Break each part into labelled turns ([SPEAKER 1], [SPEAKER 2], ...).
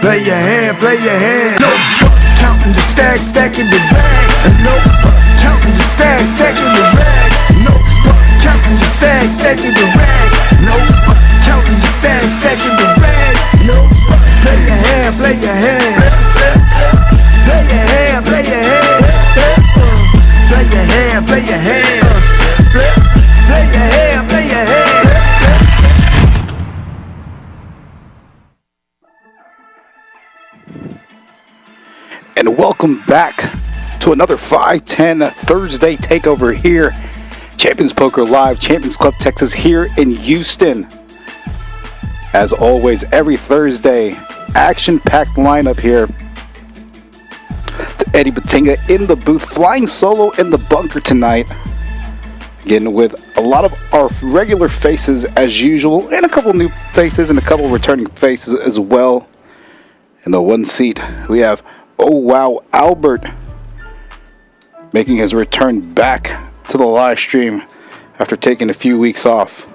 [SPEAKER 1] Play your hand, play your hand. No counting the stacks, stacking the bags. No counting the stacks, stacking the rags. No counting the stacks, stacking the rags. No counting the stacks, stacking the rags. No play your hand, play your hand. Play your hand, play your hand. Play your hand, play your hand. Play your hand, play your hand.
[SPEAKER 2] And welcome back to another 5-10 Thursday Takeover here. Champions Poker Live, Champions Club Texas here in Houston. As always, every Thursday, action-packed lineup here. Eddie Batinga in the booth, flying solo in the bunker tonight. Again, with a lot of our regular faces as usual, and a couple new faces and a couple returning faces as well. In the one seat, we have Oh Wow Albert making his return back to the live stream after taking a few weeks off.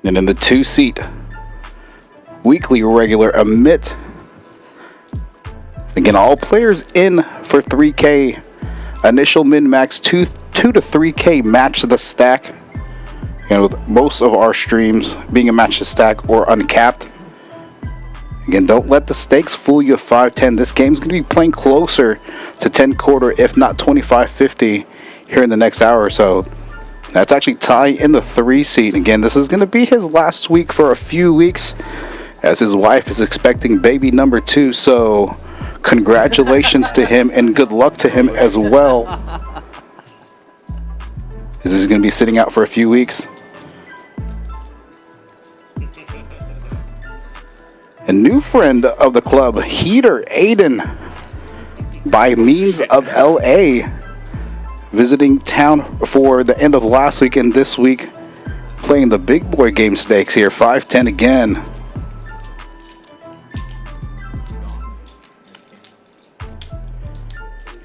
[SPEAKER 2] And in the two seat, weekly regular Amit. Again, all players in for 3K. Initial min-max 2 to 3K match the stack. And with most of our streams being a match to stack or uncapped. Again, don't let the stakes fool you at 5-10. This game's going to be playing closer to 10 quarter, if not 25-50 here in the next hour or so. That's actually Ty in the 3 seat. Again, this is going to be his last week for a few weeks as his wife is expecting baby number 2. So congratulations to him and good luck to him as well. This is going to be sitting out for a few weeks. A new friend of the club, Heater Aiden, by means of LA, visiting town for the end of last week and this week, playing the big boy game stakes here, 5-10 again.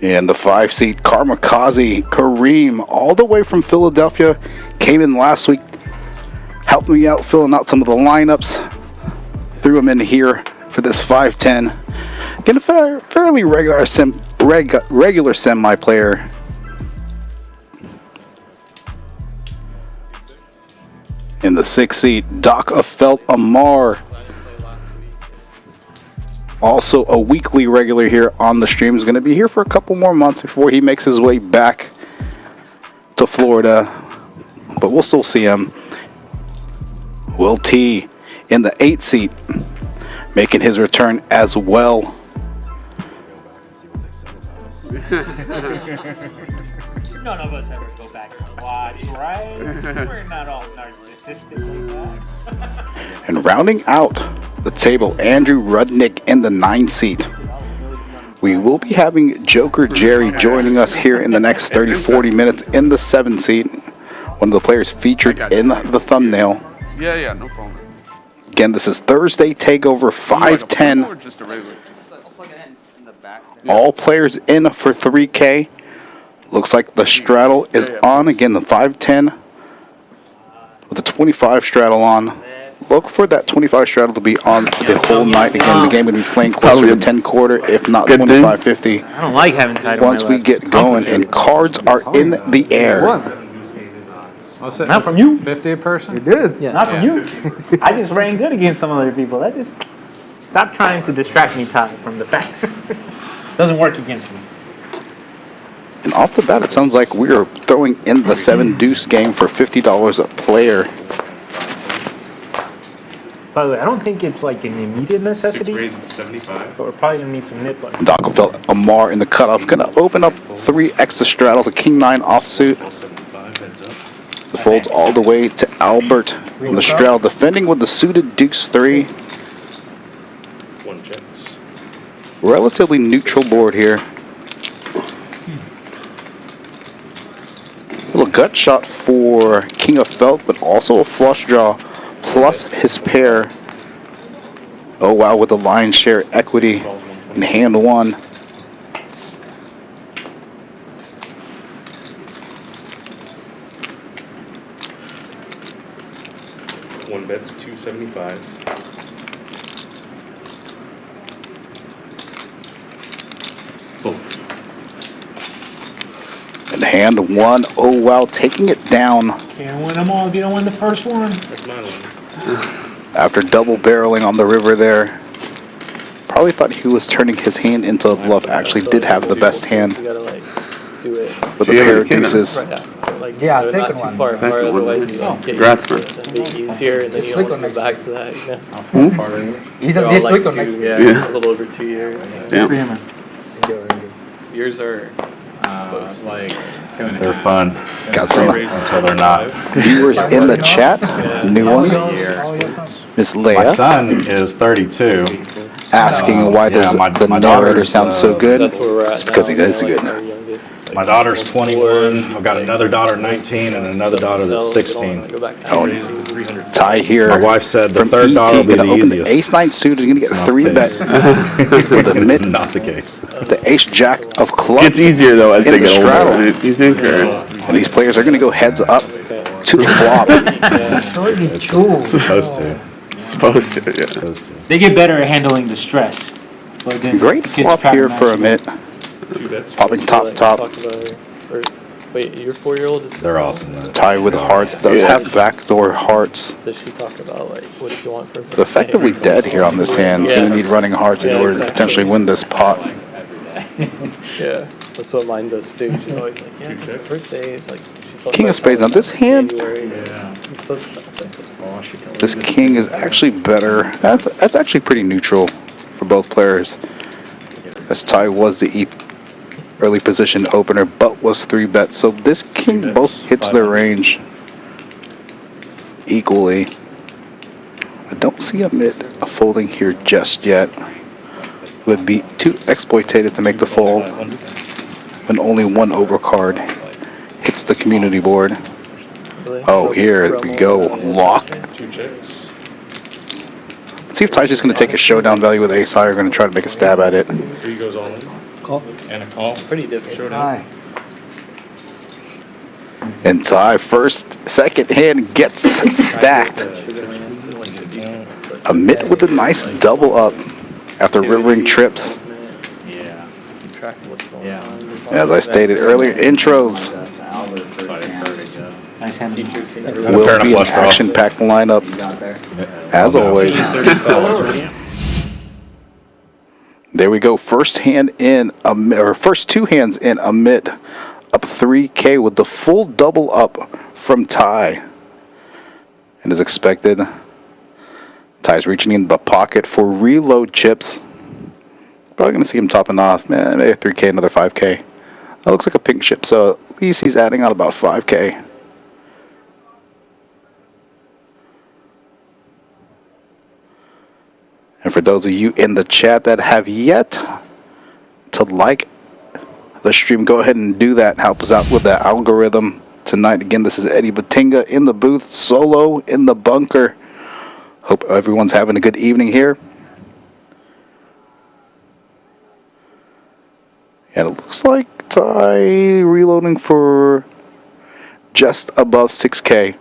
[SPEAKER 2] And the 5 seat, Karmakaze Kareem, all the way from Philadelphia, came in last week, helped me out filling out some of the lineups. Threw him in here for this 5-10. Again, a fairly regular semi player. In the 6 seat, Doc Afelt Amar. Also a weekly regular here on the stream. Is going to be here for a couple more months before he makes his way back to Florida. But we'll still see him. Will T in the 8 seat, making his return as well.
[SPEAKER 3] None of us ever go back and watch, right? We're not all narcissistic like that.
[SPEAKER 2] And rounding out the table, Andrew Rudnick in the 9 seat. We will be having Joker Jerry joining us here in the next 30-40 minutes in the 7 seat. One of the players featured in the thumbnail.
[SPEAKER 4] Yeah, no problem.
[SPEAKER 2] Again, this is Thursday Takeover 5-10. All players in for 3K. Looks like the straddle is on. Again, the 5-10 with the 25 straddle on. Look for that 25 straddle to be on the whole night. Again, the game will be playing closer to 10 quarter, if not 25-50.
[SPEAKER 3] I don't like having title.
[SPEAKER 2] Once we get going, and cards are in the air.
[SPEAKER 3] Not from you.
[SPEAKER 5] 50 a person?
[SPEAKER 3] You did. Yeah, not from you. I just ran good against some other people. That just stop trying to distract me, Ty, from the facts. Doesn't work against me.
[SPEAKER 2] And off the bat, it sounds like we are throwing in the 7-deuce game for $50 a player.
[SPEAKER 3] By the way, I don't think it's like an immediate necessity.
[SPEAKER 6] It's raised to 75.
[SPEAKER 3] But we're probably gonna need some nip buttons.
[SPEAKER 2] Dockelfeld Amar in the cutoff, gonna open up 3 extra straddle, the King 9 offsuit. The folds all the way to Albert on the straddle, defending with the suited Dukes 3.
[SPEAKER 6] One checks.
[SPEAKER 2] Relatively neutral board here. Little gut shot for King of Felt, but also a flush draw plus his pair. Oh wow, with the lion's share equity in hand 1.
[SPEAKER 6] 75. Oh,
[SPEAKER 2] And hand one, oh wow, taking it down
[SPEAKER 3] Can't win them all if you don't win the first one.
[SPEAKER 6] that's my one.
[SPEAKER 2] after double barreling on the river there. Probably thought he was turning his hand into a bluff. Actually did have the best hand
[SPEAKER 4] You gotta like do it
[SPEAKER 2] with a
[SPEAKER 5] Yeah,
[SPEAKER 2] pair
[SPEAKER 5] but
[SPEAKER 2] of
[SPEAKER 5] you can't.
[SPEAKER 2] deuces.
[SPEAKER 4] right after. Like
[SPEAKER 7] Yeah,
[SPEAKER 4] not
[SPEAKER 7] second
[SPEAKER 4] too
[SPEAKER 7] one.
[SPEAKER 4] far
[SPEAKER 5] Second
[SPEAKER 4] apart,
[SPEAKER 5] one.
[SPEAKER 4] otherwise you like get
[SPEAKER 5] Congrats,
[SPEAKER 4] used to it. It'd be easier and then you
[SPEAKER 7] Slick
[SPEAKER 4] don't
[SPEAKER 7] one
[SPEAKER 4] want to
[SPEAKER 7] next
[SPEAKER 4] go back to that, you know.
[SPEAKER 7] He's
[SPEAKER 4] They're
[SPEAKER 7] a
[SPEAKER 4] all
[SPEAKER 7] this
[SPEAKER 4] like
[SPEAKER 7] week or
[SPEAKER 4] two,
[SPEAKER 7] next week.
[SPEAKER 4] yeah,
[SPEAKER 5] Yeah.
[SPEAKER 4] a little over 2 years.
[SPEAKER 5] Damn.
[SPEAKER 4] Yours are
[SPEAKER 3] Like 2.5.
[SPEAKER 8] They're fun
[SPEAKER 2] Got some
[SPEAKER 8] until they're not.
[SPEAKER 2] viewers in the chat. New one. Miss
[SPEAKER 8] My
[SPEAKER 2] Leia
[SPEAKER 8] son is 32.
[SPEAKER 2] asking why
[SPEAKER 8] Yeah,
[SPEAKER 2] does
[SPEAKER 8] my
[SPEAKER 2] the narrator
[SPEAKER 8] daughter's,
[SPEAKER 2] sound so good?
[SPEAKER 4] that's where we're at.
[SPEAKER 2] It's because he
[SPEAKER 4] now,
[SPEAKER 2] is
[SPEAKER 4] you know,
[SPEAKER 2] good.
[SPEAKER 4] like, our youngest, like,
[SPEAKER 8] My daughter's 21. I've got
[SPEAKER 4] like,
[SPEAKER 8] another daughter 19 and another daughter that's
[SPEAKER 4] themselves, they don't wanna
[SPEAKER 8] 16.
[SPEAKER 4] go back to
[SPEAKER 2] Oh,
[SPEAKER 4] that.
[SPEAKER 6] 300.
[SPEAKER 2] Tie here.
[SPEAKER 8] My wife said the
[SPEAKER 2] from
[SPEAKER 8] third daughter will
[SPEAKER 2] EP,
[SPEAKER 8] be
[SPEAKER 2] gonna
[SPEAKER 8] the
[SPEAKER 2] open the
[SPEAKER 8] easiest.
[SPEAKER 2] ace nine suited, gonna get
[SPEAKER 8] Not
[SPEAKER 2] three
[SPEAKER 8] the
[SPEAKER 2] bet
[SPEAKER 8] case.
[SPEAKER 2] with a
[SPEAKER 8] It's
[SPEAKER 2] mid,
[SPEAKER 8] not the case.
[SPEAKER 2] the ace jack of clubs.
[SPEAKER 5] Gets easier though as
[SPEAKER 2] in
[SPEAKER 5] they
[SPEAKER 2] the
[SPEAKER 5] get
[SPEAKER 2] straddle.
[SPEAKER 5] older. You think? Or?
[SPEAKER 2] And these players are gonna go heads up to the flop.
[SPEAKER 8] Supposed to.
[SPEAKER 5] Supposed to, yeah.
[SPEAKER 8] Supposed to.
[SPEAKER 3] They get better at handling the stress. But then
[SPEAKER 2] Great
[SPEAKER 3] it gets
[SPEAKER 2] flop here for
[SPEAKER 3] problematic.
[SPEAKER 2] Amit.
[SPEAKER 6] 2 bets.
[SPEAKER 2] Popping top.
[SPEAKER 4] Talk about her, or, wait, your 4-year-old is.
[SPEAKER 8] They're awesome, though.
[SPEAKER 2] Tie with hearts, does
[SPEAKER 5] Yeah.
[SPEAKER 2] have backdoor hearts.
[SPEAKER 4] Does she talk about like what does she want for?
[SPEAKER 2] But effectively dead here on this hand. He's gonna need running hearts in
[SPEAKER 4] Yeah,
[SPEAKER 2] order to
[SPEAKER 4] exactly.
[SPEAKER 2] potentially win this pot.
[SPEAKER 4] Yeah, that's what mine does too. She's always like, yeah,
[SPEAKER 6] Two checks.
[SPEAKER 4] birthday is like. she talks
[SPEAKER 2] King of
[SPEAKER 4] about
[SPEAKER 2] spades. Now this hand,
[SPEAKER 4] January. It's so expensive.
[SPEAKER 2] this king is actually better. That's actually pretty neutral for both players. As Ty was the early position opener, but was 3 bets. So this king both hits their range equally. I don't see Amit folding here just yet. Would be too exploitated to make the fold when only one overcard hits the community board. Oh, here we go. Lock.
[SPEAKER 6] 2 checks.
[SPEAKER 2] Let's see if Ty's just going to take a showdown value with ace high or going to try to make a stab at it.
[SPEAKER 6] 3 goes all in.
[SPEAKER 7] Call.
[SPEAKER 6] And a call.
[SPEAKER 4] Pretty different.
[SPEAKER 6] Showdown.
[SPEAKER 2] And Ty, second hand gets stacked. Amit with a nice double up after rivering trips.
[SPEAKER 3] Yeah.
[SPEAKER 4] Keep track of what's going
[SPEAKER 3] Yeah.
[SPEAKER 4] on.
[SPEAKER 2] As I stated earlier, intros
[SPEAKER 3] Nice hand.
[SPEAKER 4] Teachers, you know,
[SPEAKER 8] Got a pair
[SPEAKER 2] will
[SPEAKER 8] and a
[SPEAKER 2] be an
[SPEAKER 8] flush draw.
[SPEAKER 2] action-packed lineup, as always.
[SPEAKER 6] 35.
[SPEAKER 2] There we go. First hand in, or first 2 hands in Amit, up 3K with the full double up from Ty. And as expected, Ty's reaching in the pocket for reload chips. Probably going to see him topping off, man, maybe 3K, another 5K. That looks like a pink chip, so at least he's adding out about 5K. And for those of you in the chat that have yet to like the stream, go ahead and do that. Help us out with that algorithm tonight. Again, this is Eddie Batinga in the booth, solo in the bunker. Hope everyone's having a good evening here. And it looks like Ty reloading for just above 6K.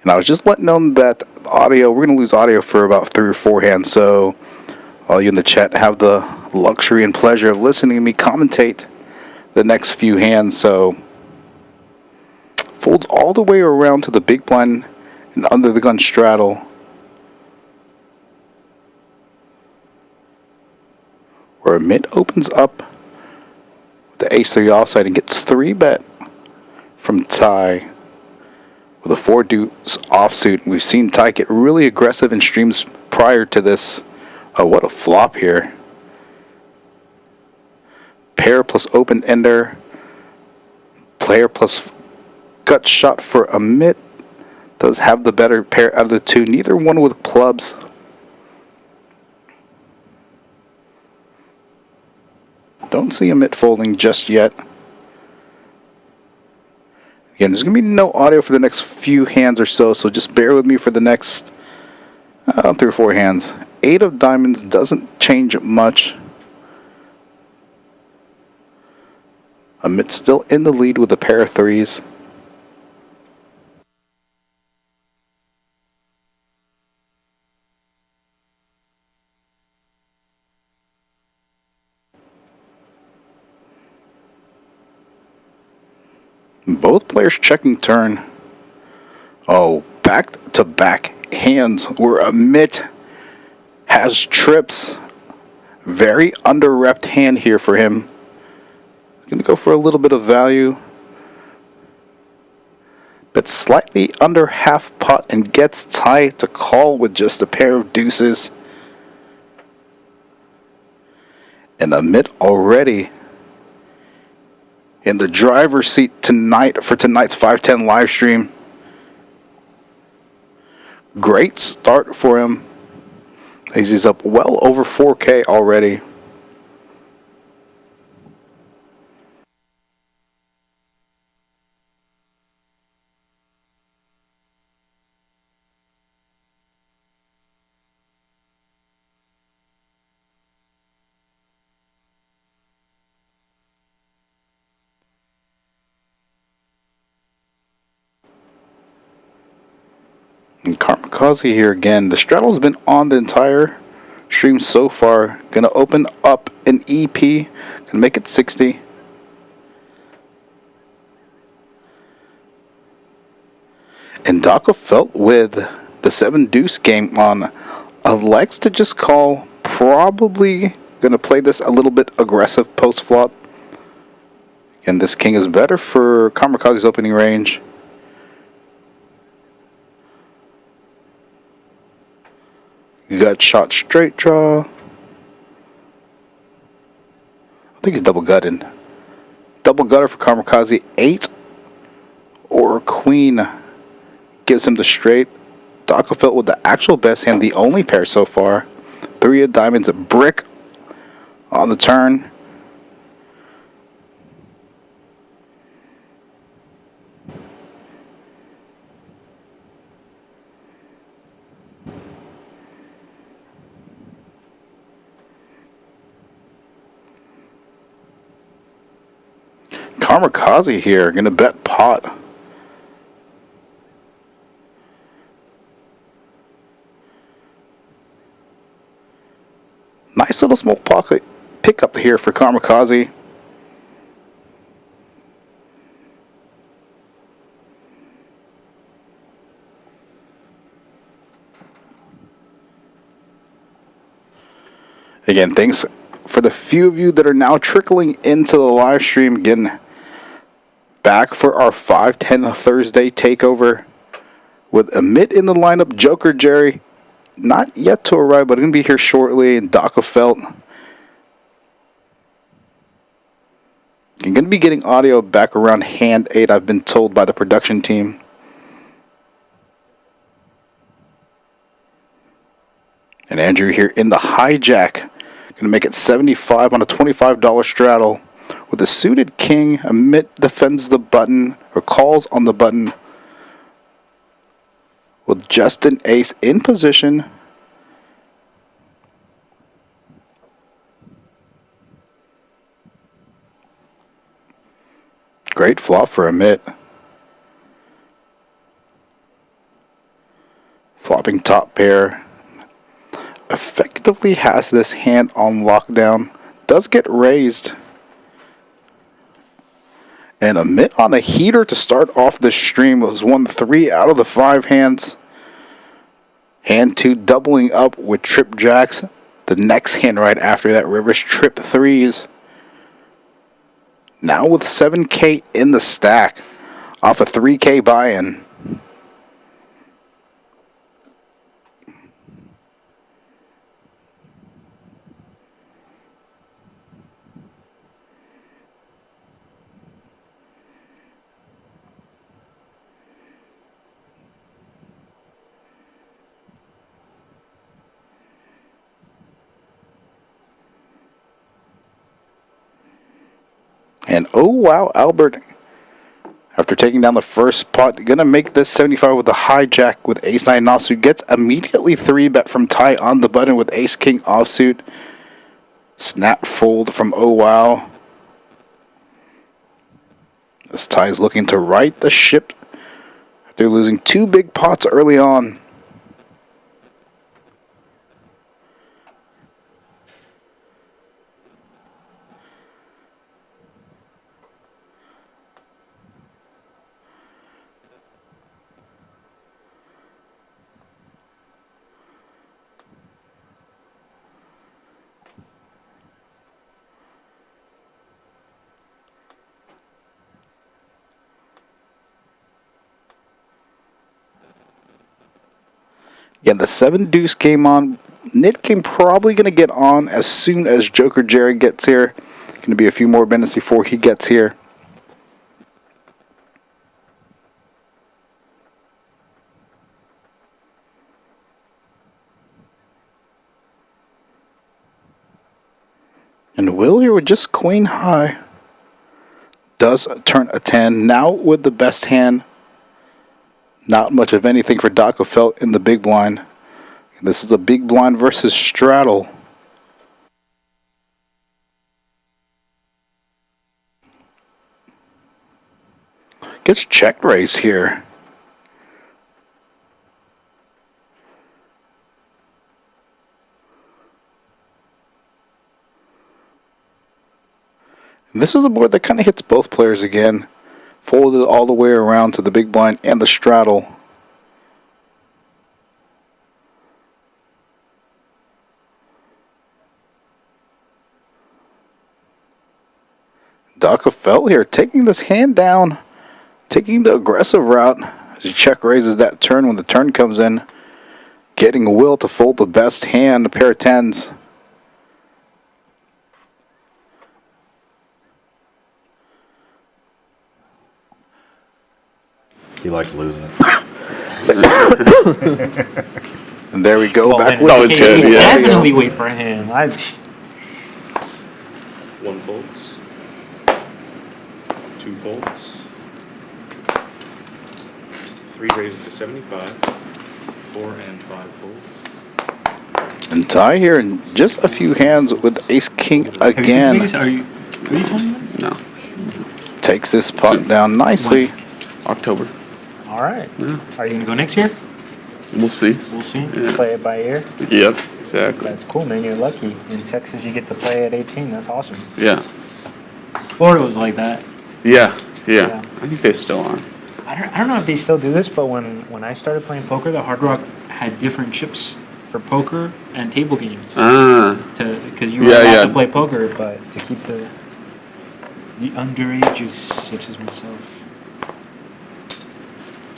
[SPEAKER 2] And I was just letting them that audio, we're going to lose audio for about 3 or 4 hands. So all you in the chat have the luxury and pleasure of listening to me commentate the next few hands. So folds all the way around to the big blind and under the gun straddle. Where Amit opens up with the ace-3 offside and gets 3 bet from Ty. With a 4-deuce offsuit, we've seen Ty get really aggressive in streams prior to this. Oh, what a flop here. Pair plus open ender. Player plus gut shot for Amit. Does have the better pair out of the two. Neither one with clubs. Don't see Amit folding just yet. Again, there's going to be no audio for the next few hands or so, so just bear with me for the next 3 or 4 hands. 8 of diamonds doesn't change much. Amit still in the lead with a pair of threes. Both players checking turn. Oh, back-to-back hands where Amit has trips. Very under-repped hand here for him. Gonna go for a little bit of value. But slightly under half pot and gets tied to call with just a pair of deuces. And Amit already in the driver's seat tonight for tonight's 510 live stream. Great start for him. He's up well over 4K already. And Kamikaze here again. The straddle's been on the entire stream so far. Gonna open up an EP. Gonna make it 60. And Daka felt with the 7-deuce game on. Likes to just call. Probably gonna play this a little bit aggressive post flop. And this king is better for Kamikaze's opening range. Gut shot straight draw. I think he's double gutted. Double gutter for Kamikaze. 8 or queen gives him the straight. Daka felt with the actual best hand, the only pair so far. 3 of diamonds, a brick on the turn. Kamikaze here, gonna bet pot. Nice little small pocket pickup here for Kamikaze. Again, thanks for the few of you that are now trickling into the live stream. Again, back for our 510 Thursday Takeover with Amit in the lineup. Joker Jerry, not yet to arrive, but going to be here shortly. And Daka Felt. I'm going to be getting audio back around hand 8, I've been told by the production team. And Andrew here in the hijack. Going to make it 75 on a $25 straddle. With a suited king, Amit defends the button, or calls on the button. With just an ace in position. Great flop for Amit. Flopping top pair. Effectively has this hand on lockdown. Does get raised. And Amit on a heater to start off the stream. Was won 3 out of the 5 hands. Hand 2 doubling up with trip jacks. The next hand right after that, Rivers trip 3s. Now with 7K in the stack. Off a 3K buy-in. And oh wow, Albert After taking down the first pot, gonna make this 75 with the hijack with ace-9 offsuit. Gets immediately 3-bet from Ty on the button with ace-king offsuit. Snap fold from Oh Wow. This Ty is looking to right the ship. They're losing 2 big pots early on. Again, the 7-deuce came on. Nit King probably going to get on as soon as Joker Jerry gets here. Going to be a few more minutes before he gets here. And Will here with just queen high. Does turn a 10. Now with the best hand. Not much of anything for Felt in the big blind. This is a big blind versus straddle. Gets check raise here. And this is a board that kind of hits both players again. Folded all the way around to the big blind and the straddle. Felt here taking this hand down, taking the aggressive route as he check raises that turn when the turn comes in. Getting Will to fold the best hand, a pair of 10s.
[SPEAKER 8] He likes losing it.
[SPEAKER 2] And there we go.
[SPEAKER 3] Well,
[SPEAKER 2] back
[SPEAKER 3] then
[SPEAKER 2] with
[SPEAKER 5] always good,
[SPEAKER 3] you
[SPEAKER 5] yeah.
[SPEAKER 3] definitely wait for him.
[SPEAKER 6] 1 folds. 2 folds. 3 raises to 75. 4 and 5 folds.
[SPEAKER 2] and Ty here in just a few hands with ace king again.
[SPEAKER 3] Are you telling me?
[SPEAKER 5] No.
[SPEAKER 2] Takes this pot down nicely.
[SPEAKER 5] October.
[SPEAKER 3] All right.
[SPEAKER 5] Yeah.
[SPEAKER 3] Are you gonna go next year?
[SPEAKER 5] We'll see.
[SPEAKER 3] We'll see.
[SPEAKER 5] Yeah.
[SPEAKER 3] Play it by ear.
[SPEAKER 5] Yep. Exactly.
[SPEAKER 3] That's cool, man. You're lucky. In Texas, you get to play at 18. That's awesome.
[SPEAKER 5] Yeah.
[SPEAKER 3] Florida was like that.
[SPEAKER 5] Yeah.
[SPEAKER 3] Yeah.
[SPEAKER 5] Yeah. I think they're still on.
[SPEAKER 3] I don't know if they still do this, but when I started playing poker, the Hard Rock had different chips for poker and table games. Because you were allowed to play poker, but to keep the underages such as myself.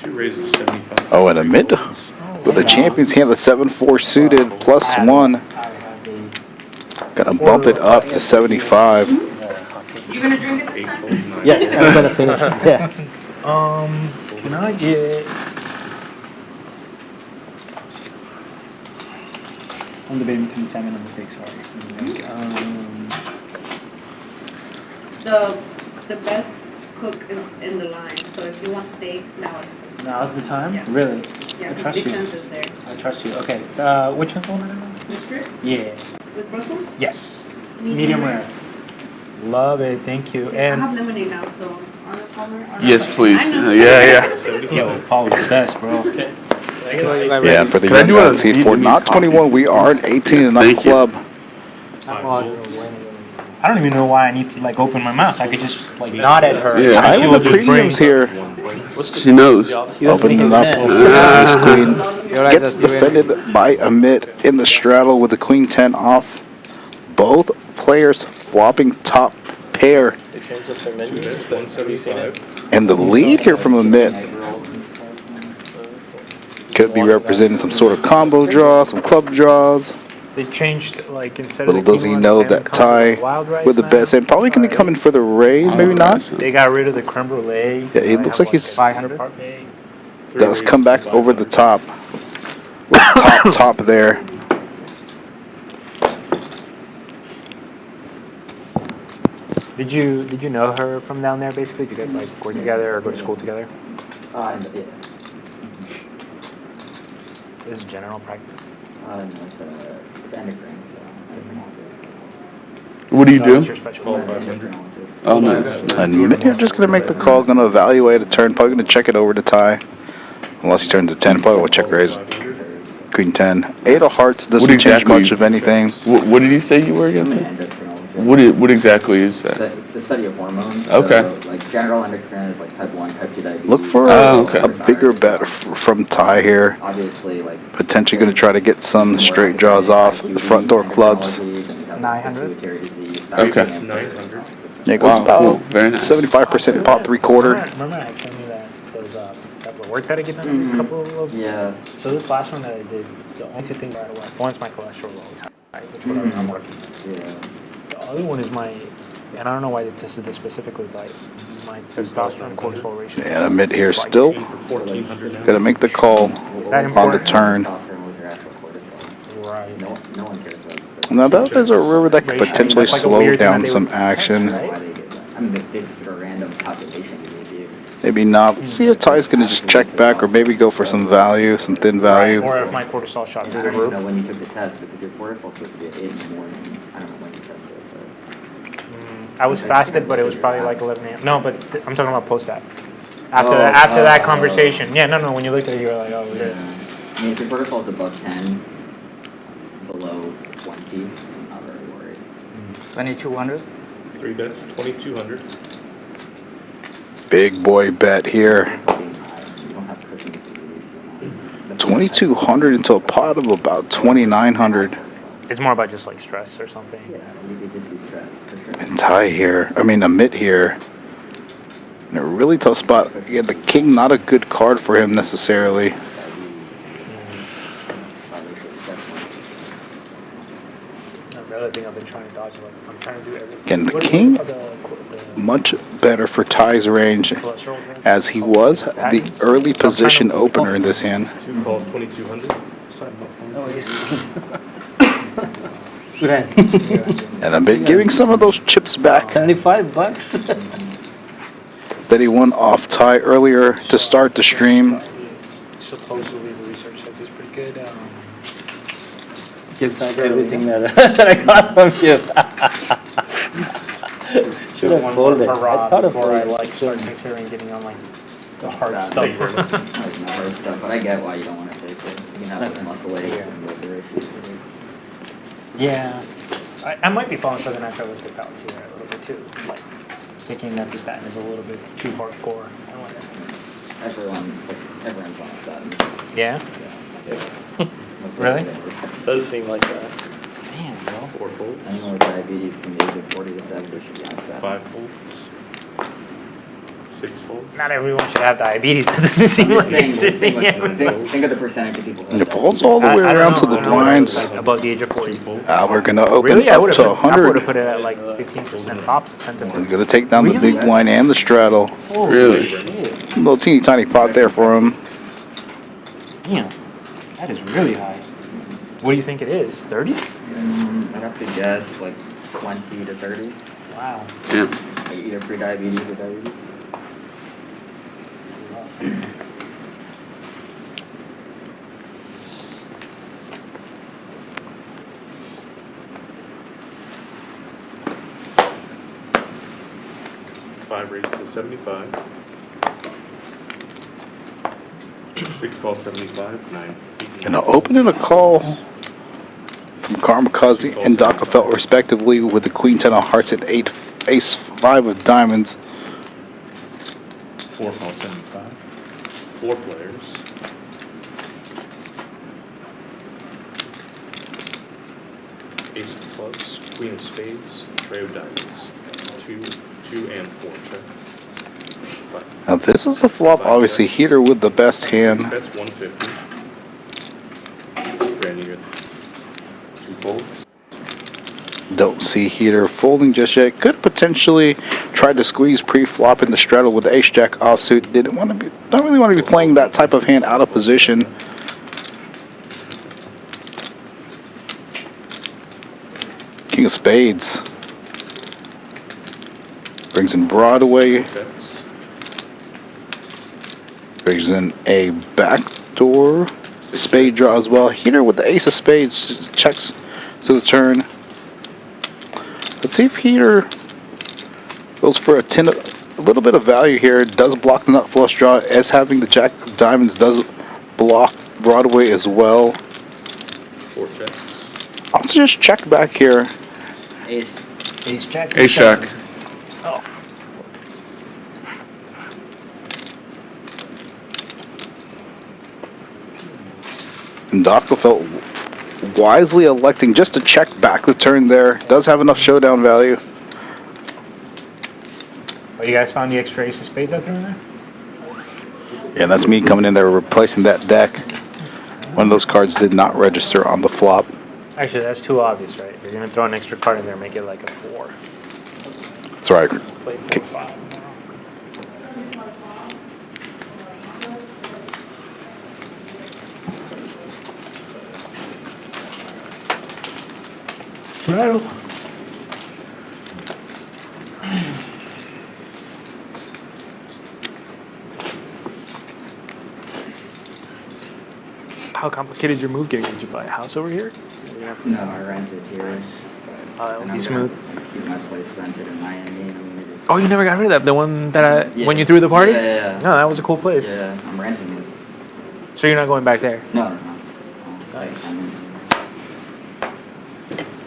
[SPEAKER 6] 2 raises to 75.
[SPEAKER 2] Oh, and Amit with the champions hand, the 7-4 suited plus 1. Gonna bump it up to 75.
[SPEAKER 7] You gonna drink it this
[SPEAKER 6] 8
[SPEAKER 7] time?
[SPEAKER 6] folds, 9
[SPEAKER 3] Yeah,
[SPEAKER 6] folds.
[SPEAKER 3] I'm gonna finish. Yeah. Can I get? I'm debating between 7 and 6. Sorry.
[SPEAKER 7] The best cook is in the line. So if you want steak, now is the time.
[SPEAKER 3] Now's the time.
[SPEAKER 7] Yeah.
[SPEAKER 3] Really?
[SPEAKER 7] Yeah,
[SPEAKER 3] I
[SPEAKER 7] because
[SPEAKER 3] trust you.
[SPEAKER 7] Vicente is there.
[SPEAKER 3] I trust you. Okay. Which one's order now?
[SPEAKER 7] The strip
[SPEAKER 3] Yeah.
[SPEAKER 7] with Brussels?
[SPEAKER 3] Yes. Medium rare. Love it. Thank you.
[SPEAKER 7] I
[SPEAKER 3] And
[SPEAKER 7] have lemonade now, so Arnold Palmer.
[SPEAKER 5] Yes, please.
[SPEAKER 7] I know.
[SPEAKER 5] Yeah.
[SPEAKER 3] yo, Paul's the best, bro. Okay.
[SPEAKER 2] Yeah, and for the
[SPEAKER 5] Can I
[SPEAKER 2] young
[SPEAKER 5] do a
[SPEAKER 2] guys, seed 4, not
[SPEAKER 5] coffee?
[SPEAKER 2] 21. We are an 18 and up
[SPEAKER 5] Thank you.
[SPEAKER 2] club.
[SPEAKER 6] 5 folds.
[SPEAKER 3] I don't even know why I need to like open my mouth. I could just like nod at her.
[SPEAKER 5] Yeah.
[SPEAKER 3] and
[SPEAKER 2] Ty
[SPEAKER 3] she
[SPEAKER 2] with
[SPEAKER 3] will
[SPEAKER 2] the
[SPEAKER 3] just bring-
[SPEAKER 2] premiums here.
[SPEAKER 6] 1 fold.
[SPEAKER 5] She knows.
[SPEAKER 2] Opening it up. Ace queen. Gets defended by Amit in the straddle with the queen 10 off. Both players flopping top pair.
[SPEAKER 4] They changed up their menu.
[SPEAKER 6] 2 bets, 175.
[SPEAKER 2] And the lead here from Amit could be representing some sort of combo draw, some club draws.
[SPEAKER 3] They changed like instead
[SPEAKER 2] Little
[SPEAKER 3] of the
[SPEAKER 2] does he
[SPEAKER 3] quinoa
[SPEAKER 2] know
[SPEAKER 3] and
[SPEAKER 2] that
[SPEAKER 3] comes with
[SPEAKER 2] Ty
[SPEAKER 3] wild rice
[SPEAKER 2] with the
[SPEAKER 3] now.
[SPEAKER 2] best hand probably going to be coming for the raise, maybe not.
[SPEAKER 3] They got rid of the creme brulee.
[SPEAKER 2] Yeah, it looks like he's-
[SPEAKER 3] 500 parfait.
[SPEAKER 6] 3
[SPEAKER 2] Does
[SPEAKER 6] raises
[SPEAKER 2] come
[SPEAKER 6] to
[SPEAKER 2] back
[SPEAKER 6] 5
[SPEAKER 2] over the
[SPEAKER 6] folds.
[SPEAKER 2] top. With top there.
[SPEAKER 3] Did you know her from down there? Basically, did you guys like work together or go to school together?
[SPEAKER 9] Yeah.
[SPEAKER 3] This is general practice.
[SPEAKER 9] No, it's endocrine, so I don't know.
[SPEAKER 5] What do you
[SPEAKER 3] What's your
[SPEAKER 5] do?
[SPEAKER 3] specialty?
[SPEAKER 9] Endocrinologist.
[SPEAKER 5] Oh, nice.
[SPEAKER 2] And you're just gonna make the call, gonna evaluate a turn, probably gonna check it over to tie. Unless he turns to 10, probably will check raise. Queen 10. 8 of hearts doesn't change
[SPEAKER 5] exactly-
[SPEAKER 2] much of anything.
[SPEAKER 5] What did you say you were
[SPEAKER 9] I'm
[SPEAKER 5] again?
[SPEAKER 9] an endocrinologist.
[SPEAKER 5] What exactly is that?
[SPEAKER 9] It's the study of hormones.
[SPEAKER 5] Okay.
[SPEAKER 9] So, like general endocrine is like type 1, type 2 diabetes.
[SPEAKER 2] Look for
[SPEAKER 5] okay.
[SPEAKER 2] a bigger bet from tie here.
[SPEAKER 9] Obviously, like
[SPEAKER 2] Potentially gonna try to get some straight draws off. The front door clubs.
[SPEAKER 3] 900?
[SPEAKER 5] Okay.
[SPEAKER 6] 900.
[SPEAKER 2] Yeah, it goes
[SPEAKER 5] Wow, cool.
[SPEAKER 2] about
[SPEAKER 5] Very nice.
[SPEAKER 2] 75% pot 3/4.
[SPEAKER 3] Remember I told you that those that work that I get done a couple of.
[SPEAKER 9] Yeah.
[SPEAKER 3] So this last one that I did, the only two things right away. One's my cholesterol always high, which whatever I'm working.
[SPEAKER 9] Yeah.
[SPEAKER 3] The other one is my, and I don't know why they tested this specifically, but my testosterone cortisol ratio.
[SPEAKER 2] And Amit here still
[SPEAKER 6] 1400 now.
[SPEAKER 2] gonna make the call
[SPEAKER 3] That
[SPEAKER 2] on the
[SPEAKER 3] important?
[SPEAKER 2] turn.
[SPEAKER 3] Right.
[SPEAKER 9] No one cares about
[SPEAKER 2] Now that is a river that could potentially
[SPEAKER 3] That's like a
[SPEAKER 2] slow
[SPEAKER 3] weird thing
[SPEAKER 2] down
[SPEAKER 3] that they
[SPEAKER 2] some
[SPEAKER 3] would
[SPEAKER 2] action.
[SPEAKER 3] test, right?
[SPEAKER 9] why they did that. I mean, they just did a random calculation to give you.
[SPEAKER 2] Maybe not. Let's see if Ty's gonna just check back or maybe go for some value, some thin value.
[SPEAKER 3] Or if my cortisol shot
[SPEAKER 9] I
[SPEAKER 3] through the
[SPEAKER 9] don't even
[SPEAKER 3] roof.
[SPEAKER 9] know when you took the test because your cortisol's supposed to be at 8 in the morning. I don't know when you took it,
[SPEAKER 3] I was fasted, but it was probably like 11 a.m. No, but I'm talking about post that. After
[SPEAKER 9] Oh,
[SPEAKER 3] that, after that
[SPEAKER 9] oh.
[SPEAKER 3] conversation. Yeah, no. When you looked at it, you were like, oh,
[SPEAKER 9] but.
[SPEAKER 3] yeah.
[SPEAKER 9] I mean, if your cortisol's above 10, below 20, I'm not very worried.
[SPEAKER 10] 2200.
[SPEAKER 6] 3 bets, 2200.
[SPEAKER 2] Big boy bet here.
[SPEAKER 9] Being high, you don't have cooking disease.
[SPEAKER 2] 2,200 into a pot of about 2,900.
[SPEAKER 3] It's more about just like stress or something.
[SPEAKER 9] Yeah, you could just be stressed for sure.
[SPEAKER 2] And Ty here, Amit here. In a really tough spot. Again, the king, not a good card for him necessarily.
[SPEAKER 3] The other thing I've been trying to dodge, like, I'm trying to do everything.
[SPEAKER 2] Again, the
[SPEAKER 3] What is
[SPEAKER 2] king,
[SPEAKER 3] the
[SPEAKER 2] much better for Ty's range
[SPEAKER 3] cholesterol test?
[SPEAKER 2] as he was the early position opener in this hand.
[SPEAKER 6] 2 calls, 2200.
[SPEAKER 10] Oh, yes. Good hand.
[SPEAKER 2] And Amit giving some of those chips back
[SPEAKER 10] $75.
[SPEAKER 2] that he won off Ty earlier to start the stream.
[SPEAKER 3] Supposedly the research says it's pretty good.
[SPEAKER 10] Gives back everything that, that I got from you. Should have folded. I thought of
[SPEAKER 3] before I
[SPEAKER 10] folding.
[SPEAKER 3] like start considering getting on like the hard
[SPEAKER 9] Like,
[SPEAKER 3] stuff.
[SPEAKER 9] not hard stuff, but I get why you don't want to take it. You can have like muscle aches and liver issues.
[SPEAKER 3] Yeah, I might be falling for the naturalistic fallacy there a little bit too, like thinking that the statin is a little bit too hardcore. I don't like that.
[SPEAKER 9] Everyone's on a statin.
[SPEAKER 3] Yeah. Really?
[SPEAKER 4] It does seem like that.
[SPEAKER 3] Man, bro.
[SPEAKER 6] 4 folds.
[SPEAKER 9] Anyone with diabetes from the age of 40 to 70 should be on statin.
[SPEAKER 6] 5 folds. 6 folds.
[SPEAKER 3] Not everyone should have diabetes. That doesn't seem
[SPEAKER 9] I'm
[SPEAKER 3] like
[SPEAKER 9] just saying,
[SPEAKER 3] it should be.
[SPEAKER 9] think of the percentage of people who
[SPEAKER 2] And
[SPEAKER 9] have
[SPEAKER 2] it falls
[SPEAKER 9] diabetes.
[SPEAKER 2] all the way
[SPEAKER 3] I don't
[SPEAKER 2] around
[SPEAKER 3] know,
[SPEAKER 2] to the
[SPEAKER 3] I don't know,
[SPEAKER 2] blinds.
[SPEAKER 3] like above the age of 40.
[SPEAKER 6] 2 folds.
[SPEAKER 2] We're gonna open
[SPEAKER 3] Really? I
[SPEAKER 2] up
[SPEAKER 3] would
[SPEAKER 2] to
[SPEAKER 3] have put it
[SPEAKER 2] 100.
[SPEAKER 3] at like 15% tops.
[SPEAKER 2] He's gonna take down the big blind and the straddle.
[SPEAKER 5] Really?
[SPEAKER 2] Little teeny tiny pot there for him.
[SPEAKER 3] Damn, that is really high. What do you think it is? 30?
[SPEAKER 9] I'd have to guess like 20 to 30.
[SPEAKER 3] Wow.
[SPEAKER 5] Yeah.
[SPEAKER 9] Like either pre-diabetes or diabetes.
[SPEAKER 6] Five raised to 75. 6 calls, 75. 9.
[SPEAKER 2] And opening a call from Kamikaze and Felt respectively with the Queen 10 of Hearts and Ace 5 of Diamonds.
[SPEAKER 6] 4 calls, 75. 4 players. Ace of clubs, Queen of spades, Tray of diamonds. 2, 2, and 4. Check. 5.
[SPEAKER 2] Now this is the flop, obviously heater with the best hand.
[SPEAKER 6] That's 150. Brand new. 2 folds.
[SPEAKER 2] Don't see heater folding just yet. Could potentially try to squeeze pre-flop in the straddle with the ace jack offsuit. Don't really want to be playing that type of hand out of position. King of spades. Brings in Broadway.
[SPEAKER 6] Checks.
[SPEAKER 2] Brings in a backdoor spade draw as well. Here with the ace of spades, checks to the turn. Let's see if Heater goes for a little bit of value here. Does block the nut flush draw, as having the jack of diamonds does block Broadway as well.
[SPEAKER 6] 4 checks.
[SPEAKER 2] I'll just check back here.
[SPEAKER 3] Ace check.
[SPEAKER 5] Ace check.
[SPEAKER 3] Oh.
[SPEAKER 2] And Docklefelt wisely electing just to check back the turn there. Does have enough showdown value.
[SPEAKER 3] Oh, you guys found the extra ace of spades out there in there?
[SPEAKER 2] Yeah, that's me coming in there replacing that deck. One of those cards did not register on the flop.
[SPEAKER 3] Actually, that's too obvious, right? You're going to throw an extra card in there and make it like a 4.
[SPEAKER 2] That's right.
[SPEAKER 3] Play 4, 5. Well. How complicated is your move getting? Did you buy a house over here?
[SPEAKER 9] No, I rented here.
[SPEAKER 3] That would
[SPEAKER 9] And
[SPEAKER 3] be
[SPEAKER 9] I'm
[SPEAKER 3] smooth.
[SPEAKER 9] gonna keep my place rented in Miami. And it is-
[SPEAKER 3] Oh, you never got rid of that? The one that
[SPEAKER 9] Yeah.
[SPEAKER 3] when you threw the party?
[SPEAKER 9] Yeah.
[SPEAKER 3] No, that was a cool place.
[SPEAKER 9] Yeah, I'm renting it.
[SPEAKER 3] So you're not going back there?
[SPEAKER 9] No.
[SPEAKER 3] Nice.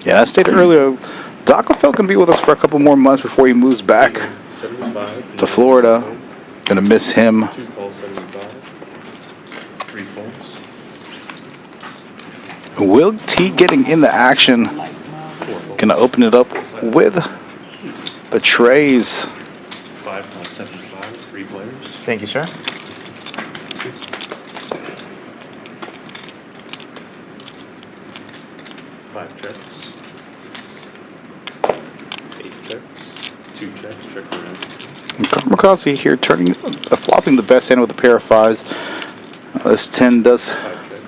[SPEAKER 2] Yeah, I stated earlier, Docklefelt can be with us for a couple more months before he moves back
[SPEAKER 6] 75.
[SPEAKER 2] to Florida. Gonna miss him.
[SPEAKER 6] 2 calls 75. 3 folds.
[SPEAKER 2] Will T getting in the action.
[SPEAKER 6] 4 folds.
[SPEAKER 2] Gonna open it up with the trays.
[SPEAKER 6] 5 calls 75. 3 players.
[SPEAKER 3] Thank you, sir.
[SPEAKER 6] 5 checks. 8 checks. 2 checks. Check around.
[SPEAKER 2] Kamikaze here flopping the best hand with a pair of 5s. This 10 does
[SPEAKER 6] 5 checks.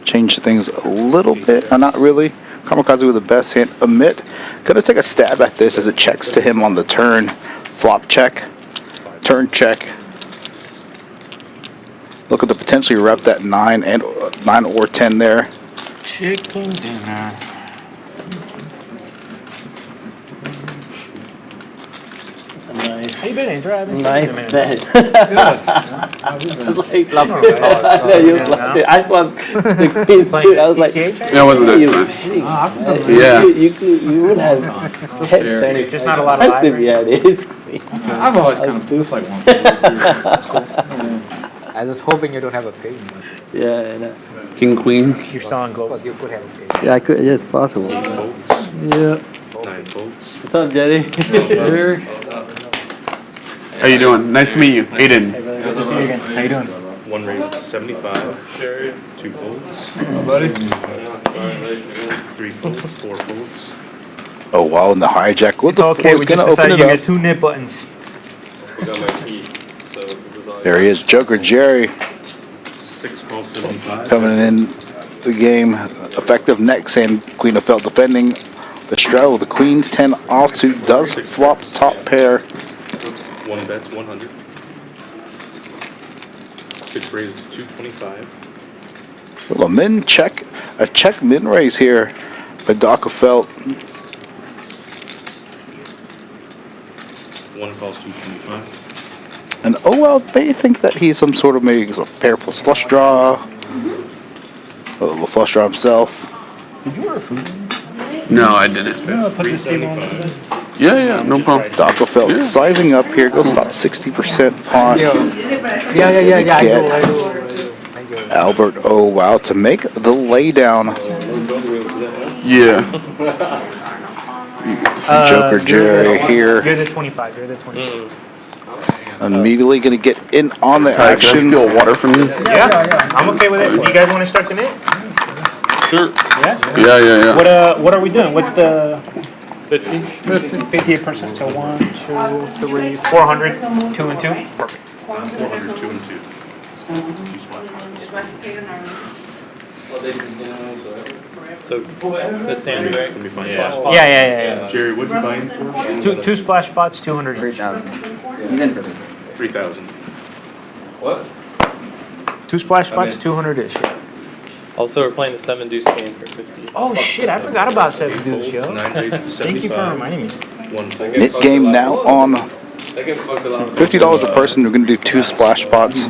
[SPEAKER 2] change things a little bit. Not really. Kamikaze with the best hand. Amit gonna take a stab at this as it checks to him on the turn. Flop check. Turn check. Looking to potentially rep that 9 or 10 there.
[SPEAKER 3] Chicken dinner.
[SPEAKER 10] Nice.
[SPEAKER 3] How you been, Andrew? I haven't seen
[SPEAKER 10] Nice
[SPEAKER 3] you in a minute.
[SPEAKER 10] bet.
[SPEAKER 3] Good.
[SPEAKER 10] Like, I thought the queen suit. I was like,
[SPEAKER 5] That wasn't this
[SPEAKER 10] you
[SPEAKER 5] one.
[SPEAKER 10] kidding, man.
[SPEAKER 5] Yeah.
[SPEAKER 10] You would have head turning.
[SPEAKER 3] Just not a lot of
[SPEAKER 10] expensive,
[SPEAKER 3] ivory.
[SPEAKER 10] yeah, it is queen.
[SPEAKER 11] I've always kind of just like once a week. That's cool.
[SPEAKER 3] I was hoping you don't have a page.
[SPEAKER 10] Yeah, I know.
[SPEAKER 5] King, queen.
[SPEAKER 3] You're still on gold. You could have a page.
[SPEAKER 10] Yeah, I could. Yeah, it's possible.
[SPEAKER 6] 8 folds.
[SPEAKER 10] Yeah.
[SPEAKER 6] 9 folds.
[SPEAKER 10] What's up, Jerry?
[SPEAKER 5] How you doing? Nice to meet you. Aiden.
[SPEAKER 3] Good to see you again. How you doing?
[SPEAKER 6] 1 raise to 75. 2 folds.
[SPEAKER 11] Buddy.
[SPEAKER 6] 3 folds. 4 folds.
[SPEAKER 2] Oh wow, and the hijack with
[SPEAKER 3] It's
[SPEAKER 2] the
[SPEAKER 3] okay.
[SPEAKER 2] 4 is
[SPEAKER 3] We
[SPEAKER 2] gonna
[SPEAKER 3] just
[SPEAKER 2] open
[SPEAKER 3] decided
[SPEAKER 2] it
[SPEAKER 3] you
[SPEAKER 2] up.
[SPEAKER 3] get 2 nip buttons.
[SPEAKER 2] There he is, Joker Jerry
[SPEAKER 6] 6 calls 75.
[SPEAKER 2] coming in the game. Effective next hand, Queen of Felt defending the straddle. The Queen 10 offsuit does flop top pair.
[SPEAKER 6] 1 bets 100. 6 raises 225.
[SPEAKER 2] Little min check, a check min raise here by Docklefelt.
[SPEAKER 6] 1 calls 225.
[SPEAKER 2] And oh well, they think that he's some sort of maybe a pair plus flush draw. A little flush draw himself.
[SPEAKER 3] Did you order food?
[SPEAKER 5] No, I didn't.
[SPEAKER 3] Put this table on the side.
[SPEAKER 5] Yeah, no problem.
[SPEAKER 2] Docklefelt sizing up here, goes about 60% pot.
[SPEAKER 3] Yeah, I do.
[SPEAKER 2] Albert, oh wow, to make the laydown.
[SPEAKER 5] Yeah.
[SPEAKER 2] Joker Jerry here.
[SPEAKER 3] You're the 25. You're the 25.
[SPEAKER 2] Immediately gonna get in on the
[SPEAKER 5] Alright, can I
[SPEAKER 2] action.
[SPEAKER 5] steal water from you?
[SPEAKER 3] Yeah, I'm okay with it. Do you guys want to start the knit?
[SPEAKER 5] Sure.
[SPEAKER 3] Yeah.
[SPEAKER 5] Yeah.
[SPEAKER 3] What are we doing? What's the 58%? So 1, 2, 3, 400, 2 and 2. Perfect.
[SPEAKER 6] 400, 2 and 2. 2 splash.
[SPEAKER 7] Just want to take an arm.
[SPEAKER 4] So the sand, right?
[SPEAKER 6] Let me find
[SPEAKER 3] Yeah.
[SPEAKER 6] splash
[SPEAKER 3] Yeah.
[SPEAKER 6] Jerry, what'd you buy in for?
[SPEAKER 3] Two splash spots, 200 each.
[SPEAKER 9] 3,000. He's in for
[SPEAKER 6] 3,000.
[SPEAKER 5] What?
[SPEAKER 3] Two splash spots, 200 ish.
[SPEAKER 4] Also, we're playing the 7-deuce game for 50.
[SPEAKER 3] Oh shit, I forgot about 7-deuce, yo.
[SPEAKER 6] 9 raises to
[SPEAKER 3] Thank you for
[SPEAKER 6] 75.
[SPEAKER 3] reminding me.
[SPEAKER 6] 1 fold.
[SPEAKER 2] Knit game now on
[SPEAKER 5] That game fucked a lot of
[SPEAKER 2] $50 a person. We're gonna do 2 splash spots.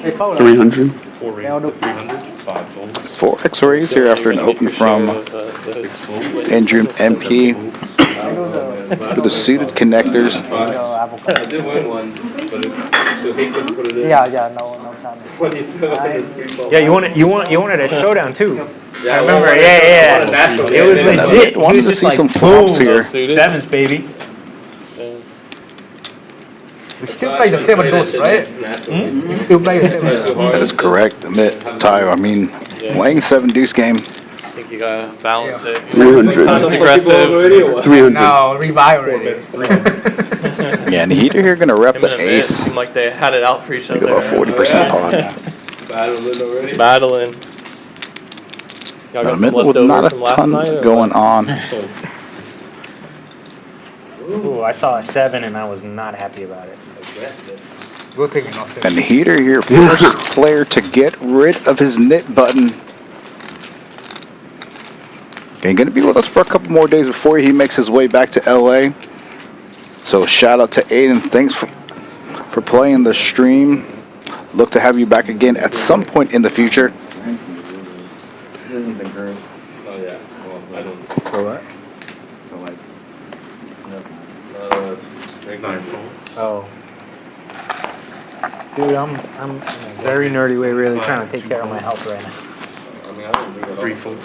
[SPEAKER 5] 300.
[SPEAKER 6] 4 raises to 300. 5 folds.
[SPEAKER 2] 4 X-rays here after an open from
[SPEAKER 6] 6 folds.
[SPEAKER 2] Andrew MP with the suited connectors.
[SPEAKER 5] I did win one, but he couldn't put it in.
[SPEAKER 10] no chance.
[SPEAKER 5] 27 free balls.
[SPEAKER 3] Yeah, you wanted a showdown too.
[SPEAKER 5] Yeah,
[SPEAKER 3] I remember.
[SPEAKER 5] won a
[SPEAKER 3] Yeah.
[SPEAKER 5] national
[SPEAKER 3] It was
[SPEAKER 5] game.
[SPEAKER 3] legit.
[SPEAKER 2] Wanted
[SPEAKER 3] He was
[SPEAKER 2] to
[SPEAKER 3] just
[SPEAKER 2] see
[SPEAKER 3] like,
[SPEAKER 2] some flops
[SPEAKER 3] boom,
[SPEAKER 2] here.
[SPEAKER 3] Sevens, baby.
[SPEAKER 10] We still play the 7-deuce, right? We still play the 7-deuce.
[SPEAKER 2] That is correct. Amit, Ty, I mean, playing 7-deuce game.
[SPEAKER 4] I think you gotta balance it.
[SPEAKER 5] 300.
[SPEAKER 4] Sometimes aggressive.
[SPEAKER 5] 300.
[SPEAKER 10] No, revive already.
[SPEAKER 2] Yeah, and Heater here gonna rep
[SPEAKER 4] Him and
[SPEAKER 2] the
[SPEAKER 4] Amit
[SPEAKER 2] ace.
[SPEAKER 4] seemed like they had it out for each
[SPEAKER 2] Think
[SPEAKER 4] other.
[SPEAKER 2] about 40% pot.
[SPEAKER 5] Battling already.
[SPEAKER 4] Battling. Y'all got some
[SPEAKER 2] Amit with
[SPEAKER 4] leftover
[SPEAKER 2] not a
[SPEAKER 4] from last
[SPEAKER 2] ton
[SPEAKER 4] night, or
[SPEAKER 2] going
[SPEAKER 4] what?
[SPEAKER 2] on.
[SPEAKER 3] Ooh, I saw a 7 and I was not happy about it.
[SPEAKER 10] We'll take it off.
[SPEAKER 2] And Heater here, first player to get rid of his knit button. And gonna be with us for a couple more days before he makes his way back to LA. So shout out to Aiden. Thanks for playing the stream. Look to have you back again at some point in the future.
[SPEAKER 9] This isn't the group.
[SPEAKER 5] Oh yeah. Well, I don't.
[SPEAKER 2] For what?
[SPEAKER 9] So like,
[SPEAKER 5] Make
[SPEAKER 6] 9 folds.
[SPEAKER 3] Oh. Dude, I'm in a very nerdy way really trying to take care of my health right now.
[SPEAKER 5] I mean, I don't think
[SPEAKER 6] 3 folds.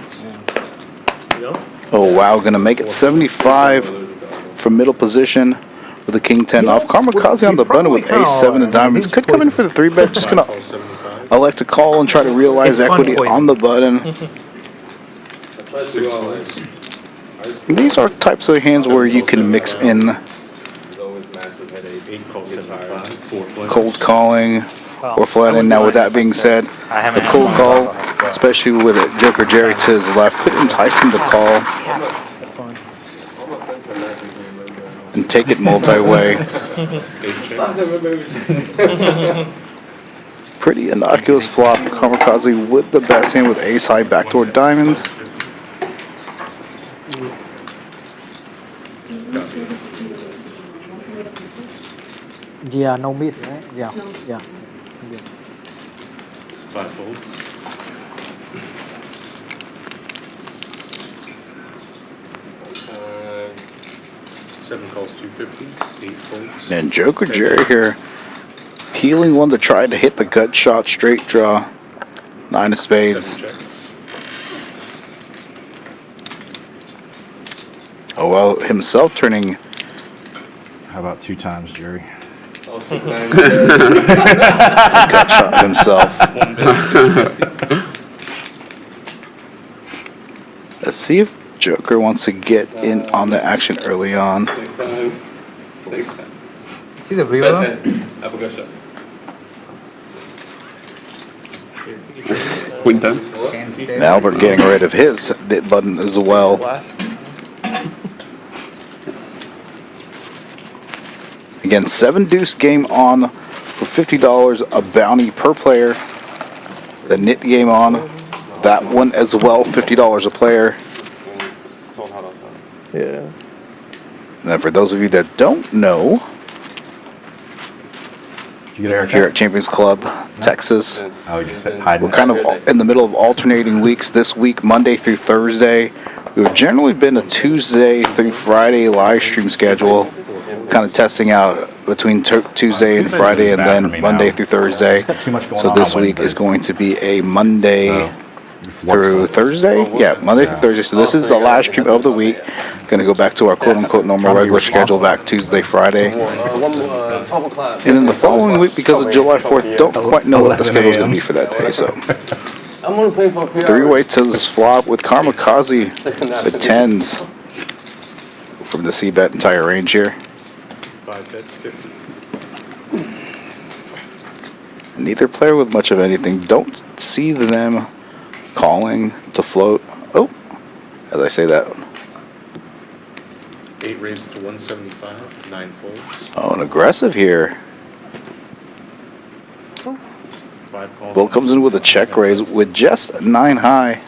[SPEAKER 2] Oh wow, gonna make it 75 from middle position with the king 10 off. Kamikaze on the button with ace 7 of diamonds. Could come in for the 3-bet. Just gonna
[SPEAKER 6] 5 folds, 75.
[SPEAKER 2] elect to call and try to realize
[SPEAKER 3] It's fun
[SPEAKER 2] equity
[SPEAKER 3] poison.
[SPEAKER 2] on the button.
[SPEAKER 5] I tried to go on like.
[SPEAKER 2] These are types of hands where you can mix in
[SPEAKER 5] There's always massive headache.
[SPEAKER 6] 8 calls, 75. 4 flips.
[SPEAKER 2] cold calling
[SPEAKER 3] Well,
[SPEAKER 2] or flattening. Now with that being said,
[SPEAKER 3] I
[SPEAKER 2] the
[SPEAKER 3] haven't
[SPEAKER 2] cold call, especially with it, Joker Jerry to his left, could entice him to call and take it multi-way. Pretty innocuous flop. Kamikaze with the best hand with ace high backdoor diamonds.
[SPEAKER 10] Yeah, no mid, right? Yeah.
[SPEAKER 6] 5 folds.
[SPEAKER 5] Uh,
[SPEAKER 6] 7 calls, 250. 8 folds.
[SPEAKER 2] And Joker Jerry here, peeling one to try to hit the gut shot straight draw. 9 of
[SPEAKER 6] 7
[SPEAKER 2] spades.
[SPEAKER 6] checks.
[SPEAKER 2] Oh well, himself turning
[SPEAKER 8] How about 2 times, Jerry?
[SPEAKER 5] also 9.
[SPEAKER 2] gut shot himself. Let's see if Joker wants to get in on the action early on.
[SPEAKER 5] Next time. Next time.
[SPEAKER 10] See the view?
[SPEAKER 5] Best hand. Have a good shot. Queen 10.
[SPEAKER 2] And Albert getting rid of his knit button as well. Again, 7-deuce game on for $50, a bounty per player. The knit game on, that one as well, $50 a player.
[SPEAKER 5] So hot outside.
[SPEAKER 4] Yeah.
[SPEAKER 2] And then for those of you that don't know,
[SPEAKER 8] Did you get a haircut?
[SPEAKER 2] here at Champions Club, Texas,
[SPEAKER 8] Oh, you just said hide.
[SPEAKER 2] we're kind of in the middle of alternating weeks. This week, Monday through Thursday. We've generally been a Tuesday through Friday live stream schedule, kind of testing out between Tuesday and Friday and then Monday through Thursday.
[SPEAKER 8] Too much going
[SPEAKER 2] So
[SPEAKER 8] on
[SPEAKER 2] this
[SPEAKER 8] on
[SPEAKER 2] week is
[SPEAKER 8] Wednesdays.
[SPEAKER 2] going to be a Monday
[SPEAKER 8] So,
[SPEAKER 2] through Thursday. Yeah, Monday through Thursday. So this is the last stream of the week. Going to go back to our quote-unquote normal regular schedule back Tuesday, Friday. And then the following week, because of July 4th, don't quite know what the schedule is going to be for that day. So
[SPEAKER 5] I'm gonna play for a few
[SPEAKER 2] 3-way to this flop with Kamikaze with 10s from the C-bet entire range here.
[SPEAKER 6] 5 bets, 50.
[SPEAKER 2] Neither player with much of anything. Don't see them calling to float. Oh, as I say that.
[SPEAKER 6] 8 raises to 175, 9 folds.
[SPEAKER 2] Oh, an aggressive here.
[SPEAKER 6] 5 calls.
[SPEAKER 2] Will comes in with a check raise with just 9 high.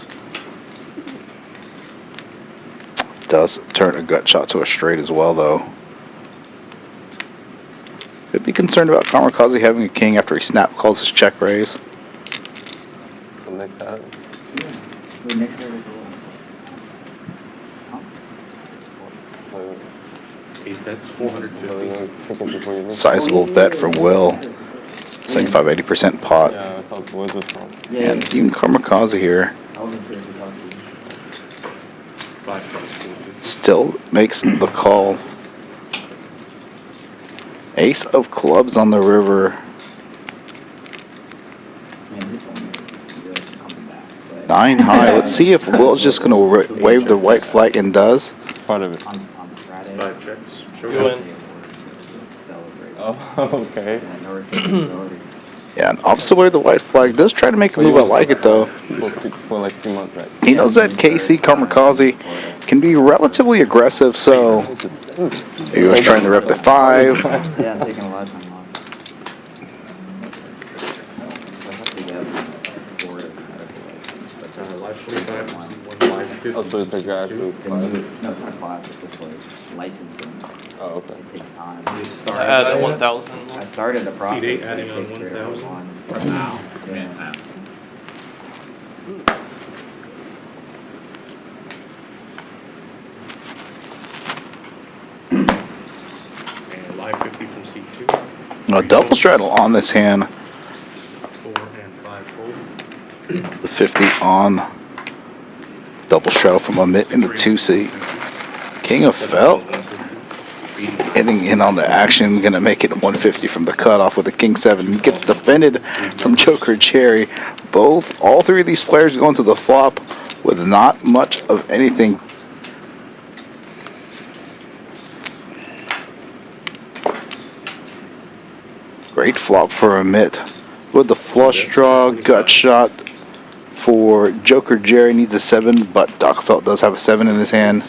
[SPEAKER 2] Does turn a gut shot to a straight as well, though. Could be concerned about Kamikaze having a king after he snap calls his check raise.
[SPEAKER 10] The next out.
[SPEAKER 9] Wait, next year to
[SPEAKER 6] 8 bets, 450.
[SPEAKER 2] Sizable bet from Will. 75-80% pot.
[SPEAKER 10] Yeah, I thought the wizard from.
[SPEAKER 2] And even Kamikaze here
[SPEAKER 9] I wasn't sure if you talked to
[SPEAKER 6] 5 calls, 450.
[SPEAKER 2] still makes the call. Ace of clubs on the river.
[SPEAKER 9] Man, this one is coming back. But
[SPEAKER 2] 9 high. Let's see if Will's just going to wave the white flag and does.
[SPEAKER 10] Part of it.
[SPEAKER 9] on Friday,
[SPEAKER 6] 5 checks.
[SPEAKER 4] You
[SPEAKER 6] Showdown.
[SPEAKER 4] win.
[SPEAKER 9] celebrate.
[SPEAKER 10] Oh, okay.
[SPEAKER 9] Yeah, no responsibility.
[SPEAKER 2] Yeah, and opposite way the white flag does try to make a move. I like it though.
[SPEAKER 10] For like 3 months, right?
[SPEAKER 2] He knows that KC Kamikaze can be relatively aggressive, so he was trying to rep the 5.
[SPEAKER 9] Yeah, I'm taking a lot of time off. I have to get bored of
[SPEAKER 6] Live 25, 1 live 50.
[SPEAKER 10] Oh, so it's a gradual
[SPEAKER 9] the
[SPEAKER 10] class.
[SPEAKER 9] new, no, it's not class, it's just like licensing.
[SPEAKER 10] Oh, okay.
[SPEAKER 9] It takes time.
[SPEAKER 4] Add 1,000.
[SPEAKER 9] I started the process.
[SPEAKER 6] Seed 8
[SPEAKER 9] but it
[SPEAKER 6] adding on
[SPEAKER 9] takes 3 or 4
[SPEAKER 6] 1,000.
[SPEAKER 9] months.
[SPEAKER 3] Wow.
[SPEAKER 9] Yeah.
[SPEAKER 6] And live 50 from C2.
[SPEAKER 2] A double straddle on this hand.
[SPEAKER 6] 4 and 5 fold.
[SPEAKER 2] The 50 on. Double straddle from Amit in the 2 seat. King of Felt. Getting in on the action, gonna make it 150 from the cutoff with the King 7. Gets defended from Joker Cherry. All 3 of these players going to the flop with not much of anything. Great flop for Amit. With the flush draw, gut shot for Joker Jerry needs a 7, but Doc Felt does have a 7 in his hand.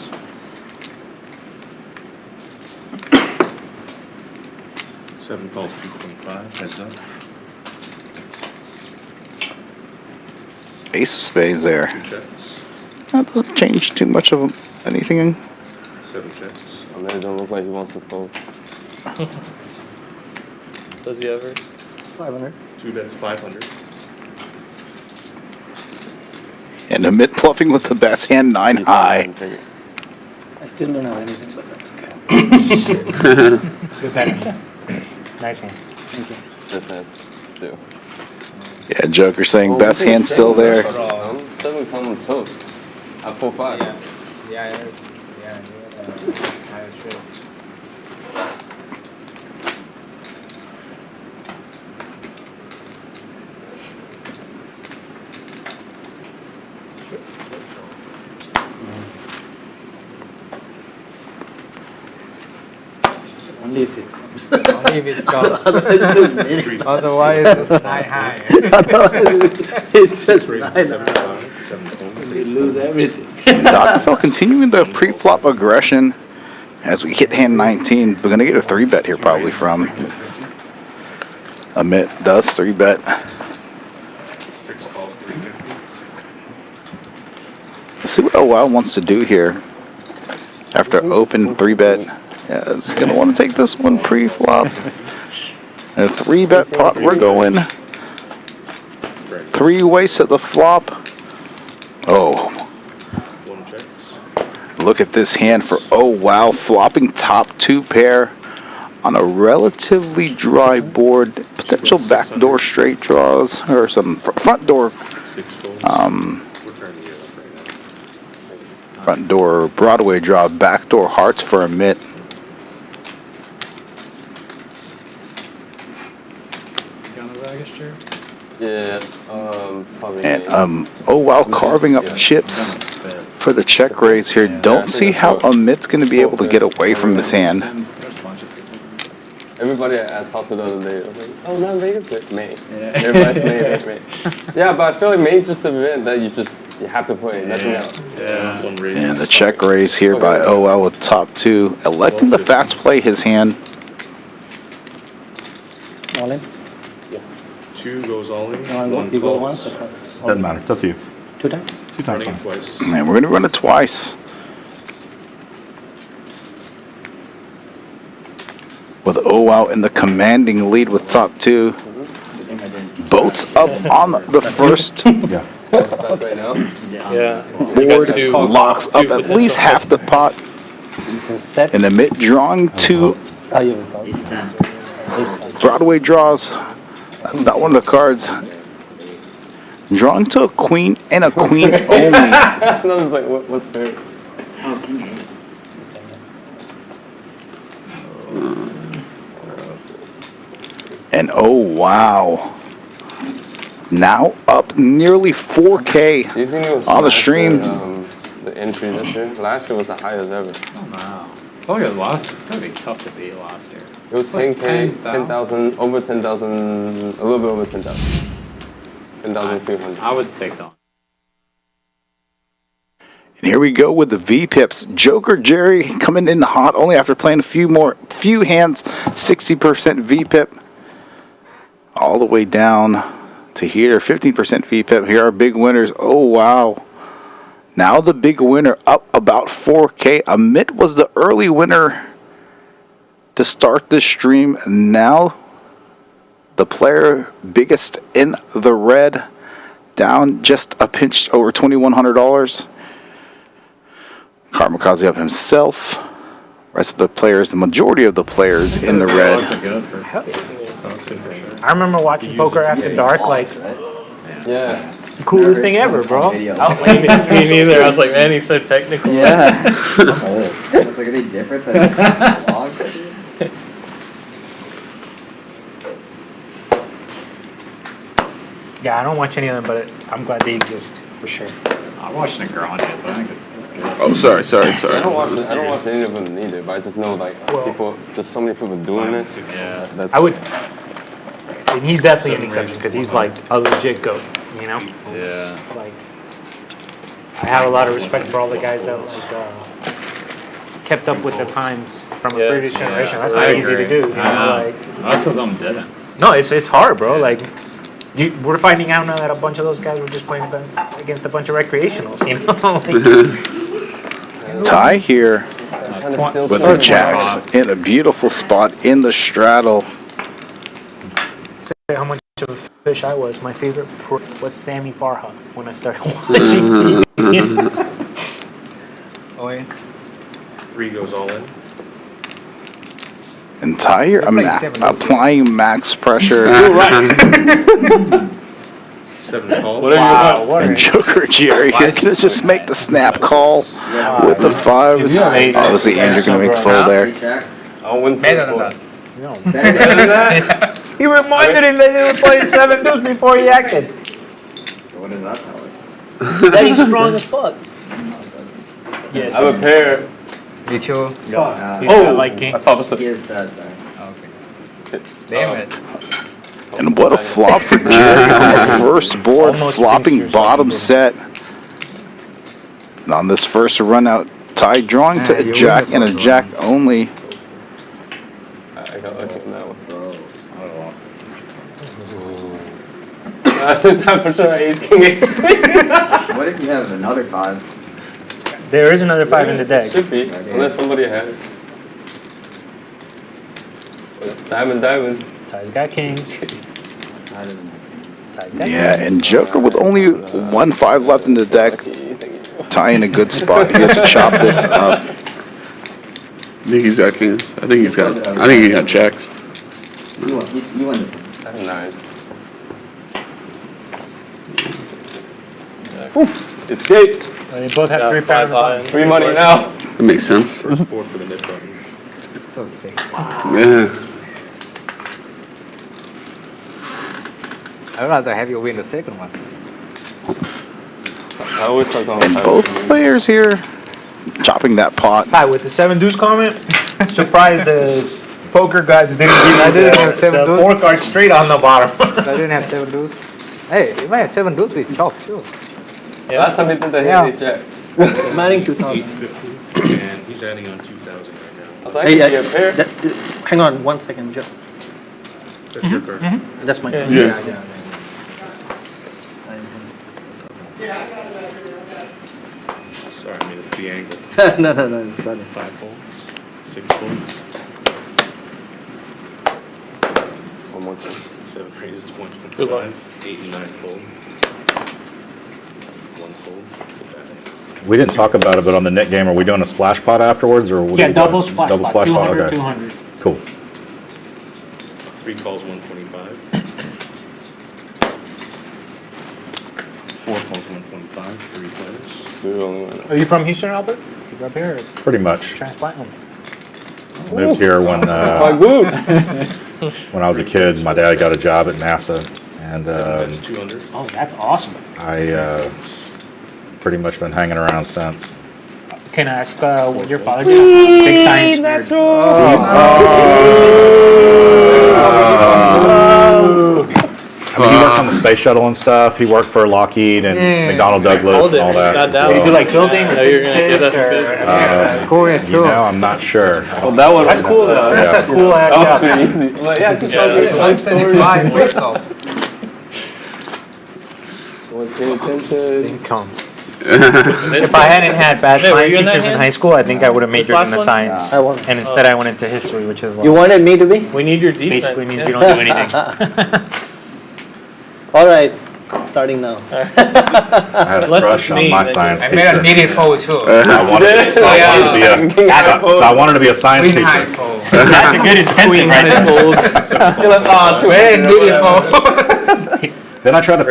[SPEAKER 6] Seven calls, 225. Heads up.
[SPEAKER 2] Ace of spades there.
[SPEAKER 6] 2 checks.
[SPEAKER 2] That doesn't change too much of anything.
[SPEAKER 6] 7 checks.
[SPEAKER 10] I mean, it don't look like he wants to fold.
[SPEAKER 4] Does he ever?
[SPEAKER 11] 500.
[SPEAKER 6] 2 bets, 500.
[SPEAKER 2] And Amit bluffing with the best hand, 9 high.
[SPEAKER 11] I still don't have anything, but that's okay.
[SPEAKER 3] Good bet. Nice hand.
[SPEAKER 11] Thank you.
[SPEAKER 10] This hand, too.
[SPEAKER 2] Yeah, Joker saying best hand still there.
[SPEAKER 10] 7 common toast. At 4-5.
[SPEAKER 3] Yeah.
[SPEAKER 11] Only if it comes.
[SPEAKER 3] Only if it's gone.
[SPEAKER 6] Three.
[SPEAKER 3] Otherwise, it's not high.
[SPEAKER 11] It's just
[SPEAKER 6] Raise to 75. 7 folds.
[SPEAKER 11] you lose everything.
[SPEAKER 2] Doc Felt continuing the pre-flop aggression as we hit hand 19. We're going to get a 3-bet here probably from Amit. Does 3-bet.
[SPEAKER 6] 6 calls, 350.
[SPEAKER 2] Let's see what OWOW wants to do here. After open 3-bet. Yeah, it's going to want to take this one pre-flop. A 3-bet pot, we're going. 3 ways to the flop. Oh,
[SPEAKER 6] 1 checks.
[SPEAKER 2] look at this hand for OWOW. Flopping top 2 pair on a relatively dry board. Potential backdoor straight draws or some front door.
[SPEAKER 6] 6 folds. We're trying to get up right now.
[SPEAKER 2] Front door Broadway draw, backdoor hearts for Amit.
[SPEAKER 10] Yeah, probably.
[SPEAKER 2] And OWOW carving up chips for the check raise here. Don't see how Amit's going to be able to get away from this hand.
[SPEAKER 5] Everybody I talked to the other day, I was like, oh, not Vegas, but May. Everybody's May. Yeah, but I feel like May's just an event that you have to play, nothing else.
[SPEAKER 6] Yeah. One raise.
[SPEAKER 2] And the check raise here by OL with top 2, electing to fast play his hand.
[SPEAKER 11] All in?
[SPEAKER 6] 2 goes all in.
[SPEAKER 11] No, you go once or twice?
[SPEAKER 8] Doesn't matter. It's up to you.
[SPEAKER 11] 2 times?
[SPEAKER 8] 2 times.
[SPEAKER 6] Running it
[SPEAKER 8] Fine.
[SPEAKER 6] twice.
[SPEAKER 2] And we're going to run it twice. With OL in the commanding lead with top 2. Boats up on the first.
[SPEAKER 8] Yeah.
[SPEAKER 5] Stop right now.
[SPEAKER 4] Yeah.
[SPEAKER 2] Board locks up at least half the pot.
[SPEAKER 11] Set.
[SPEAKER 2] And Amit drawing 2
[SPEAKER 11] Oh, you will.
[SPEAKER 2] Broadway draws. That's not one of the cards. Drawing to a queen and a queen only.
[SPEAKER 5] I was like, what's fair?
[SPEAKER 2] And oh wow. Now up nearly 4K
[SPEAKER 5] Do you think it was
[SPEAKER 2] on the
[SPEAKER 5] last
[SPEAKER 2] stream.
[SPEAKER 5] year, the entry this year? Last year was the highest ever.
[SPEAKER 3] Oh, wow. I feel like it was it's gonna be tough to beat last year.
[SPEAKER 5] It was 10K, 10,000, over 10,000, a little bit over 10,000. 10,300.
[SPEAKER 3] I would take that.
[SPEAKER 2] And here we go with the V-Pips. Joker Jerry coming in hot only after playing a few hands. 60% V-Pip. All the way down to here. 15% V-Pip. Here are big winners. Oh, wow. Now the big winner up about 4K. Amit was the early winner to start this stream. Now the player biggest in the red. Down just a pinch over $2,100. Kamikaze up himself. Rest of the players, the majority of the players in the red.
[SPEAKER 3] I remember watching poker after dark, like
[SPEAKER 5] Yeah.
[SPEAKER 3] the coolest thing ever, bro.
[SPEAKER 4] Me neither. I was like, man, he's so technical.
[SPEAKER 9] Yeah. It's like, are they different than vlogs?
[SPEAKER 3] Yeah, I don't watch any of them, but I'm glad they exist for sure.
[SPEAKER 12] I watched Negreanu, so I think it's good.
[SPEAKER 2] Oh, sorry.
[SPEAKER 5] I don't watch any of them either, but I just know like people, just so many people doing it.
[SPEAKER 12] Yeah.
[SPEAKER 5] That's,
[SPEAKER 3] I would, and he's definitely an exception because he's like a legit goat, you know?
[SPEAKER 12] Yeah.
[SPEAKER 3] Like, I have a lot of respect for all the guys that like kept up with the times from a previous generation. That's not easy to do. You know, like
[SPEAKER 12] most of them didn't.
[SPEAKER 3] no, it's hard, bro. Like. We're finding out now that a bunch of those guys were just playing against a bunch of recreationals, you know?
[SPEAKER 2] Tie here with the jacks in a beautiful spot in the straddle.
[SPEAKER 3] How much of a fish I was. My favorite was Sammy Farha when I started watching TV.
[SPEAKER 12] Oh, yeah.
[SPEAKER 6] 3 goes all in.
[SPEAKER 2] And Tie here, I'm applying max pressure.
[SPEAKER 3] Right.
[SPEAKER 6] 7 call.
[SPEAKER 3] Wow,
[SPEAKER 2] And Joker Jerry here gonna just make the snap call with the 5s. Obviously, Andrew gonna make the fold there.
[SPEAKER 5] I'll win first one.
[SPEAKER 3] No. He reminded him that he was playing 7-deuce before he acted.
[SPEAKER 9] What does that tell us?
[SPEAKER 3] That he's strong as fuck. Yes.
[SPEAKER 5] I have a pair.
[SPEAKER 12] Me too.
[SPEAKER 3] Oh, like king.
[SPEAKER 5] I thought it was
[SPEAKER 9] He is that guy.
[SPEAKER 12] Okay. Damn it.
[SPEAKER 2] And what a flop for Jerry on the first board,
[SPEAKER 3] Almost
[SPEAKER 2] flopping
[SPEAKER 3] finished
[SPEAKER 2] bottom
[SPEAKER 3] your
[SPEAKER 2] set. And on this first run out, Tie drawing to a jack and a jack only.
[SPEAKER 5] I got lucky on that one. That's in time for sure. Ace, king, ace.
[SPEAKER 9] What if you have another 5?
[SPEAKER 3] There is another 5 in the deck.
[SPEAKER 5] Should be, unless somebody had it. Diamond.
[SPEAKER 3] Ty's got kings. Ty's got
[SPEAKER 2] Yeah, and Joker with only 1 5 left in the deck. Tie in a good spot here to chop this up.
[SPEAKER 13] I think he's got kings. I think he got jacks.
[SPEAKER 9] You won the
[SPEAKER 5] 9. Escape.
[SPEAKER 3] They both have 3 power.
[SPEAKER 5] Free money now.
[SPEAKER 13] That makes sense.
[SPEAKER 6] First 4 for the mid button.
[SPEAKER 12] So sick.
[SPEAKER 13] Yeah.
[SPEAKER 12] I realized I have you win the second one.
[SPEAKER 5] I always talk on
[SPEAKER 2] And both players here chopping that pot.
[SPEAKER 3] Hi, with the 7-deuce comment, surprised the poker gods didn't give
[SPEAKER 12] I didn't
[SPEAKER 3] me
[SPEAKER 12] have seven
[SPEAKER 3] the
[SPEAKER 12] deuce.
[SPEAKER 3] 4 cards straight on the bottom.
[SPEAKER 12] I didn't have 7-deuce. Hey, you might have 7-deuce with chalk too.
[SPEAKER 5] Yeah. Last time he did the
[SPEAKER 12] Yeah.
[SPEAKER 5] hit jack.
[SPEAKER 11] Manning 2000.
[SPEAKER 6] 850, and he's adding on 2,000 right now.
[SPEAKER 5] I was like,
[SPEAKER 11] Hey,
[SPEAKER 5] I could get a pair.
[SPEAKER 11] hang on 1 second, Joe.
[SPEAKER 6] That's your card.
[SPEAKER 11] That's my card.
[SPEAKER 13] Yeah.
[SPEAKER 6] Sorry, I mean, it's the angle.
[SPEAKER 11] No, it's funny.
[SPEAKER 6] 5 folds, 6 folds,
[SPEAKER 5] One more time.
[SPEAKER 6] 7 raises,
[SPEAKER 11] Good luck.
[SPEAKER 6] 125, 8 and 9 fold. 1 folds, it's a bad.
[SPEAKER 8] We didn't talk about it, but on the net game, are we doing a splash pot afterwards, or what are
[SPEAKER 3] Yeah,
[SPEAKER 8] we
[SPEAKER 3] double
[SPEAKER 8] doing?
[SPEAKER 3] splash
[SPEAKER 8] Double
[SPEAKER 3] pot,
[SPEAKER 8] splash pot.
[SPEAKER 3] 200,
[SPEAKER 8] Okay,
[SPEAKER 3] 200.
[SPEAKER 8] cool.
[SPEAKER 6] 3 calls, 125. 4 calls, 125, 3 players.
[SPEAKER 5] You're the only one.
[SPEAKER 3] Are you from Houston, Albert? You grew up here? Or
[SPEAKER 8] Pretty much.
[SPEAKER 3] transplant home?
[SPEAKER 8] Moved here when
[SPEAKER 5] Quite good.
[SPEAKER 8] when I was a kid. My dad got a job at NASA, and
[SPEAKER 6] That's 200.
[SPEAKER 3] Oh, that's awesome.
[SPEAKER 8] I pretty much been hanging around since.
[SPEAKER 3] Can I ask what your father did? Big science nerd.
[SPEAKER 8] I mean, he worked on the space shuttle and stuff. He worked for Lockheed and McDonnell Douglas and all that.
[SPEAKER 3] Do you do like building?
[SPEAKER 11] No, you're gonna get us
[SPEAKER 3] Korea
[SPEAKER 8] You know, I'm not sure.
[SPEAKER 5] Well, that one.
[SPEAKER 3] That's cool though.
[SPEAKER 8] Yeah.
[SPEAKER 3] That's a cool ass
[SPEAKER 5] That
[SPEAKER 3] job.
[SPEAKER 5] was pretty easy. But yeah, just
[SPEAKER 11] Yeah,
[SPEAKER 5] tell me
[SPEAKER 11] that's
[SPEAKER 5] one story.
[SPEAKER 3] Fine.
[SPEAKER 5] Pay attention.
[SPEAKER 3] Income. If I hadn't had bad
[SPEAKER 11] Hey, were
[SPEAKER 3] science
[SPEAKER 11] you in that
[SPEAKER 3] teachers in
[SPEAKER 11] hand?
[SPEAKER 3] high school, I think I would have majored
[SPEAKER 11] last
[SPEAKER 3] in the
[SPEAKER 11] one?
[SPEAKER 3] science.
[SPEAKER 11] I won.
[SPEAKER 3] And instead I went into history, which is like,
[SPEAKER 10] You wanted me to be?
[SPEAKER 11] We need your defense.
[SPEAKER 3] basically means
[SPEAKER 11] yeah.
[SPEAKER 3] we don't do anything.
[SPEAKER 10] All right, starting now.
[SPEAKER 8] I had a
[SPEAKER 11] Unless
[SPEAKER 8] crush
[SPEAKER 11] it's
[SPEAKER 8] on
[SPEAKER 11] me,
[SPEAKER 8] my
[SPEAKER 11] then
[SPEAKER 8] science
[SPEAKER 12] I
[SPEAKER 8] teacher.
[SPEAKER 12] made a needed fold too.
[SPEAKER 8] So I wanted to be a science
[SPEAKER 12] Queen high
[SPEAKER 8] teacher.
[SPEAKER 12] fold.
[SPEAKER 3] That's a good incentive right there.
[SPEAKER 5] You're like, oh, too
[SPEAKER 12] Hey, needed fold.
[SPEAKER 8] Then I tried to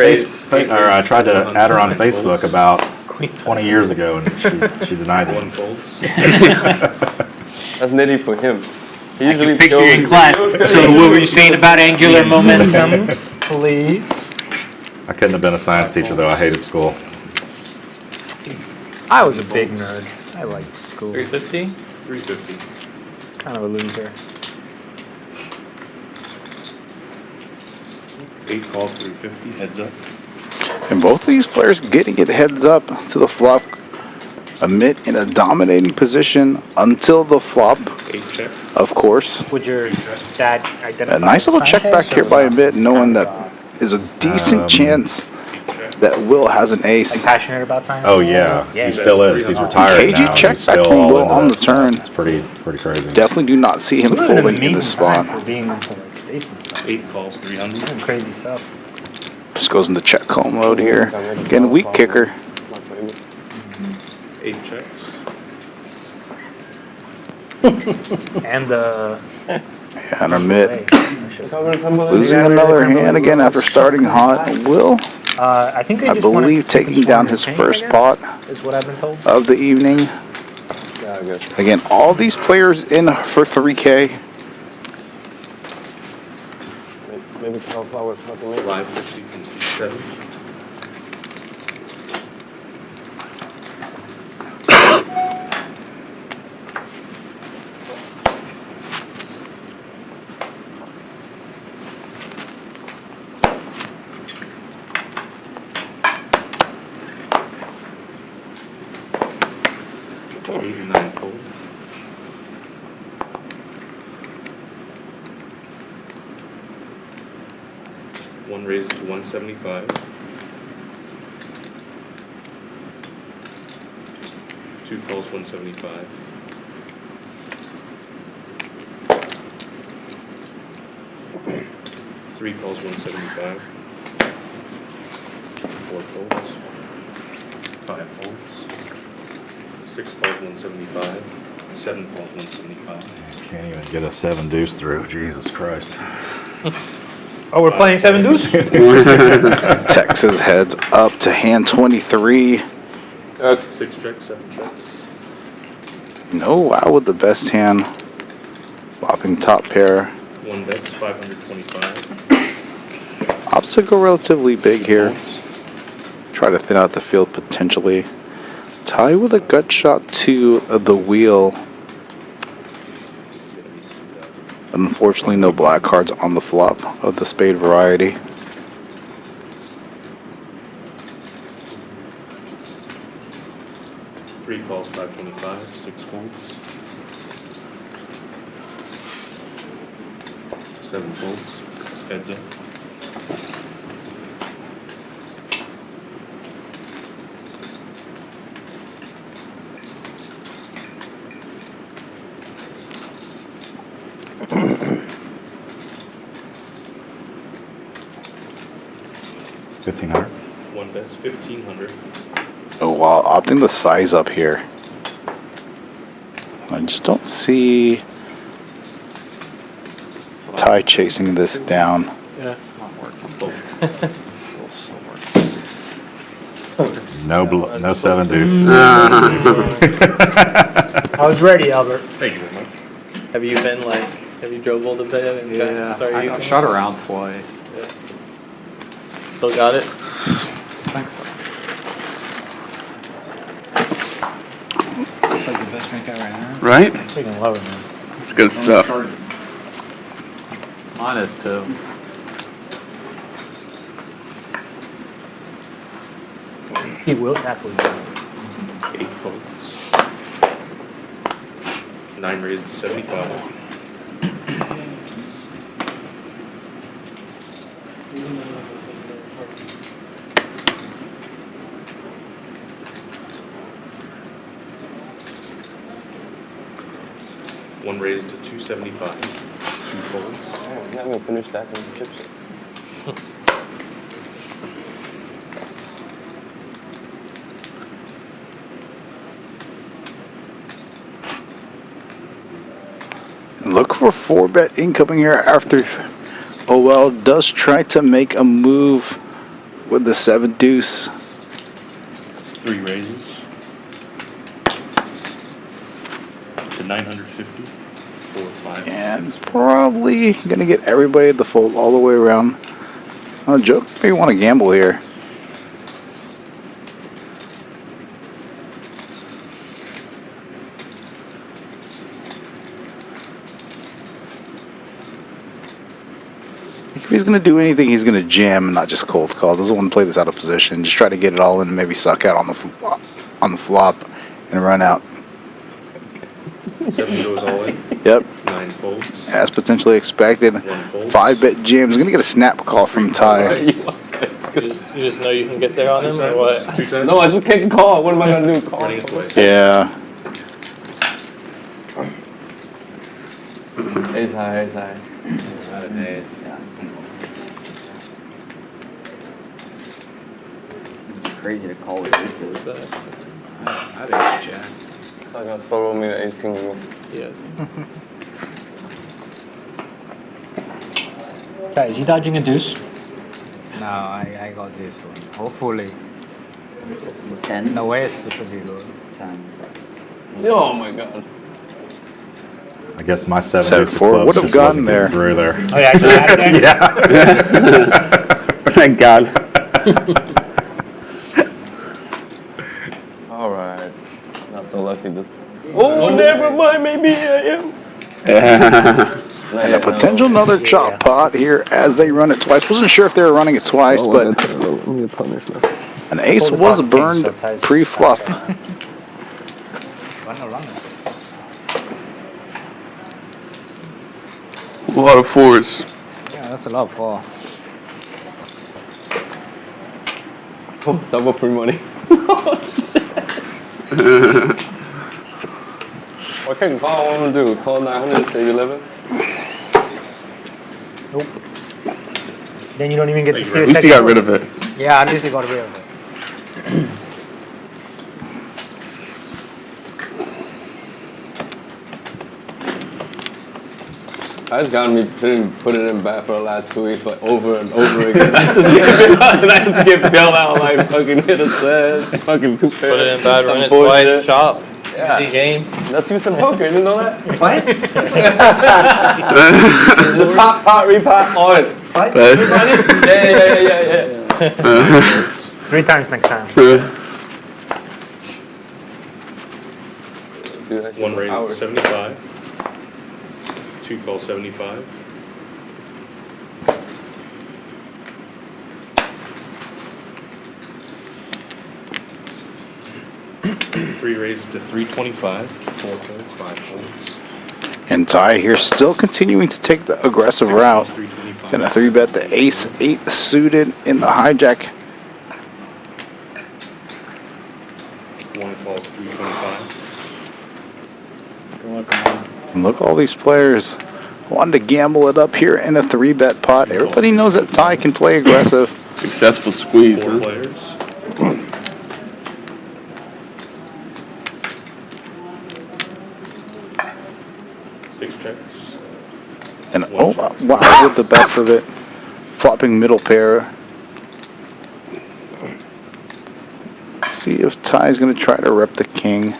[SPEAKER 8] I tried to add her on Facebook about 20 years ago, and she denied
[SPEAKER 6] 1
[SPEAKER 8] it.
[SPEAKER 6] folds.
[SPEAKER 5] That's nitty for him. He
[SPEAKER 3] I
[SPEAKER 5] usually
[SPEAKER 3] can picture you in class. So what were you saying about angular momentum? Please.
[SPEAKER 8] I couldn't have been a science teacher though. I hated school.
[SPEAKER 3] I was a big nerd. I liked school.
[SPEAKER 11] 350.
[SPEAKER 6] 350.
[SPEAKER 3] Kind of a loser.
[SPEAKER 6] 8 calls, 350, heads up.
[SPEAKER 2] And both of these players getting it heads up to the flop. Amit in a dominating position until the flop,
[SPEAKER 6] 8 check.
[SPEAKER 2] of course.
[SPEAKER 3] Would your dad identify?
[SPEAKER 2] A nice little check back here by Amit, knowing
[SPEAKER 3] that
[SPEAKER 2] that is a decent chance
[SPEAKER 6] 8 check.
[SPEAKER 2] that Will has an
[SPEAKER 3] like
[SPEAKER 2] ace.
[SPEAKER 3] passionate about science?
[SPEAKER 8] Oh yeah,
[SPEAKER 3] Yeah.
[SPEAKER 8] he still is. He's retired
[SPEAKER 2] KG
[SPEAKER 8] now.
[SPEAKER 2] check
[SPEAKER 8] He's
[SPEAKER 2] back
[SPEAKER 8] still
[SPEAKER 2] from
[SPEAKER 8] all
[SPEAKER 2] Will
[SPEAKER 8] into
[SPEAKER 2] on
[SPEAKER 8] that
[SPEAKER 2] the turn.
[SPEAKER 8] stuff. It's pretty crazy.
[SPEAKER 2] Definitely do not see him
[SPEAKER 3] What an
[SPEAKER 2] folding in
[SPEAKER 3] amazing
[SPEAKER 2] this
[SPEAKER 3] time
[SPEAKER 2] spot.
[SPEAKER 3] for being into like space and stuff.
[SPEAKER 6] 8 calls, 300.
[SPEAKER 3] Doing crazy stuff.
[SPEAKER 2] Just goes into check home mode here. Again, weak kicker.
[SPEAKER 6] 8 checks.
[SPEAKER 3] And
[SPEAKER 2] And Amit losing another hand again after starting hot. Will,
[SPEAKER 3] I think they
[SPEAKER 2] I
[SPEAKER 3] just wanna
[SPEAKER 2] believe,
[SPEAKER 3] pick
[SPEAKER 2] taking
[SPEAKER 3] each
[SPEAKER 2] down
[SPEAKER 3] one
[SPEAKER 2] his
[SPEAKER 3] to change,
[SPEAKER 2] first
[SPEAKER 3] I guess,
[SPEAKER 2] pot
[SPEAKER 3] is what I've been told.
[SPEAKER 2] of the evening.
[SPEAKER 5] Yeah, I guess.
[SPEAKER 2] Again, all these players in for 3K.
[SPEAKER 5] Maybe 12 hours fucking late.
[SPEAKER 6] 550 from C7. Eight and 9 fold. One raises to 175. 2 calls 175. Three calls 175. 4 folds. 5 folds. 6 calls 175. 7 calls 175.
[SPEAKER 8] Can't even get a 7-deuce through. Jesus Christ.
[SPEAKER 3] Oh, we're playing 7-deuce?
[SPEAKER 2] Texas heads up to hand 23.
[SPEAKER 6] 6 checks, 7 checks.
[SPEAKER 2] No out with the best hand. Flopping top pair.
[SPEAKER 6] 1 bets 525.
[SPEAKER 2] Opts to go relatively big here. Try to thin out the field potentially. Tie with a gut shot to the wheel. Unfortunately, no black cards on the flop of the spade variety.
[SPEAKER 6] Three calls, 525, 6 folds. 7 folds, heads up.
[SPEAKER 8] $1,500.
[SPEAKER 6] One bet's 1,500.
[SPEAKER 2] Oh wow, opting the size up here. I just don't see Ty chasing this down.
[SPEAKER 4] Yeah.
[SPEAKER 12] It's not working. Still so working.
[SPEAKER 8] No 7-deuce.
[SPEAKER 3] I was ready, Albert.
[SPEAKER 6] Thank you very much.
[SPEAKER 4] Have you been like, have you drove a bit and
[SPEAKER 12] Yeah,
[SPEAKER 4] started
[SPEAKER 12] I
[SPEAKER 4] using
[SPEAKER 12] shot
[SPEAKER 4] it?
[SPEAKER 12] around twice.
[SPEAKER 4] Yeah. Still got it?
[SPEAKER 12] I think so. Looks like the best drink out right now.
[SPEAKER 13] Right?
[SPEAKER 3] Freaking love it, man.
[SPEAKER 13] It's good stuff.
[SPEAKER 4] Mine is too.
[SPEAKER 3] He will tackle you.
[SPEAKER 6] 8 folds. 9 raised to 75. One raised to 275. 2 folds.
[SPEAKER 5] Oh, I'm not gonna finish stacking the chips.
[SPEAKER 2] Look for 4-bet incoming here after OL does try to make a move with the 7-deuce.
[SPEAKER 6] 3 raises to 950. 4, 5.
[SPEAKER 2] And probably gonna get everybody to fold all the way around. Joke may want to gamble here. If he's gonna do anything, he's gonna jam and not just cold call. Doesn't want to play this out of position. Just try to get it all in and maybe suck out on the flop and run out.
[SPEAKER 6] 7 goes all in.
[SPEAKER 2] Yep.
[SPEAKER 6] 9 folds.
[SPEAKER 2] As potentially expected.
[SPEAKER 6] 1 fold.
[SPEAKER 2] 5-bet jams. Gonna get a snap call from Ty.
[SPEAKER 4] You just know you can get there on him or what?
[SPEAKER 6] 2 times.
[SPEAKER 5] No, I just can't call. What am I gonna do? Call?
[SPEAKER 6] Running it twice.
[SPEAKER 2] Yeah.
[SPEAKER 5] Ace high, ace high.
[SPEAKER 9] Not an ace. Yeah. It's crazy to call with aces.
[SPEAKER 12] I think it's jack.
[SPEAKER 5] I got throw me the ace king rule.
[SPEAKER 4] Yes.
[SPEAKER 3] Guys, is he dodging a deuce?
[SPEAKER 12] No, I got this one. Hopefully.
[SPEAKER 9] 10.
[SPEAKER 12] No way it's supposed to be good.
[SPEAKER 9] 10.
[SPEAKER 5] Oh my god.
[SPEAKER 8] I guess my 7-deuce
[SPEAKER 2] 7-4 would have gotten there.
[SPEAKER 8] Through there.
[SPEAKER 3] Oh, yeah, actually had it there?
[SPEAKER 13] Yeah. Thank God.
[SPEAKER 5] Alright. Not so lucky this. Oh, never mind. Maybe I am.
[SPEAKER 2] And a potential another chop pot here as they run it twice. Wasn't sure if they were running it twice, but an ace was burned pre-flop.
[SPEAKER 13] A lot of 4s.
[SPEAKER 12] Yeah, that's a lot for.
[SPEAKER 5] Oh, double free money. Oh, shit. What can call? What I'm gonna do? Call 900, save 11?
[SPEAKER 3] Nope. Then you don't even get to see
[SPEAKER 13] At least you got rid of it.
[SPEAKER 12] Yeah, at least you got rid of it.
[SPEAKER 5] I just got me put it in back for the last 2 weeks, like over and over again. I just get bailed out like fucking hit a set, fucking 2 pairs.
[SPEAKER 4] Put it in bad, run it
[SPEAKER 5] bullshit.
[SPEAKER 4] twice, chop.
[SPEAKER 5] Yeah.
[SPEAKER 4] Easy game.
[SPEAKER 5] That's used in poker, you know that?
[SPEAKER 9] Twice?
[SPEAKER 5] Pot, repot, on.
[SPEAKER 9] Twice?
[SPEAKER 5] Yeah.
[SPEAKER 3] 3 times next time.
[SPEAKER 6] One raise to 75. 2 2 calls 75. Three raises to 325. 4 folds, 5 folds.
[SPEAKER 2] And Ty here still continuing to take the aggressive route. Gonna 3-bet the ace-8 suited in the hijack.
[SPEAKER 6] 1 calls 325.
[SPEAKER 2] And look at all these players wanting to gamble it up here in a 3-bet pot. Everybody knows that Ty can play aggressive.
[SPEAKER 13] Successful squeeze,
[SPEAKER 6] 4
[SPEAKER 13] huh?
[SPEAKER 6] players.
[SPEAKER 2] And oh wow, with the best of it, flopping middle pair. Let's see if Ty's gonna try to rep the king.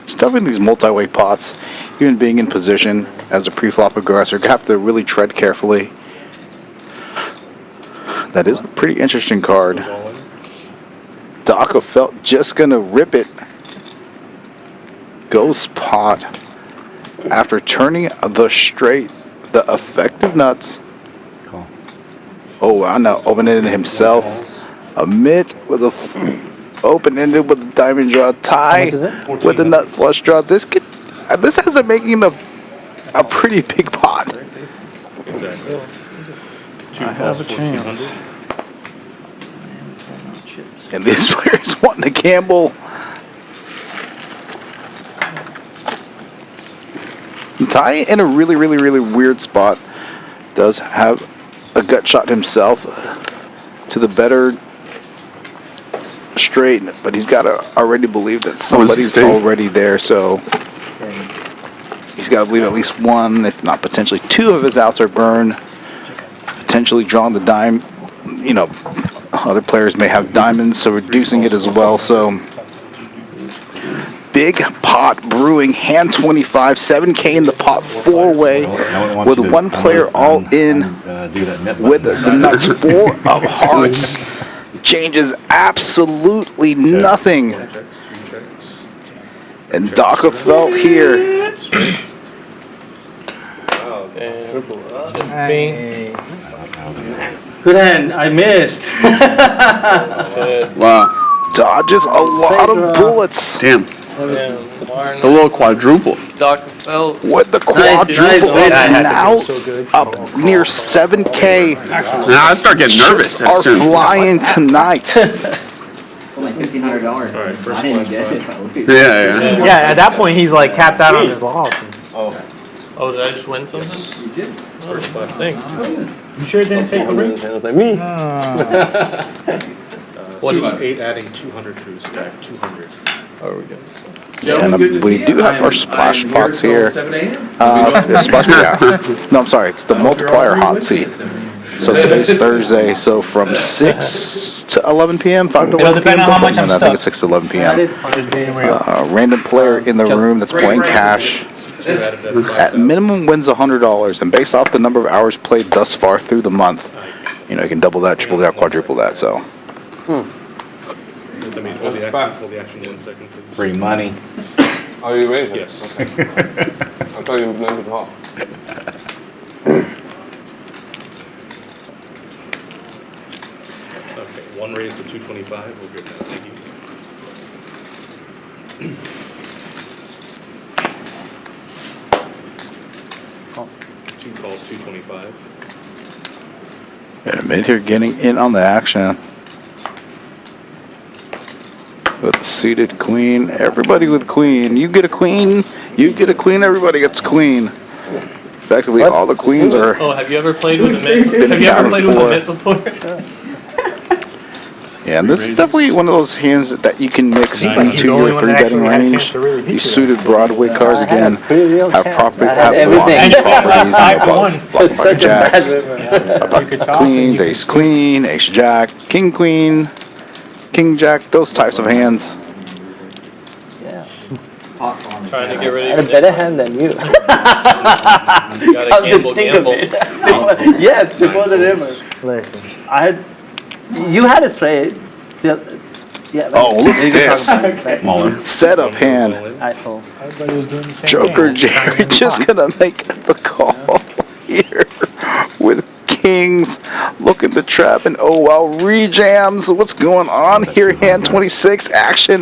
[SPEAKER 2] Stuffing these multi-way pots, even being in position as a pre-flop aggressor, you have to really tread carefully. That is a pretty interesting card. Daka felt just gonna rip it. Ghost pot. After turning the straight, the effective nuts.
[SPEAKER 8] Cool.
[SPEAKER 2] Oh wow, now open-ended himself. Amit with a open-ended with a diamond draw. Ty with a nut flush draw. This has it making a pretty big pot.
[SPEAKER 6] Exactly.
[SPEAKER 8] I have a chance.
[SPEAKER 2] And these players wanting to gamble. Ty in a really weird spot. Does have a gut shot himself to the better straight, but he's got to already believe that somebody's already there, so he's got to believe at least one, if not potentially two of his outs are burned. Potentially drawing the dime. You know, other players may have diamonds, so reducing it as well, so big pot brewing, hand 25, 7K in the pot, 4-way, with one player all in, with the nuts, 4 of hearts, changes absolutely nothing. And Daka felt here.
[SPEAKER 11] Good hand, I missed.
[SPEAKER 13] Wow.
[SPEAKER 2] Dodges a lot of bullets.
[SPEAKER 13] Damn. A little quadruple.
[SPEAKER 4] Dr. Felt.
[SPEAKER 2] With the quadruple now up near 7K.
[SPEAKER 13] Now I start getting nervous.
[SPEAKER 2] Chips are flying tonight.
[SPEAKER 9] Only $1,500. I didn't get it.
[SPEAKER 13] Yeah.
[SPEAKER 3] Yeah, at that point he's like capped out on his loss.
[SPEAKER 4] Oh, did I just win something?
[SPEAKER 9] You did.
[SPEAKER 4] First class, thanks.
[SPEAKER 3] You sure it didn't take a break?
[SPEAKER 5] Like me.
[SPEAKER 6] What about 8 adding 200 to his stack? 200.
[SPEAKER 4] Oh, we go.
[SPEAKER 2] And we do have our splash pots here. No, I'm sorry. It's the multiplier hot seat. So today's Thursday. So from 6 to 11 p.m., 5 to 11 p.m.
[SPEAKER 3] on how much I'm
[SPEAKER 2] I think it's 6 to 11 p.m. Random player in the room that's playing cash. At minimum wins $100, and based off the number of hours played thus far through the month, you know, you can double that, triple that, quadruple that. So.
[SPEAKER 6] Hold the action 1 second, please.
[SPEAKER 8] Free money.
[SPEAKER 5] Are you ready?
[SPEAKER 6] Yes.
[SPEAKER 5] I thought you were going to talk.
[SPEAKER 6] Okay, 1 raise to 225. We'll get that. Thank you. Two calls, 225.
[SPEAKER 2] And Amit here getting in on the action. With the suited queen. Everybody with queen. You get a queen. You get a queen. Everybody gets queen. Effectively, all the queens are.
[SPEAKER 4] Oh, have you ever played with Amit? Have you ever played with Amit before?
[SPEAKER 2] Yeah, and this is definitely one of those hands that you can mix into your 3-betting range. These suited Broadway cards again have blocking properties, block jacks, queens, ace queen, ace jack, king queen, king jack, those types of hands.
[SPEAKER 11] Yeah.
[SPEAKER 4] Trying to get rid
[SPEAKER 11] I
[SPEAKER 4] of
[SPEAKER 11] had a better hand than you.
[SPEAKER 4] You gotta gamble.
[SPEAKER 11] Yes, before the river. Listen, you had a straight.
[SPEAKER 10] Yeah.
[SPEAKER 2] Oh, look at this.
[SPEAKER 8] Muller.
[SPEAKER 2] Setup hand.
[SPEAKER 10] I fold.
[SPEAKER 3] Everybody was doing the same
[SPEAKER 2] Joker
[SPEAKER 3] thing.
[SPEAKER 2] Jerry just gonna make the call here with kings looking to trap and oh wow rejams. What's going on here? Hand 26 action.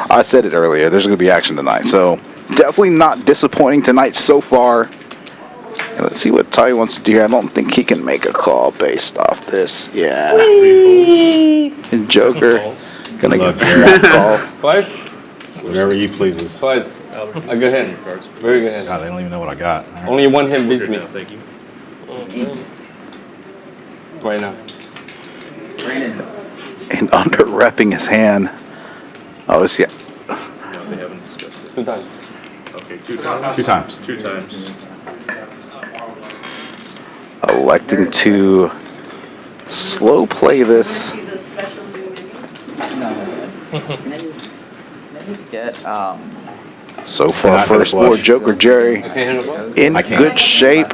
[SPEAKER 2] I said it earlier. There's gonna be action tonight, so definitely not disappointing tonight so far. And let's see what Ty wants to do here. I don't think he can make a call based off this. Yeah. And Joker gonna get a snap call.
[SPEAKER 5] 5?
[SPEAKER 8] Whatever you pleases.
[SPEAKER 5] 5. A good hand. Very good hand.
[SPEAKER 8] God, they don't even know what I got. All right.
[SPEAKER 5] Only one hand beats me.
[SPEAKER 6] Thank you.
[SPEAKER 5] Right now.
[SPEAKER 9] Brandon.
[SPEAKER 2] And under repping his hand. Oh, it's yeah.
[SPEAKER 6] No, they haven't discussed it.
[SPEAKER 5] 2 times.
[SPEAKER 6] Okay, 2 times.
[SPEAKER 8] 2 times.
[SPEAKER 6] 2 times.
[SPEAKER 2] Electing to slow play this.
[SPEAKER 7] See the special new menu?
[SPEAKER 9] No. Menus get
[SPEAKER 2] So far,
[SPEAKER 8] Not gonna
[SPEAKER 2] first board,
[SPEAKER 8] flush.
[SPEAKER 2] Joker Jerry
[SPEAKER 5] I can't hit a ball.
[SPEAKER 2] in
[SPEAKER 8] I can't.
[SPEAKER 2] good shape.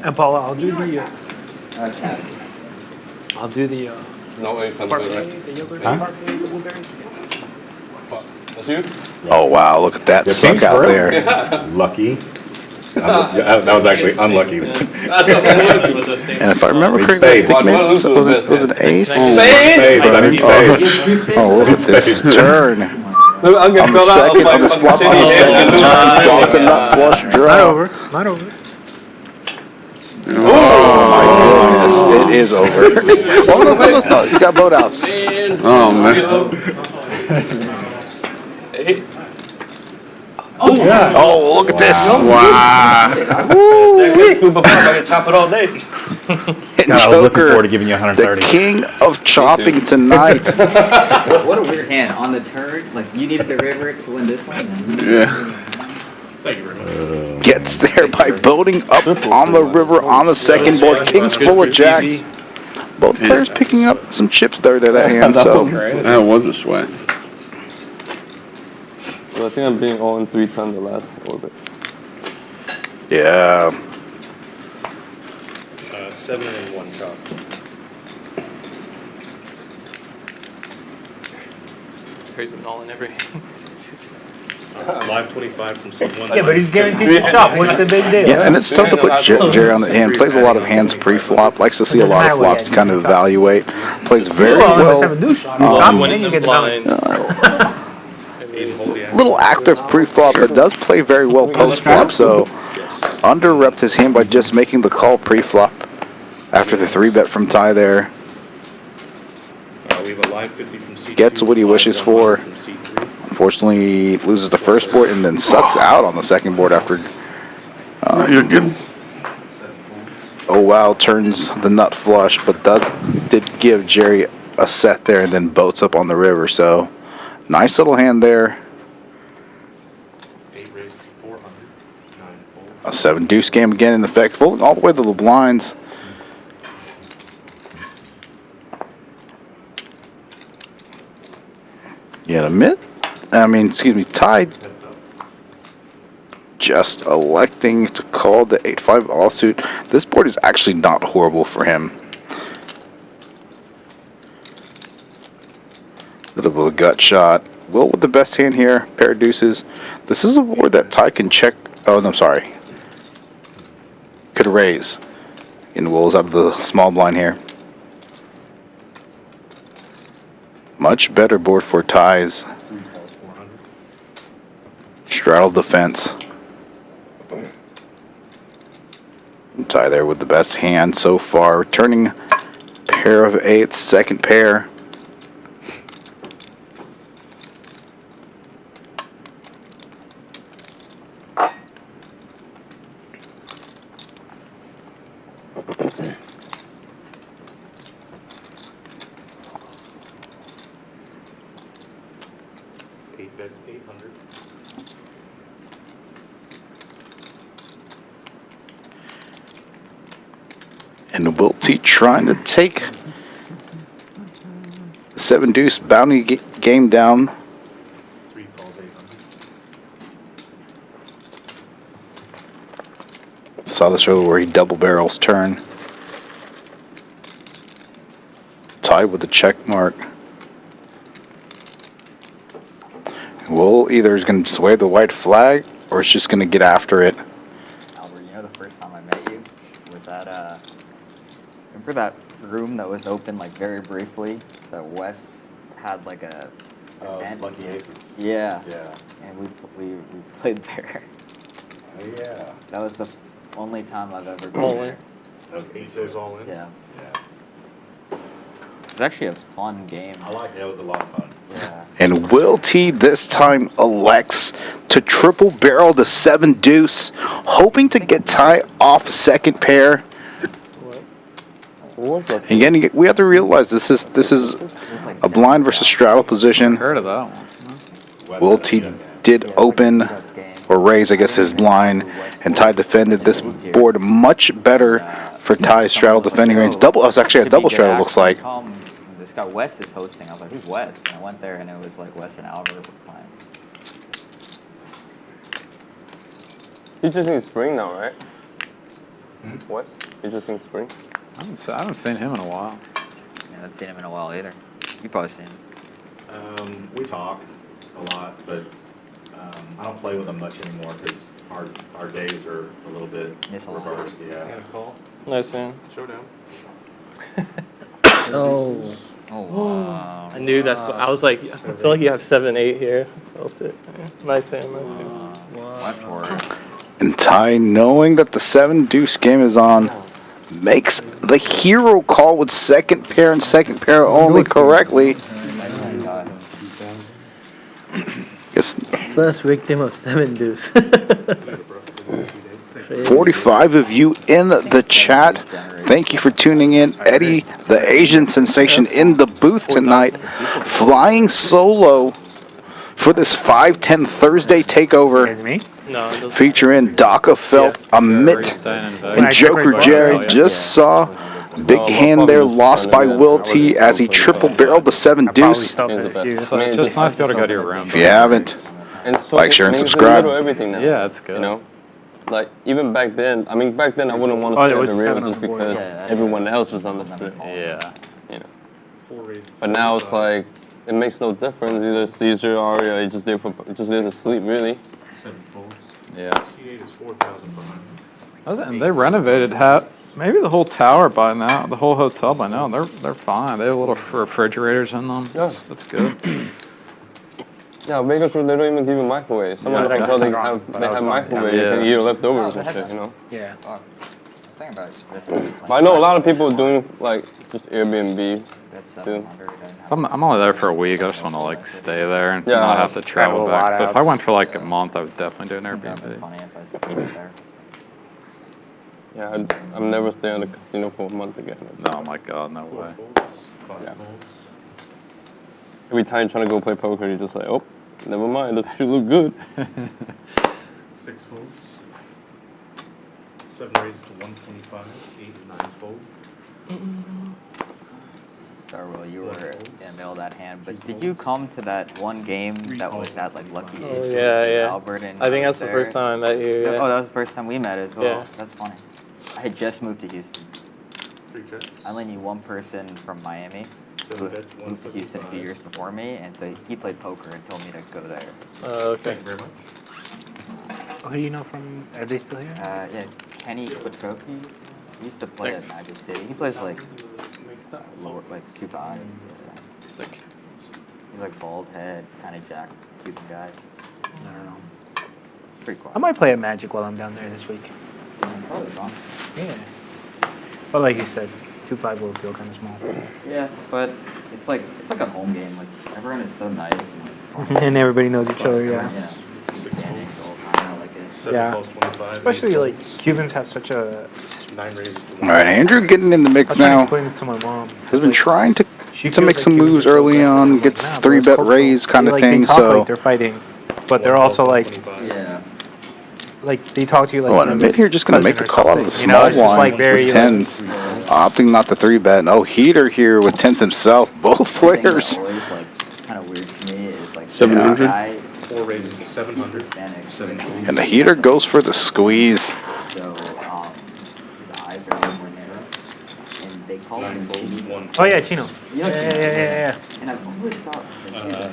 [SPEAKER 3] And Paula, I'll do the
[SPEAKER 9] Okay.
[SPEAKER 3] I'll do the
[SPEAKER 5] No way, something
[SPEAKER 3] parfait,
[SPEAKER 5] right.
[SPEAKER 3] the yogurt
[SPEAKER 8] Huh?
[SPEAKER 3] parfait, the blueberries.
[SPEAKER 5] That's you?
[SPEAKER 2] Oh wow, look at that
[SPEAKER 8] Your
[SPEAKER 2] suck
[SPEAKER 8] king's
[SPEAKER 2] out
[SPEAKER 8] for
[SPEAKER 2] there.
[SPEAKER 8] Lucky. Yeah, that was actually unlucky.
[SPEAKER 2] And if I remember
[SPEAKER 8] Need
[SPEAKER 2] correctly, I
[SPEAKER 8] spades.
[SPEAKER 2] think maybe was it an ace?
[SPEAKER 5] Spades?
[SPEAKER 8] I need spades.
[SPEAKER 2] Oh, look at this turn.
[SPEAKER 5] I'll
[SPEAKER 2] On
[SPEAKER 5] get
[SPEAKER 2] the
[SPEAKER 5] filled out.
[SPEAKER 2] second, on this flop, on the second turn, it's a nut flush
[SPEAKER 3] Not
[SPEAKER 2] draw.
[SPEAKER 3] over. Not over.
[SPEAKER 2] Oh my goodness, it is over. Oh, no, you got boat outs.
[SPEAKER 13] Oh, man.
[SPEAKER 3] Oh yeah.
[SPEAKER 2] Oh, look at this.
[SPEAKER 13] Wow.
[SPEAKER 11] I can chop it all day.
[SPEAKER 2] And
[SPEAKER 8] God, I was looking
[SPEAKER 2] Joker,
[SPEAKER 8] forward to giving you
[SPEAKER 2] the
[SPEAKER 8] 130.
[SPEAKER 2] king of chopping tonight.
[SPEAKER 9] What a weird hand. On the turn, like you needed the river to win this one. And
[SPEAKER 13] Yeah.
[SPEAKER 6] Thank you very much.
[SPEAKER 2] Gets there by boating up on the river on the second board. King's full of jacks. Both players picking up some chips there to that hand. So
[SPEAKER 13] That was a sweat.
[SPEAKER 5] Well, I think I'm being 0-3 times the last orbit.
[SPEAKER 2] yeah,
[SPEAKER 6] 7 and 1 chop.
[SPEAKER 4] Crazy all in every.
[SPEAKER 6] Live 25 from seat 1.
[SPEAKER 3] Yeah, but he's guaranteed to chop. What's the big deal?
[SPEAKER 2] yeah, and it's tough to put Jerry on the hand. Plays a lot of hands pre-flop. Likes to see a lot of flops to kind of evaluate. Plays very well.
[SPEAKER 4] Winning the blind.
[SPEAKER 2] Little active pre-flop, but does play very well post-flop. So under-repped his hand by just making the call pre-flop after the 3-bet from Ty there.
[SPEAKER 6] We have a live 50 from seat
[SPEAKER 2] Gets
[SPEAKER 6] 2,
[SPEAKER 2] what he wishes
[SPEAKER 6] live
[SPEAKER 2] for.
[SPEAKER 6] 100 from seat 3.
[SPEAKER 2] Unfortunately, loses the first board and then sucks out on the second board after.
[SPEAKER 13] You're good.
[SPEAKER 2] Oh wow, turns the nut flush, but did give Jerry a set there and then boats up on the river. So nice little hand there.
[SPEAKER 6] 8 raised to 400. 9 fold.
[SPEAKER 2] A 7-deuce game again in effect, folding all the way to the blinds. Yeah, Ty just electing to call the 8-5 offsuit. This board is actually not horrible for him. Little bit of a gut shot. Will with the best hand here, pair of deuces. This is a board that Ty can check. Oh, no, I'm sorry. Could raise. And Will's out of the small blind here. Much better board for Ty's. Straddle defense. Ty there with the best hand so far. Returning pair of eights, second pair.
[SPEAKER 6] That's 800.
[SPEAKER 2] And Wilty trying to take 7-deuce bounty game down.
[SPEAKER 6] 3 calls 800.
[SPEAKER 2] Saw this earlier where he double barrels turn. Tied with the check mark. Bull either is going to just wave the white flag or it's just going to get after it.
[SPEAKER 9] Albert, you know the first time I met you was at remember that room that was open like very briefly that Wes had like a event?
[SPEAKER 8] Lucky Aces.
[SPEAKER 9] Yeah.
[SPEAKER 8] Yeah.
[SPEAKER 9] And we played there.
[SPEAKER 8] Oh, yeah.
[SPEAKER 9] That was the only time I've ever
[SPEAKER 6] All
[SPEAKER 9] been
[SPEAKER 6] in.
[SPEAKER 9] there.
[SPEAKER 6] Okay, 8-2's all in.
[SPEAKER 9] Yeah.
[SPEAKER 8] Yeah.
[SPEAKER 9] It was actually a fun game.
[SPEAKER 8] I like it. It was a lot of fun.
[SPEAKER 9] Yeah.
[SPEAKER 2] And Will T this time elects to triple barrel the 7-deuce, hoping to get tie off second pair. Again, we have to realize this is a blind versus straddle position.
[SPEAKER 12] Heard of that one?
[SPEAKER 2] Will T did open or raise, I guess, his blind, and Ty defended this board much better for Ty's straddle defending range. Double, it was actually a double straddle, looks like.
[SPEAKER 9] This guy Wes is hosting. I was like, who's Wes? And I went there and it was like Wes and Albert were playing.
[SPEAKER 5] He's just in spring now, right? What? He's just in spring?
[SPEAKER 12] I haven't seen him in a while.
[SPEAKER 9] Yeah, I haven't seen him in a while either. You probably seen him.
[SPEAKER 8] We talk a lot, but I don't play with him much anymore because our days are a little bit reversed. Yeah.
[SPEAKER 6] And a call.
[SPEAKER 4] Nice man.
[SPEAKER 6] Showdown.
[SPEAKER 4] Oh.
[SPEAKER 9] Oh, wow.
[SPEAKER 4] I knew that's what, I was like, I feel like you have 7-8 here. Felt it. Nice hand, nice hand.
[SPEAKER 2] And Ty, knowing that the 7-deuce game is on, makes the hero call with second pair and second pair only correctly. Yes.
[SPEAKER 11] First victim of 7-deuce.
[SPEAKER 2] 45 of you in the chat. Thank you for tuning in. Eddie, the Asian sensation, in the booth tonight, flying solo for this 5-10 Thursday takeover. Featuring Daka Felt, Amit, and Joker Jerry. Just saw big hand there lost by Will T as he triple barreled the 7-deuce.
[SPEAKER 12] It's just nice to be able to go to your room.
[SPEAKER 2] If you haven't, like, share, and subscribe.
[SPEAKER 5] Everything now.
[SPEAKER 12] Yeah, it's good.
[SPEAKER 5] You know? Like, even back then, I mean, back then I wouldn't want to play at the real just because everyone else is on the strip.
[SPEAKER 12] Yeah.
[SPEAKER 5] You know. But now it's like, it makes no difference. Either Caesar, Aria, you're just there to sleep, really.
[SPEAKER 6] 7 folds.
[SPEAKER 12] Yeah.
[SPEAKER 6] C8 is 4,000 behind.
[SPEAKER 12] And they renovated maybe the whole tower by now, the whole hotel by now. They're fine. They have little refrigerators in them.
[SPEAKER 5] Yeah.
[SPEAKER 12] That's good.
[SPEAKER 5] Yeah, Vegas, they don't even give you microwaves. Some of the hotels they have microwaves. You can eat leftovers and shit, you know?
[SPEAKER 3] Yeah.
[SPEAKER 5] But I know a lot of people doing, like, just Airbnb, too.
[SPEAKER 12] I'm only there for a week. I just want to, like, stay there and not have to travel back. But if I went for, like, a month, I would definitely do an Airbnb.
[SPEAKER 5] Yeah, I'm never staying in the casino for a month again.
[SPEAKER 12] Oh, my God, no way.
[SPEAKER 5] Yeah. Every time you're trying to go play poker, you're just like, oh, never mind, this should look good.
[SPEAKER 6] 6 folds. 7 raised to 125. 8, 9 folds.
[SPEAKER 9] Sorry, Will, you were in the middle of that hand. But did you come to that one game that was at like Lucky Aces?
[SPEAKER 4] Yeah.
[SPEAKER 9] Albert and
[SPEAKER 4] I think that's the first time I met you. Yeah.
[SPEAKER 9] Oh, that was the first time we met as well.
[SPEAKER 4] Yeah.
[SPEAKER 9] That's funny. I had just moved to Houston.
[SPEAKER 6] 3 checks.
[SPEAKER 9] I only knew one person from Miami who moved to Houston a few years before me, and so he played poker and told me to go there.
[SPEAKER 4] Okay.
[SPEAKER 6] Thank you very much.
[SPEAKER 3] Who do you know from? Are they still here?
[SPEAKER 9] Yeah, Kenny Pkwy. He used to play at Magic City. He plays like lower, like Pkwy. He's like bald head, kind of jacked, Cuban guy.
[SPEAKER 3] I don't know.
[SPEAKER 9] Pretty quiet.
[SPEAKER 3] I might play at Magic while I'm down there this week.
[SPEAKER 9] Probably fun.
[SPEAKER 3] Yeah. But like you said, 2-5 will feel kind of small.
[SPEAKER 9] Yeah, but it's like a home game. Like everyone is so nice and
[SPEAKER 3] And everybody knows each other. Yeah. Yeah. Especially like Cubans have such a.
[SPEAKER 6] 9 raised to 1.
[SPEAKER 2] All right, Andrew getting in the mix now.
[SPEAKER 3] Explain this to my mom.
[SPEAKER 2] Has been trying to make some moves early on, gets 3-bet raise kind of thing.
[SPEAKER 3] They talk
[SPEAKER 2] So
[SPEAKER 3] like they're fighting, but they're also like.
[SPEAKER 9] Yeah.
[SPEAKER 3] Like they talk to you like.
[SPEAKER 2] Oh, and Amit here just going to make the call out of the small blind with 10s. Opting not the 3-bet. No heater here with 10s himself. Both players.
[SPEAKER 9] Kind of weird to me is like
[SPEAKER 6] 700. 4 raises to 700.
[SPEAKER 2] And the heater goes for the squeeze.
[SPEAKER 9] So his eyes are a little more narrow, and they call him Bogey
[SPEAKER 6] one.
[SPEAKER 3] Oh yeah, Chino.
[SPEAKER 9] You know,
[SPEAKER 3] Yeah.
[SPEAKER 9] And I've always thought.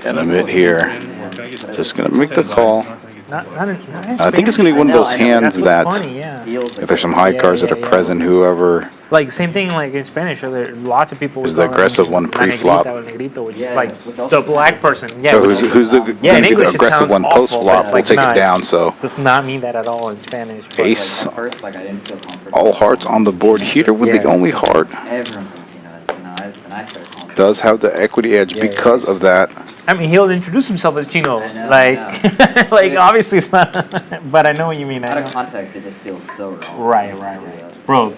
[SPEAKER 2] And Amit here. Just gonna make the call. I think it's gonna be one of those hands that
[SPEAKER 3] Funny, yeah.
[SPEAKER 2] if there's some high cards that are present, whoever
[SPEAKER 3] Like same thing like in Spanish. There are lots of people
[SPEAKER 2] is the aggressive one pre-flop.
[SPEAKER 3] Which is like the black person. Yeah.
[SPEAKER 2] So who's the gonna be the aggressive one post-flop? We'll take it down. So
[SPEAKER 3] does not mean that at all in Spanish.
[SPEAKER 2] ace, all hearts on the board. Heater with the only heart does have the equity edge because of that.
[SPEAKER 3] I mean, he'll introduce himself as Chino. Like, like obviously it's not. But I know what you mean.
[SPEAKER 9] Out of context, it just feels so wrong.
[SPEAKER 3] Right. Bro,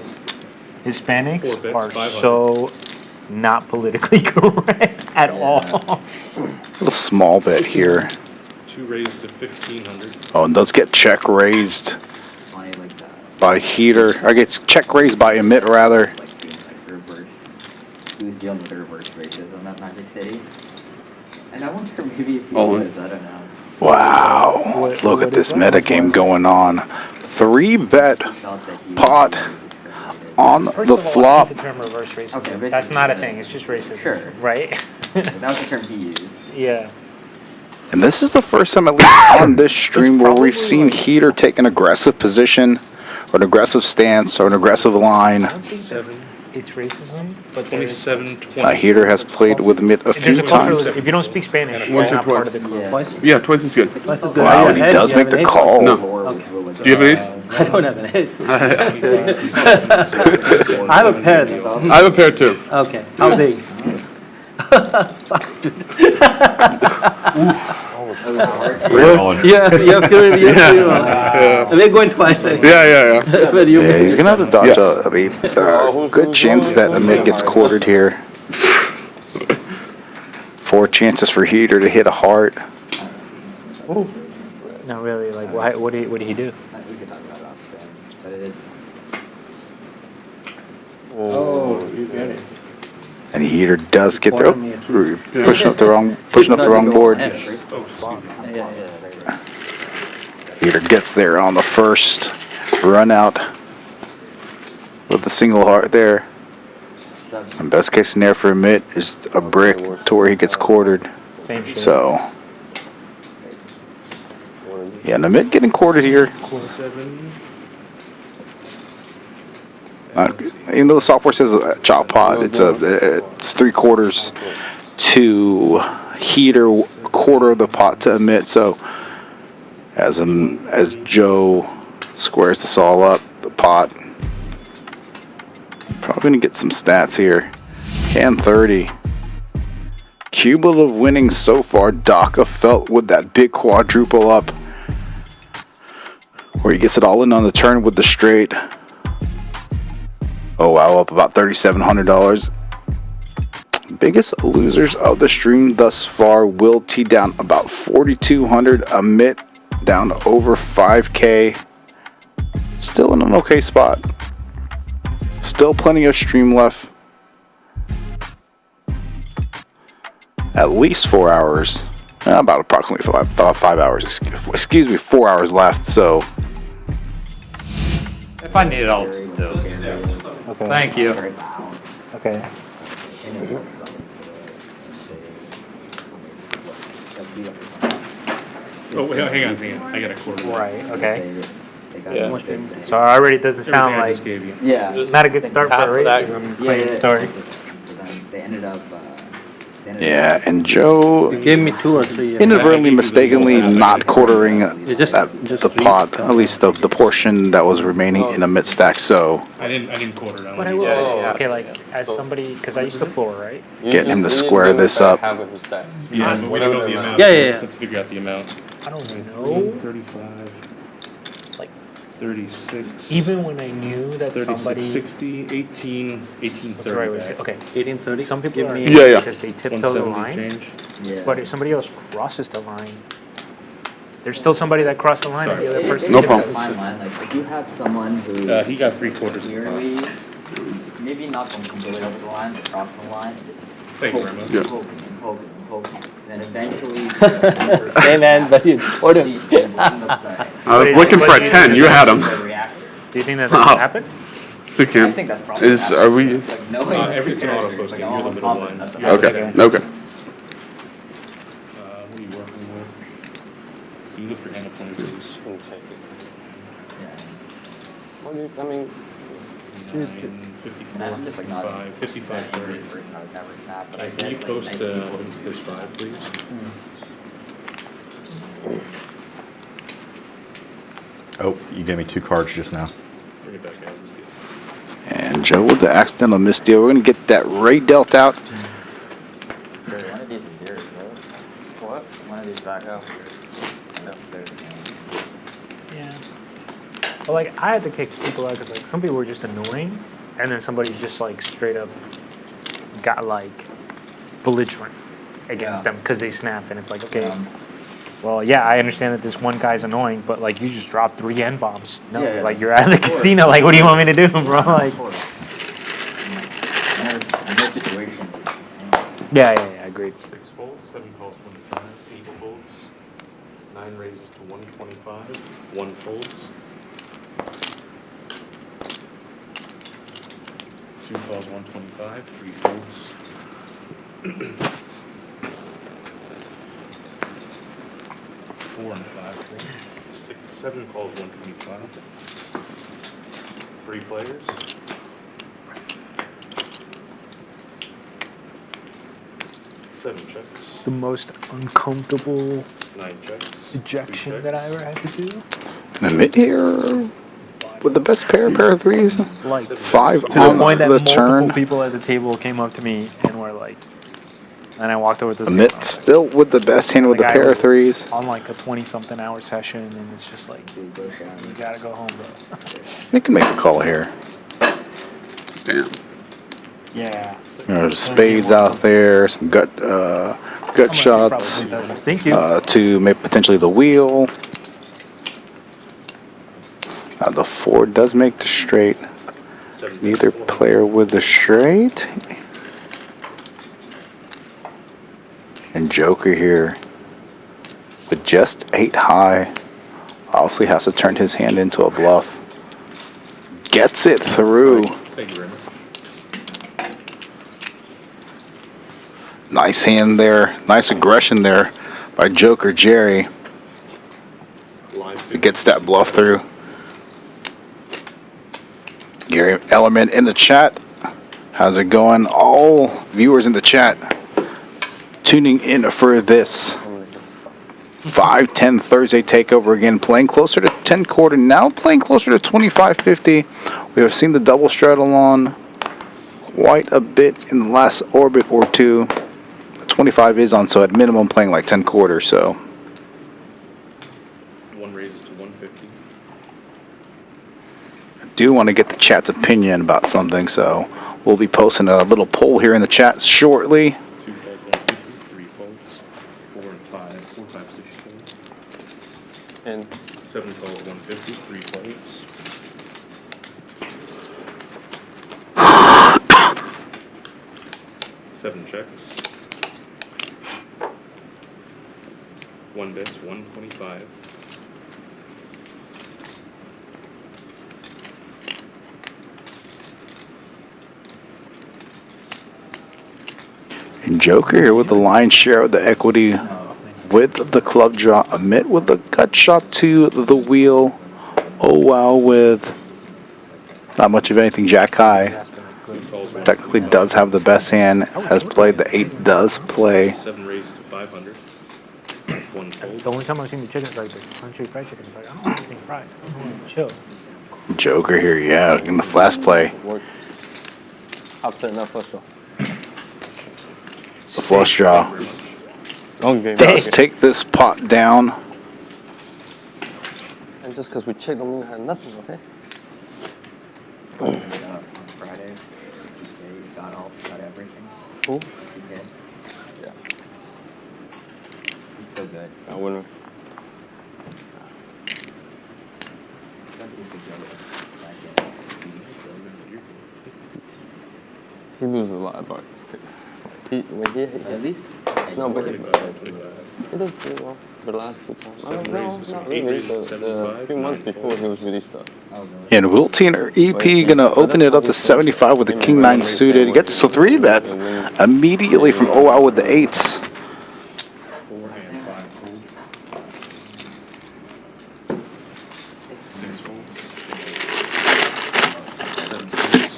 [SPEAKER 3] Hispanics are so not politically correct at all.
[SPEAKER 2] A little small bet here.
[SPEAKER 6] 2 raised to 1,500.
[SPEAKER 2] Oh, and does get check raised by Heater. Or gets check raised by Amit rather.
[SPEAKER 9] Who's dealing with the reverse racism at Magic City? And I wonder maybe if he was, I don't know.
[SPEAKER 2] Wow. Look at this meta game going on. 3-bet pot on the flop.
[SPEAKER 3] The term reverse racism. That's not a thing. It's just racism. Sure. Right?
[SPEAKER 9] That was the term he used.
[SPEAKER 3] Yeah.
[SPEAKER 2] And this is the first time, at least on this stream, where we've seen Heater take an aggressive position, or an aggressive stance, or an aggressive line.
[SPEAKER 3] It's racism, but
[SPEAKER 6] 27-20.
[SPEAKER 2] Heater has played with Amit a few times.
[SPEAKER 3] If you don't speak Spanish, you're
[SPEAKER 13] Once or
[SPEAKER 3] not part
[SPEAKER 13] twice.
[SPEAKER 3] of the club.
[SPEAKER 13] Yeah, twice is good.
[SPEAKER 2] Wow, and he does make the call.
[SPEAKER 13] No.
[SPEAKER 11] Okay.
[SPEAKER 13] Do you have an ace?
[SPEAKER 11] I don't have an ace. I have a pair though.
[SPEAKER 13] I have a pair too.
[SPEAKER 11] Okay. How big? Yeah, feeling. And they're going twice.
[SPEAKER 13] Yeah.
[SPEAKER 2] Yeah, he's gonna have to dodge a good chance that Amit gets quartered here. 4 chances for Heater to hit a heart.
[SPEAKER 3] Not really. Like, what did he do?
[SPEAKER 9] We could talk about it off stream, but it is.
[SPEAKER 13] Oh, you get it.
[SPEAKER 2] And Heater does get there. Pushing up the wrong board. Heater gets there on the first run out with the single heart there. And best case scenario for Amit is a brick to where he gets quartered. So yeah, and Amit getting quartered here. Even though the software says a chop pot, it's 3/4 to Heater, quarter of the pot to Amit. So as Joe squares this all up, the pot probably gonna get some stats here. Hand 30. Cumulative winnings so far. Daka felt with that big quadruple up, where he gets it all in on the turn with the straight. Oh wow, up about $3,700. Biggest losers of the stream thus far. Will T down about 4,200. Amit down over 5K. Still in an okay spot. Still plenty of stream left. At least 4 hours. About approximately 5 hours. Excuse me, 4 hours left. So
[SPEAKER 12] if I need it, I'll do it.
[SPEAKER 3] Okay.
[SPEAKER 12] Thank you.
[SPEAKER 3] Okay.
[SPEAKER 6] Oh, wait, hang on. I got a quarter.
[SPEAKER 3] Right. Okay.
[SPEAKER 4] Yeah.
[SPEAKER 3] So already doesn't sound
[SPEAKER 6] Everything I
[SPEAKER 3] like
[SPEAKER 6] just gave you.
[SPEAKER 9] Yeah.
[SPEAKER 3] not a good start for
[SPEAKER 4] Half
[SPEAKER 3] a
[SPEAKER 4] of that.
[SPEAKER 3] racism claim story.
[SPEAKER 9] So then they ended up.
[SPEAKER 2] yeah, and Joe
[SPEAKER 11] You gave me 2 or 3.
[SPEAKER 2] inadvertently, mistakenly not quartering
[SPEAKER 11] just
[SPEAKER 2] the pot, at least the portion that was remaining in a mid stack. So
[SPEAKER 6] I didn't quarter it.
[SPEAKER 3] But I will say, okay, like as somebody, because I used to floor, right?
[SPEAKER 2] getting him to square this up.
[SPEAKER 6] Yeah, but we don't know the amount.
[SPEAKER 11] Yeah.
[SPEAKER 6] Let's have to figure out the amount.
[SPEAKER 3] I don't know.
[SPEAKER 6] 35.
[SPEAKER 3] Like
[SPEAKER 6] 36.
[SPEAKER 3] even when I knew that
[SPEAKER 6] 36,
[SPEAKER 3] somebody.
[SPEAKER 6] 60, 18,
[SPEAKER 3] What's the right way to say?
[SPEAKER 6] 1830.
[SPEAKER 3] Okay.
[SPEAKER 11] 1830.
[SPEAKER 3] Some people are
[SPEAKER 13] Yeah.
[SPEAKER 3] because they tiptoe the
[SPEAKER 6] 170
[SPEAKER 3] line.
[SPEAKER 6] change.
[SPEAKER 9] Yeah.
[SPEAKER 3] But if somebody else crosses the line, there's still somebody that crossed the line and the other person.
[SPEAKER 13] No
[SPEAKER 9] It's a
[SPEAKER 13] problem.
[SPEAKER 9] fine line. Like if you have someone who
[SPEAKER 6] He got 3/4 of the pot.
[SPEAKER 9] clearly maybe not going completely over the line, but cross the line, and just
[SPEAKER 6] Thank you very much.
[SPEAKER 13] Yeah.
[SPEAKER 9] poking. Then eventually.
[SPEAKER 11] Hey man, but you told him.
[SPEAKER 13] I was looking for a 10. You had him.
[SPEAKER 3] Do you think that happened?
[SPEAKER 13] Still can.
[SPEAKER 9] I think that's probably
[SPEAKER 13] Is are we?
[SPEAKER 9] like knowing
[SPEAKER 6] Every it's an auto post game. You're the middle one.
[SPEAKER 13] Okay. Okay.
[SPEAKER 6] What are you working with? You lift your hand up 20 degrees.
[SPEAKER 5] And take it. What do you, I mean,
[SPEAKER 6] 54,
[SPEAKER 9] I'm just like not
[SPEAKER 6] 55, 30.
[SPEAKER 9] first, I would never snap, but I
[SPEAKER 6] Can
[SPEAKER 9] did.
[SPEAKER 6] you
[SPEAKER 9] like,
[SPEAKER 6] post
[SPEAKER 9] nice people.
[SPEAKER 6] his 5, please?
[SPEAKER 8] Oh, you gave me 2 cards just now.
[SPEAKER 6] Bring it back out. Let's get it.
[SPEAKER 2] And Joe with the accidental misdeal. We're going to get that Ray dealt out.
[SPEAKER 9] One of these is yours, bro. What? One of these back up.
[SPEAKER 3] Yeah. But like, I had to kick people out because like some people were just annoying, and then somebody just like straight up got like belligerent against them because they snapped, and it's like, okay, well, yeah, I understand that this one guy's annoying, but like you just dropped 3 N bombs. No, like you're at the casino. Like, what do you want me to do, bro? Like, yeah, agreed.
[SPEAKER 6] 6 folds, 7 calls, 1 8 folds, 9 raises to 125, 1 folds, 2 calls, 125, 3 folds. 4 and 5 folds, 7 calls, 125. 3 players. 7 checks.
[SPEAKER 3] The most uncomfortable
[SPEAKER 6] 9 checks.
[SPEAKER 3] ejection that I ever had to do.
[SPEAKER 2] And Amit here with the best pair of threes.
[SPEAKER 3] Like
[SPEAKER 2] 5
[SPEAKER 3] to the
[SPEAKER 2] on
[SPEAKER 3] point that
[SPEAKER 2] the
[SPEAKER 3] multiple
[SPEAKER 2] turn.
[SPEAKER 3] people at the table came up to me and were like, and I walked over to the
[SPEAKER 2] Amit
[SPEAKER 3] table,
[SPEAKER 2] still with the best hand with the
[SPEAKER 3] guy
[SPEAKER 2] pair of
[SPEAKER 3] was
[SPEAKER 2] threes.
[SPEAKER 3] on like a 20-something hour session, and it's just like, you gotta go home, bro.
[SPEAKER 2] They can make the call here.
[SPEAKER 13] Damn.
[SPEAKER 3] Yeah.
[SPEAKER 2] There's spades out there, some gut shots
[SPEAKER 3] Thank you.
[SPEAKER 2] to make potentially the wheel. The 4 does make the straight. Neither player with the straight. And Joker here with just 8 high. Obviously has to turn his hand into a bluff. Gets it through.
[SPEAKER 6] Thank you very much.
[SPEAKER 2] Nice hand there. Nice aggression there by Joker Jerry. He gets that bluff through. Gary Element in the chat. How's it going? All viewers in the chat tuning in for this 5-10 Thursday Takeover again. Playing closer to 10 quarter. Now playing closer to 25-50. We have seen the double straddle on quite a bit in the last orbit or two. 25 is on, so at minimum playing like 10 quarters, so.
[SPEAKER 6] 1 raises to 150.
[SPEAKER 2] I do want to get the chat's opinion about something, so we'll be posting a little poll here in the chat shortly.
[SPEAKER 6] 2 calls, 150, 3 folds, 4 and 5, 4, 5, 6 folds.
[SPEAKER 5] and
[SPEAKER 6] 7 calls, 150, 3 players. 7 checks. 1 bets, 125.
[SPEAKER 2] And Joker here with the line share of the equity with the club draw. Amit with the gut shot to the wheel. Oh wow, with not much of anything. Jack high technically does have the best hand. Has played the 8 does play.
[SPEAKER 6] 7 raises to 500. 1 fold.
[SPEAKER 3] The only time I've seen the chickens like this, country fried chicken, is like, I don't want anything fried. Chill.
[SPEAKER 2] Joker here, yeah, in the flash play.
[SPEAKER 5] upset, not flush draw.
[SPEAKER 2] The flush draw
[SPEAKER 5] Okay,
[SPEAKER 2] does take this pot down.
[SPEAKER 5] And just because we checked don't mean we had nothing, okay?
[SPEAKER 9] On Friday, you got everything.
[SPEAKER 5] Who?
[SPEAKER 9] TK.
[SPEAKER 5] Yeah.
[SPEAKER 9] He's so good.
[SPEAKER 5] I wouldn't. He loses a lot of bucks too. At least.
[SPEAKER 9] Yeah,
[SPEAKER 5] No, but
[SPEAKER 6] Pretty bad.
[SPEAKER 5] it does pretty well for the last 2 times.
[SPEAKER 6] Seven raises,
[SPEAKER 5] Not
[SPEAKER 6] eight
[SPEAKER 5] really.
[SPEAKER 6] raises,
[SPEAKER 5] The
[SPEAKER 6] 75,
[SPEAKER 5] 3 months
[SPEAKER 6] 9
[SPEAKER 5] before he was really stuck.
[SPEAKER 2] And Wiltien or EP gonna open it up to 75 with the King 9 suited. Gets the 3-bet immediately from OL with the 8s.
[SPEAKER 6] 4 and 5 fold. 6 folds. 7 folds.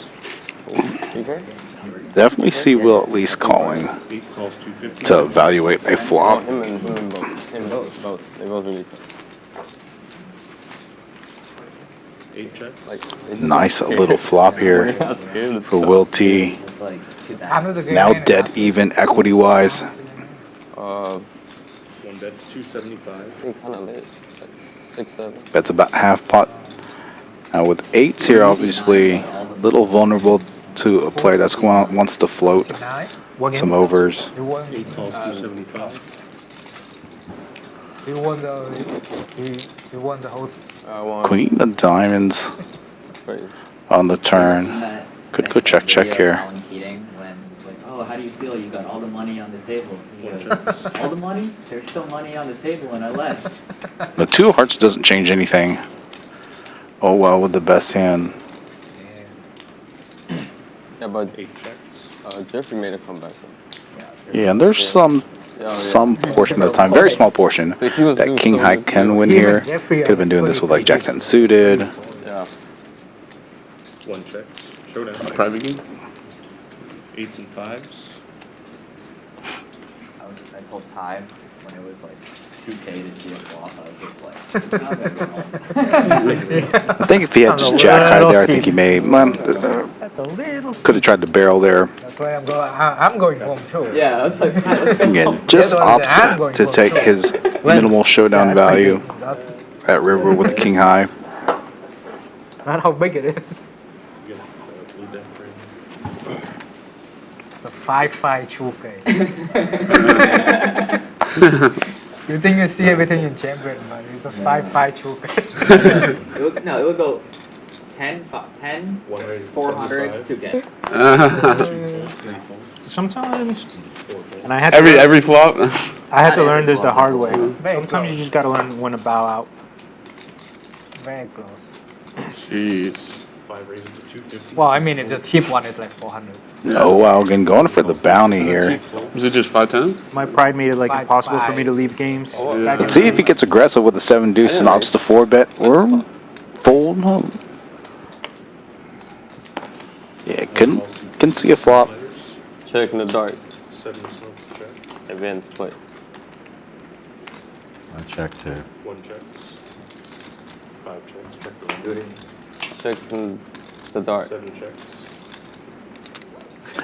[SPEAKER 2] Definitely see Will at least calling
[SPEAKER 6] 8 calls 250.
[SPEAKER 2] to evaluate a flop.
[SPEAKER 5] Him and both. Him both. They both really tough.
[SPEAKER 6] 8 checks.
[SPEAKER 5] Like,
[SPEAKER 2] Nice little flop here for Will T. Now dead even equity wise.
[SPEAKER 5] 1
[SPEAKER 6] bet's 275.
[SPEAKER 5] I think kind of late. Like 6, 7.
[SPEAKER 2] That's about half pot. Now with 8s here, obviously a little vulnerable to a player that's wants to float some overs.
[SPEAKER 6] 8 calls 275.
[SPEAKER 14] You want the whole.
[SPEAKER 2] Queen of diamonds on the turn. Could go check here.
[SPEAKER 9] When it's like, oh, how do you feel? You got all the money on the table. He goes, all the money? There's still money on the table and I left.
[SPEAKER 2] The 2 of hearts doesn't change anything. Oh well, with the best hand.
[SPEAKER 5] Yeah, but Jeffrey made a comeback.
[SPEAKER 2] Yeah, and there's some portion of the time, very small portion, that King High can win here. Could have been doing this with like Jack 10 suited.
[SPEAKER 5] Yeah.
[SPEAKER 6] 1 check. Showdown.
[SPEAKER 13] Private game.
[SPEAKER 6] 8s and 5s.
[SPEAKER 9] I told Ty when it was like 2K to see a flop, I was just like,
[SPEAKER 2] I think if he had just Jack High there, I think he may could have tried to barrel there.
[SPEAKER 14] That's why I'm going home too.
[SPEAKER 9] Yeah, that's like.
[SPEAKER 2] Again, just opposite to take his minimal showdown value at river with the King High.
[SPEAKER 14] Not how big it is. It's a 5-5 2K. You think you see everything in Champions, but it's a 5-5 2K.
[SPEAKER 9] It would go 10, 400 2K.
[SPEAKER 3] Sometimes, and I had to
[SPEAKER 13] Every flop.
[SPEAKER 3] I had to learn this the hard way. Sometimes you just gotta learn when to bow out.
[SPEAKER 14] Very close.
[SPEAKER 13] Jeez.
[SPEAKER 6] 5 raises to 250.
[SPEAKER 14] Well, I mean, if the cheap one is like 400.
[SPEAKER 2] Oh wow, again going for the bounty here.
[SPEAKER 13] Was it just 5-10?
[SPEAKER 3] My pride made it like impossible for me to leave games.
[SPEAKER 2] Let's see if he gets aggressive with the 7-deuce and opts to 4-bet or fold. Yeah, couldn't see a flop.
[SPEAKER 5] Check in the dark.
[SPEAKER 6] 7 smokes check.
[SPEAKER 5] Advanced play.
[SPEAKER 8] I check too.
[SPEAKER 6] 1 checks. 5 checks. Check the 1.
[SPEAKER 5] Check in the dark.
[SPEAKER 6] 7 checks.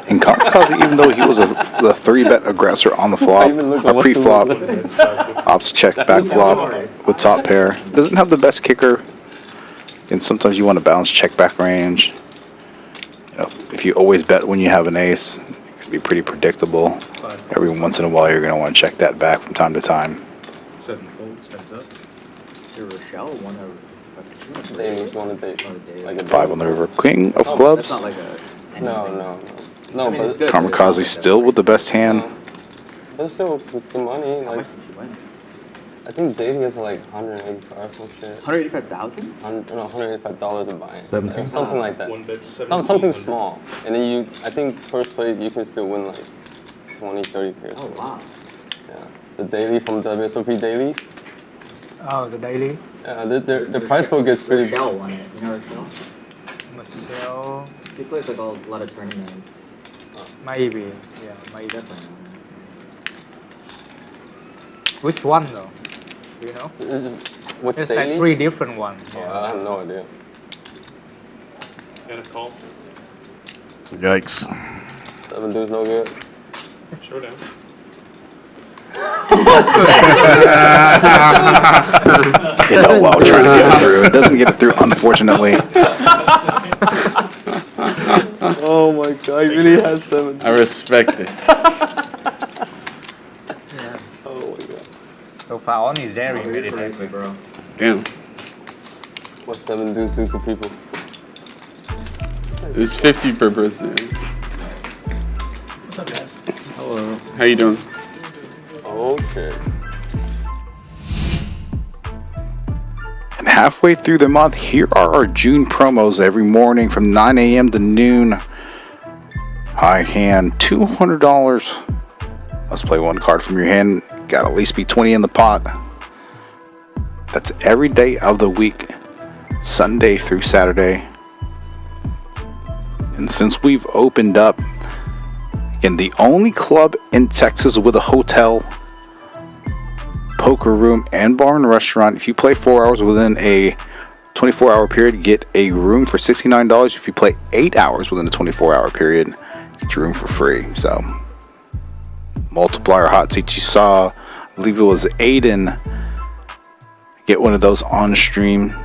[SPEAKER 2] And Kamikaze, even though he was the 3-bet aggressor on the flop, a pre-flop, opts check back flop with top pair. Doesn't have the best kicker, and sometimes you want to balance check back range. You know, if you always bet when you have an ace, it can be pretty predictable. Every once in a while, you're going to want to check that back from time to time.
[SPEAKER 6] 7 folds, heads up.
[SPEAKER 9] Rochelle, one of.
[SPEAKER 5] Dailies, one of the like
[SPEAKER 2] 5 on the river. King of clubs.
[SPEAKER 9] That's not like a.
[SPEAKER 5] No, but
[SPEAKER 2] Kamikaze still with the best hand.
[SPEAKER 5] but still with the money.
[SPEAKER 9] How
[SPEAKER 5] Like
[SPEAKER 9] much did you win?
[SPEAKER 5] I think daily is like 185 some shit.
[SPEAKER 9] 185,000?
[SPEAKER 5] No, $185 to buy.
[SPEAKER 8] 17?
[SPEAKER 5] Something like that.
[SPEAKER 6] 1 bet 7.
[SPEAKER 5] Something small, and then you. I think first place you can still win like 20, 30K.
[SPEAKER 9] Oh wow.
[SPEAKER 5] Yeah, the daily from WSOP daily.
[SPEAKER 14] Oh, the daily?
[SPEAKER 5] Yeah, the price book is pretty.
[SPEAKER 9] Rochelle won it. You know Rochelle?
[SPEAKER 14] Michelle.
[SPEAKER 9] He plays like a lot of tournaments.
[SPEAKER 14] Maybe. Yeah, maybe.
[SPEAKER 9] Definitely.
[SPEAKER 14] Which one though? Do you know?
[SPEAKER 5] Which
[SPEAKER 14] There's
[SPEAKER 5] daily?
[SPEAKER 14] like 3 different ones.
[SPEAKER 5] Oh, I have no idea.
[SPEAKER 6] And a call.
[SPEAKER 8] Yikes.
[SPEAKER 5] 7-deuce no good.
[SPEAKER 6] Showdown.
[SPEAKER 2] You know, while trying to get it through. It doesn't get it through, unfortunately.
[SPEAKER 5] Oh my god, he really has 7.
[SPEAKER 13] I respect it.
[SPEAKER 5] Oh my god.
[SPEAKER 14] So far, only Zeri made it happen, bro.
[SPEAKER 13] Damn.
[SPEAKER 5] What 7-deuce do to people?
[SPEAKER 13] It's 50 per person.
[SPEAKER 11] What's up, guys?
[SPEAKER 13] Hello. How you doing?
[SPEAKER 5] Oh shit.
[SPEAKER 2] And halfway through the month, here are our June promos every morning from 9 a.m. to noon. High hand, $200. Let's play one card from your hand. Got to at least be 20 in the pot. That's every day of the week, Sunday through Saturday. And since we've opened up, again, the only club in Texas with a hotel, poker room, and bar and restaurant. If you play 4 hours within a 24-hour period, you get a room for $69. If you play 8 hours within a 24-hour period, you get your room for free. So, multiplier hot seats you saw, I believe it was Aiden, get one of those on stream.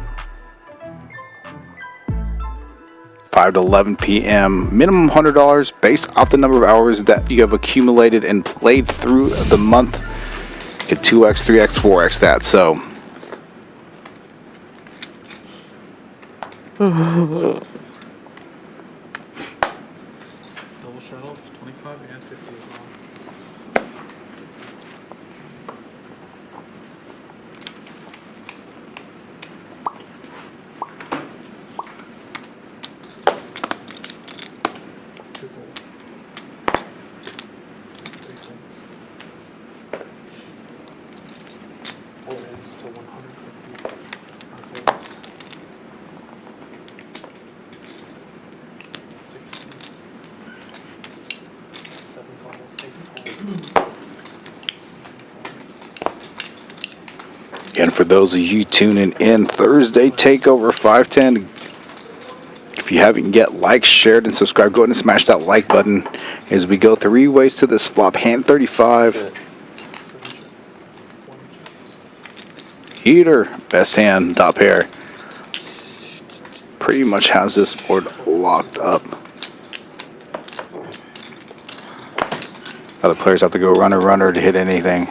[SPEAKER 2] 5 to 11 p.m. Minimum $100 based off the number of hours that you have accumulated and played through the month. Get 2x, 3x, 4x that. So
[SPEAKER 12] Double shuttle, 25 and 50 as well.
[SPEAKER 2] and for those of you tuning in, Thursday Takeover 510. If you haven't yet liked, shared, and subscribed, go ahead and smash that like button as we go 3 ways to this flop. Hand 35. Heater, best hand, top pair. Pretty much has this board locked up. Other players have to go runner to hit anything.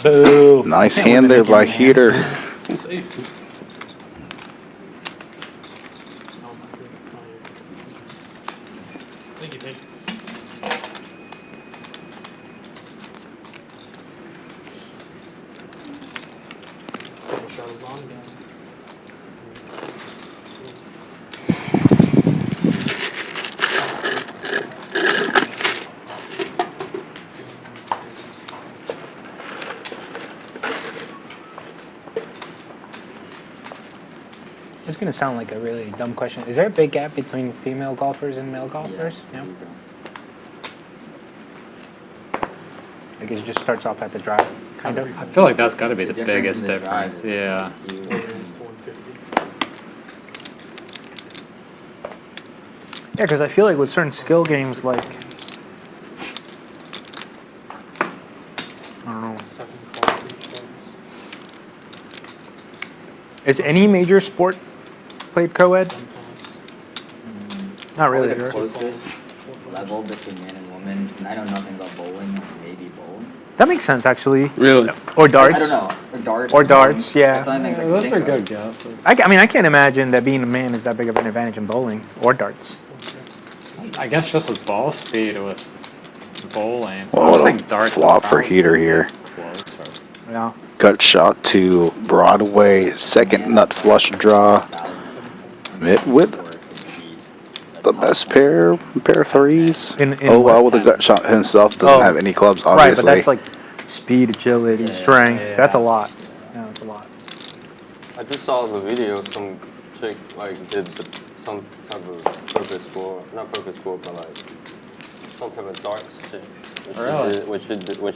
[SPEAKER 3] Boo.
[SPEAKER 2] Nice hand there by Heater.
[SPEAKER 3] It's gonna sound like a really dumb question. Is there a big gap between female golfers and male golfers? Yeah. Like it just starts off at the drive, kind of.
[SPEAKER 12] I feel like that's got to be the biggest difference. Yeah.
[SPEAKER 3] Yeah, because I feel like with certain skill games, like I don't know. Is any major sport played co-ed? Not really.
[SPEAKER 9] The closest level between man and woman, and I know nothing about bowling, maybe bowling.
[SPEAKER 3] That makes sense, actually.
[SPEAKER 5] Really?
[SPEAKER 3] Or darts.
[SPEAKER 9] I don't know. Or darts.
[SPEAKER 3] Or darts, yeah.
[SPEAKER 12] Those are good guesses.
[SPEAKER 3] I mean, I can't imagine that being a man is that big of an advantage in bowling or darts.
[SPEAKER 12] I guess just with ball speed with bowling.
[SPEAKER 2] Well, what a flop for Heater here.
[SPEAKER 3] Yeah.
[SPEAKER 2] Gut shot to Broadway, second nut flush draw. Amit with the best pair of threes. Oh, well, with a gut shot himself, doesn't have any clubs, obviously.
[SPEAKER 3] Right, but that's like speed, agility, strength. Yeah. That's a lot. Yeah, that's a lot.
[SPEAKER 5] I just saw the video. Some chick like did some type of perfect score, not perfect score, but like some type of darts shit. Which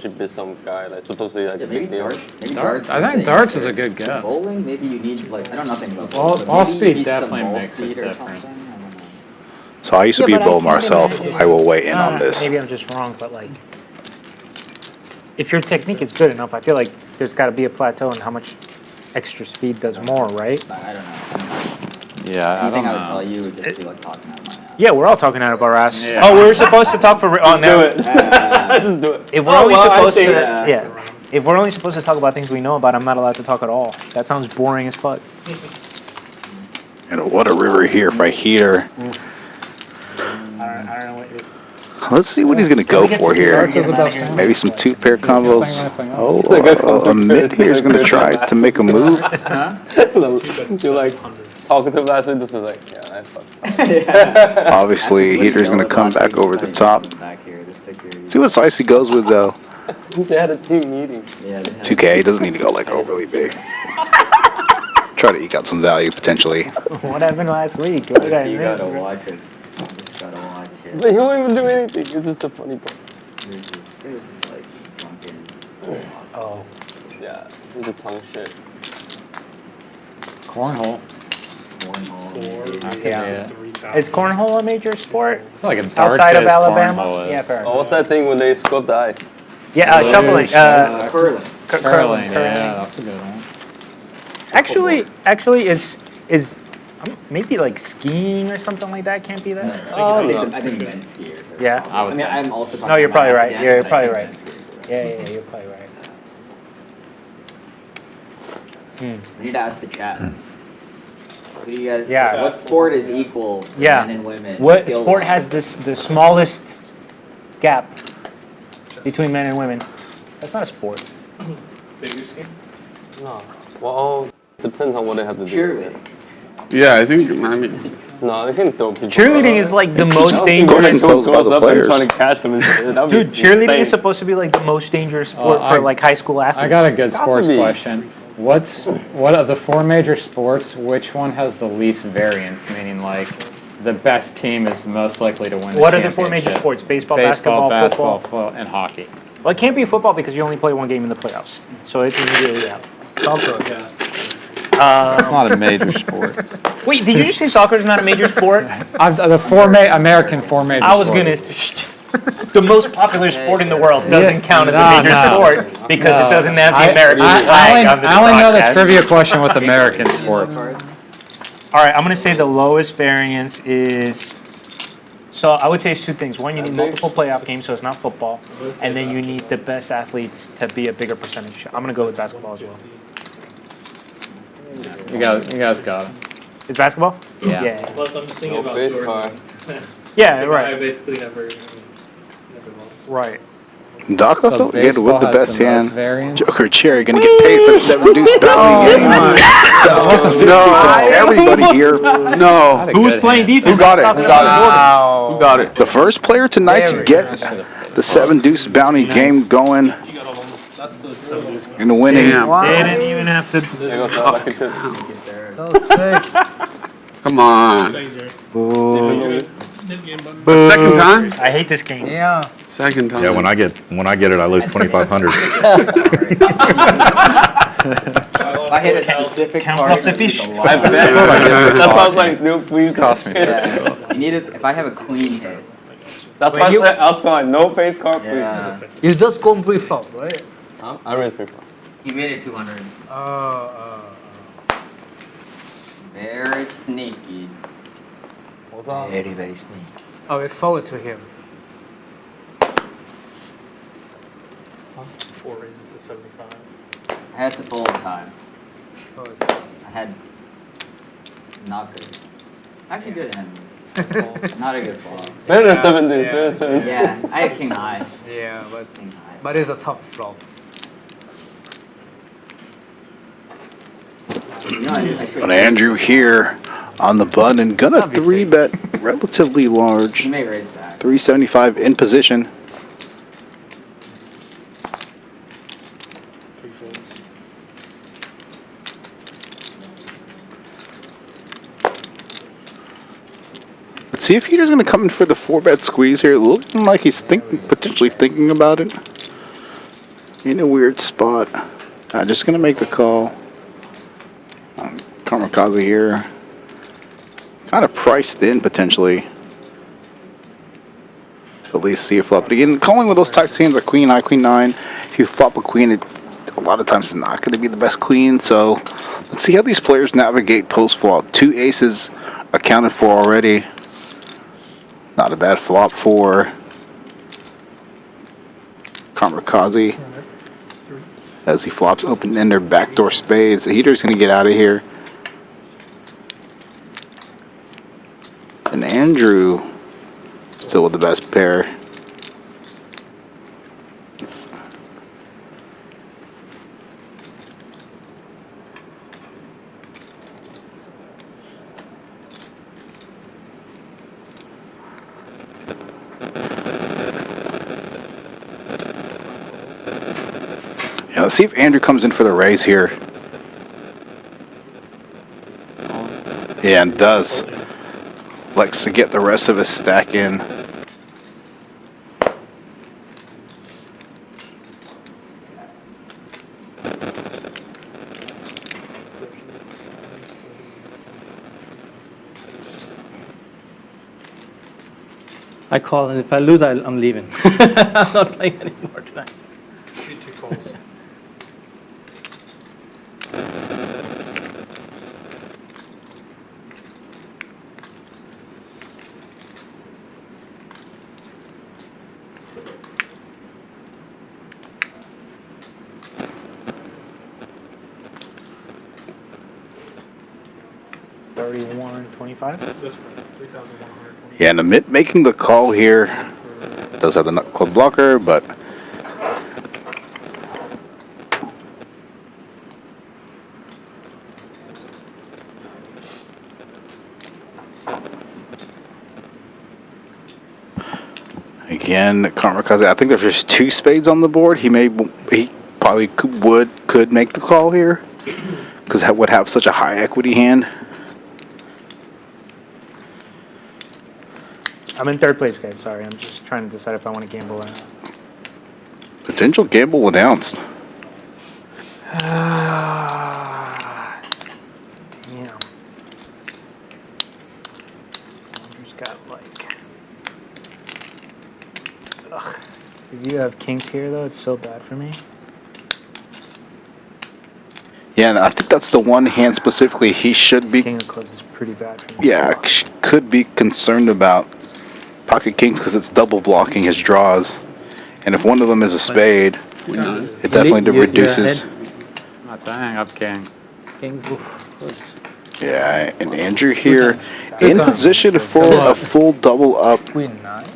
[SPEAKER 5] should be some guy like supposedly like a big deal.
[SPEAKER 12] Darts. I think darts is a good guess.
[SPEAKER 9] Bowling, maybe you need like I know nothing about bowling.
[SPEAKER 12] Ball speed definitely makes a difference.
[SPEAKER 2] So I used to be a bowler myself. I will weigh in on this.
[SPEAKER 3] Maybe I'm just wrong, but like, if your technique is good enough, I feel like there's got to be a plateau in how much extra speed does more, right?
[SPEAKER 9] I don't know.
[SPEAKER 12] Yeah, I don't know.
[SPEAKER 9] I would tell you would just be like talking out of my ass.
[SPEAKER 3] Yeah, we're all talking out of our ass.
[SPEAKER 12] Yeah.
[SPEAKER 3] Oh, we're supposed to talk for. Oh, no.
[SPEAKER 5] Just do it.
[SPEAKER 3] If we're only supposed to, if we're only supposed to talk about things we know about, I'm not allowed to talk at all. That sounds boring as fuck.
[SPEAKER 2] And what a river here by Heater.
[SPEAKER 3] I don't know what
[SPEAKER 2] Let's see what he's going to go for here. Maybe some 2-pair combos. Oh, Amit here is going to try to make a move.
[SPEAKER 5] You're like talkative last week. This was like, yeah, I fucked.
[SPEAKER 2] Obviously, Heater's going to come back over the top. See what size he goes with, though.
[SPEAKER 5] They had a team meeting.
[SPEAKER 2] 2K doesn't need to go like overly big. Try to eke out some value potentially.
[SPEAKER 3] What happened last week?
[SPEAKER 9] You gotta watch it. Just gotta watch it.
[SPEAKER 5] But he won't even do anything. It's just a funny part.
[SPEAKER 3] Oh.
[SPEAKER 5] Yeah, it's a tongue shit.
[SPEAKER 12] Cornhole.
[SPEAKER 3] Yeah. Is cornhole a major sport?
[SPEAKER 12] Like a
[SPEAKER 3] outside of Alabama? Yeah, fair.
[SPEAKER 5] Oh, what's that thing when they scope the ice?
[SPEAKER 3] Yeah, shuffling.
[SPEAKER 12] Curling.
[SPEAKER 3] Curling.
[SPEAKER 12] Yeah, that's a good one.
[SPEAKER 3] Actually, is maybe like skiing or something like that? Can't be that.
[SPEAKER 9] I think men's skiers.
[SPEAKER 3] Yeah.
[SPEAKER 9] I mean, I'm also.
[SPEAKER 3] No, you're probably right. You're probably right. Yeah, you're probably right.
[SPEAKER 9] We need to ask the chat. What do you guys?
[SPEAKER 3] Yeah.
[SPEAKER 9] What sport is equal for men and women?
[SPEAKER 3] What sport has the smallest gap between men and women? That's not a sport.
[SPEAKER 6] Figure skating?
[SPEAKER 5] No. Well, depends on what they have to do.
[SPEAKER 9] Cheerleading.
[SPEAKER 13] Yeah, I mean.
[SPEAKER 5] No, they can throw people.
[SPEAKER 3] Cheerleading is like the most dangerous.
[SPEAKER 5] Trying to catch them and shit.
[SPEAKER 3] Dude, cheerleading is supposed to be like the most dangerous sport for like high school athletes.
[SPEAKER 12] I got a good sports question. What of the 4 major sports, which one has the least variance? Meaning like the best team is most likely to win the
[SPEAKER 3] What are the 4 major sports? Baseball, basketball,
[SPEAKER 12] football, and hockey.
[SPEAKER 3] Well, it can't be football because you only play one game in the playoffs. So it's immediately out. Soccer.
[SPEAKER 12] It's not a major sport.
[SPEAKER 3] Wait, did you just say soccer is not a major sport?
[SPEAKER 12] The American 4 major
[SPEAKER 3] I was
[SPEAKER 12] sports.
[SPEAKER 3] gonna. The most popular sport in the world doesn't count as a major sport because it doesn't have the American flag on the
[SPEAKER 12] I only know the
[SPEAKER 3] broadcast.
[SPEAKER 12] trivia question with American sports.
[SPEAKER 3] All right, I'm gonna say the lowest variance is. So I would say it's 2 things. One, you need multiple playoff games, so it's not football, and then you need the best athletes to be a bigger percentage. I'm gonna go with basketball as well.
[SPEAKER 12] You guys got it.
[SPEAKER 3] It's basketball?
[SPEAKER 12] Yeah.
[SPEAKER 11] Plus, I'm just thinking about
[SPEAKER 5] base
[SPEAKER 11] Jordan.
[SPEAKER 3] Yeah,
[SPEAKER 11] The
[SPEAKER 3] right.
[SPEAKER 11] guy basically never lost.
[SPEAKER 3] Right.
[SPEAKER 2] Doc, I felt good with the best hand.
[SPEAKER 12] Variance.
[SPEAKER 2] Joker Cherry gonna get paid for the 7-deuce bounty game. That's gonna 50 from everybody here.
[SPEAKER 13] No.
[SPEAKER 3] Who was playing defense?
[SPEAKER 13] Who got it?
[SPEAKER 3] Top
[SPEAKER 13] Who
[SPEAKER 3] of
[SPEAKER 13] got
[SPEAKER 3] the
[SPEAKER 13] it?
[SPEAKER 3] order.
[SPEAKER 13] Who got it?
[SPEAKER 2] The first player tonight to get the 7-deuce bounty game going and winning.
[SPEAKER 3] They didn't even have to.
[SPEAKER 14] So sick.
[SPEAKER 13] Come on.
[SPEAKER 2] Boo.
[SPEAKER 13] The second time?
[SPEAKER 3] I hate this game.
[SPEAKER 14] Yeah.
[SPEAKER 13] Second time.
[SPEAKER 8] Yeah, when I get it, I lose 2,500.
[SPEAKER 9] If I hit a specific
[SPEAKER 3] Count
[SPEAKER 9] target,
[SPEAKER 3] off the fish.
[SPEAKER 5] I bet. That sounds like, no, please.
[SPEAKER 12] Cost me
[SPEAKER 9] yeah. You need it. If I have a clean hit.
[SPEAKER 5] That's why I said outside, no face card, please.
[SPEAKER 9] Yeah.
[SPEAKER 14] You just go pre-flop, right?
[SPEAKER 5] I raised people.
[SPEAKER 9] He made it 200. Very sneaky.
[SPEAKER 5] What's up?
[SPEAKER 9] Very, very sneaky.
[SPEAKER 14] I will forward to him.
[SPEAKER 11] 4 raises to 75.
[SPEAKER 9] I had to fold time. I had not good. Actually good hand. Not a good flop.
[SPEAKER 5] Better than 7-deuce. Better than 7-deuce.
[SPEAKER 9] Yeah, I had king high.
[SPEAKER 14] Yeah,
[SPEAKER 9] King high.
[SPEAKER 14] but it's a tough flop.
[SPEAKER 2] And Andrew here on the button, gonna 3-bet relatively large.
[SPEAKER 9] You may raise that.
[SPEAKER 2] 375 in position. Let's see if Heater's gonna come in for the 4-bet squeeze here. Looking like he's potentially thinking about it. In a weird spot. Just gonna make the call. Kamikaze here. Kind of priced in potentially. At least see a flop. But again, calling with those types of hands like queen, queen 9. If you flop a queen, it a lot of times it's not going to be the best queen. So let's see how these players navigate post flop. 2 aces accounted for already. Not a bad flop for Kamikaze. As he flops open ender backdoor spades. The Heater's going to get out of here. And Andrew still with the best pair. Let's see if Andrew comes in for the raise here. Yeah, and does. Likes to get the rest of his stack in.
[SPEAKER 10] I call, and if I lose, I'm leaving. I'm not playing anymore tonight.
[SPEAKER 6] Two calls.
[SPEAKER 3] $31.25.
[SPEAKER 6] That's right. 3,120.
[SPEAKER 2] Yeah, and Amit making the call here. Does have the nut club blocker, but again, Kamikaze. I think if there's 2 spades on the board, he probably could make the call here because that would have such a high equity hand.
[SPEAKER 3] I'm in third place, guys. Sorry, I'm just trying to decide if I want to gamble or not.
[SPEAKER 2] Potential gamble announced.
[SPEAKER 3] Damn. Andrew's got like. Ugh. If you have kings here, though, it's so bad for me.
[SPEAKER 2] Yeah, and I think that's the one hand specifically he should be.
[SPEAKER 3] King of clubs is pretty bad for me.
[SPEAKER 2] Yeah, could be concerned about pocket kings because it's double blocking his draws, and if one of them is a spade, it definitely reduces.
[SPEAKER 12] Oh, dang, up king.
[SPEAKER 10] Kings.
[SPEAKER 2] Yeah, and Andrew here in position for a full double up.
[SPEAKER 14] Queen 9.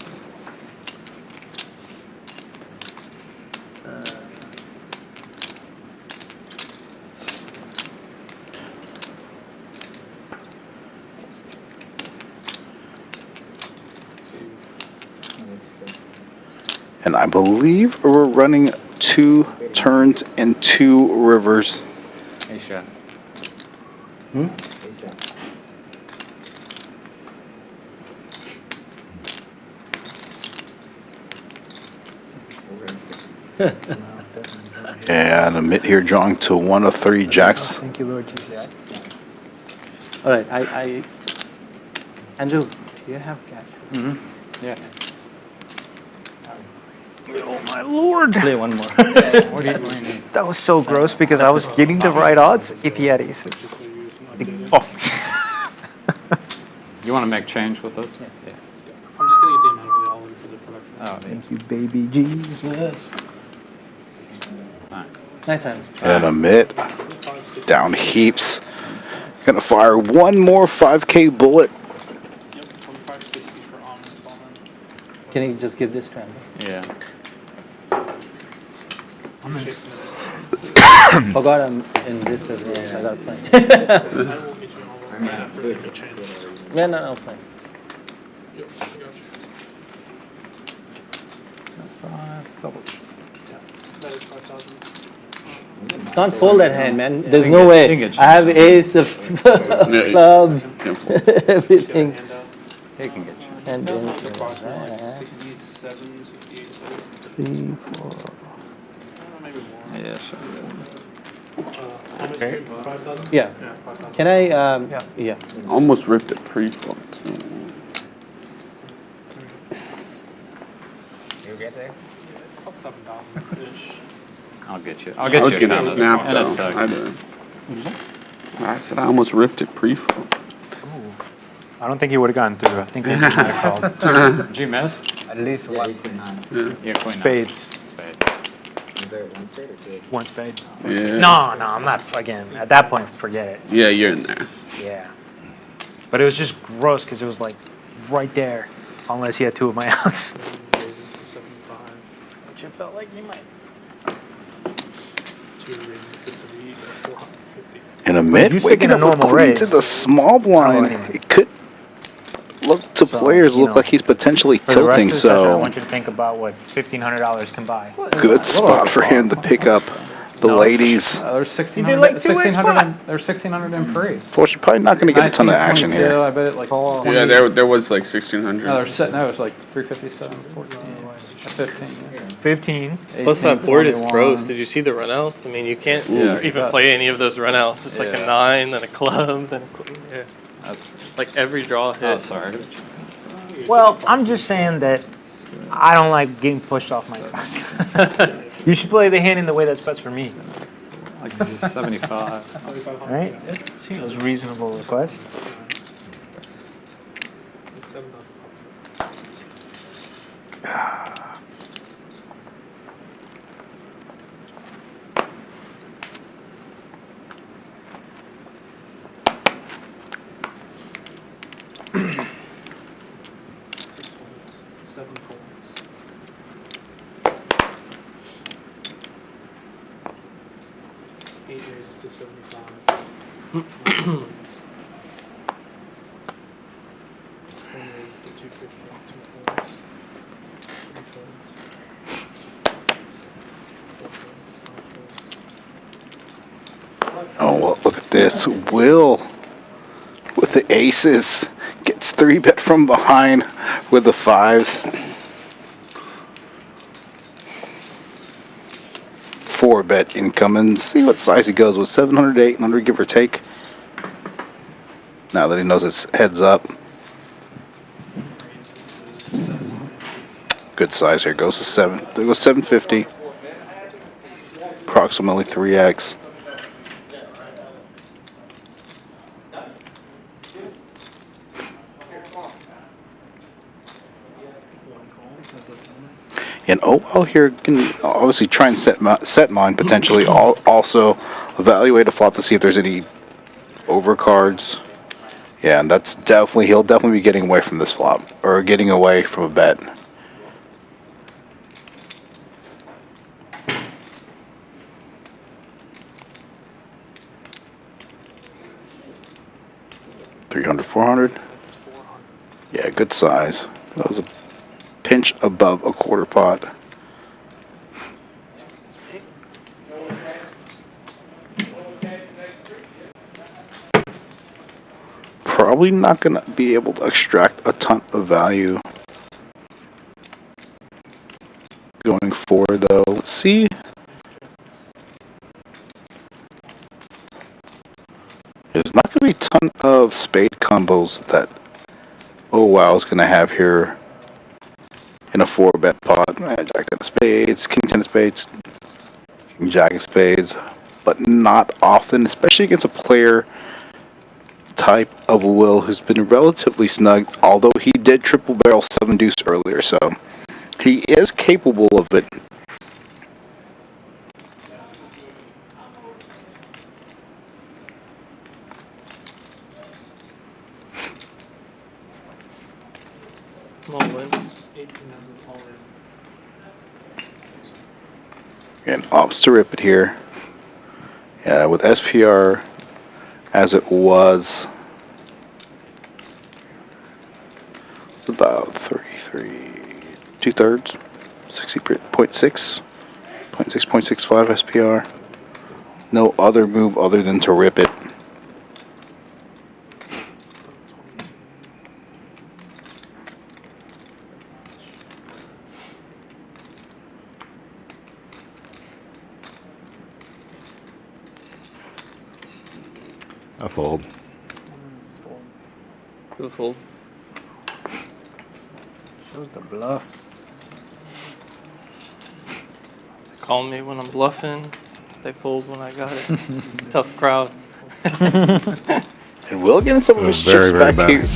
[SPEAKER 2] And I believe we're running 2 turns and 2 rivers.
[SPEAKER 12] Hey, shot.
[SPEAKER 2] And Amit here drawing to 1 of 3 jacks.
[SPEAKER 3] Thank you, Lord Jesus.
[SPEAKER 10] All right, Andrew, do you have cash?
[SPEAKER 12] Yeah.
[SPEAKER 3] Oh my lord!
[SPEAKER 10] Play one more.
[SPEAKER 12] What do you need?
[SPEAKER 3] That was so gross because I was getting the right odds if he had aces. Oh.
[SPEAKER 12] You want to make change with us?
[SPEAKER 10] Yeah.
[SPEAKER 6] I'm just gonna get the amount of the all in for the production.
[SPEAKER 12] Oh,
[SPEAKER 3] Thank you, baby Jesus.
[SPEAKER 10] Nice hand.
[SPEAKER 2] And Amit down heaps. Gonna fire one more 5K bullet.
[SPEAKER 6] Yep, 2560 for on installment.
[SPEAKER 10] Can you just give this to Andrew?
[SPEAKER 12] Yeah.
[SPEAKER 10] Forgot I'm in this as well. I gotta play.
[SPEAKER 6] I will get you all after the change.
[SPEAKER 10] Yeah, no, I'll play.
[SPEAKER 6] Yep, I got you.
[SPEAKER 10] 5 double.
[SPEAKER 6] Yeah, that is 5,000.
[SPEAKER 10] Can't fold that hand, man. There's
[SPEAKER 12] You
[SPEAKER 10] no
[SPEAKER 12] can
[SPEAKER 10] way.
[SPEAKER 12] get
[SPEAKER 10] I have ace of clubs, everything.
[SPEAKER 12] He can get you.
[SPEAKER 10] And then
[SPEAKER 6] 67, 68,
[SPEAKER 10] 3, 4.
[SPEAKER 6] maybe more.
[SPEAKER 12] Yeah, sure.
[SPEAKER 3] Okay.
[SPEAKER 6] 5,000?
[SPEAKER 10] Yeah.
[SPEAKER 6] 5,000.
[SPEAKER 10] Can I? Yeah.
[SPEAKER 13] Almost ripped it pre-flop too.
[SPEAKER 14] You get there?
[SPEAKER 6] It's about 7,000-ish.
[SPEAKER 12] I'll get you.
[SPEAKER 13] I was
[SPEAKER 12] a
[SPEAKER 13] getting
[SPEAKER 12] comment
[SPEAKER 13] snapped
[SPEAKER 12] in a
[SPEAKER 13] though.
[SPEAKER 12] second.
[SPEAKER 13] I said I almost ripped it pre-flop.
[SPEAKER 3] I don't think he would have gotten through. I think he just might have called.
[SPEAKER 12] Did you miss?
[SPEAKER 14] At least one.
[SPEAKER 12] Yeah, queen nine.
[SPEAKER 3] Spades.
[SPEAKER 12] Spade.
[SPEAKER 3] One spade.
[SPEAKER 13] Yeah.
[SPEAKER 3] No, I'm not. Again, at that point, forget it.
[SPEAKER 13] Yeah, you're in there.
[SPEAKER 3] Yeah. But it was just gross because it was like right there, unless he had 2 of my outs.
[SPEAKER 6] Raises to 75.
[SPEAKER 3] Which it felt like he might.
[SPEAKER 6] 2 raises to 3 or 450.
[SPEAKER 2] And
[SPEAKER 3] You
[SPEAKER 2] Amit
[SPEAKER 3] stick
[SPEAKER 2] waking
[SPEAKER 3] in a
[SPEAKER 2] up with
[SPEAKER 3] normal
[SPEAKER 2] queen
[SPEAKER 3] raise.
[SPEAKER 2] to the small blind.
[SPEAKER 3] Oh, anyway.
[SPEAKER 2] It could look to players
[SPEAKER 3] you
[SPEAKER 2] look
[SPEAKER 3] know,
[SPEAKER 2] like he's potentially
[SPEAKER 3] For the rest
[SPEAKER 2] tilting.
[SPEAKER 3] of the session, I
[SPEAKER 2] So
[SPEAKER 3] want you to think about what $1,500 can buy.
[SPEAKER 2] good spot for him to pick up The ladies.
[SPEAKER 12] There's 1600.
[SPEAKER 3] You did like 2x
[SPEAKER 12] There's 1600 in pre.
[SPEAKER 2] Fortunately, probably not going to get a ton of action
[SPEAKER 12] 1922,
[SPEAKER 2] here.
[SPEAKER 12] I bet it like all.
[SPEAKER 13] Yeah, there was like 1600.
[SPEAKER 12] No, it's like 357, 14, 15. Yeah.
[SPEAKER 3] 15.
[SPEAKER 4] Plus that board is
[SPEAKER 12] 21.
[SPEAKER 4] gross. Did you see the runouts? I mean, you can't even play any of those runouts. It's like a 9, then a club, then a queen. Yeah. Like every draw hit.
[SPEAKER 12] Oh, sorry.
[SPEAKER 3] Well, I'm just saying that I don't like getting pushed off my grass. You should play the hand in the way that's best for me.
[SPEAKER 12] Like 75.
[SPEAKER 3] All right? Seems a reasonable request.
[SPEAKER 2] Oh, well, look at this. Will, with the aces, gets 3-bet from behind with the 5s. 4-bet incoming. See what size he goes with. 700 to 800, give or take. Now that he knows it's heads up. Good size here. Goes to 7. There goes 750. Approximately 3x. And well here can obviously try and set mine potentially. Also evaluate a flop to see if there's any overcards. Yeah, and that's he'll definitely be getting away from this flop or getting away from a bet. $300, $400. Yeah, good size. That was a pinch above a quarter pot. Probably not going to be able to extract a ton of value going forward, though. Let's see. There's not going to be a ton of spade combos that is going to have here in a 4-bet pot. Jack 10 of spades, King 10 of spades, King Jack of spades, but not often, especially against a player type of Will who's been relatively snug, although he did triple barrel 7-deuce earlier, so he is capable of it. And opts to rip it here. Yeah, with SPR as it was, it's about 33, 2/3, 60.6, 0.65 SPR. No other move other than to rip it.
[SPEAKER 8] A fold.
[SPEAKER 4] Good fold.
[SPEAKER 3] Shows the bluff.
[SPEAKER 4] Call me when I'm bluffing. They fold when I got it. Tough crowd.
[SPEAKER 2] And Will getting some of his chips back here.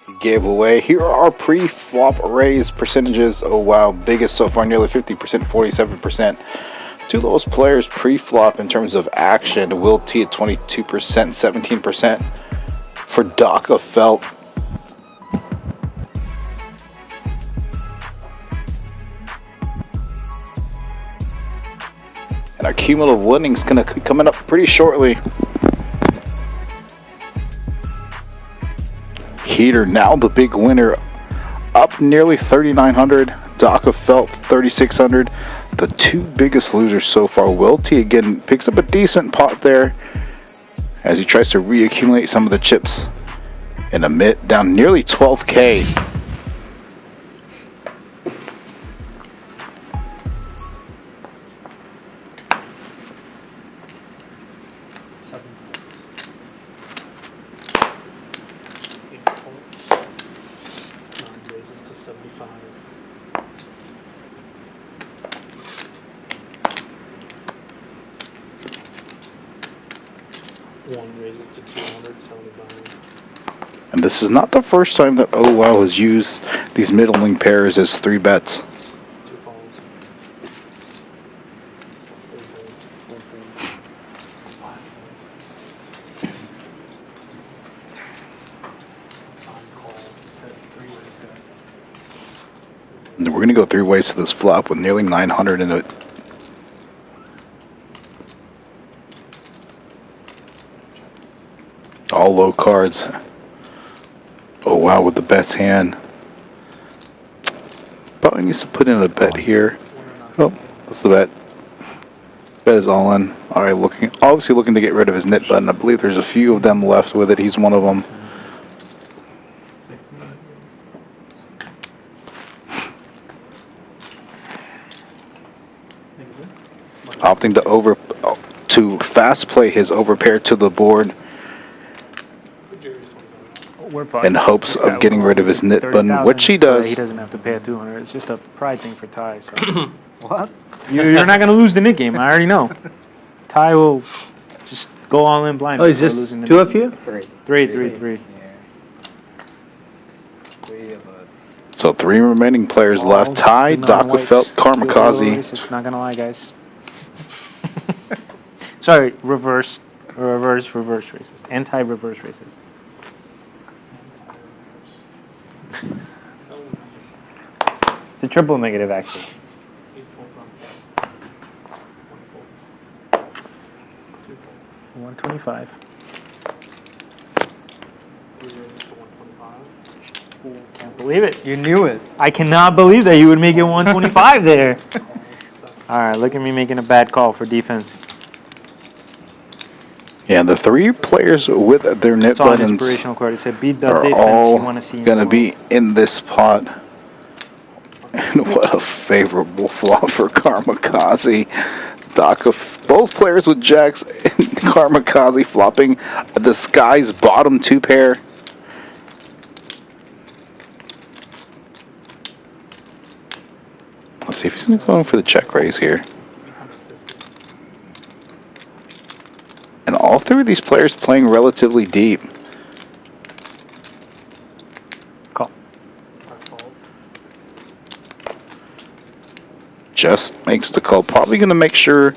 [SPEAKER 2] He gave away. Here are our pre-flop raise percentages. Oh wow, biggest so far, nearly 50%, 47%. Two lowest players pre-flop in terms of action. Will T at 22%, 17% for Daka Felt. And our cumulative winnings gonna be coming up pretty shortly. Heater now the big winner, up nearly 3,900. Daka Felt 3,600. the two biggest losers so far. Will T again picks up a decent pot there as he tries to reaccumulate some of the chips. And Amit down nearly 12K. And this is not the first time that Oh Wow has used these middling pairs as 3 bets. And we're going to go 3 ways to this flop with nearly 900 in it. All low cards. Oh Wow with the best hand. Probably needs to put in a bet here. Oh, that's the bet. Bet is all in. Alright, obviously looking to get rid of his knit button. I believe there's a few of them left with it. He's one of them. Opting to fast play his overpair to the board in hopes of getting rid of his knit button, which he does.
[SPEAKER 3] He doesn't have to pay a 200. It's just a pride thing for Ty. So. What? You're not going to lose the knit game. I already know. Ty will just go all in blind.
[SPEAKER 11] Oh, it's just
[SPEAKER 3] losing the
[SPEAKER 11] 2 of you?
[SPEAKER 3] Three.
[SPEAKER 9] Yeah. 3 of us.
[SPEAKER 2] So 3 remaining players left. Ty, Dakafelt, Karmakazi.
[SPEAKER 3] Not going to lie, guys. Sorry, reverse racist. Anti-reverse racist. It's a triple negative, actually. 125. Can't believe it.
[SPEAKER 14] You knew it.
[SPEAKER 3] I cannot believe that you would make it 125 there. All right, look at me making a bad call for defense.
[SPEAKER 2] Yeah, the 3 players with their knit buttons
[SPEAKER 3] inspirational card. It said, beat the
[SPEAKER 2] are
[SPEAKER 3] defense
[SPEAKER 2] all
[SPEAKER 3] you want to see
[SPEAKER 2] going to be in this pot. And what a favorable flop for Karmakazi. Both players with jacks and Karmakazi flopping the sky's bottom 2 pair. Let's see if he's going to go in for the check raise here. And all 3 of these players playing relatively deep.
[SPEAKER 3] Call.
[SPEAKER 2] Just makes the call. Probably going to make sure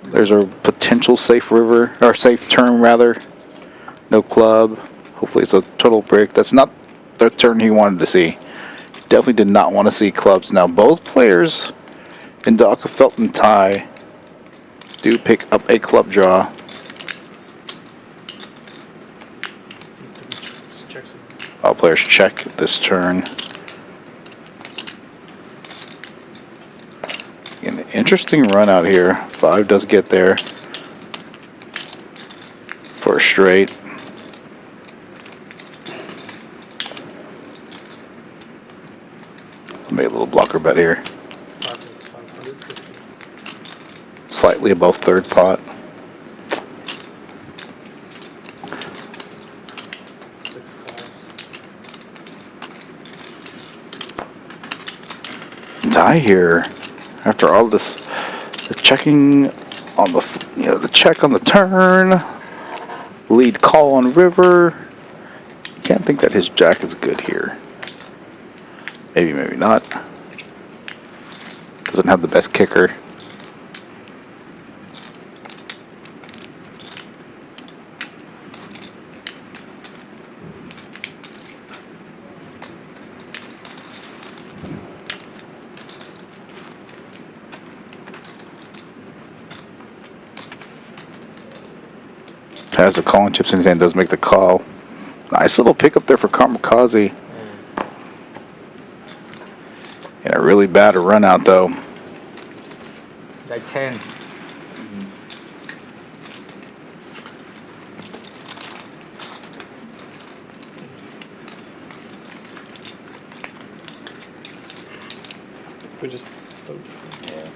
[SPEAKER 2] there's a potential safe river, or safe turn rather. No club. Hopefully it's a total break. That's not the turn he wanted to see. Definitely did not want to see clubs. Now both players in Dakafelt and Ty do pick up a club draw. All players check this turn. An interesting run out here. 5 does get there for a straight. Made a little blocker bet here. Slightly above 3rd pot. Tie here. After all this, the checking on the check on the turn, lead call on river. You can't think that his jack is good here. Maybe, maybe not. Doesn't have the best kicker. Has the calling chips in his hand, does make the call. Nice little pickup there for Karmakazi. And a really bad run out though.
[SPEAKER 14] Like 10.
[SPEAKER 4] We just.
[SPEAKER 9] Yeah.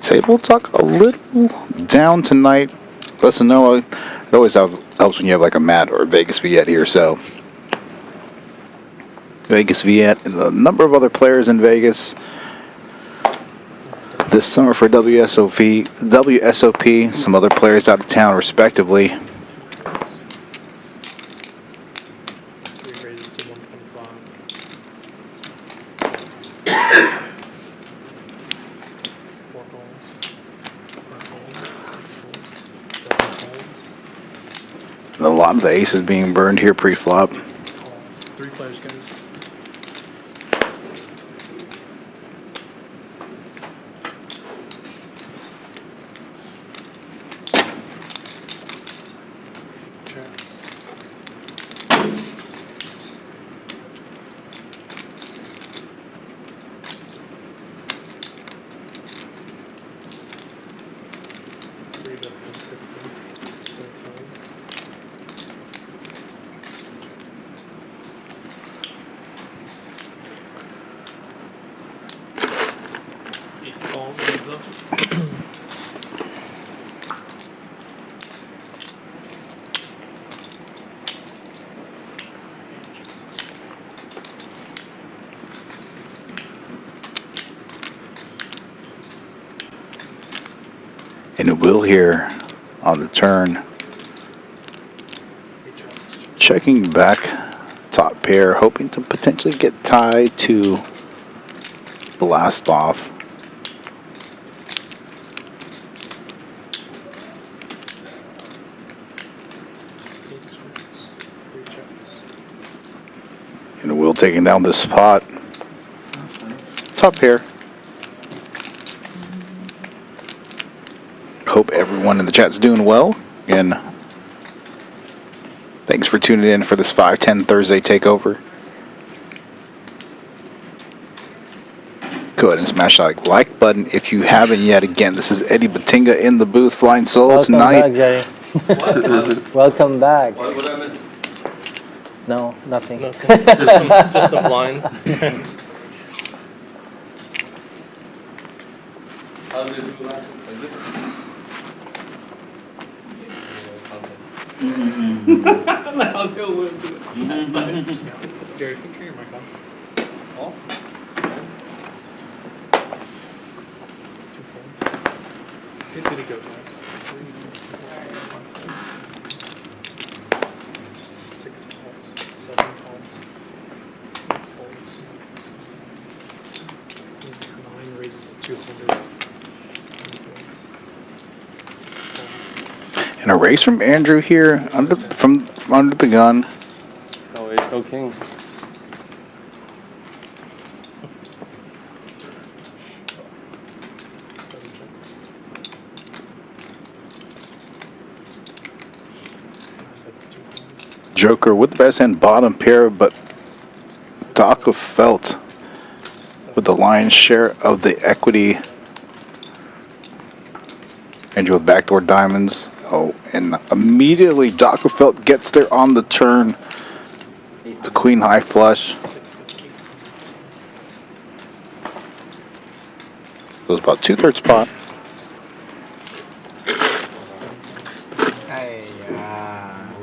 [SPEAKER 2] Table talk a little down tonight. Listen, know it always helps when you have like a Matt or a Vegas Viet here. So Vegas Viet and a number of other players in Vegas this summer for WSOP, some other players out of town respectively. A lot of the aces being burned here pre-flop.
[SPEAKER 6] 3 players, guys.
[SPEAKER 2] And it will here on the turn. Checking back top pair, hoping to potentially get tied to blast off. And Will taking down this spot. Top pair. Hope everyone in the chat's doing well. And thanks for tuning in for this 510 Thursday Takeover. Go ahead and smash that like button if you haven't yet. Again, this is Eddie Batinga in the booth, flying solo tonight.
[SPEAKER 10] Welcome back.
[SPEAKER 5] What did I miss?
[SPEAKER 10] No, nothing.
[SPEAKER 4] Just the blinds.
[SPEAKER 5] How did we do last one? Is it? I'll deal with it.
[SPEAKER 6] Jerry, can you turn your mic on?
[SPEAKER 5] Off?
[SPEAKER 6] Good to go, guys. 6 calls, 7 calls, 8 calls. 9 raises to 200.
[SPEAKER 2] And a raise from Andrew here from under the gun.
[SPEAKER 5] Oh, ace, no king.
[SPEAKER 2] Joker with the best hand bottom pair, but Doc of Felt with the lion's share of the equity. Andrew with backdoor diamonds. Oh, and immediately Doc of Felt gets there on the turn. The queen high flush. So it's about 2/3 pot.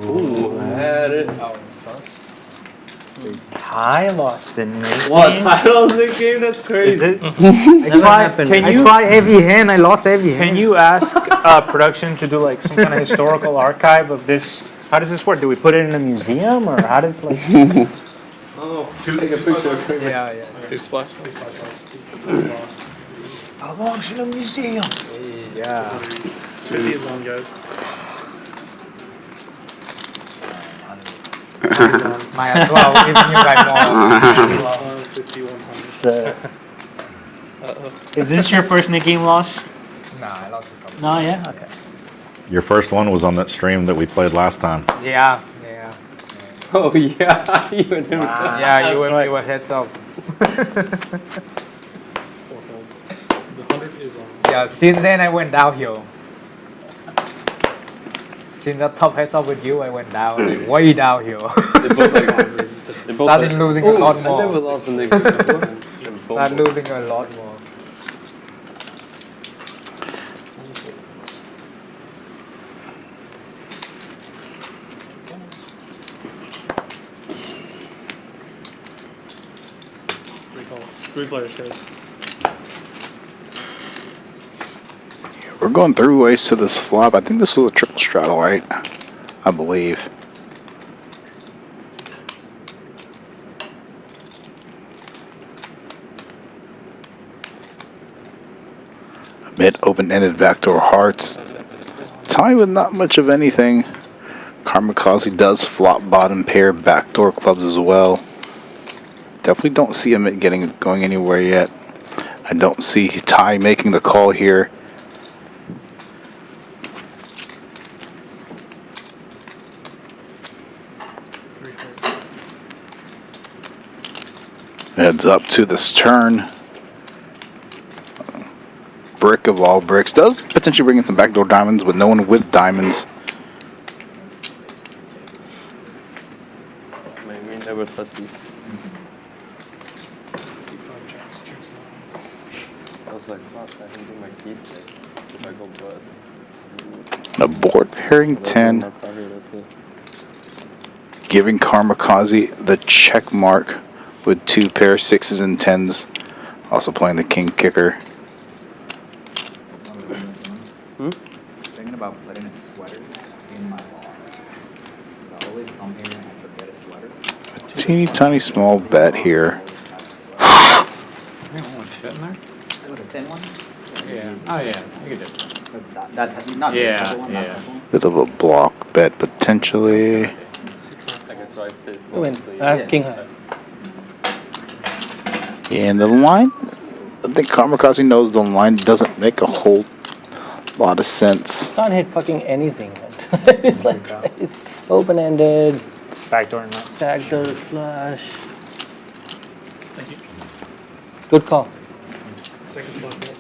[SPEAKER 5] Ooh, I had it.
[SPEAKER 3] I lost in this
[SPEAKER 5] What?
[SPEAKER 3] game.
[SPEAKER 5] I lost the game? That's crazy.
[SPEAKER 3] Is it?
[SPEAKER 14] I try every hand, I lost every hand.
[SPEAKER 3] Can you ask production to do like some kind of historical archive of this? How does this work? Do we put it in a museum or how does like?
[SPEAKER 5] Oh, take a picture.
[SPEAKER 14] Yeah.
[SPEAKER 4] 2 splash.
[SPEAKER 3] How long's in a museum?
[SPEAKER 14] Yeah.
[SPEAKER 6] It's really long, guys.
[SPEAKER 14] Might as well, even you got more.
[SPEAKER 6] 50, 100.
[SPEAKER 3] Is this your first Nick game loss?
[SPEAKER 14] Nah, I lost a couple.
[SPEAKER 3] No, yeah, okay.
[SPEAKER 8] Your first one was on that stream that we played last time.
[SPEAKER 14] Yeah.
[SPEAKER 5] Oh yeah, you and him.
[SPEAKER 14] Yeah, you were heads up.
[SPEAKER 6] The 100 is on.
[SPEAKER 14] Yeah, since then I went downhill. Since the top heads up with you, I went down, like, way downhill. Started losing a lot more.
[SPEAKER 5] I never lost a nigga.
[SPEAKER 14] Started losing a lot more.
[SPEAKER 6] Three players, guys.
[SPEAKER 2] We're going through ways to this flop. I think this was a triple straddle, right? I believe. Mid open-ended backdoor hearts. Tommy with not much of anything. Kamikaze does flop bottom pair backdoor clubs as well. Definitely don't see Amit going anywhere yet. I don't see Ty making the call here. Heads up to this turn. Brick of all bricks. Does potentially bring in some backdoor diamonds, but no one with diamonds.
[SPEAKER 5] Man, we never touch these. I was like, fuck, I can do my key thing. If I go bust.
[SPEAKER 2] A board pairing 10. Giving Kamikaze the check mark with 2 pair 6s and 10s. Also playing the king kicker.
[SPEAKER 9] Thinking about putting a sweater in my box. I always come here and I forget a sweater.
[SPEAKER 2] Teeny tiny small bet here.
[SPEAKER 12] Fit in there?
[SPEAKER 9] What, a thin one?
[SPEAKER 12] Yeah. Oh yeah, you could do.
[SPEAKER 9] That not the double one, not that one.
[SPEAKER 2] Bit of a block bet potentially.
[SPEAKER 5] I can try to
[SPEAKER 10] Win. I have king high.
[SPEAKER 2] And the line, I think Kamikaze knows the line doesn't make a whole lot of sense.
[SPEAKER 10] Can't hit fucking anything. It's like it's open-ended.
[SPEAKER 3] Backdoor not.
[SPEAKER 10] Backdoor flush. Thank you. Good call.
[SPEAKER 6] Second slot.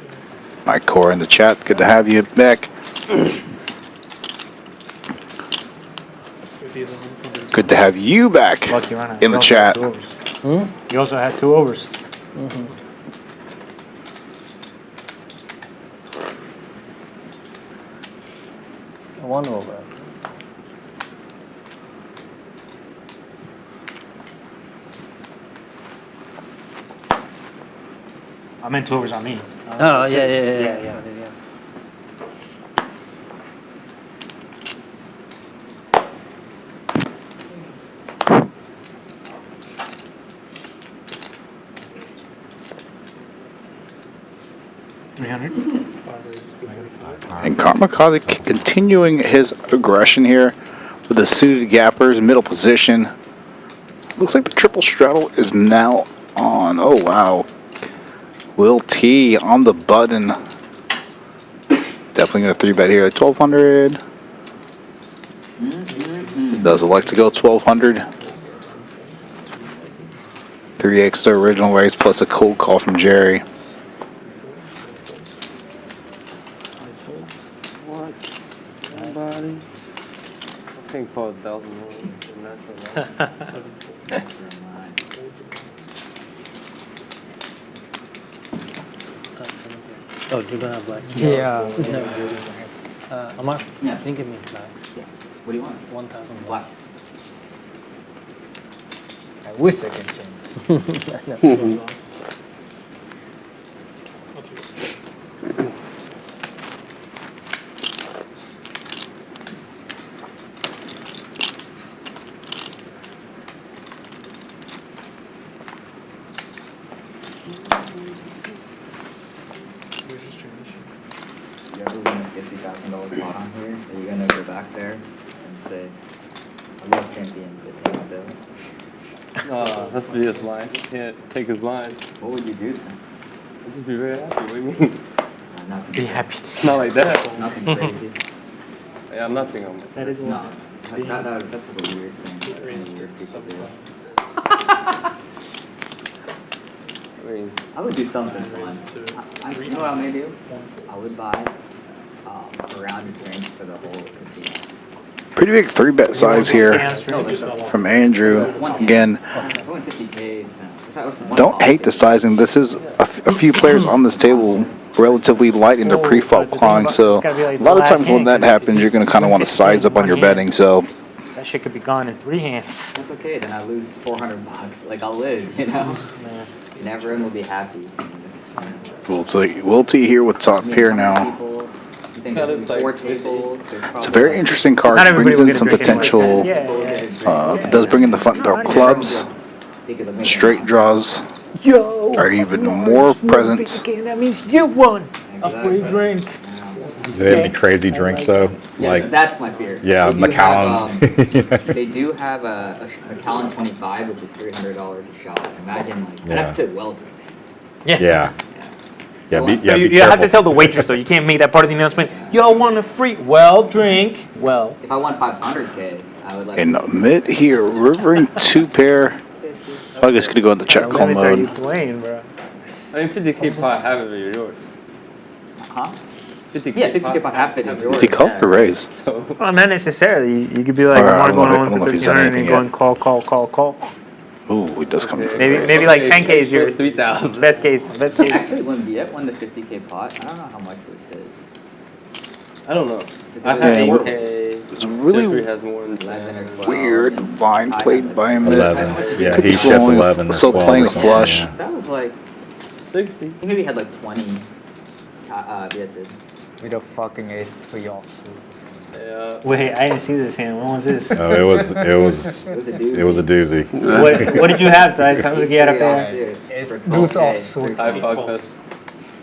[SPEAKER 2] Mike Core in the chat, good to have you back. Good to have you back
[SPEAKER 3] Lucky runner.
[SPEAKER 2] in the chat.
[SPEAKER 3] You also had 2 overs.
[SPEAKER 10] One over.
[SPEAKER 3] I meant 2 overs on me.
[SPEAKER 10] Oh,
[SPEAKER 3] Six.
[SPEAKER 10] yeah.
[SPEAKER 2] And Kamikaze continuing his aggression here with the suited gappers, middle position. Looks like the triple straddle is now on. Oh, wow. Will T on the button. Definitely going to 3-bet here at 1200. Does it like to go 1200? 3x the original raise plus a cold call from Jerry.
[SPEAKER 5] What? Somebody? I think for 1,000 more.
[SPEAKER 10] Oh, you don't have black?
[SPEAKER 14] Yeah.
[SPEAKER 10] No. Amar?
[SPEAKER 9] Yeah.
[SPEAKER 10] Can you give me black?
[SPEAKER 9] Yeah. What do you want?
[SPEAKER 10] 1,000
[SPEAKER 9] Black.
[SPEAKER 14] I wish I can change.
[SPEAKER 9] You ever win a $50,000 pot on here? Are you gonna go back there and say, love champions.
[SPEAKER 5] That's be his line. You can't take his line.
[SPEAKER 9] What would you do then?
[SPEAKER 5] I'd just be very happy. What do you mean?
[SPEAKER 9] Nothing.
[SPEAKER 3] Be happy.
[SPEAKER 5] Not like that.
[SPEAKER 9] Nothing crazy.
[SPEAKER 5] Yeah, I'm nothing on
[SPEAKER 3] That is a
[SPEAKER 9] No.
[SPEAKER 3] lot.
[SPEAKER 9] That's like a weird thing that only weird people do.
[SPEAKER 5] I mean,
[SPEAKER 9] I would do something fun. You know what I may do? I would buy a round of drinks for the whole casino.
[SPEAKER 2] Pretty big 3-bet size here from Andrew. Again, don't hate the sizing. This is a few players on this table relatively light in their pre-flop clawing, so a lot of times when that happens, you're going to kind of want to size up on your betting. So
[SPEAKER 3] that shit could be gone in 3 hands.
[SPEAKER 9] That's okay. Then I lose $400. Like I'll live, you know. And everyone will be happy.
[SPEAKER 2] Wilty here with top pair now. It's a very interesting card. Brings in some potential. Does bring in the front door clubs. Straight draws are even more present.
[SPEAKER 3] That means you won a free drink.
[SPEAKER 8] Do they have any crazy drinks though? Like
[SPEAKER 9] that's my fear.
[SPEAKER 8] Yeah, Macallan.
[SPEAKER 9] They do have a Macallan 25, which is $300 a shot. Imagine like that's it. Well drinks.
[SPEAKER 3] Yeah.
[SPEAKER 8] Be
[SPEAKER 3] you have to tell the waitress though. You can't make that part of the announcement. Y'all want a free drink? Well,
[SPEAKER 9] if I won 500K, I would like.
[SPEAKER 2] And Amit here, rivering 2-pair. I guess gonna go into check call mode.
[SPEAKER 3] Playing, bro.
[SPEAKER 5] I mean, 50K pot half of it is yours.
[SPEAKER 9] Huh? 50K pot half of it is yours.
[SPEAKER 2] He called the raise.
[SPEAKER 3] Well, not necessarily. You could be like,
[SPEAKER 2] Alright,
[SPEAKER 3] I want
[SPEAKER 2] I
[SPEAKER 3] to
[SPEAKER 2] don't
[SPEAKER 3] go
[SPEAKER 2] know if
[SPEAKER 3] on
[SPEAKER 2] he's
[SPEAKER 3] for
[SPEAKER 2] done
[SPEAKER 3] 1,300 and
[SPEAKER 2] anything
[SPEAKER 3] then
[SPEAKER 2] yet.
[SPEAKER 3] going call.
[SPEAKER 2] Ooh, he does come in.
[SPEAKER 3] Maybe like 10K is yours.
[SPEAKER 5] 3,000.
[SPEAKER 3] Best case.
[SPEAKER 9] Actually, when Viet won the 50K pot, I don't know how much was his.
[SPEAKER 5] I don't know. I have 8K.
[SPEAKER 2] It's really
[SPEAKER 5] Jeffrey has more than
[SPEAKER 9] 11 or 12.
[SPEAKER 2] weird line played by him.
[SPEAKER 8] 11. Yeah,
[SPEAKER 2] Could be
[SPEAKER 8] he
[SPEAKER 2] still
[SPEAKER 8] shipped
[SPEAKER 2] only
[SPEAKER 8] 11 or
[SPEAKER 2] still
[SPEAKER 8] 12
[SPEAKER 2] playing
[SPEAKER 8] or
[SPEAKER 2] a
[SPEAKER 8] something,
[SPEAKER 2] flush.
[SPEAKER 8] yeah.
[SPEAKER 9] That was like
[SPEAKER 5] 60.
[SPEAKER 9] he maybe had like 20. Viet did.
[SPEAKER 14] With a fucking ace for y'all.
[SPEAKER 5] Yeah.
[SPEAKER 3] Wait, I didn't see this hand. When was this?
[SPEAKER 8] Oh, it was a doozy.
[SPEAKER 3] What did you have, Dice? How did you get up there?
[SPEAKER 14] Ace deuce offsuit.
[SPEAKER 5] I fucked this.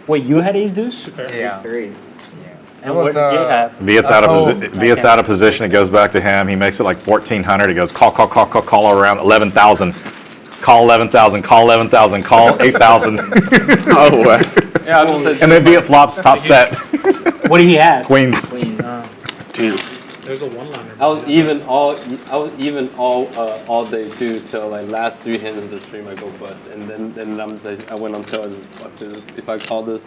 [SPEAKER 3] Wait, you had ace deuce?
[SPEAKER 14] Yeah.
[SPEAKER 9] 3.
[SPEAKER 3] And what did you have?
[SPEAKER 8] Viet's out of position. It goes back to him. He makes it like 1,400. He goes call around 11,000. Call 11,000. Call 11,000. Call 8,000.
[SPEAKER 5] Oh wow. Yeah,
[SPEAKER 8] and then Viet flops top set.
[SPEAKER 3] What did he have?
[SPEAKER 8] Queens.
[SPEAKER 3] Queen.
[SPEAKER 6] Damn. There's a one-liner.
[SPEAKER 5] I was even all day too till like last 3 hands of the stream I go bust, and then I'm just like I went on till fuck this. If I call this.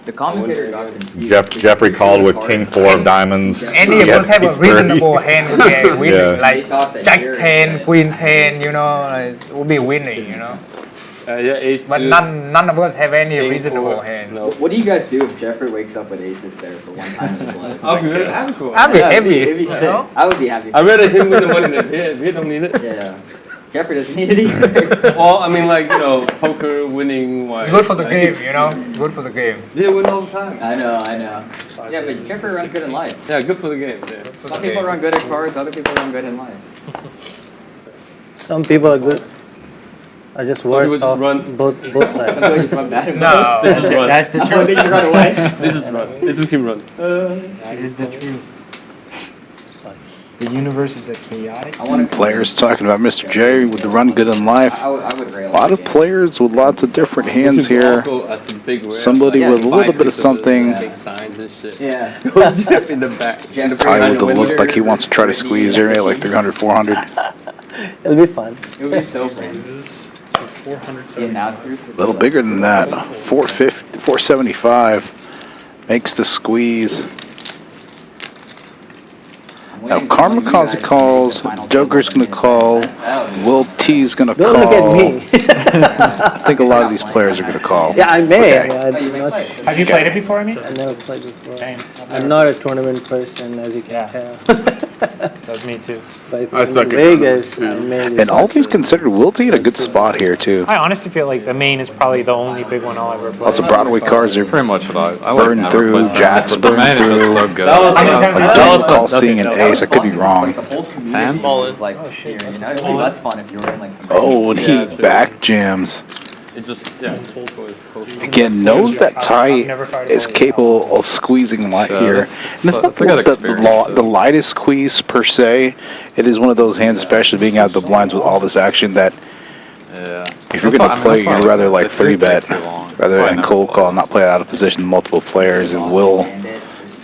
[SPEAKER 9] The commentator got confused.
[SPEAKER 8] Jeffrey called with King 4 of diamonds.
[SPEAKER 14] Any of us have a reasonable hand with winning, like Jack 10, Queen 10, you know, like, we'll be winning, you know.
[SPEAKER 5] Yeah, ace.
[SPEAKER 14] But none of us have any reasonable hand.
[SPEAKER 5] No.
[SPEAKER 9] What do you guys do if Jeffrey wakes up with aces there for one time in his life?
[SPEAKER 5] I'll be really happy.
[SPEAKER 14] I'll be happy.
[SPEAKER 9] It'd be sick.
[SPEAKER 14] know?
[SPEAKER 9] I would be happy.
[SPEAKER 5] I'd rather him win the money than Viet don't need it.
[SPEAKER 9] Yeah. Jeffrey doesn't need it either.
[SPEAKER 5] Well, I mean, like, you know, poker winning wise.
[SPEAKER 14] Good for the game, you know? Good for the game.
[SPEAKER 5] Yeah, win all the time.
[SPEAKER 9] I know. Yeah, but Jeffrey runs good in life.
[SPEAKER 5] Yeah, good for the game. Yeah.
[SPEAKER 9] Some people run good at cards, other people run good in life.
[SPEAKER 10] Some people are good. I just work
[SPEAKER 5] just
[SPEAKER 10] off
[SPEAKER 5] run.
[SPEAKER 10] both sides.
[SPEAKER 9] Some people just run bad.
[SPEAKER 14] No.
[SPEAKER 5] They just run.
[SPEAKER 3] That's the
[SPEAKER 9] Oh,
[SPEAKER 3] truth.
[SPEAKER 9] did you run away?
[SPEAKER 5] They just run. They just keep running.
[SPEAKER 3] That is the truth. The universe is a chaotic.
[SPEAKER 2] Players talking about Mr. J with the run good in life.
[SPEAKER 9] I would rail
[SPEAKER 2] A lot of players with lots of different hands here.
[SPEAKER 5] That's a big
[SPEAKER 2] Somebody with a little bit of something.
[SPEAKER 5] Big signs and shit.
[SPEAKER 9] Yeah.
[SPEAKER 5] Jeff in the back.
[SPEAKER 2] Probably with the look like he wants to try to squeeze here, maybe like 300, 400.
[SPEAKER 10] It'll be fun.
[SPEAKER 9] It would be so fun. The announcers.
[SPEAKER 2] A little bigger than that. 450, 475 makes the squeeze. Now Kamikaze calls, Joker's gonna call, Will T's gonna call.
[SPEAKER 10] Don't look at me.
[SPEAKER 2] I think a lot of these players are gonna call.
[SPEAKER 10] Yeah, I may.
[SPEAKER 2] Okay.
[SPEAKER 3] Have you played it before, I mean?
[SPEAKER 10] I never played before.
[SPEAKER 3] Same.
[SPEAKER 10] I'm not a tournament person, as you can tell.
[SPEAKER 3] That's me too.
[SPEAKER 10] But
[SPEAKER 13] I suck
[SPEAKER 10] in
[SPEAKER 13] at
[SPEAKER 10] Vegas, I made
[SPEAKER 2] And all things considered, Will T in a good spot here too.
[SPEAKER 3] I honestly feel like the main is probably the only big one I'll ever play.
[SPEAKER 2] Lots of Broadway cards are
[SPEAKER 15] Pretty much what I
[SPEAKER 2] burn
[SPEAKER 15] never
[SPEAKER 2] through,
[SPEAKER 15] played
[SPEAKER 2] jacks
[SPEAKER 15] but the
[SPEAKER 2] burn
[SPEAKER 15] man is just
[SPEAKER 2] through.
[SPEAKER 15] so good.
[SPEAKER 2] I don't recall seeing an ace, I could be wrong.
[SPEAKER 9] The whole community was like, here, you know, it'd be less fun if you were in like some.
[SPEAKER 2] Oh, and he back jams.
[SPEAKER 5] It just, yeah.
[SPEAKER 2] Again, knows that Ty is capable of squeezing light here. And it's not the lightest squeeze per se. It is one of those hands, especially being out of the blinds with all this action, that if you're going to play, you'd rather like 3-bet rather than cold call, not play out of position multiple players, and Will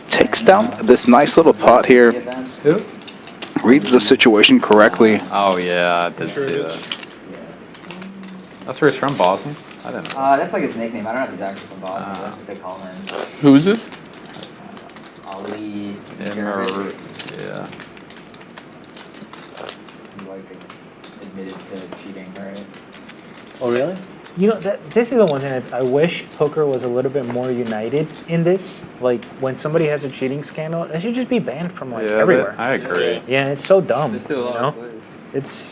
[SPEAKER 2] takes down this nice little pot here. Reads the situation correctly.
[SPEAKER 12] Oh yeah, I did see that. That's where he's from, Boston? I didn't know.
[SPEAKER 9] That's like his nickname. I don't know if he's actually from Boston. That's what they call him.
[SPEAKER 13] Who is this?
[SPEAKER 9] Ali.
[SPEAKER 12] Yeah.
[SPEAKER 9] He like admitted to cheating, right?
[SPEAKER 3] Oh really? You know, this is the one thing I wish poker was a little bit more united in this. Like, when somebody has a cheating scandal, it should just be banned from, like, everywhere.
[SPEAKER 12] I agree.
[SPEAKER 3] Yeah, it's so dumb,
[SPEAKER 5] There's still a lot of players.
[SPEAKER 3] It's,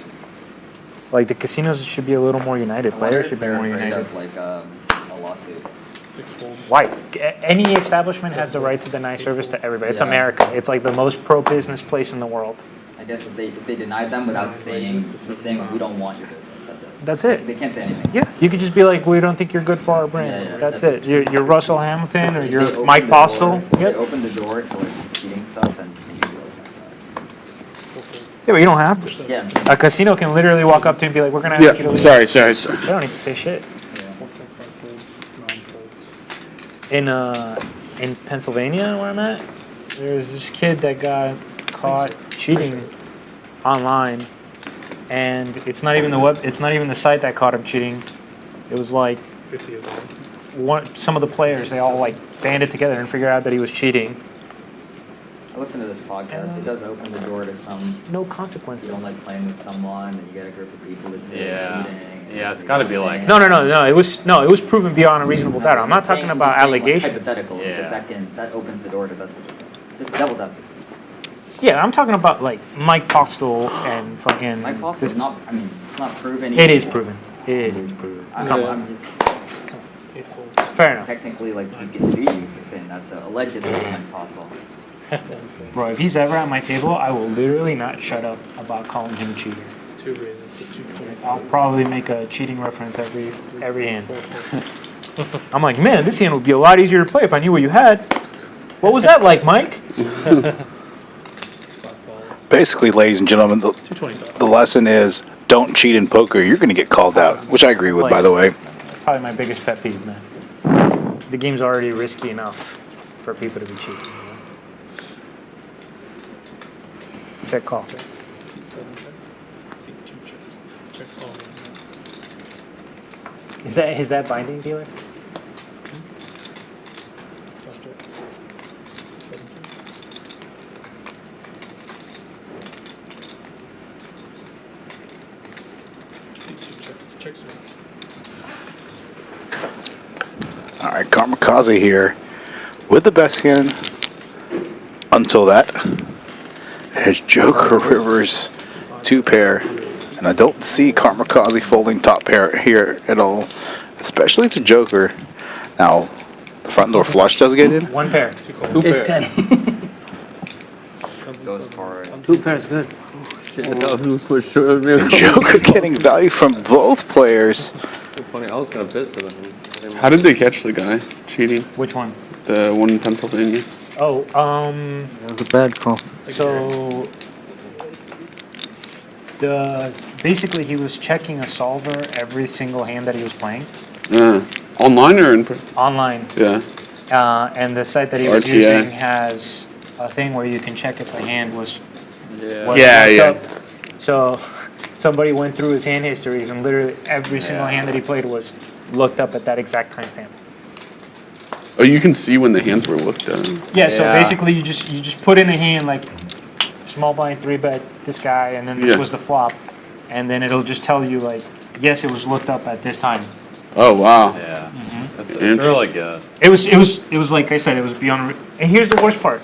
[SPEAKER 3] like, the casinos should be a little more united. Players should be more united.
[SPEAKER 9] Like a lawsuit.
[SPEAKER 3] Why? Any establishment has the right to deny service to everybody. It's America. It's, like, the most pro-business place in the world.
[SPEAKER 9] I guess if they denied them without saying we don't want your business, that's it.
[SPEAKER 3] That's it.
[SPEAKER 9] They can't say anything.
[SPEAKER 3] Yeah, you could just be like, we don't think you're good for our brand. That's it. You're Russell Hamilton or you're Mike Postel.
[SPEAKER 9] They open the door to like cheating stuff and you can do it.
[SPEAKER 3] Yeah, but you don't have to.
[SPEAKER 9] Yeah.
[SPEAKER 3] A casino can literally walk up to you and be like, we're going to ask you to leave.
[SPEAKER 13] Sorry.
[SPEAKER 3] They don't need to say shit. In Pennsylvania, where I'm at, there's this kid that got caught cheating online. And it's not even the site that caught him cheating. It was like some of the players, they all like banded together and figured out that he was cheating.
[SPEAKER 9] I listen to this podcast. It does open the door to some
[SPEAKER 3] no consequences.
[SPEAKER 9] You don't like playing with someone, and you get a group of people that say cheating.
[SPEAKER 12] Yeah, it's got to be like
[SPEAKER 3] no. It was proven beyond a reasonable doubt. I'm not talking about allegations.
[SPEAKER 9] Like, hypotheticals. That opens the door to that. Just devil's advocate.
[SPEAKER 3] Yeah, I'm talking about like Mike Postel and fucking.
[SPEAKER 9] Mike Postel's not. I mean, it's not proven.
[SPEAKER 3] It is proven. It is proven. Come on.
[SPEAKER 9] I'm just.
[SPEAKER 3] Fair enough.
[SPEAKER 9] Technically, like you can see you for saying that's allegedly Mike Postel.
[SPEAKER 3] Bro, if he's ever at my table, I will literally not shut up about calling him a cheater.
[SPEAKER 6] 2 raises to 225.
[SPEAKER 3] I'll probably make a cheating reference every hand. I'm like, man, this hand would be a lot easier to play if I knew what you had. What was that like, Mike?
[SPEAKER 2] Basically, ladies and gentlemen, the lesson is don't cheat in poker. You're going to get called out, which I agree with, by the way.
[SPEAKER 3] Probably my biggest pet peeve, man. The game's already risky enough for people to be cheating. You know? Check call. Is that binding, dealer?
[SPEAKER 2] All right, Kamikaze here with the best hand until that. Has Joker Rivers 2-pair, and I don't see Kamikaze folding top pair here at all, especially to Joker. Now, the front door flush does get in.
[SPEAKER 3] 1 pair.
[SPEAKER 6] 2 pair.
[SPEAKER 14] It's 10.
[SPEAKER 9] Goes for
[SPEAKER 14] 2 pairs good.
[SPEAKER 2] Joker getting value from both players.
[SPEAKER 5] Funny, I was gonna visit him.
[SPEAKER 13] How did they catch the guy cheating?
[SPEAKER 3] Which one?
[SPEAKER 13] The one in Pennsylvania.
[SPEAKER 3] Oh,
[SPEAKER 14] It was a bad call.
[SPEAKER 3] so basically he was checking a solver every single hand that he was playing.
[SPEAKER 13] Online or in?
[SPEAKER 3] Online.
[SPEAKER 13] Yeah.
[SPEAKER 3] And the site that he was using has a thing where you can check if the hand was looked up. So somebody went through his hand histories and literally every single hand that he played was looked up at that exact timestamp.
[SPEAKER 13] Oh, you can see when the hands were looked at.
[SPEAKER 3] Yeah, so basically you just put in a hand like small blind 3-bet this guy, and then this was the flop, and then it'll just tell you like, yes, it was looked up at this time.
[SPEAKER 13] Oh wow.
[SPEAKER 12] Yeah.
[SPEAKER 3] Mm-hmm.
[SPEAKER 12] It's really good.
[SPEAKER 3] It was like I said, it was beyond. And here's the worst part.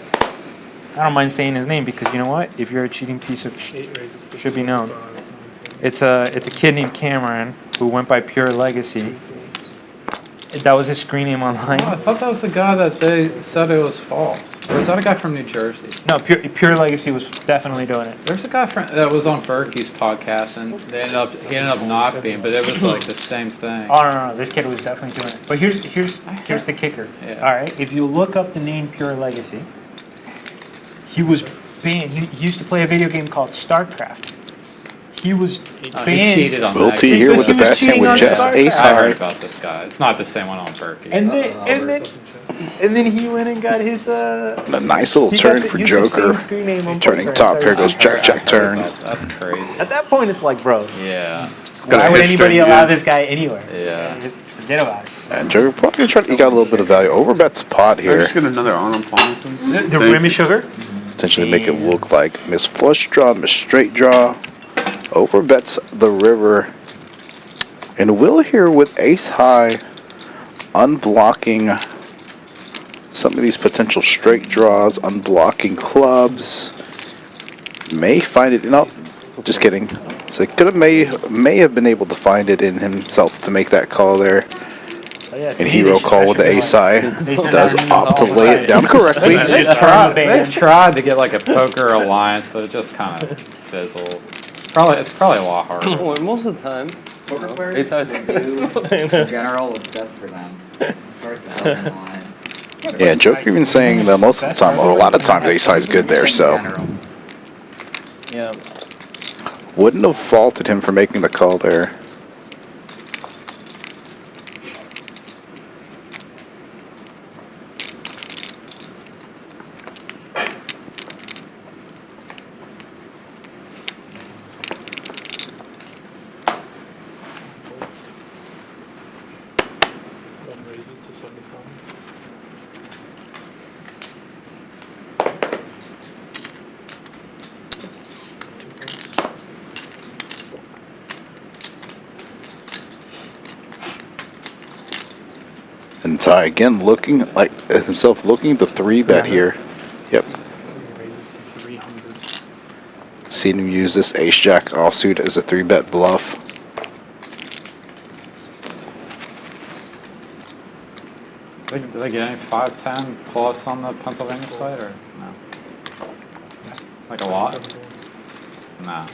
[SPEAKER 3] I don't mind saying his name because you know what? If you're a cheating piece of shit, it should be known. It's a kid named Cameron who went by Pure Legacy. That was his screen name online.
[SPEAKER 12] Oh, I thought that was the guy that they said it was false. Or is that a guy from New Jersey?
[SPEAKER 3] No, Pure Legacy was definitely doing it.
[SPEAKER 12] There's a guy that was on Berkey's podcast, and he ended up not being, but it was like the same thing.
[SPEAKER 3] Oh no, this kid was definitely doing it. But here's the kicker.
[SPEAKER 12] Yeah.
[SPEAKER 3] All right, if you look up the name Pure Legacy, he was banned. He used to play a video game called StarCraft. He was banned.
[SPEAKER 12] He cheated on
[SPEAKER 2] Will
[SPEAKER 12] that.
[SPEAKER 2] T here with the best hand with just ace
[SPEAKER 12] I
[SPEAKER 2] high.
[SPEAKER 12] heard about this guy. It's not the same one on Berkey.
[SPEAKER 3] And then he went and got his
[SPEAKER 2] A nice little
[SPEAKER 3] he
[SPEAKER 2] turn
[SPEAKER 3] got
[SPEAKER 2] for
[SPEAKER 3] used the same
[SPEAKER 2] Joker.
[SPEAKER 3] screen name on
[SPEAKER 2] Turning
[SPEAKER 3] Poker.
[SPEAKER 2] top, here
[SPEAKER 3] So
[SPEAKER 2] goes check, check, turn.
[SPEAKER 12] That's crazy.
[SPEAKER 3] At that point, it's like, bro,
[SPEAKER 12] Yeah.
[SPEAKER 3] why would anybody allow this guy anywhere?
[SPEAKER 12] Yeah.
[SPEAKER 3] Just forget about it.
[SPEAKER 2] And Joker probably gonna try to eke out a little bit of value. Overbets pot
[SPEAKER 13] I
[SPEAKER 2] here.
[SPEAKER 13] just get another on pawn.
[SPEAKER 3] The rim is sugar.
[SPEAKER 2] Essentially make it look like miss flush draw, miss straight draw. Overbets the river. And Will here with ace high, unblocking some of these potential straight draws, unblocking clubs. May find it, no, just kidding. So may have been able to find it in himself to make that call there.
[SPEAKER 3] Oh, yeah,
[SPEAKER 2] And hero call with the ace high. Does opt to lay it down correctly.
[SPEAKER 12] They tried to get like a poker alliance, but it just kind of fizzled. It's probably a lot harder.
[SPEAKER 5] Well, most of the time.
[SPEAKER 9] Poker players in general is best for them. Hard to help in lines.
[SPEAKER 2] Yeah, Joker even saying that most of the time, or a lot of times, ace high is good there, so.
[SPEAKER 4] Yeah.
[SPEAKER 2] Wouldn't have faulted him for making the call there.
[SPEAKER 6] One raises to 75.
[SPEAKER 2] And Ty again looking like as himself looking the 3-bet here. Yep.
[SPEAKER 6] Raises to 300.
[SPEAKER 2] Seen him use this ace jack offsuit as a 3-bet bluff.
[SPEAKER 12] Did they get any 5-10 plus on the Pennsylvania side or no? Like a lot? No.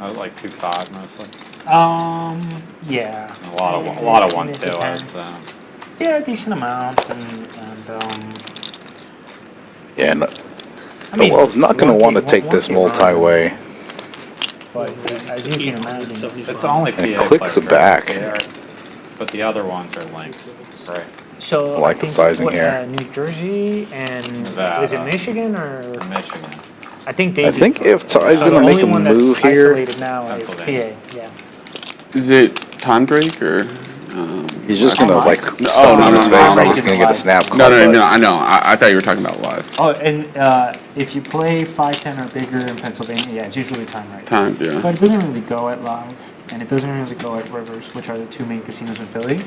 [SPEAKER 12] Oh, like 2-5 mostly.
[SPEAKER 3] Yeah.
[SPEAKER 12] A lot of 1-2. I was,
[SPEAKER 3] Yeah, a decent amount, and
[SPEAKER 2] Yeah, and
[SPEAKER 3] I mean,
[SPEAKER 2] Noel's not going to want to take
[SPEAKER 3] one
[SPEAKER 2] this
[SPEAKER 3] game
[SPEAKER 2] multi-way.
[SPEAKER 3] but as you can imagine,
[SPEAKER 12] it's only PA
[SPEAKER 2] And clicks it
[SPEAKER 12] players,
[SPEAKER 2] back.
[SPEAKER 12] but the other ones are linked, right?
[SPEAKER 3] so
[SPEAKER 2] I like the
[SPEAKER 3] think,
[SPEAKER 2] sizing
[SPEAKER 3] what,
[SPEAKER 2] here.
[SPEAKER 3] New Jersey and
[SPEAKER 12] Nevada.
[SPEAKER 3] is it Michigan or
[SPEAKER 12] Michigan.
[SPEAKER 3] I think they.
[SPEAKER 2] I
[SPEAKER 3] do
[SPEAKER 2] think
[SPEAKER 3] both.
[SPEAKER 2] if Ty's
[SPEAKER 3] So
[SPEAKER 2] going to
[SPEAKER 3] the
[SPEAKER 2] make
[SPEAKER 3] only
[SPEAKER 2] a
[SPEAKER 3] one that's
[SPEAKER 2] move here,
[SPEAKER 3] isolated now is PA.
[SPEAKER 12] Pennsylvania.
[SPEAKER 3] Yeah.
[SPEAKER 13] Is it time break or?
[SPEAKER 2] he's just going to like
[SPEAKER 13] No,
[SPEAKER 2] stuff
[SPEAKER 13] no,
[SPEAKER 2] in his
[SPEAKER 13] no,
[SPEAKER 2] face.
[SPEAKER 13] no,
[SPEAKER 2] I'm just going to get a snap call.
[SPEAKER 13] No,
[SPEAKER 2] but-
[SPEAKER 13] I know. I thought you were talking about live.
[SPEAKER 3] Oh, and if you play 5-10 or bigger in Pennsylvania, yeah, it's usually time right.
[SPEAKER 13] Time, yeah.
[SPEAKER 3] But it doesn't really go at Live, and it doesn't really go at Rivers, which are the two main casinos in Philly.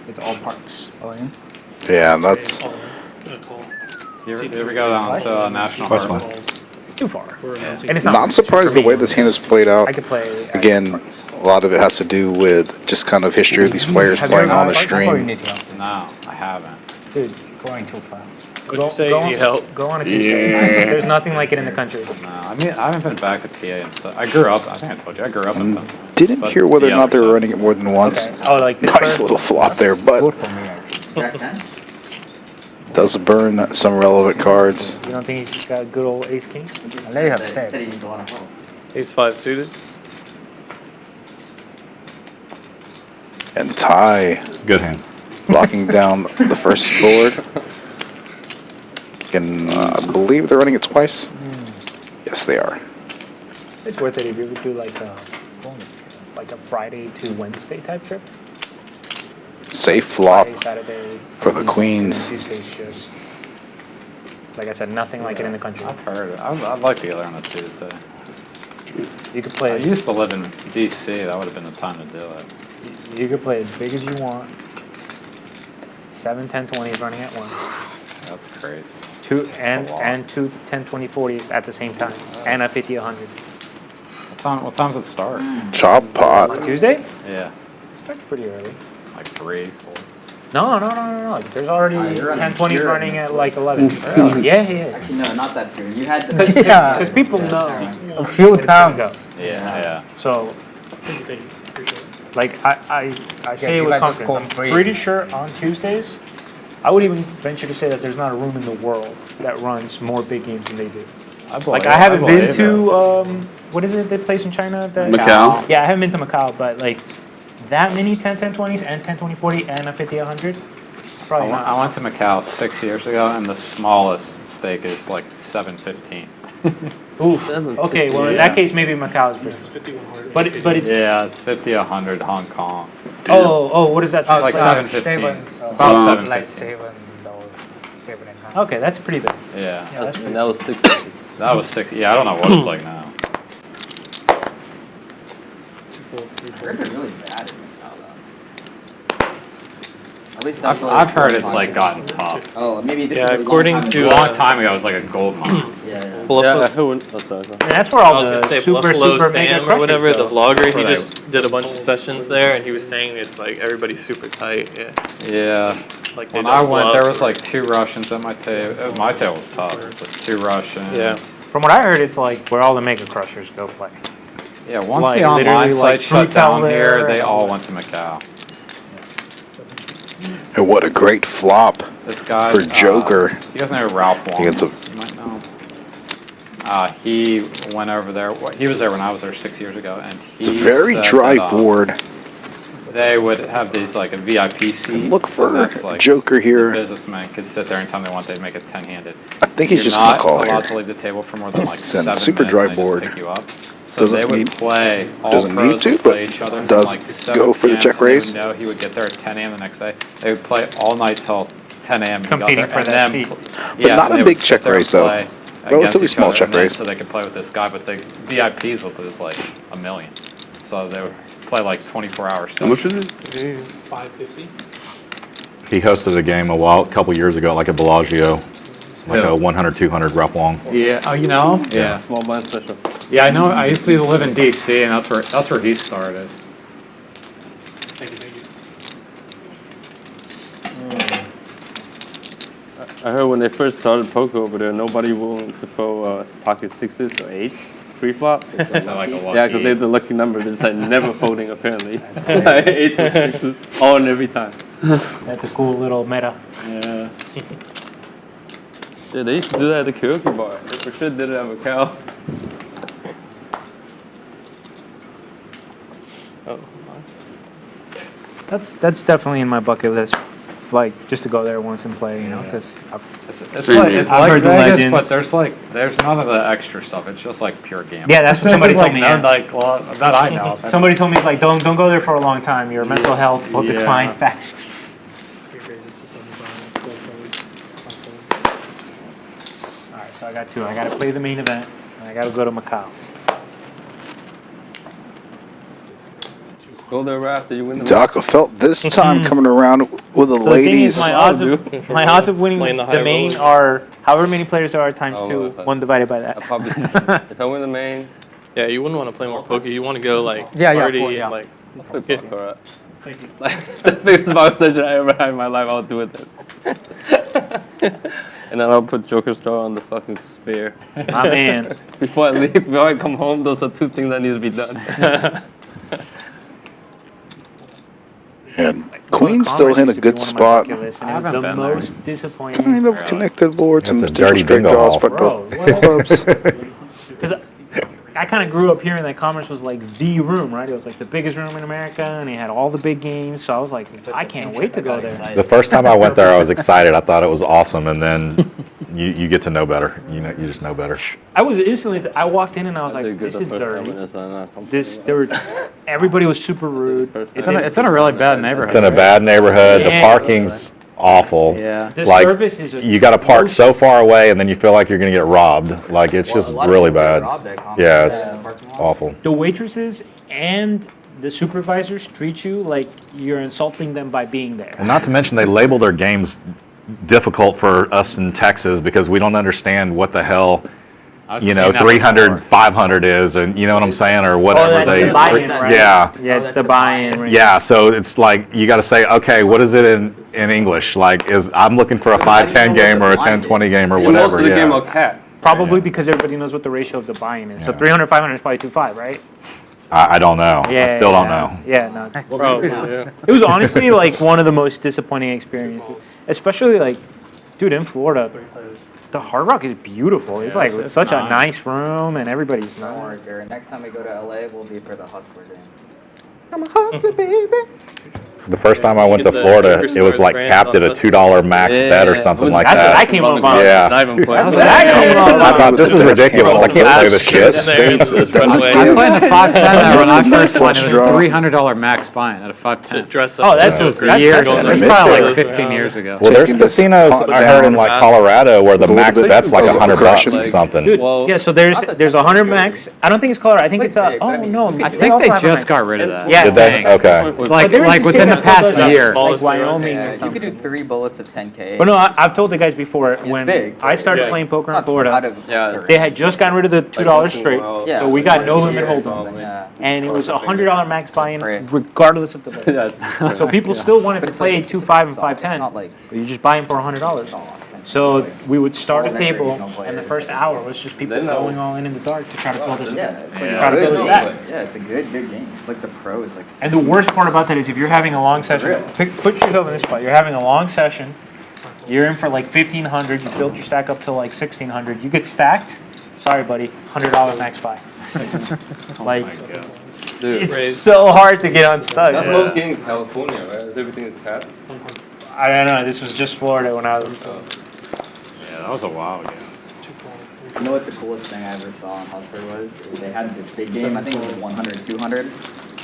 [SPEAKER 3] It's all parks. All in.
[SPEAKER 2] Yeah, that's
[SPEAKER 12] Here we go down to National Harbor.
[SPEAKER 3] It's too far. And it's
[SPEAKER 2] not surprised the way this hand is played out.
[SPEAKER 3] I could play.
[SPEAKER 2] Again, a lot of it has to do with just kind of history of these players playing on the stream.
[SPEAKER 12] No, I haven't.
[SPEAKER 3] Dude, going too fast.
[SPEAKER 4] Would you say you need help?
[SPEAKER 3] Go on a Tuesday. There's nothing like it in the country.
[SPEAKER 12] No, I mean I haven't been back to PA and stuff. I grew up. I think I told you I grew up in Pennsylvania.
[SPEAKER 2] Didn't
[SPEAKER 12] But
[SPEAKER 2] hear whether or
[SPEAKER 12] the
[SPEAKER 2] not they
[SPEAKER 12] other
[SPEAKER 2] were
[SPEAKER 12] stuff-
[SPEAKER 2] running it more than once.
[SPEAKER 3] Oh, like
[SPEAKER 2] Nice little flop there, but
[SPEAKER 9] Jack 10?
[SPEAKER 2] does burn some relevant cards.
[SPEAKER 3] You don't think he's got a good old ace king?
[SPEAKER 9] I know you have said he needs a lot of help.
[SPEAKER 4] Ace 5 suited.
[SPEAKER 2] And Ty
[SPEAKER 8] Good hand.
[SPEAKER 2] locking down the first board. And I believe they're running it twice. Yes, they are.
[SPEAKER 3] It's worth it if you would do like a Friday to Wednesday type trip.
[SPEAKER 2] Safe flop
[SPEAKER 3] Friday, Saturday,
[SPEAKER 2] for the Queens.
[SPEAKER 3] Tuesday's just, like I said, nothing like it in the country.
[SPEAKER 12] I've heard it. I'd like to get there on a Tuesday.
[SPEAKER 3] You could
[SPEAKER 12] I
[SPEAKER 3] play.
[SPEAKER 12] used to live in DC. That would have been the time to do it.
[SPEAKER 3] You could play as big as you want. 7, 10, 20 is running at once.
[SPEAKER 12] That's crazy.
[SPEAKER 3] Two
[SPEAKER 12] a
[SPEAKER 3] and
[SPEAKER 12] lot.
[SPEAKER 3] and 2, 10, 20, 40s at the same time, and a 50, 100.
[SPEAKER 12] What time's it start?
[SPEAKER 2] Chop pot.
[SPEAKER 3] On Tuesday?
[SPEAKER 12] Yeah,
[SPEAKER 3] It starts pretty early.
[SPEAKER 12] like 3, 4.
[SPEAKER 3] No. There's already
[SPEAKER 9] you're running
[SPEAKER 3] 10-20s
[SPEAKER 9] pure.
[SPEAKER 3] running at like 11.
[SPEAKER 9] Really?
[SPEAKER 3] Yeah.
[SPEAKER 9] Actually, no, not that pure. You had the.
[SPEAKER 3] Because people know.
[SPEAKER 14] A few times.
[SPEAKER 8] Yeah.
[SPEAKER 3] So, like I say
[SPEAKER 14] you
[SPEAKER 3] it with
[SPEAKER 14] guys just
[SPEAKER 3] confidence.
[SPEAKER 14] go
[SPEAKER 3] I'm
[SPEAKER 14] free.
[SPEAKER 3] pretty sure on Tuesdays, I would even venture to say that there's not a room in the world that runs more big games than they do. Like I haven't been to what is it they place in China?
[SPEAKER 13] Macau?
[SPEAKER 3] Yeah, I haven't been to Macau, but like that many 10-10-20s and 10-20-40 and a 50-100. Probably not.
[SPEAKER 12] I went to Macau 6 years ago, and the smallest stake is like 715.
[SPEAKER 3] Oof. Okay, well in that case maybe Macau is bigger. But it's
[SPEAKER 12] Yeah, it's 50, 100 Hong Kong.
[SPEAKER 3] what is that?
[SPEAKER 12] Like
[SPEAKER 3] translate?
[SPEAKER 12] 715. About
[SPEAKER 14] Like
[SPEAKER 12] 715.
[SPEAKER 14] $7.
[SPEAKER 3] Okay, that's pretty big.
[SPEAKER 12] Yeah.
[SPEAKER 5] And that was 6.
[SPEAKER 12] That was 6. Yeah, I don't know what it's like now.
[SPEAKER 9] They're really bad at Macau, though. At least
[SPEAKER 12] I've heard it's like gotten tough.
[SPEAKER 9] Oh, maybe this
[SPEAKER 4] Yeah,
[SPEAKER 9] is
[SPEAKER 4] according to
[SPEAKER 12] A long time ago, it was like a gold mine.
[SPEAKER 9] Yeah.
[SPEAKER 5] Yeah, who? Oh, sorry.
[SPEAKER 3] And that's where all
[SPEAKER 4] I was
[SPEAKER 3] the
[SPEAKER 4] gonna say
[SPEAKER 3] super
[SPEAKER 4] Buffalo
[SPEAKER 3] mega
[SPEAKER 4] Sam or
[SPEAKER 3] crushers
[SPEAKER 4] whatever,
[SPEAKER 3] go.
[SPEAKER 4] the vlogger, he
[SPEAKER 12] Right.
[SPEAKER 4] just did a bunch of sessions there, and he was saying it's like everybody's super tight. Yeah,
[SPEAKER 12] Yeah.
[SPEAKER 4] like they
[SPEAKER 12] When I
[SPEAKER 4] don't
[SPEAKER 12] went,
[SPEAKER 4] bluff
[SPEAKER 12] there was
[SPEAKER 4] or-
[SPEAKER 12] like 2 Russians at my table. My table was tough. It was like 2 Russians.
[SPEAKER 4] Yeah.
[SPEAKER 3] From what I heard, it's like where all the mega crushers go play.
[SPEAKER 12] Yeah, once
[SPEAKER 3] Like,
[SPEAKER 12] the online
[SPEAKER 3] literally,
[SPEAKER 12] site
[SPEAKER 3] like,
[SPEAKER 12] shut
[SPEAKER 3] Fruitel
[SPEAKER 12] down
[SPEAKER 3] there
[SPEAKER 12] here, they
[SPEAKER 3] and
[SPEAKER 12] all
[SPEAKER 3] all
[SPEAKER 12] went to Macau.
[SPEAKER 2] And what a great flop
[SPEAKER 12] This guy
[SPEAKER 2] for Joker.
[SPEAKER 12] He doesn't know Ralph Wong.
[SPEAKER 2] Against a-
[SPEAKER 12] You might know. He went over there. He was there when I was there 6 years ago, and he
[SPEAKER 2] It's a very
[SPEAKER 12] said
[SPEAKER 2] dry
[SPEAKER 12] that,
[SPEAKER 2] board.
[SPEAKER 12] They would have these like a VIP seat.
[SPEAKER 2] And look for
[SPEAKER 12] that's, like,
[SPEAKER 2] Joker
[SPEAKER 12] the
[SPEAKER 2] here.
[SPEAKER 12] businessmen could sit there anytime they want. They'd make it 10-handed.
[SPEAKER 2] I think he's
[SPEAKER 12] You're
[SPEAKER 2] just gonna
[SPEAKER 12] not
[SPEAKER 2] call
[SPEAKER 12] allowed
[SPEAKER 2] here.
[SPEAKER 12] to leave the table for more than like
[SPEAKER 2] Send
[SPEAKER 12] 7
[SPEAKER 2] super
[SPEAKER 12] minutes,
[SPEAKER 2] dry
[SPEAKER 12] and they just
[SPEAKER 2] board.
[SPEAKER 12] pick you up. So
[SPEAKER 2] Doesn't
[SPEAKER 12] they would
[SPEAKER 2] need-
[SPEAKER 12] play. All
[SPEAKER 2] doesn't
[SPEAKER 12] pros
[SPEAKER 2] need to,
[SPEAKER 12] would play
[SPEAKER 2] but
[SPEAKER 12] each other
[SPEAKER 2] does
[SPEAKER 12] from like 7
[SPEAKER 2] go for the
[SPEAKER 12] p.m.
[SPEAKER 2] check
[SPEAKER 12] and they
[SPEAKER 2] raise.
[SPEAKER 12] would know he would get there at 10 a.m. the next day. They would play all night till 10 a.m. and he got
[SPEAKER 3] Competing
[SPEAKER 12] there,
[SPEAKER 3] for
[SPEAKER 12] and
[SPEAKER 3] that
[SPEAKER 12] then-
[SPEAKER 3] seat.
[SPEAKER 12] Yeah,
[SPEAKER 2] not
[SPEAKER 12] and
[SPEAKER 2] a
[SPEAKER 12] they
[SPEAKER 2] big
[SPEAKER 12] would sit
[SPEAKER 2] check
[SPEAKER 12] there and
[SPEAKER 2] raise, though.
[SPEAKER 12] play
[SPEAKER 2] Relatively
[SPEAKER 12] against each
[SPEAKER 2] small
[SPEAKER 12] other,
[SPEAKER 2] check
[SPEAKER 12] and then
[SPEAKER 2] raise.
[SPEAKER 12] So they could play with this guy, but the VIPs would lose like $1 million. So they would play like 24 hours.
[SPEAKER 13] How much is it?
[SPEAKER 6] 550.
[SPEAKER 8] He hosted a game a couple years ago, like at Bellagio, like
[SPEAKER 12] Yeah.
[SPEAKER 8] a 100-200 rep long.
[SPEAKER 12] Yeah. Oh, you know?
[SPEAKER 5] Yeah, small blind special.
[SPEAKER 12] Yeah, I know. I used to live in DC, and that's where he started.
[SPEAKER 6] Thank you.
[SPEAKER 5] I heard when they first started poker over there, nobody willing to throw pocket 6s or 8s pre-flop.
[SPEAKER 12] Like a lucky.
[SPEAKER 5] Yeah, because they have the lucky number. They said never folding apparently. 8s or 6s, all and every time.
[SPEAKER 3] That's a cool little meta.
[SPEAKER 5] Yeah. Yeah, they used to do that at the karaoke bar. They for sure did it at Macau.
[SPEAKER 4] Oh,
[SPEAKER 3] That's definitely in my bucket list. Like just to go there once and play, you know, because
[SPEAKER 12] It's
[SPEAKER 13] Same
[SPEAKER 12] like,
[SPEAKER 13] here.
[SPEAKER 12] it's
[SPEAKER 3] I've
[SPEAKER 12] like
[SPEAKER 3] heard the
[SPEAKER 12] Vegas,
[SPEAKER 3] legends.
[SPEAKER 12] but there's none of the extra stuff. It's just like pure gambling.
[SPEAKER 3] Yeah, that's what somebody
[SPEAKER 12] There's,
[SPEAKER 3] told me,
[SPEAKER 12] None,
[SPEAKER 3] yeah.
[SPEAKER 12] like, well, that I know. of.
[SPEAKER 3] somebody told me it's like don't go there for a long time. Your mental health will
[SPEAKER 12] Yeah.
[SPEAKER 3] decline fast. All right, so I got 2. I got to play the main event, and I got to go to Macau.
[SPEAKER 5] Go there right after you win the
[SPEAKER 2] Doc felt this time coming around with the
[SPEAKER 3] So the thing is,
[SPEAKER 2] ladies.
[SPEAKER 3] my odds of winning
[SPEAKER 4] Playing
[SPEAKER 3] the
[SPEAKER 4] the high
[SPEAKER 3] main
[SPEAKER 4] rollers.
[SPEAKER 3] are however many players there are times
[SPEAKER 5] Oh,
[SPEAKER 3] 2,
[SPEAKER 5] okay.
[SPEAKER 3] 1 divided by that.
[SPEAKER 5] I'll probably, if I win the main,
[SPEAKER 4] yeah, you wouldn't want to play more poker. You want to go like
[SPEAKER 3] Yeah, yeah,
[SPEAKER 4] party
[SPEAKER 3] cool, yeah.
[SPEAKER 4] and like.
[SPEAKER 5] I'll play poker, alright. Like, the biggest poker session I ever had in my life, I'll do it then. And then I'll put Joker Star on the fucking spare.
[SPEAKER 3] My man.
[SPEAKER 5] Before I leave, before I come home, those are 2 things that need to be done.
[SPEAKER 2] And Queen's still in a good spot.
[SPEAKER 3] And it was
[SPEAKER 12] haven't
[SPEAKER 3] the
[SPEAKER 12] been there.
[SPEAKER 3] most disappointing.
[SPEAKER 2] Kind of connected boards and
[SPEAKER 8] That's a
[SPEAKER 2] potential
[SPEAKER 8] dirty
[SPEAKER 2] straight
[SPEAKER 8] bingo
[SPEAKER 2] draws
[SPEAKER 8] hall.
[SPEAKER 2] for
[SPEAKER 3] Bro,
[SPEAKER 2] the clubs.
[SPEAKER 3] Because I kind of grew up hearing that Commerce was like the room, right? It was like the biggest room in America, and they had all the big games. So I was like, I can't wait to go there.
[SPEAKER 8] The first time I went there, I was excited. I thought it was awesome, and then you get to know better. You just know better.
[SPEAKER 3] I was instantly. I walked in and I was like,
[SPEAKER 5] did good
[SPEAKER 3] this
[SPEAKER 5] the
[SPEAKER 3] is
[SPEAKER 5] first time,
[SPEAKER 3] dirty.
[SPEAKER 5] and it's not
[SPEAKER 3] Everybody was super rude.
[SPEAKER 12] It's in a really bad neighborhood.
[SPEAKER 8] It's in a bad neighborhood. The
[SPEAKER 3] Yeah.
[SPEAKER 8] parking's awful.
[SPEAKER 12] Yeah.
[SPEAKER 3] The
[SPEAKER 8] Like,
[SPEAKER 3] service is.
[SPEAKER 8] you got to park so far away, and then you feel like you're going to get robbed. Like, it's just really bad. Yeah, it's awful.
[SPEAKER 3] The waitresses and the supervisors treat you like you're insulting them by being there.
[SPEAKER 8] And not to mention, they label their games difficult for us in Texas because we don't understand what the hell you know, 300, 500 is, and you know what I'm saying, or whatever
[SPEAKER 3] that's
[SPEAKER 8] they.
[SPEAKER 3] the buy-in, right?
[SPEAKER 8] Yeah.
[SPEAKER 3] Yeah, it's the buy-in. Right?
[SPEAKER 8] Yeah, so it's like you got to say, okay, what is it in English? Like, I'm looking for a 5-10 game or a 10-20 game or whatever.
[SPEAKER 5] Most of the game will cap.
[SPEAKER 3] Probably because everybody knows what the ratio of the buy-in is. So 300, 500 is probably 2.5, right?
[SPEAKER 8] I don't know. I still don't know.
[SPEAKER 3] Yeah, no.
[SPEAKER 4] Bro, yeah.
[SPEAKER 3] It was honestly like one of the most disappointing experiences, especially like, dude, in Florida. The Hard Rock is beautiful. It's like
[SPEAKER 12] it's
[SPEAKER 3] such a
[SPEAKER 12] nice.
[SPEAKER 3] nice room, and everybody's
[SPEAKER 9] Don't
[SPEAKER 3] nice.
[SPEAKER 9] worry, Jared. Next time we go to LA, we'll be for the Hustler game.
[SPEAKER 3] I'm a hustler, baby.
[SPEAKER 8] The first time I went to Florida, it was like capped at a $2 max bet or something like
[SPEAKER 3] That's
[SPEAKER 8] that.
[SPEAKER 3] what I came up on.
[SPEAKER 8] Yeah.
[SPEAKER 4] Not even playing.
[SPEAKER 3] That's what I came up on.
[SPEAKER 8] I thought this is ridiculous. I can't play this shit.
[SPEAKER 12] I played the 5-10 there when I first won. It was $300 max buy-in at a 5-10.
[SPEAKER 4] Dress up.
[SPEAKER 3] Oh, that's
[SPEAKER 12] Years.
[SPEAKER 4] Going
[SPEAKER 12] That's
[SPEAKER 4] to
[SPEAKER 12] probably
[SPEAKER 4] Mexico.
[SPEAKER 12] like 15 years ago.
[SPEAKER 8] Well, there's casinos I heard in like Colorado where the max bet's like $100 or something.
[SPEAKER 3] Dude, yeah, so there's 100 max. I don't think it's Colorado. I think it's oh no.
[SPEAKER 12] I think they just got rid of that.
[SPEAKER 3] Yeah.
[SPEAKER 8] Did they? Okay.
[SPEAKER 12] Like within the past year.
[SPEAKER 3] Like Wyoming or
[SPEAKER 9] Yeah, you
[SPEAKER 3] something.
[SPEAKER 9] could do 3 bullets of 10K.
[SPEAKER 3] But no, I've told the guys before when
[SPEAKER 9] big.
[SPEAKER 3] I started
[SPEAKER 4] Yeah.
[SPEAKER 3] playing poker in
[SPEAKER 9] Not
[SPEAKER 3] Florida,
[SPEAKER 9] out of
[SPEAKER 5] Yeah.
[SPEAKER 3] they had just gotten rid of the $2 straight,
[SPEAKER 9] Yeah.
[SPEAKER 3] so we got no limit hold'em,
[SPEAKER 9] Yeah.
[SPEAKER 3] and it was $100 max buy-in
[SPEAKER 9] Right.
[SPEAKER 3] regardless of the bet.
[SPEAKER 5] That's
[SPEAKER 3] So people still wanted
[SPEAKER 9] But
[SPEAKER 3] to
[SPEAKER 9] it's
[SPEAKER 3] play
[SPEAKER 9] like
[SPEAKER 3] 2-5 and
[SPEAKER 9] it's not
[SPEAKER 3] 5-10,
[SPEAKER 9] like
[SPEAKER 3] but you just buy in for $100. So we would start a table, and the first hour was just people going all in the dark to try to pull this.
[SPEAKER 9] yeah, it's like
[SPEAKER 3] Try to
[SPEAKER 9] a
[SPEAKER 3] build
[SPEAKER 9] good
[SPEAKER 3] a stack.
[SPEAKER 9] game. Yeah, it's a good game. Like the pros, like.
[SPEAKER 3] And the worst part about that is if you're having a long session, put yourself in this spot. You're having a long session. You're in for like 1,500. You build your stack up to like 1,600. You get stacked. Sorry, buddy. $100 max buy. Like,
[SPEAKER 5] dude.
[SPEAKER 3] it's so hard to get unstuck.
[SPEAKER 5] That's most games in California, right? Everything is capped.
[SPEAKER 3] I don't know. This was just Florida when I was.
[SPEAKER 12] Yeah, that was a while ago.
[SPEAKER 9] You know what the coolest thing I ever saw on Hustler was? Is they had this big game, I think it was 100, 200,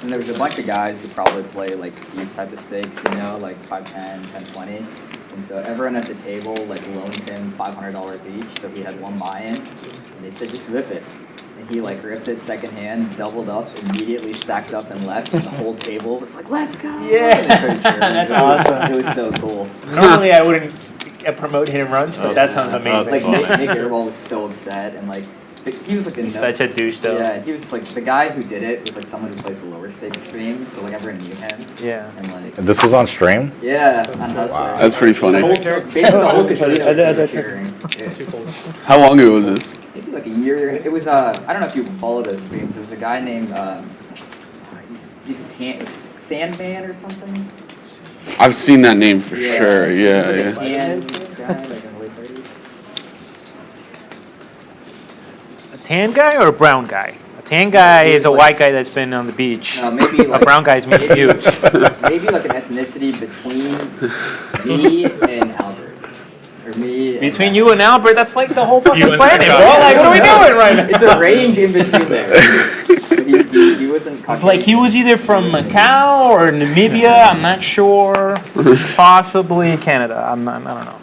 [SPEAKER 9] and there was a bunch of guys who probably play like these type of stakes, you know, like 5-10, 10-20, and so everyone at the table like loaned him $500 each, so he had one buy-in, and they said just rip it. And he like ripped it second hand, doubled up, immediately stacked up and left, and the whole table was like, let's go!
[SPEAKER 3] Yeah.
[SPEAKER 9] And they started cheering.
[SPEAKER 3] That's
[SPEAKER 9] It was-
[SPEAKER 3] awesome.
[SPEAKER 9] It was so cool.
[SPEAKER 3] Normally I wouldn't promote hit and runs, but that sounds
[SPEAKER 9] It's
[SPEAKER 3] amazing.
[SPEAKER 9] like Nick Airball was so upset, and like he was like
[SPEAKER 3] He's such a douche, though.
[SPEAKER 9] Yeah, he was like the guy who did it was like someone who plays the lower stakes streams, so like everyone knew him.
[SPEAKER 3] Yeah.
[SPEAKER 9] And like
[SPEAKER 8] This was on stream?
[SPEAKER 9] yeah, on Hustler.
[SPEAKER 13] That's pretty funny.
[SPEAKER 9] Basically the whole casino started cheering.
[SPEAKER 13] How long ago was this?
[SPEAKER 9] Maybe like a year. It was I don't know if you follow those streams. There was a guy named he's Sandman or something.
[SPEAKER 13] I've seen that name for sure. Yeah, yeah.
[SPEAKER 9] Tan guy, like in the late 30s.
[SPEAKER 3] A tan guy or a brown guy? A tan guy is a white guy that's been on the beach.
[SPEAKER 9] No, maybe like
[SPEAKER 3] A brown guy's me and you.
[SPEAKER 9] maybe like an ethnicity between me and Albert. Or me and
[SPEAKER 3] Between you and Albert, that's like the whole fucking
[SPEAKER 4] You and
[SPEAKER 3] planet,
[SPEAKER 4] Scott.
[SPEAKER 3] bro. Like, what are we doing right now?
[SPEAKER 9] It's a range in between there. he wasn't.
[SPEAKER 3] It's like he was either from Macau or Namibia. I'm not sure. Possibly Canada. I don't know.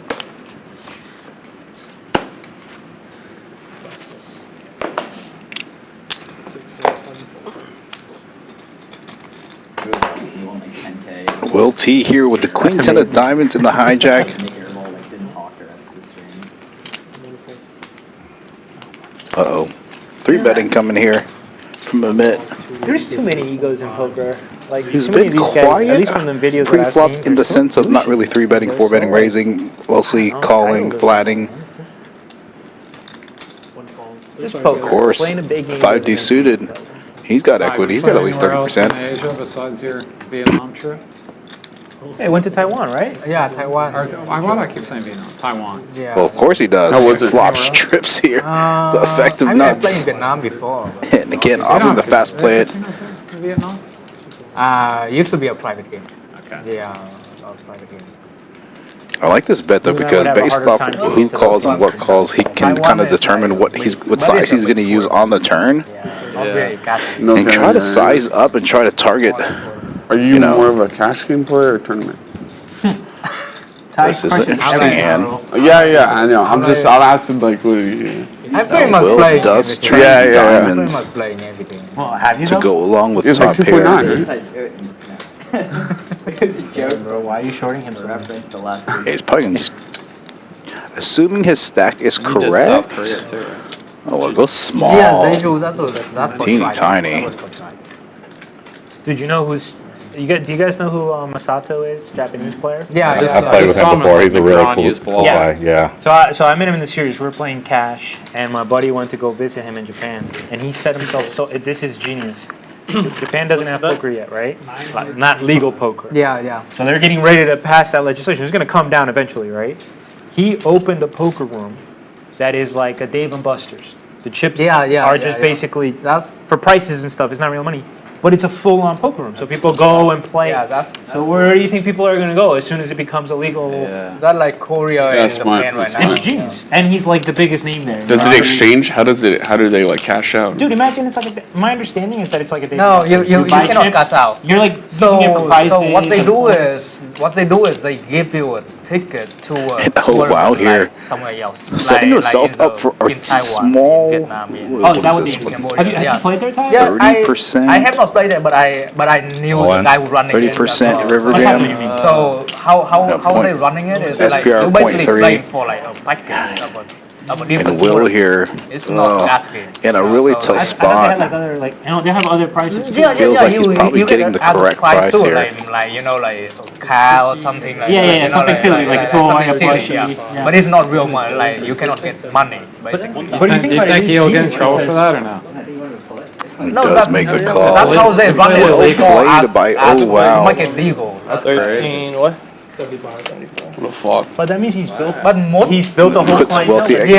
[SPEAKER 9] He won like 10K.
[SPEAKER 2] Will T here with the Queen 10 of Diamonds in the hijack.
[SPEAKER 9] Nick Airball like didn't talk the rest of the stream.
[SPEAKER 2] Uh-oh. 3-betting coming here from Amit.
[SPEAKER 3] There's too many egos in poker. Like,
[SPEAKER 2] He's
[SPEAKER 3] too many
[SPEAKER 2] been
[SPEAKER 3] of these guys,
[SPEAKER 2] quiet
[SPEAKER 3] at least from the videos that I've
[SPEAKER 2] pre-flop
[SPEAKER 3] seen.
[SPEAKER 2] in the sense of not really 3-betting, 4-betting, raising, mostly calling, flatting.
[SPEAKER 3] Just
[SPEAKER 2] Of
[SPEAKER 3] poker.
[SPEAKER 2] course,
[SPEAKER 3] Playing a big game
[SPEAKER 2] 5D suited. He's got equity. He's got at least
[SPEAKER 12] Anywhere else in
[SPEAKER 2] 30%.
[SPEAKER 12] Asia besides your Vietnam trip?
[SPEAKER 3] Hey, went to Taiwan, right?
[SPEAKER 14] Yeah, Taiwan.
[SPEAKER 12] Or, why do I keep saying Vietnam? Taiwan.
[SPEAKER 14] Yeah.
[SPEAKER 2] Well, of course he does.
[SPEAKER 13] How was it?
[SPEAKER 2] Flops trips here. The effect of
[SPEAKER 14] I've never played in
[SPEAKER 2] nuts.
[SPEAKER 14] Vietnam before.
[SPEAKER 2] And again, often the fast play it.
[SPEAKER 12] In Vietnam?
[SPEAKER 14] Used to be a private game.
[SPEAKER 12] Okay.
[SPEAKER 14] Yeah, a private game.
[SPEAKER 2] I like this bet though because based off of who calls and what calls, he can kind of determine what size he's going to use on the turn
[SPEAKER 14] Not very cash.
[SPEAKER 13] No
[SPEAKER 2] and try to size up and try to target.
[SPEAKER 13] Are you more of a cash game player or tournament?
[SPEAKER 2] This is an interesting hand.
[SPEAKER 13] Yeah, I know. I'm asking like, what are you?
[SPEAKER 14] I pretty much
[SPEAKER 2] Will
[SPEAKER 14] play
[SPEAKER 2] does
[SPEAKER 14] everything.
[SPEAKER 2] trade
[SPEAKER 14] I pretty
[SPEAKER 2] diamonds
[SPEAKER 14] much playing everything.
[SPEAKER 3] Well, have you
[SPEAKER 2] to go along with
[SPEAKER 13] It's like
[SPEAKER 2] top pair.
[SPEAKER 13] 2.9, right?
[SPEAKER 3] Bro, why are you shorting him so much?
[SPEAKER 9] Reference the last
[SPEAKER 2] Yeah, he's probably gonna just, assuming his stack is correct. Oh, well, go small.
[SPEAKER 14] Yeah, they do. That's
[SPEAKER 2] Teeny tiny.
[SPEAKER 3] Did you know who's? Do you guys know who Masato is? Japanese player.
[SPEAKER 14] Yeah,
[SPEAKER 8] I played with him before. He's a really cool guy. Yeah.
[SPEAKER 3] So I met him in the series. We were playing cash, and my buddy went to go visit him in Japan, and he set himself so. This is genius. Japan doesn't have poker yet, right? Like, not legal poker.
[SPEAKER 14] Yeah.
[SPEAKER 3] So they're getting ready to pass that legislation. It's going to come down eventually, right? He opened a poker room that is like a Dave and Buster's. The chips are just basically for prices and stuff. It's not real money. But it's a full-on poker room, so people go and play.
[SPEAKER 14] Yeah,
[SPEAKER 3] so where do you think people are going to go as soon as it becomes illegal?
[SPEAKER 14] Yeah. That like Korea and Japan right now.
[SPEAKER 3] It's genius, and he's like the biggest name there.
[SPEAKER 13] Does it exchange? How do they like cash out?
[SPEAKER 3] Dude, imagine it's like my understanding is that it's like a.
[SPEAKER 14] No, you cannot cash out.
[SPEAKER 3] You're like using it for prices.
[SPEAKER 14] So what they do is they give you a ticket to
[SPEAKER 2] here.
[SPEAKER 14] Somewhere else.
[SPEAKER 2] Setting yourself up for a small.
[SPEAKER 3] Vietnam, is that what have you played there, Ty?
[SPEAKER 14] Yeah,
[SPEAKER 2] 30%.
[SPEAKER 14] I have not played it, but I knew the guy who running
[SPEAKER 2] 30% Riverdam.
[SPEAKER 14] So how they running it is like
[SPEAKER 2] SPR
[SPEAKER 14] you basically
[SPEAKER 2] 0.3.
[SPEAKER 14] playing for like a package of a
[SPEAKER 2] And Will here.
[SPEAKER 14] It's not gas game.
[SPEAKER 2] In a really tough spot.
[SPEAKER 3] They have other prices. Too.
[SPEAKER 2] Feels like he's probably getting the correct price here.
[SPEAKER 14] Like like a car or something like
[SPEAKER 3] that. Something silly like a toy, a plushie.
[SPEAKER 14] But it's not real money. Like you cannot get money. Basically.
[SPEAKER 12] But do you think he'll get in trouble for that or no?
[SPEAKER 2] He does make the call.
[SPEAKER 14] That's how they run it.
[SPEAKER 2] Oh wow.
[SPEAKER 14] Make it legal.
[SPEAKER 4] That's 13. What?
[SPEAKER 5] 75.
[SPEAKER 13] What the fuck?
[SPEAKER 3] But that means he's built.
[SPEAKER 14] But
[SPEAKER 3] he's built a whole
[SPEAKER 2] Puts Welty especially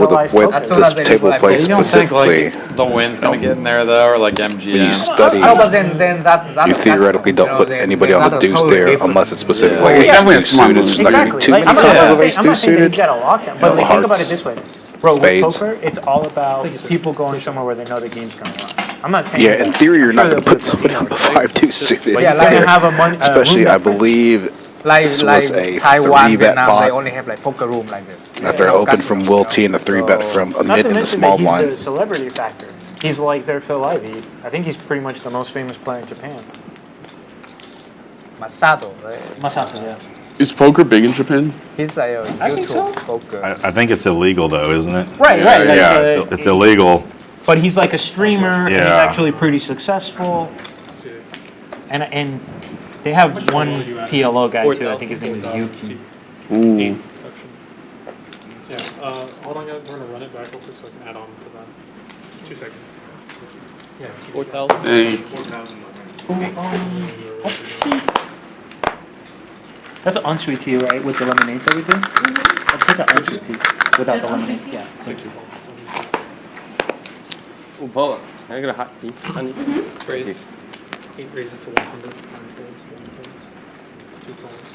[SPEAKER 2] with this table play specifically.
[SPEAKER 12] Like, the wind's gonna get in there though, or like MGM.
[SPEAKER 2] When you study,
[SPEAKER 14] but then that's
[SPEAKER 2] you theoretically don't put anybody on the deuce there unless it's specific. Like
[SPEAKER 13] Yeah,
[SPEAKER 2] ace deuce suited, there's not gonna be too many combos of ace deuce suited.
[SPEAKER 3] But like, think about it this way. Bro,
[SPEAKER 2] Spades.
[SPEAKER 3] with poker, it's all about people going somewhere where they know the game's going to run. I'm not saying.
[SPEAKER 2] Yeah, in theory, you're not going to put somebody on the 5-2 suited.
[SPEAKER 3] But yeah, have a
[SPEAKER 2] especially, I believe, this was a
[SPEAKER 14] Taiwan,
[SPEAKER 2] 3-bet
[SPEAKER 14] Vietnam,
[SPEAKER 2] pot.
[SPEAKER 14] they only have like poker room like this.
[SPEAKER 2] After I opened from Will T and a 3-bet from Amit in the small blind.
[SPEAKER 3] He's the celebrity factor. He's like their Phil Ivey. I think he's pretty much the most famous player in Japan.
[SPEAKER 14] Masato, right?
[SPEAKER 3] Masato, yeah.
[SPEAKER 13] Is poker big in Japan?
[SPEAKER 14] He's like a YouTube poker.
[SPEAKER 8] I think it's illegal though, isn't it?
[SPEAKER 3] Right.
[SPEAKER 8] Yeah, it's illegal.
[SPEAKER 3] But he's like a streamer, and he's
[SPEAKER 8] Yeah.
[SPEAKER 3] actually pretty successful. And they have one PLO guy too. I think his name is Yuki.
[SPEAKER 13] Ooh.
[SPEAKER 6] Yeah, hold on guys, we're gonna run it back real quick so I can add on to that. 2 seconds. Yeah,
[SPEAKER 4] 4,000.
[SPEAKER 13] Hey.
[SPEAKER 6] 4,000.
[SPEAKER 3] That's an unsweet tea, right? With the lemonade that we do? Let's take an unsweet tea without the lemonade. Yeah, thank you.
[SPEAKER 4] Oh, Paula, can I get a hot tea? Honey?
[SPEAKER 6] Raise. 8 raises to 100.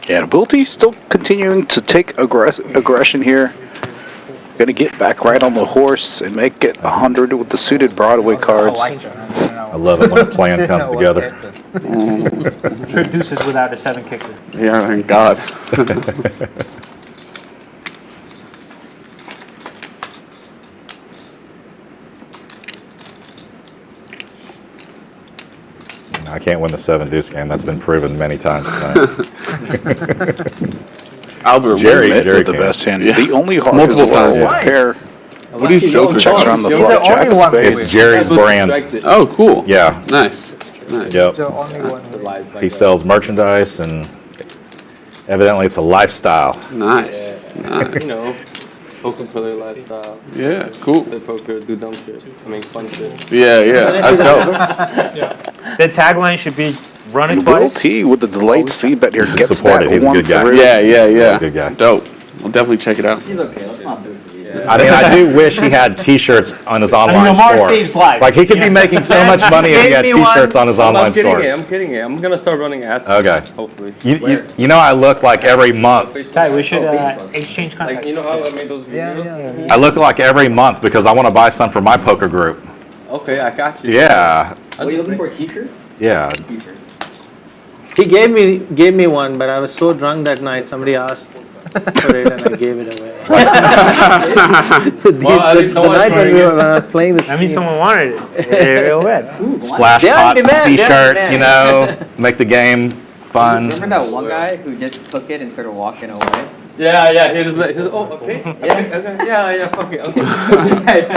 [SPEAKER 6] 2
[SPEAKER 2] Yeah, and Will T still continuing to take aggression here. Gonna get back right on the horse and make it 100 with the suited Broadway cards.
[SPEAKER 8] I love it when a plan comes together.
[SPEAKER 3] Trip deuces without a 7 kicker.
[SPEAKER 13] Yeah, thank God.
[SPEAKER 8] I can't win the 7-deuce game. That's been proven many times tonight.
[SPEAKER 2] Albert
[SPEAKER 8] Jerry
[SPEAKER 2] with the
[SPEAKER 8] can.
[SPEAKER 2] best hand.
[SPEAKER 13] Yeah.
[SPEAKER 2] The only hard
[SPEAKER 13] Multiple
[SPEAKER 2] is a
[SPEAKER 13] times.
[SPEAKER 2] pair.
[SPEAKER 13] What are you joking?
[SPEAKER 2] Checks around the flop, jack of spades.
[SPEAKER 8] It's Jerry's brand.
[SPEAKER 13] Oh, cool.
[SPEAKER 8] Yeah.
[SPEAKER 13] Nice. Nice.
[SPEAKER 8] Yep.
[SPEAKER 14] The only one who
[SPEAKER 8] He sells merchandise and evidently it's a lifestyle.
[SPEAKER 13] Nice. Nice.
[SPEAKER 5] You know, poker player lifestyle.
[SPEAKER 13] Yeah, cool.
[SPEAKER 5] Play poker, do dumb shit. I mean, fun shit.
[SPEAKER 13] Yeah, yeah. That's dope.
[SPEAKER 3] The tagline should be run it
[SPEAKER 2] And Will
[SPEAKER 3] twice.
[SPEAKER 2] T with the delayed C bet here gets
[SPEAKER 8] Support
[SPEAKER 2] that
[SPEAKER 8] it. He's a
[SPEAKER 2] one
[SPEAKER 8] good guy.
[SPEAKER 2] through.
[SPEAKER 13] Yeah, yeah,
[SPEAKER 8] He's
[SPEAKER 13] yeah.
[SPEAKER 8] a good guy.
[SPEAKER 13] Dope. I'll definitely check it out.
[SPEAKER 9] He's okay. Let's not do this.
[SPEAKER 8] I mean, I do wish he had T-shirts on his online
[SPEAKER 3] Lamar
[SPEAKER 8] store.
[SPEAKER 3] Steve's live.
[SPEAKER 8] Like he could be making so much money if he had T-shirts on his online
[SPEAKER 5] I'm kidding
[SPEAKER 8] store.
[SPEAKER 5] it. I'm kidding it. I'm gonna start running ads.
[SPEAKER 8] Okay.
[SPEAKER 5] Hopefully.
[SPEAKER 8] You know I look like every month.
[SPEAKER 3] Ty, we should exchange
[SPEAKER 5] Like,
[SPEAKER 3] contacts.
[SPEAKER 5] you know how I made those videos?
[SPEAKER 8] I look like every month because I want to buy some for my poker group.
[SPEAKER 5] Okay, I got you.
[SPEAKER 8] Yeah.
[SPEAKER 9] Are you looking for t-shirts?
[SPEAKER 8] Yeah.
[SPEAKER 9] T-shirts.
[SPEAKER 10] He gave me one, but I was so drunk that night. Somebody asked for it, and I gave it away. the night when I was playing this.
[SPEAKER 3] That means someone wanted it. Real bad.
[SPEAKER 8] Splash
[SPEAKER 10] They're on
[SPEAKER 8] pots,
[SPEAKER 10] demand, they're on
[SPEAKER 8] T-shirts,
[SPEAKER 10] demand.
[SPEAKER 8] you know, make the game fun.
[SPEAKER 9] Remember that one guy who just took it and started walking away?
[SPEAKER 5] Yeah, he was like, oh, okay.
[SPEAKER 9] Yeah,
[SPEAKER 5] fuck it, okay.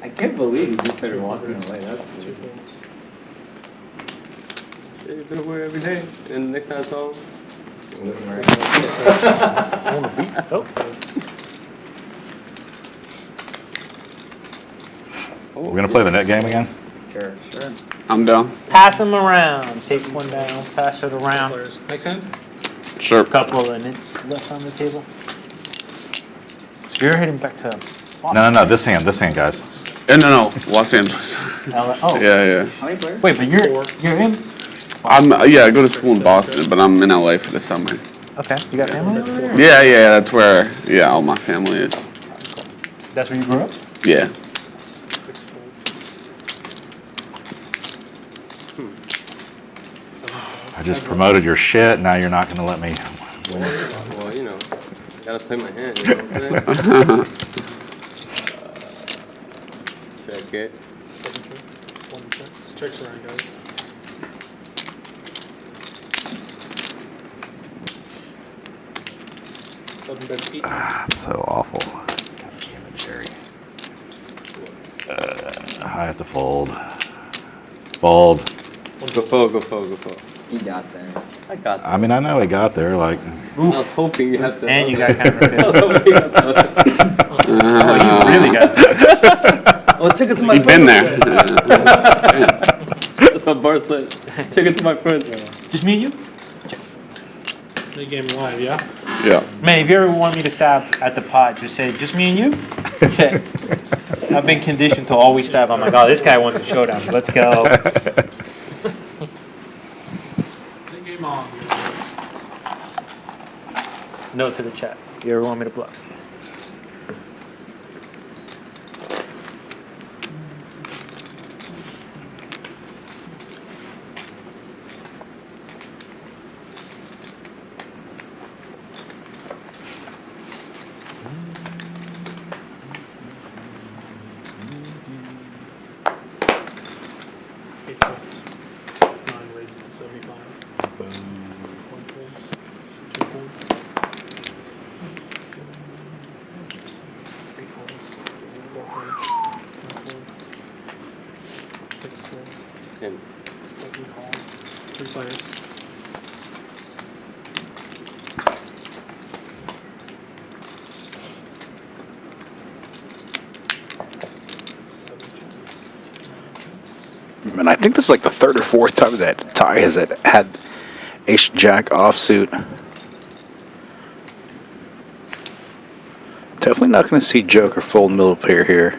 [SPEAKER 9] I can't believe he just started walking away. That's cool.
[SPEAKER 5] You do it every day, and next time it's home.
[SPEAKER 8] We're gonna play the net game again.
[SPEAKER 9] Sure.
[SPEAKER 13] I'm down.
[SPEAKER 3] Pass them around. Take one down. Pass it around.
[SPEAKER 6] Next hand?
[SPEAKER 13] Sure.
[SPEAKER 3] Couple of minutes left on the table. So you're heading back to.
[SPEAKER 8] No, this hand, guys.
[SPEAKER 13] No, Los Angeles.
[SPEAKER 3] Oh.
[SPEAKER 13] Yeah.
[SPEAKER 9] How many players?
[SPEAKER 3] Wait, but you're in.
[SPEAKER 13] I go to school in Boston, but I'm in LA for the summer.
[SPEAKER 3] Okay. You got family over there?
[SPEAKER 13] Yeah, that's where all my family is.
[SPEAKER 3] That's where you grew up?
[SPEAKER 13] Yeah.
[SPEAKER 8] I just promoted your shit. Now you're not gonna let me.
[SPEAKER 5] Well, you know, I gotta play my hand, you know what I'm saying? Check it.
[SPEAKER 6] Checks around, guys.
[SPEAKER 8] It's so awful. God damn it, Jerry. I have to fold. Fold.
[SPEAKER 5] Go fold.
[SPEAKER 9] He got there.
[SPEAKER 5] I got that.
[SPEAKER 8] I mean, I know he got there. Like,
[SPEAKER 5] I was hoping you had to.
[SPEAKER 3] And you got counterfeit.
[SPEAKER 5] Oh,
[SPEAKER 3] you really got that.
[SPEAKER 5] Oh, check it to my
[SPEAKER 13] You've
[SPEAKER 5] friend.
[SPEAKER 13] been there.
[SPEAKER 5] That's what Bart said. Check it to my friend.
[SPEAKER 3] Just me and you?
[SPEAKER 6] The game live, yeah?
[SPEAKER 13] Yeah.
[SPEAKER 3] Man, if you ever want me to stab at the pot, just say, just me and you? Okay. I've been conditioned to always stab. I'm like, oh, this guy wants a showdown. Let's go.
[SPEAKER 6] The game on.
[SPEAKER 3] No to the chat. You ever want me to bluff?
[SPEAKER 2] And I think this is like the third or fourth time that Ty has had Ace Jack offsuit. Definitely not going to see Joker fold middle pair here.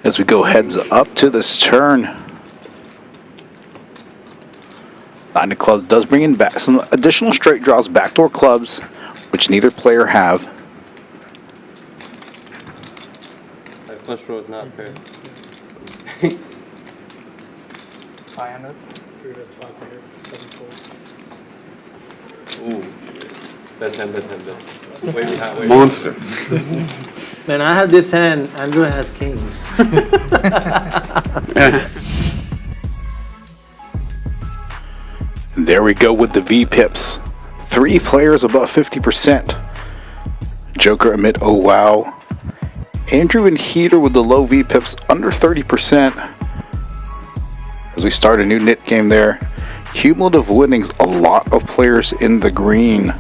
[SPEAKER 2] As we go heads up to this turn. Nine of clubs does bring in back some additional straight draws, backdoor clubs, which neither player have.
[SPEAKER 5] Flush draw is not fair.
[SPEAKER 3] 500.
[SPEAKER 6] That's 500. 7 folds.
[SPEAKER 5] Ooh. That's him. Way behind.
[SPEAKER 13] Monster.
[SPEAKER 10] Man, I have this hand. Andrew has kings.
[SPEAKER 2] There we go with the V pips. 3 players above 50%. Joker, Amit, oh wow. Andrew and Heater with the low V pips under 30%. As we start a new knit game there. Cumulative winnings, a lot of players in the green.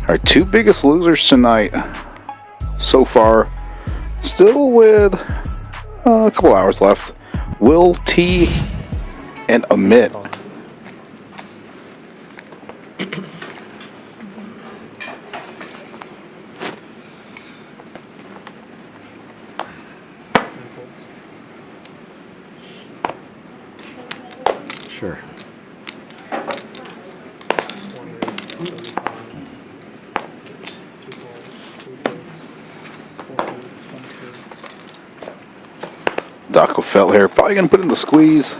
[SPEAKER 2] Our 2 biggest losers tonight so far. Still with a couple hours left. Will T and Amit.
[SPEAKER 8] sure.
[SPEAKER 2] Daco fell here. Probably going to put in the squeeze.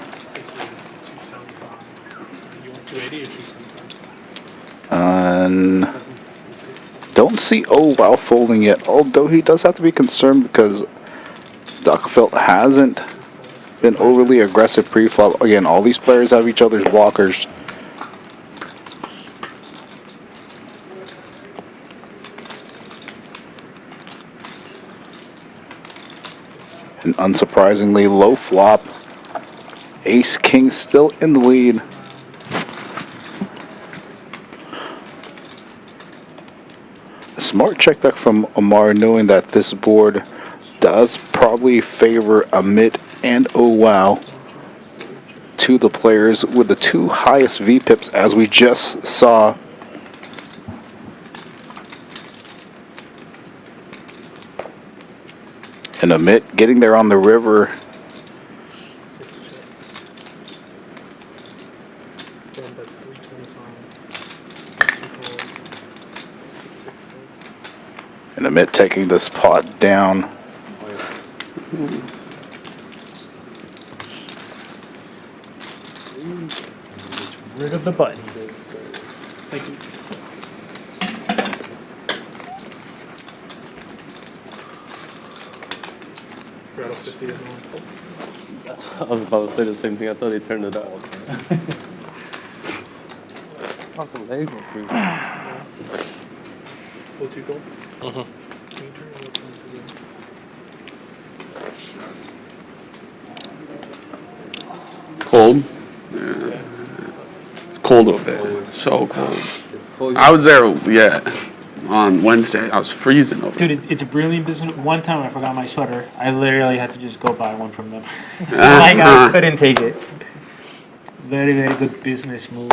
[SPEAKER 2] And don't see O while folding yet. Although he does have to be concerned because Daco hasn't been overly aggressive pre-flop. Again, all these players have each other's blockers. And unsurprisingly, low flop. Ace King still in the lead. A smart check back from Omar, knowing that this board does probably favor Amit and Oh Wow to the players with the two highest VPIPs, as we just saw. And Amit getting there on the river. And Amit taking this pot down.
[SPEAKER 3] Rid of the button. Thank you.
[SPEAKER 5] I was about to say the same thing. I thought they turned it up. Fucking legs are free.
[SPEAKER 6] Will 2 gold?
[SPEAKER 5] Uh-huh.
[SPEAKER 13] Cold. Yeah. It's cold over there. So cold. I was there, yeah, on Wednesday. I was freezing over there.
[SPEAKER 3] Dude, it's a brilliant business. One time I forgot my sweater. I literally had to just go buy one from them. Like, I couldn't take it. Very, very good business move.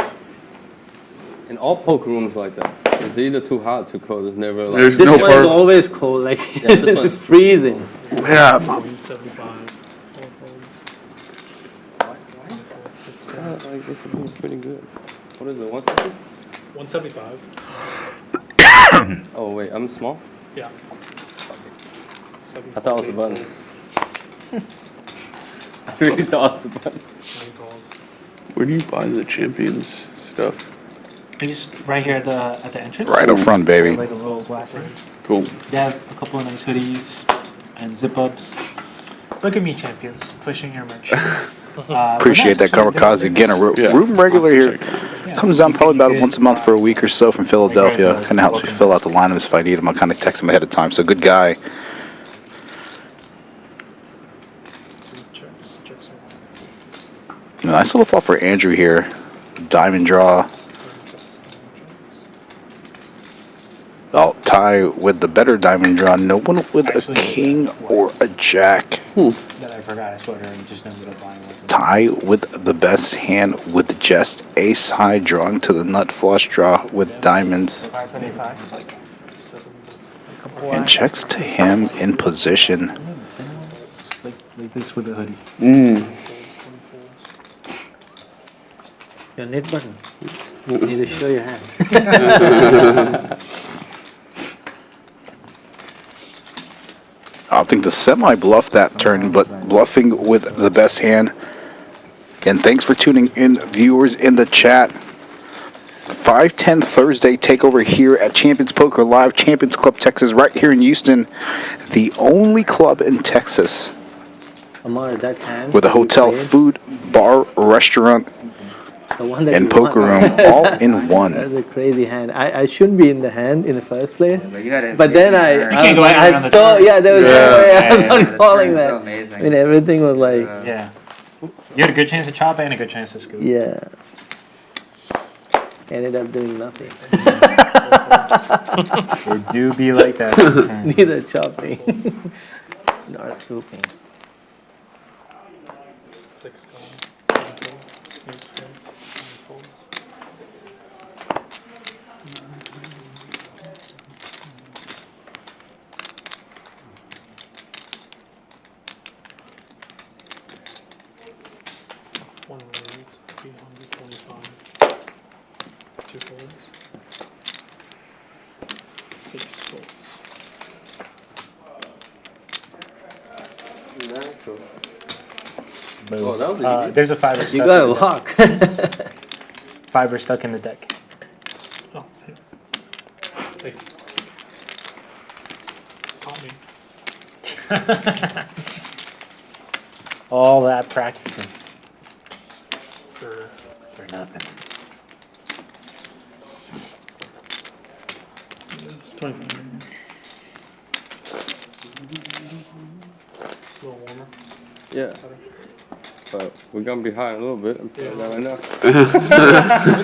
[SPEAKER 5] In all poker rooms like that, it's either too hot, too cold. It's never like.
[SPEAKER 10] This one is always cold, like it's freezing.
[SPEAKER 13] Yeah.
[SPEAKER 6] 175.
[SPEAKER 5] Like this is pretty good. What is it? 150?
[SPEAKER 6] 175.
[SPEAKER 5] Oh wait, I'm small.
[SPEAKER 6] Yeah.
[SPEAKER 5] I thought it was the button. I really thought it was the button.
[SPEAKER 13] Where do you buy the Champions stuff?
[SPEAKER 3] It's right here at the entrance.
[SPEAKER 2] Right up front, baby.
[SPEAKER 3] Like a little glass.
[SPEAKER 13] Cool.
[SPEAKER 3] They have a couple of nice hoodies and zip-ups. Look at me, champions, pushing your merch.
[SPEAKER 2] Appreciate that, Kamikaze. Again, a room regular here. Comes down probably about once a month for a week or so from Philadelphia. Kind of helps me fill out the lineups if I need him. I'll kind of text him ahead of time. So good guy. Nice little fall for Andrew here. Diamond draw. I'll tie with the better diamond draw. No one with a king or a jack.
[SPEAKER 3] That I forgot. I swear, I just ended up buying one.
[SPEAKER 2] Tie with the best hand with just ace high, drawing to the nut flush draw with diamonds. And checks to him in position.
[SPEAKER 3] Like this with the hoodie.
[SPEAKER 10] Your knit button. You need to show your hand.
[SPEAKER 2] I think the semi bluffed that turn, but bluffing with the best hand. Again, thanks for tuning in, viewers in the chat. 5:10 Thursday Takeover here at Champions Poker Live, Champions Club Texas, right here in Houston, the only club in Texas
[SPEAKER 10] Amar, that hand
[SPEAKER 2] with a hotel, food, bar, restaurant, and poker room all in one.
[SPEAKER 10] That's a crazy hand. I shouldn't be in the hand in the first place.
[SPEAKER 9] Yeah,
[SPEAKER 10] but then I saw, yeah, there was no way I was not calling that.
[SPEAKER 9] Amazing.
[SPEAKER 10] And everything was like,
[SPEAKER 3] Yeah. You had a good chance to chop and a good chance to scoop.
[SPEAKER 10] yeah. Ended up doing nothing.
[SPEAKER 3] It do be like that sometimes.
[SPEAKER 10] Neither chopping nor scooping.
[SPEAKER 6] 6 gone. 8 folds. One raised, 325. 2 folds. 6 folds.
[SPEAKER 5] Oh, that was easy.
[SPEAKER 3] There's a fiver stuck.
[SPEAKER 10] You got a
[SPEAKER 3] in the
[SPEAKER 10] lock.
[SPEAKER 3] deck. Fiver stuck in the deck.
[SPEAKER 6] Oh, here. Hey. Caught me.
[SPEAKER 3] All that practicing for nothing.
[SPEAKER 4] It's 25. A little warmer.
[SPEAKER 5] Yeah. But we're gonna be hot in a little bit. I'm telling you that right now.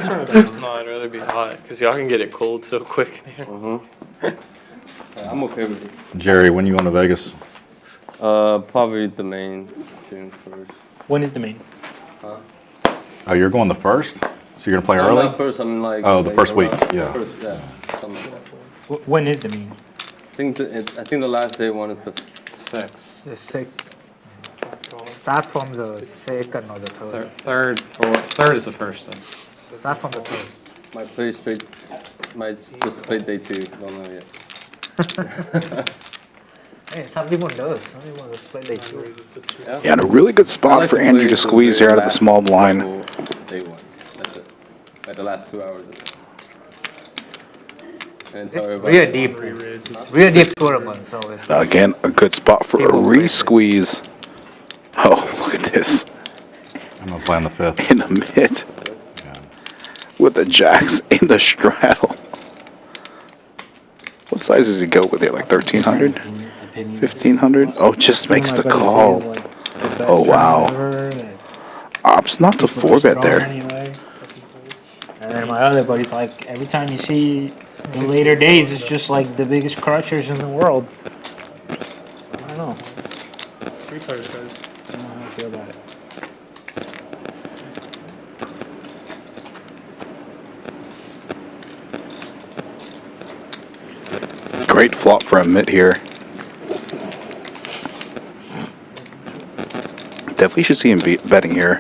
[SPEAKER 4] Turn it down. No, I'd rather be hot because y'all can get it cold so quick in here.
[SPEAKER 5] Yeah, I'm okay with it.
[SPEAKER 8] Jerry, when you going to Vegas?
[SPEAKER 5] Probably the main June 1st.
[SPEAKER 3] When is the main?
[SPEAKER 5] Huh?
[SPEAKER 8] Oh, you're going the first? So you're gonna play
[SPEAKER 5] No,
[SPEAKER 8] early?
[SPEAKER 5] not first. I'm like.
[SPEAKER 8] Oh, the
[SPEAKER 5] like
[SPEAKER 8] first week.
[SPEAKER 5] around-
[SPEAKER 8] Yeah.
[SPEAKER 5] First, yeah. Something like that.
[SPEAKER 3] When is the main?
[SPEAKER 5] I think the last day one is the 6th.
[SPEAKER 14] The sixth. Start from the second or the third.
[SPEAKER 12] Third is the first. Then.
[SPEAKER 14] Start from the third.
[SPEAKER 5] Might play straight. Might just play day 2. Don't know yet.
[SPEAKER 14] Hey, some people do. Some people just play day 2.
[SPEAKER 2] Yeah, and a really good spot for Andrew to squeeze here out of the small blind.
[SPEAKER 5] Day 1. That's it. Like the last 2 hours of it. And
[SPEAKER 14] It's real deep. Real deep tournament. So it's
[SPEAKER 2] Again, a good spot for a re-squeeze. Oh, look at this.
[SPEAKER 8] I'm gonna play on the 5th.
[SPEAKER 2] In the mid. With the jacks in the straddle. What size does he go with here? Like 1,300? 1,500? Oh, just makes the call. Oh, wow. Opts not the 4-bet there.
[SPEAKER 3] And then my other buddy's like, every time you see in later days, it's just like the biggest crushers in the world. I don't know.
[SPEAKER 4] 3 players, guys.
[SPEAKER 3] I don't know how I feel about it.
[SPEAKER 2] Great flop for Amit here. Definitely should see him betting here.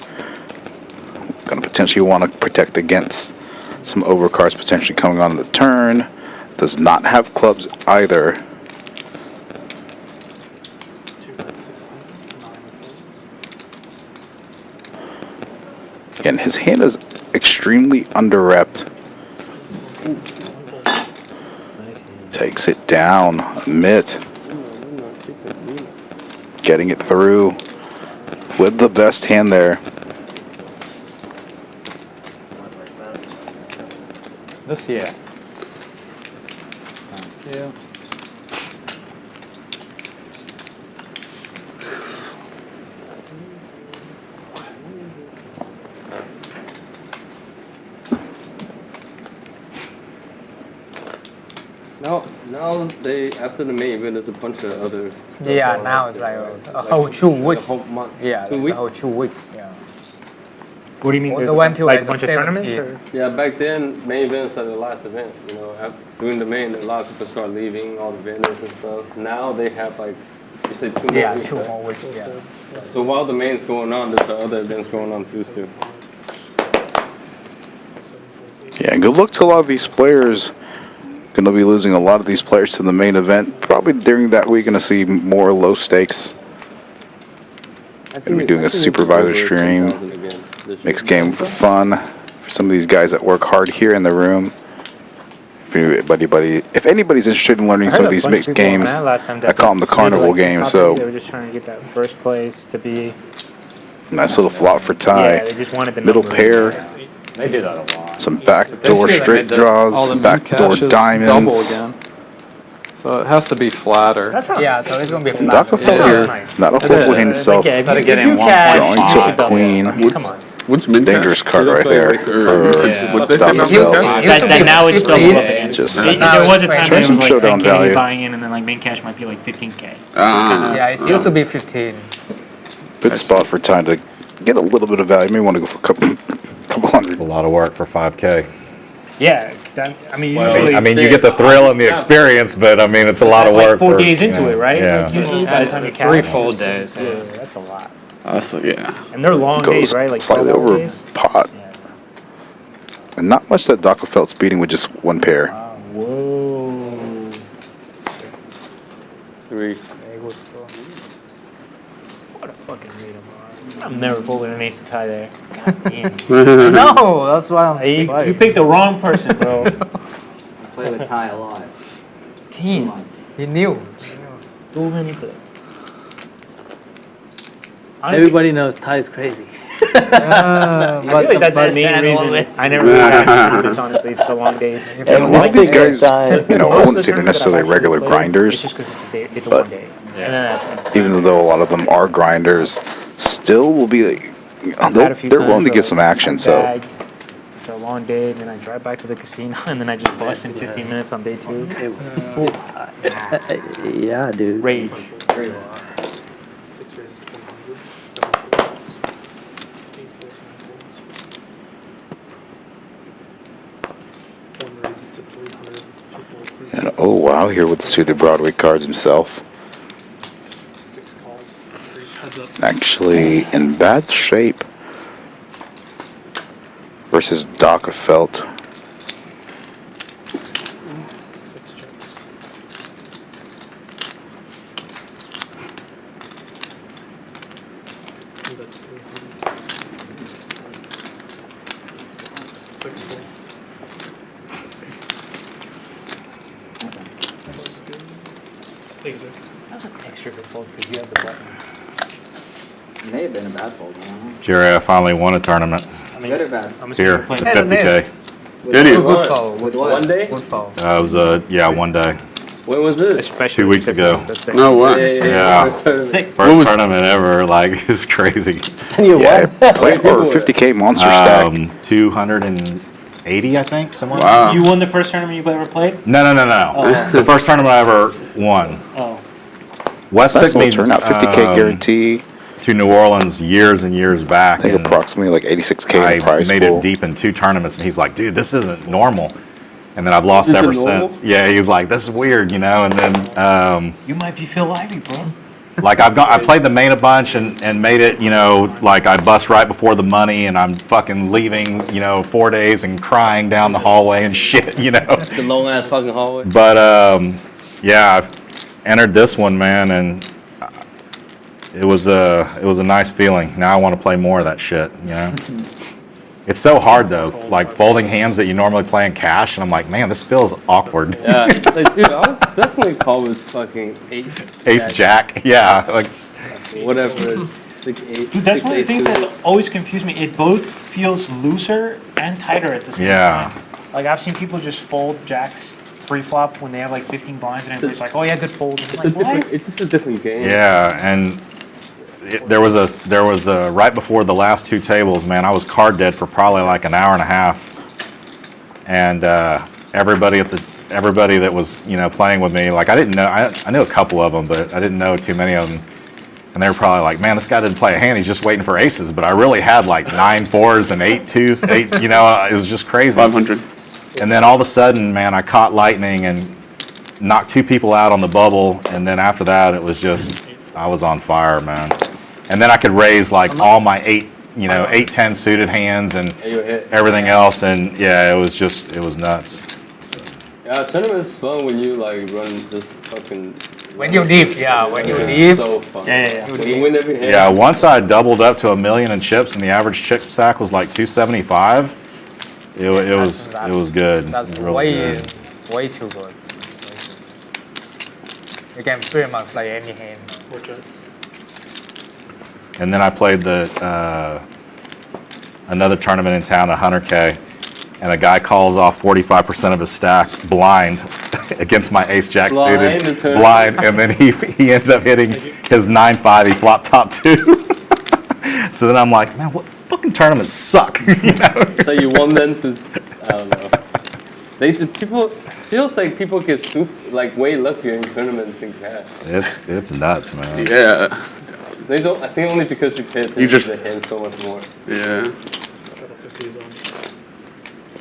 [SPEAKER 2] Gonna potentially want to protect against some overcards potentially coming on the turn. Does not have clubs either. Again, his hand is extremely under-repped. Takes it down. Amit. Getting it through with the best hand there.
[SPEAKER 12] This year. Yeah.
[SPEAKER 5] Now they after the main event, there's a bunch of other.
[SPEAKER 14] yeah, now it's like a whole 2 weeks.
[SPEAKER 5] A whole month.
[SPEAKER 14] Yeah,
[SPEAKER 5] 2
[SPEAKER 14] like
[SPEAKER 5] weeks.
[SPEAKER 14] a whole 2 weeks. Yeah.
[SPEAKER 3] What do you mean?
[SPEAKER 14] Well,
[SPEAKER 3] there's
[SPEAKER 14] the one to
[SPEAKER 3] like
[SPEAKER 14] like
[SPEAKER 3] a bunch of
[SPEAKER 14] 17.
[SPEAKER 3] tournaments? Or?
[SPEAKER 5] Yeah, back then main events are the last event. You know, during the main, a lot of people start leaving all the vendors and stuff. Now they have like you say 2 more
[SPEAKER 14] Yeah,
[SPEAKER 5] weeks.
[SPEAKER 14] 2
[SPEAKER 5] right?
[SPEAKER 14] more weeks. Yeah.
[SPEAKER 5] So while the main's going on, there's other events going on too.
[SPEAKER 2] Yeah, good luck to a lot of these players. Going to be losing a lot of these players to the main event. Probably during that week, going to see more low stakes. Going to be doing a supervisor stream. Makes game fun for some of these guys that work hard here in the room. If anybody's interested in learning some of these mixed games, I call them the carnival games. So
[SPEAKER 3] they were just trying to get that first place to be.
[SPEAKER 2] nice little flop for tie.
[SPEAKER 3] Yeah, they just wanted the
[SPEAKER 2] Middle
[SPEAKER 3] number.
[SPEAKER 2] pair.
[SPEAKER 12] They do that a lot.
[SPEAKER 2] Some backdoor straight draws, backdoor diamonds.
[SPEAKER 12] Again. So it has to be flatter.
[SPEAKER 14] Yeah, so it's gonna be a flat.
[SPEAKER 2] Dr. Fellier, not a horrible hand itself.
[SPEAKER 12] Instead of getting one
[SPEAKER 2] Drawing to a queen.
[SPEAKER 5] Which min
[SPEAKER 2] Dangerous card right there for Dr.
[SPEAKER 3] That now it's still bluffing.
[SPEAKER 2] Just
[SPEAKER 3] There was a time
[SPEAKER 2] Try
[SPEAKER 3] that it
[SPEAKER 2] some
[SPEAKER 3] was like
[SPEAKER 2] showdown
[SPEAKER 3] 10K
[SPEAKER 2] value.
[SPEAKER 3] buying in, and then like main cash might be like 15K.
[SPEAKER 14] Yeah, it used to be 15.
[SPEAKER 2] good spot for time to get a little bit of value. You may want to go for a couple hundred.
[SPEAKER 8] A lot of work for 5K.
[SPEAKER 3] Yeah, I mean,
[SPEAKER 8] Well,
[SPEAKER 3] usually
[SPEAKER 8] I mean, you get the thrill and the experience, but I mean, it's a lot of
[SPEAKER 3] that's
[SPEAKER 8] work.
[SPEAKER 3] like 4
[SPEAKER 8] for,
[SPEAKER 3] days into
[SPEAKER 8] you know,
[SPEAKER 3] it, right?
[SPEAKER 8] Yeah.
[SPEAKER 3] Like, usually by the time you count.
[SPEAKER 12] 3 full days.
[SPEAKER 3] Yeah, that's a lot.
[SPEAKER 5] Yeah.
[SPEAKER 3] And they're long
[SPEAKER 2] Goes
[SPEAKER 3] days, right? Like
[SPEAKER 2] slightly
[SPEAKER 3] 12
[SPEAKER 2] over
[SPEAKER 3] days?
[SPEAKER 2] pot. And not much that Dr. Felt's beating with just one pair.
[SPEAKER 3] Whoa.
[SPEAKER 5] 3.
[SPEAKER 3] What a fucking read I'm never folding an ace to tie there. God damn.
[SPEAKER 14] No, that's why I'm
[SPEAKER 3] You picked the wrong person, bro.
[SPEAKER 9] I play the tie a lot.
[SPEAKER 14] Team. He knew.
[SPEAKER 3] Too many players.
[SPEAKER 10] Everybody knows Ty is crazy.
[SPEAKER 3] I feel like that's the main reason I never really had tournaments, honestly, it's the long days.
[SPEAKER 2] And a lot of these guys, you know, I wouldn't say they're necessarily regular grinders, but even though a lot of them are grinders, still will be like, they're willing to give some action. So
[SPEAKER 3] After a long day, and then I drive back to the casino, and then I just bust in 15 minutes on day 2.
[SPEAKER 10] Yeah, dude.
[SPEAKER 3] Rage.
[SPEAKER 2] and oh wow, here with the suited Broadway cards himself. Actually in bad shape versus Dockefelt.
[SPEAKER 3] That was an extra good fold because you have the button.
[SPEAKER 9] It may have been a bad fold. I don't know.
[SPEAKER 8] Jerry, I finally won a tournament.
[SPEAKER 9] Good or bad?
[SPEAKER 8] Here, at 50K.
[SPEAKER 13] Did you?
[SPEAKER 14] Good fold.
[SPEAKER 9] With what?
[SPEAKER 14] One day? Good fold.
[SPEAKER 8] It was yeah, 1 day.
[SPEAKER 5] When was this?
[SPEAKER 3] Especially
[SPEAKER 8] 2 weeks ago.
[SPEAKER 13] No way.
[SPEAKER 8] Yeah. First tournament ever, like, it's crazy.
[SPEAKER 10] And you
[SPEAKER 2] Yeah,
[SPEAKER 10] won?
[SPEAKER 2] play or 50K monster stack.
[SPEAKER 8] 280, I think, somewhere.
[SPEAKER 13] Wow.
[SPEAKER 3] You won the first tournament you ever played?
[SPEAKER 8] No. The first tournament I ever won.
[SPEAKER 3] Oh.
[SPEAKER 8] Wes
[SPEAKER 2] That's
[SPEAKER 8] took
[SPEAKER 2] a
[SPEAKER 8] me
[SPEAKER 2] turnout. 50K guarantee.
[SPEAKER 8] to New Orleans years and years back.
[SPEAKER 2] I think
[SPEAKER 8] and
[SPEAKER 2] approximately like 86K in the
[SPEAKER 8] I
[SPEAKER 2] prize
[SPEAKER 8] made
[SPEAKER 2] pool.
[SPEAKER 8] it deep in 2 tournaments, and he's like, "Dude, this isn't normal." And then I've lost
[SPEAKER 5] Is it
[SPEAKER 8] ever
[SPEAKER 5] normal?
[SPEAKER 8] since. Yeah, he was like, "This is weird," you know. And then,
[SPEAKER 3] You might be Phil Ivey, bro.
[SPEAKER 8] like I played the main a bunch and made it, you know, like I bust right before the money, and I'm fucking leaving, you know, 4 days and crying down the hallway and shit, you know.
[SPEAKER 5] The long ass fucking hallway.
[SPEAKER 8] But yeah, I entered this one, man, and it was a nice feeling. Now I want to play more of that shit, you know. It's so hard though, like folding hands that you normally play in cash, and I'm like, man, this feels awkward.
[SPEAKER 5] Yeah, it's like, dude, I would definitely call this fucking
[SPEAKER 8] Ace Jack, yeah, like
[SPEAKER 5] whatever. 6-8.
[SPEAKER 3] Dude, that's one of the things that always confused me. It both feels looser and tighter at the same
[SPEAKER 8] Yeah.
[SPEAKER 3] time. Like I've seen people just fold jacks pre-flop when they have like 15 blinds, and everybody's like, "Oh yeah, good fold." And I'm like, what?
[SPEAKER 5] It's just a different game.
[SPEAKER 8] yeah, and there was a right before the last 2 tables, man, I was card dead for probably like an hour and a half, and everybody that was, you know, playing with me, like I didn't know, I knew a couple of them, but I didn't know too many of them, and they were probably like, man, this guy didn't play a hand, he's just waiting for aces, but I really had like 9 4s and 8 2s, you know, it was just crazy.
[SPEAKER 13] 500.
[SPEAKER 8] And then all of a sudden, man, I caught lightning and knocked 2 people out on the bubble, and then after that, it was just, I was on fire, man. And then I could raise like all my 8-10 suited hands and everything else, and yeah, it was nuts.
[SPEAKER 5] Yeah, tournament's fun when you like run just fucking.
[SPEAKER 14] When you deep, yeah, when you deep.
[SPEAKER 5] So fun.
[SPEAKER 3] Yeah.
[SPEAKER 5] When you win every hand.
[SPEAKER 8] Yeah, once I doubled up to $1 million in chips, and the average chip stack was like 275. It was good.
[SPEAKER 14] That's
[SPEAKER 8] It was real
[SPEAKER 14] way
[SPEAKER 8] good.
[SPEAKER 14] way too good. You can pretty much play any hand.
[SPEAKER 8] And then I played the another tournament in town, 100K, and a guy calls off 45% of his stack blind against my ace jack suited blind, and then he ended up hitting his 9-5. He flopped top 2. So then I'm like, man, what fucking tournaments suck? You know?
[SPEAKER 5] So you want them to, I don't know. People feels like people get like way luckier in tournaments than cash.
[SPEAKER 8] It's nuts, man.
[SPEAKER 13] Yeah.
[SPEAKER 5] They don't. I think only because you pay attention to the hand so much more.
[SPEAKER 13] Yeah.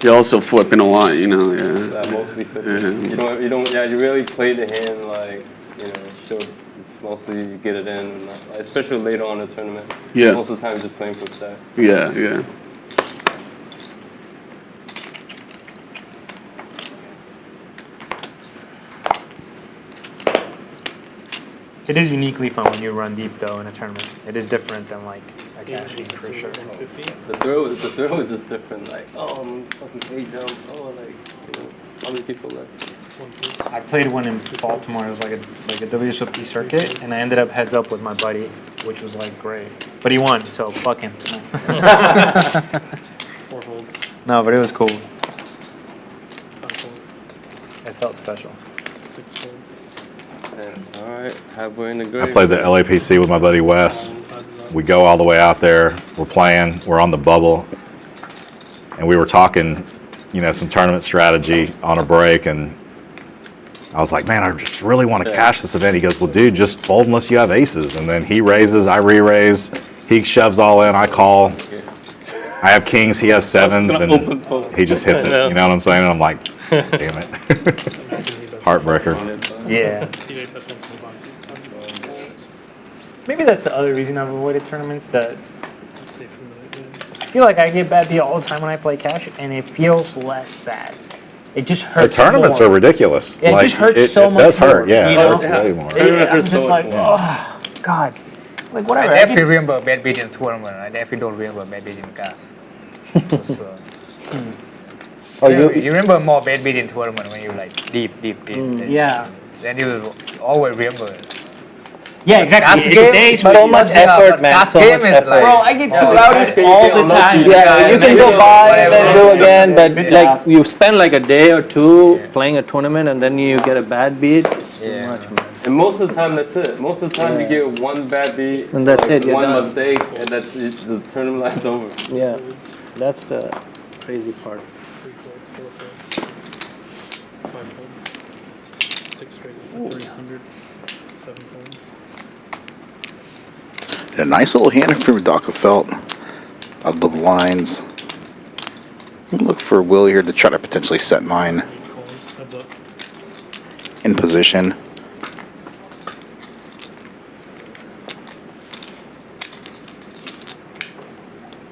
[SPEAKER 13] You're also flipping a lot, you know. Yeah.
[SPEAKER 5] Mostly flipping. You don't. Yeah, you really play the hand like, you know. Shows it's mostly you get it in, and not, especially later on in the tournament.
[SPEAKER 13] Yeah.
[SPEAKER 5] Most of the time, you're just playing for stacks.
[SPEAKER 13] Yeah.
[SPEAKER 3] It is uniquely fun when you run deep though in a tournament. It is different than like a cash game for sure.
[SPEAKER 5] The thrill is just different. Like, oh, I'm fucking 8 jumps. Oh, like, you know, how many people left?
[SPEAKER 3] I played one in Baltimore. It was like a WSOP circuit, and I ended up heads up with my buddy, which was like great. But he won, so fuck him. No, but it was cool. It felt special.
[SPEAKER 5] Alright, halfway in the grave.
[SPEAKER 8] I played the LAPC with my buddy Wes. We go all the way out there. We're playing. We're on the bubble, and we were talking, you know, some tournament strategy on a break, and I was like, man, I just really want to cash this event. He goes, well, dude, just fold unless you have aces. And then he raises, I re-raise. He shoves all in, I call. I have kings, he has sevens, and he just hits it. You know what I'm saying? And I'm like, damn it. Heartbreaker.
[SPEAKER 3] Yeah. Maybe that's the other reason I've avoided tournaments. That I feel like I get bad beat all the time when I play cash, and it feels less bad. It just hurts.
[SPEAKER 8] The tournaments
[SPEAKER 3] more.
[SPEAKER 8] are ridiculous.
[SPEAKER 3] Yeah,
[SPEAKER 8] like,
[SPEAKER 3] it just hurts so much.
[SPEAKER 8] It does hurt,
[SPEAKER 3] more,
[SPEAKER 8] yeah.
[SPEAKER 3] You
[SPEAKER 8] It
[SPEAKER 3] know?
[SPEAKER 8] hurts way more.
[SPEAKER 3] I'm just like, oh, God. Like, whatever.
[SPEAKER 14] I definitely remember bad beat in tournament. I definitely don't remember bad beat in gas.
[SPEAKER 10] Oh, you
[SPEAKER 14] remember more bad beat in tournament when you like deep.
[SPEAKER 10] Yeah.
[SPEAKER 14] Then you always remember it.
[SPEAKER 3] Yeah, exactly.
[SPEAKER 10] It's so much effort, man. So much effort.
[SPEAKER 3] Bro, I get too rowdy all the time.
[SPEAKER 10] Yeah, you can go buy and then do again, but like you spend like a day or two playing a tournament and then you get a bad beat. It's too much, man.
[SPEAKER 5] And most of the time, that's it. Most of the time, you get one bad beat,
[SPEAKER 10] And that's it, you're
[SPEAKER 5] one
[SPEAKER 10] done.
[SPEAKER 5] mistake, and that's it. The tournament line's over.
[SPEAKER 10] Yeah, that's the crazy part.
[SPEAKER 6] 6 raises to 300. 7 coins.
[SPEAKER 2] A nice little hand from Felt of the blinds. Look for Will here to try to potentially set mine in position.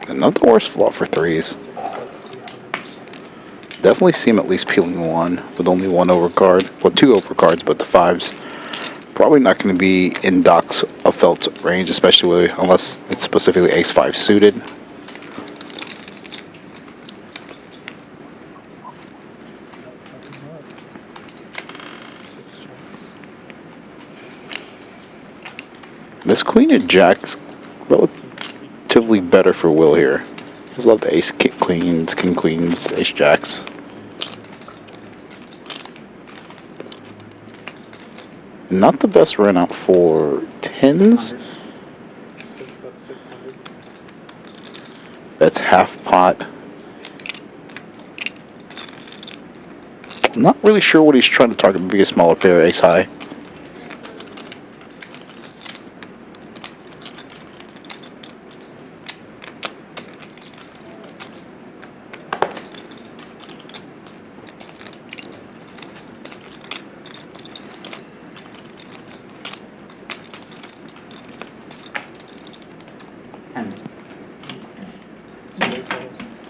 [SPEAKER 2] And not the worst flop for threes. Definitely see him at least peeling one with only one overcard. Well, 2 overcards, but the 5's probably not going to be in Doc's Felt's range, especially unless it's specifically ace-5 suited. This queen and jack's relatively better for Will here. He's loved ace queens, king queens, ace jacks. Not the best run out for 10s. That's half pot. Not really sure what he's trying to target. Maybe a smaller pair, ace high.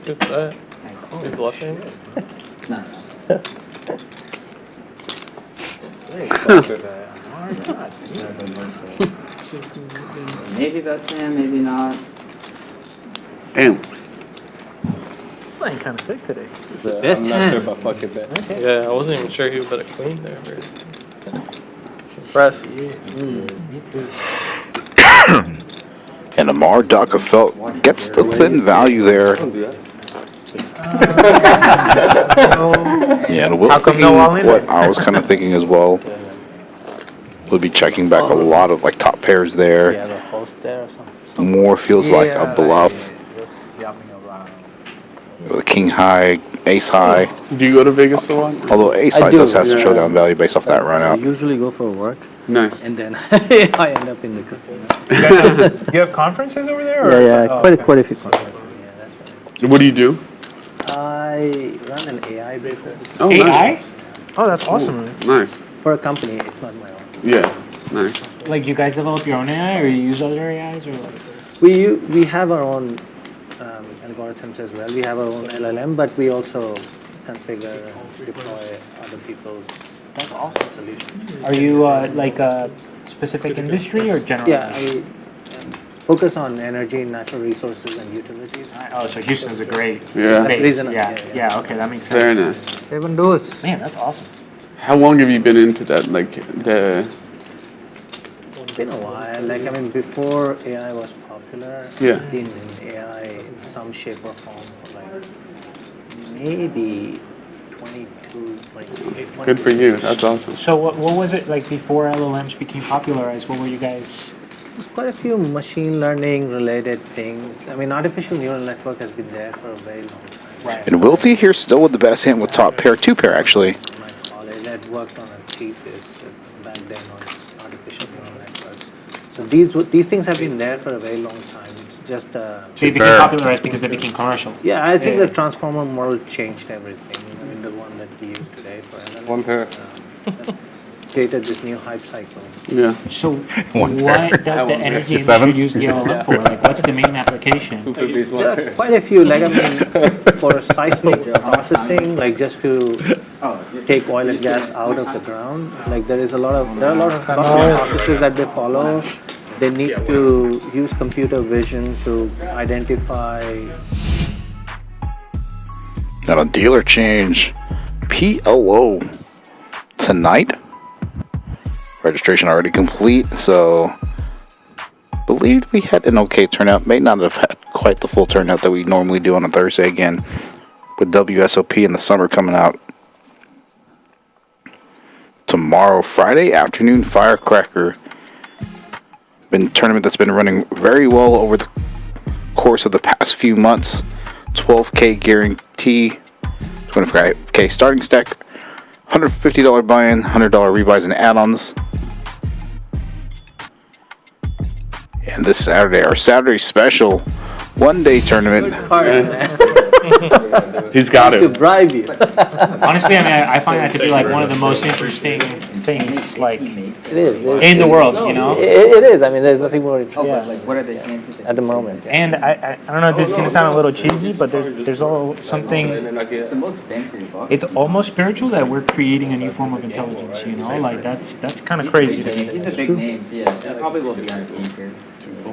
[SPEAKER 4] Good bet. Good bluffing.
[SPEAKER 9] No. Maybe that's him, maybe not.
[SPEAKER 13] Damn.
[SPEAKER 3] Playing kind of sick today.
[SPEAKER 5] I'm not sure about fucking bet.
[SPEAKER 3] Okay.
[SPEAKER 4] Yeah, I wasn't even sure he would bet a queen there. Impressed.
[SPEAKER 3] Me too.
[SPEAKER 2] And Amar Felt gets the thin value there. Yeah, and Will thinking what I was kind of thinking as well. We'll be checking back a lot of like top pairs there.
[SPEAKER 10] Yeah, the host there or something.
[SPEAKER 2] More feels like a bluff. With king high, ace high.
[SPEAKER 13] Do you go to Vegas a lot?
[SPEAKER 2] Although ace
[SPEAKER 10] I
[SPEAKER 2] high
[SPEAKER 10] do,
[SPEAKER 2] does have some
[SPEAKER 13] yeah.
[SPEAKER 2] showdown value based off that run
[SPEAKER 10] I
[SPEAKER 2] out.
[SPEAKER 10] usually go for work
[SPEAKER 13] Nice.
[SPEAKER 10] and then I end up in the casino.
[SPEAKER 3] You have conferences over there? Or?
[SPEAKER 10] Yeah,
[SPEAKER 3] Oh,
[SPEAKER 10] quite a few conferences. Yeah, that's right.
[SPEAKER 13] What do you do?
[SPEAKER 10] I run an AI business
[SPEAKER 13] Oh,
[SPEAKER 3] AI?
[SPEAKER 13] nice.
[SPEAKER 3] Oh, that's awesome.
[SPEAKER 13] Nice.
[SPEAKER 10] for a company. It's not my own.
[SPEAKER 13] Yeah. Nice.
[SPEAKER 3] Like, you guys develop your own AI, or you use other AIs, or like?
[SPEAKER 10] We have our own algorithms as well. We have our own LLM, but we also configure, deploy other people's
[SPEAKER 3] That's awesome.
[SPEAKER 10] solutions.
[SPEAKER 3] Are you like specific industry or general?
[SPEAKER 10] Yeah, I focus on energy, natural resources, and utilities.
[SPEAKER 3] Oh, so Houston's a great
[SPEAKER 13] Yeah.
[SPEAKER 3] base.
[SPEAKER 10] That's the reason
[SPEAKER 3] Yeah, okay, that makes sense.
[SPEAKER 13] Very nice.
[SPEAKER 10] 7-deuce.
[SPEAKER 3] Man, that's awesome.
[SPEAKER 13] How long have you been into that? Like the
[SPEAKER 10] It's been a while. Like, I mean, before AI was popular,
[SPEAKER 13] Yeah.
[SPEAKER 10] I've been in AI in some shape or form for like maybe 22, 23.
[SPEAKER 13] good for you. That's awesome.
[SPEAKER 3] So what was it like before LLMs became popularized? What were you guys?
[SPEAKER 10] Quite a few machine learning related things. I mean, artificial neural network has been there for a very long time.
[SPEAKER 3] Right.
[SPEAKER 2] And Wilty here still with the best hand with top pair, 2 pair actually.
[SPEAKER 10] My college had worked on a thesis back then on artificial neural networks. So these things have been there for a very long time. It's just
[SPEAKER 3] They became popularized because they became commercial.
[SPEAKER 10] yeah, I think the transformer model changed everything. I mean, the one that we use today for LLM,
[SPEAKER 5] One pair.
[SPEAKER 10] created this new hype cycle.
[SPEAKER 13] Yeah.
[SPEAKER 3] So
[SPEAKER 8] One
[SPEAKER 3] what
[SPEAKER 8] pair.
[SPEAKER 3] does the energy industry
[SPEAKER 8] Sevens?
[SPEAKER 3] use the LLM for? Like, what's the main application?
[SPEAKER 10] There are quite a few, like I mean, for seismic processing, like just to take oil and gas out of the ground. Like there are a lot of processes that they follow. They need to use computer vision to identify.
[SPEAKER 2] Got a dealer change. PLO tonight. Registration already complete, so believed we had an okay turnout. May not have had quite the full turnout that we normally do on a Thursday again, with WSOP in the summer coming out tomorrow, Friday afternoon. Firecracker, been a tournament that's been running very well over the course of the past few months. 12K guarantee, 25K starting stack, $150 buy-in, $100 rebuys and add-ons. And this Saturday, our Saturday special one-day tournament.
[SPEAKER 13] He's got
[SPEAKER 10] To
[SPEAKER 13] it.
[SPEAKER 10] bribe you.
[SPEAKER 3] Honestly, I mean, I find that to be like one of the most interesting things, like
[SPEAKER 10] It is.
[SPEAKER 3] in the world, you know.
[SPEAKER 10] It is. I mean, there's nothing more interesting
[SPEAKER 9] What are the chances?
[SPEAKER 10] at the moment.
[SPEAKER 3] And I don't know if this is gonna sound a little cheesy, but there's all something.
[SPEAKER 9] It's the most bang for your buck.
[SPEAKER 3] It's almost spiritual that we're creating a new form of intelligence. You know, like that's kind of crazy to
[SPEAKER 9] These are
[SPEAKER 3] me.
[SPEAKER 9] big names, yeah. That probably will be on the game here.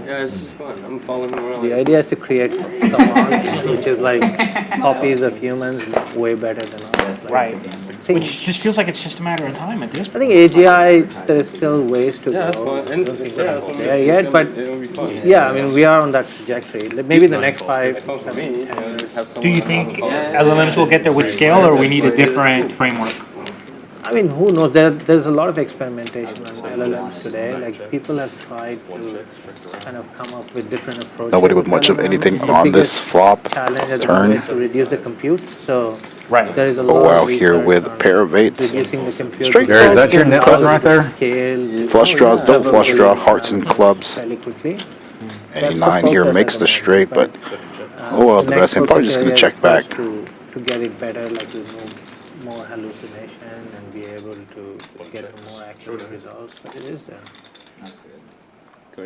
[SPEAKER 5] Yeah, it's just fun. I'm following him around.
[SPEAKER 10] The idea is to create commands, which is like copies of humans way better than us. Like,
[SPEAKER 3] Right. Which just feels like it's just a matter of time at this
[SPEAKER 10] I
[SPEAKER 3] point.
[SPEAKER 10] think AGI, there's still ways to
[SPEAKER 5] Yeah, that's
[SPEAKER 10] go.
[SPEAKER 5] fun.
[SPEAKER 10] I
[SPEAKER 5] And
[SPEAKER 10] don't think
[SPEAKER 5] yeah,
[SPEAKER 10] we're
[SPEAKER 5] that's what
[SPEAKER 10] there yet, but
[SPEAKER 5] it'll be fun.
[SPEAKER 10] yeah, I mean, we are on that trajectory. Like, maybe the next 5,
[SPEAKER 5] Fun for
[SPEAKER 10] 7,
[SPEAKER 5] me.
[SPEAKER 10] 10
[SPEAKER 5] Just have
[SPEAKER 3] Do you
[SPEAKER 5] someone
[SPEAKER 3] think
[SPEAKER 5] else.
[SPEAKER 3] LLMs will get there with scale, or we need a different framework?
[SPEAKER 10] I mean, who knows? There's a lot of experimentation on LLMs today. Like, people have tried to kind of come up with different approaches.
[SPEAKER 2] Nobody with much of
[SPEAKER 10] LLMs.
[SPEAKER 2] anything
[SPEAKER 10] The
[SPEAKER 2] on this
[SPEAKER 10] biggest
[SPEAKER 2] flop
[SPEAKER 10] challenge has
[SPEAKER 2] turn.
[SPEAKER 10] been to reduce the compute. So
[SPEAKER 3] Right.
[SPEAKER 10] there is a
[SPEAKER 2] Oh
[SPEAKER 10] lot
[SPEAKER 2] wow,
[SPEAKER 10] of
[SPEAKER 2] here
[SPEAKER 10] research
[SPEAKER 2] with
[SPEAKER 10] on
[SPEAKER 2] pair of eights.
[SPEAKER 10] reducing the compute.
[SPEAKER 2] Straight
[SPEAKER 8] Gary, is
[SPEAKER 2] calls
[SPEAKER 8] that your
[SPEAKER 2] getting
[SPEAKER 8] net
[SPEAKER 2] present.
[SPEAKER 8] right there?
[SPEAKER 10] Scale
[SPEAKER 2] Flush draws don't flush draw, hearts and clubs.
[SPEAKER 10] fairly quickly.
[SPEAKER 2] Any 9 here makes the straight, but oh well, the best hand probably just gonna check back.
[SPEAKER 10] To get it better, like remove more hallucination and be able to get a more accurate results. But it is there.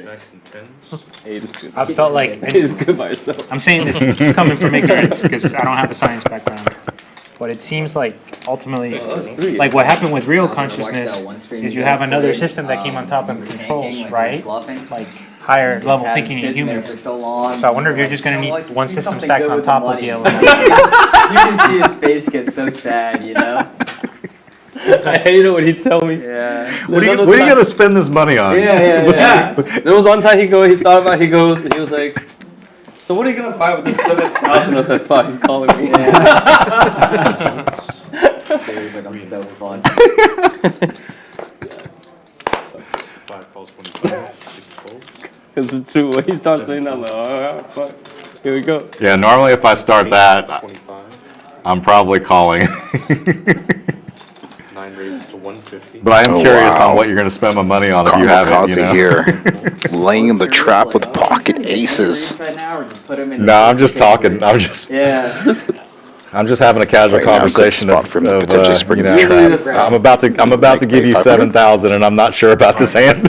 [SPEAKER 6] Jacks and tens.
[SPEAKER 5] Eight is good.
[SPEAKER 3] I felt like
[SPEAKER 5] Eight is good by itself.
[SPEAKER 3] I'm saying this coming from ignorance because I don't have a science background. But it seems like ultimately, like what happened with real consciousness is you have another system that came on top and controls, right? Like higher level thinking in humans. So I wonder if you're just going to need one system stacked on top of the LLM.
[SPEAKER 9] You can see his face get so sad, you know?
[SPEAKER 5] I hate it when he tell me.
[SPEAKER 9] Yeah.
[SPEAKER 8] What are you going to spend this money on?
[SPEAKER 5] Yeah. There was one time he thought about, he was like, so what are you gonna buy with this 7,000? I said, fuck, he's calling me.
[SPEAKER 9] He's like, I'm so fun.
[SPEAKER 6] 5 calls 25, 6 calls.
[SPEAKER 5] Because it's true. When he starts saying that, I'm like, alright, fuck. Here we go.
[SPEAKER 8] Yeah, normally if I start that,
[SPEAKER 6] 25,
[SPEAKER 8] I'm probably calling.
[SPEAKER 6] 9 raises to 150.
[SPEAKER 8] But I am
[SPEAKER 2] Oh,
[SPEAKER 8] curious
[SPEAKER 2] wow.
[SPEAKER 8] on what you're going to spend my money on if you have it, you know?
[SPEAKER 2] here, laying in the trap with pocket aces.
[SPEAKER 9] Right now, or just put him in
[SPEAKER 8] No, I'm just talking. I'm just having a casual
[SPEAKER 2] Right now, good
[SPEAKER 8] conversation
[SPEAKER 2] spot
[SPEAKER 8] of,
[SPEAKER 2] for him to potentially spring
[SPEAKER 8] you
[SPEAKER 2] the
[SPEAKER 8] know,
[SPEAKER 2] trap.
[SPEAKER 8] I'm about to give you 7,000 and I'm not sure about this hand.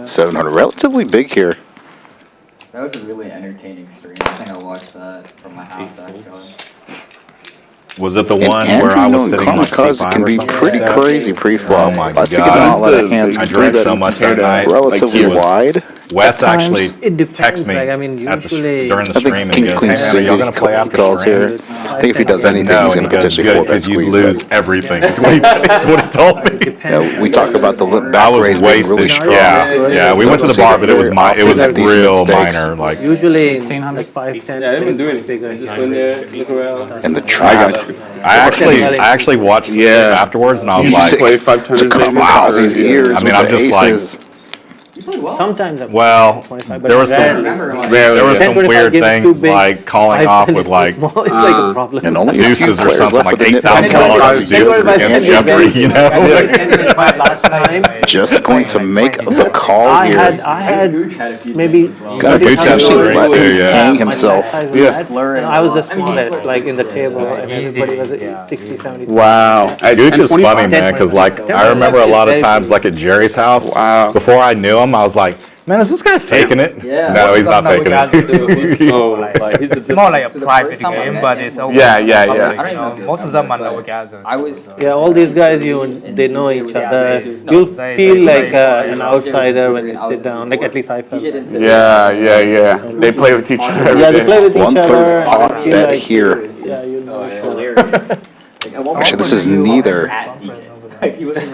[SPEAKER 2] 700, relatively big here.
[SPEAKER 9] That was a really entertaining stream. I think I watched that from my house, actually.
[SPEAKER 8] Was it the
[SPEAKER 2] And
[SPEAKER 8] one
[SPEAKER 2] Andrew
[SPEAKER 8] where I was
[SPEAKER 2] knowing
[SPEAKER 8] sitting
[SPEAKER 2] karma
[SPEAKER 8] like
[SPEAKER 2] cards
[SPEAKER 8] C5
[SPEAKER 2] can
[SPEAKER 8] or
[SPEAKER 2] be
[SPEAKER 8] something
[SPEAKER 2] pretty
[SPEAKER 8] like that?
[SPEAKER 2] crazy pre-flop.
[SPEAKER 8] Oh my
[SPEAKER 2] I think
[SPEAKER 8] God.
[SPEAKER 2] a lot of hands
[SPEAKER 8] I
[SPEAKER 2] can
[SPEAKER 8] drank
[SPEAKER 2] be
[SPEAKER 8] so much that night.
[SPEAKER 2] relatively
[SPEAKER 8] Like,
[SPEAKER 2] wide.
[SPEAKER 8] Wes
[SPEAKER 2] at
[SPEAKER 8] actually
[SPEAKER 2] times.
[SPEAKER 10] It depends.
[SPEAKER 8] texted me
[SPEAKER 10] Like, I mean,
[SPEAKER 8] at the,
[SPEAKER 10] usually
[SPEAKER 8] during the
[SPEAKER 2] I think
[SPEAKER 8] stream and
[SPEAKER 2] King
[SPEAKER 8] he goes,
[SPEAKER 2] Queen
[SPEAKER 8] "Hey man, are
[SPEAKER 2] suited
[SPEAKER 8] y'all gonna play after
[SPEAKER 2] calls
[SPEAKER 8] stream?"
[SPEAKER 2] here. I think if he does
[SPEAKER 8] I said,
[SPEAKER 2] anything,
[SPEAKER 8] no,
[SPEAKER 2] he's
[SPEAKER 8] and
[SPEAKER 2] going to
[SPEAKER 8] he goes,
[SPEAKER 2] potentially
[SPEAKER 8] "Good,
[SPEAKER 2] 4-bet
[SPEAKER 8] 'cause you'd
[SPEAKER 2] squeeze.
[SPEAKER 8] lose everything." That's what he told me.
[SPEAKER 2] Yeah, we talked about the lip
[SPEAKER 8] I
[SPEAKER 2] back
[SPEAKER 8] was
[SPEAKER 2] raise being really
[SPEAKER 8] wasted.
[SPEAKER 2] strong.
[SPEAKER 8] Yeah, we went to the bar, but it was real
[SPEAKER 2] stakes.
[SPEAKER 8] minor. Like
[SPEAKER 10] usually like 5, 10.
[SPEAKER 5] Yeah, I didn't do anything. I just went there, look around.
[SPEAKER 2] And the trap.
[SPEAKER 8] I actually watched the game afterwards, and I was
[SPEAKER 2] You
[SPEAKER 8] like,
[SPEAKER 2] play 5 times to Kamikaze's ears.
[SPEAKER 8] I mean,
[SPEAKER 2] with
[SPEAKER 8] I'm
[SPEAKER 2] the
[SPEAKER 8] just
[SPEAKER 2] aces.
[SPEAKER 8] like.
[SPEAKER 10] Sometimes I'm
[SPEAKER 8] Well,
[SPEAKER 10] 25,
[SPEAKER 8] there was some weird things like calling off with like
[SPEAKER 10] it's like a problem.
[SPEAKER 2] And only a few
[SPEAKER 8] deuces or
[SPEAKER 2] players
[SPEAKER 8] something
[SPEAKER 2] left
[SPEAKER 8] like
[SPEAKER 2] with the
[SPEAKER 8] $8,000
[SPEAKER 2] nip
[SPEAKER 8] deuces against Jeffrey, you know.
[SPEAKER 10] Last time,
[SPEAKER 2] Just going to make the call
[SPEAKER 10] I
[SPEAKER 2] here.
[SPEAKER 10] had maybe
[SPEAKER 2] Gooch actually let him hang himself.
[SPEAKER 10] And I was the smallest, like in the table, and everybody was at 60, 70.
[SPEAKER 8] Wow. Gooch is funny, man, because like I remember a lot of times like at Jerry's house, before I knew him, I was like, man, is this guy faking it?
[SPEAKER 14] Yeah.
[SPEAKER 8] No, he's not faking it.
[SPEAKER 14] It's more like a private game, but it's open.
[SPEAKER 8] Yeah.
[SPEAKER 14] You know, most of them are no orgasms.
[SPEAKER 10] Yeah, all these guys, they know each other. You'll feel like an outsider when you sit down. Like at least I felt.
[SPEAKER 13] Yeah. They play with each other.
[SPEAKER 10] Yeah, they play with each
[SPEAKER 2] 1/3
[SPEAKER 10] other.
[SPEAKER 2] pot
[SPEAKER 10] I feel
[SPEAKER 2] bet
[SPEAKER 10] like,
[SPEAKER 2] here.
[SPEAKER 10] yeah, you know.
[SPEAKER 2] Actually, this is neither.
[SPEAKER 10] Every once in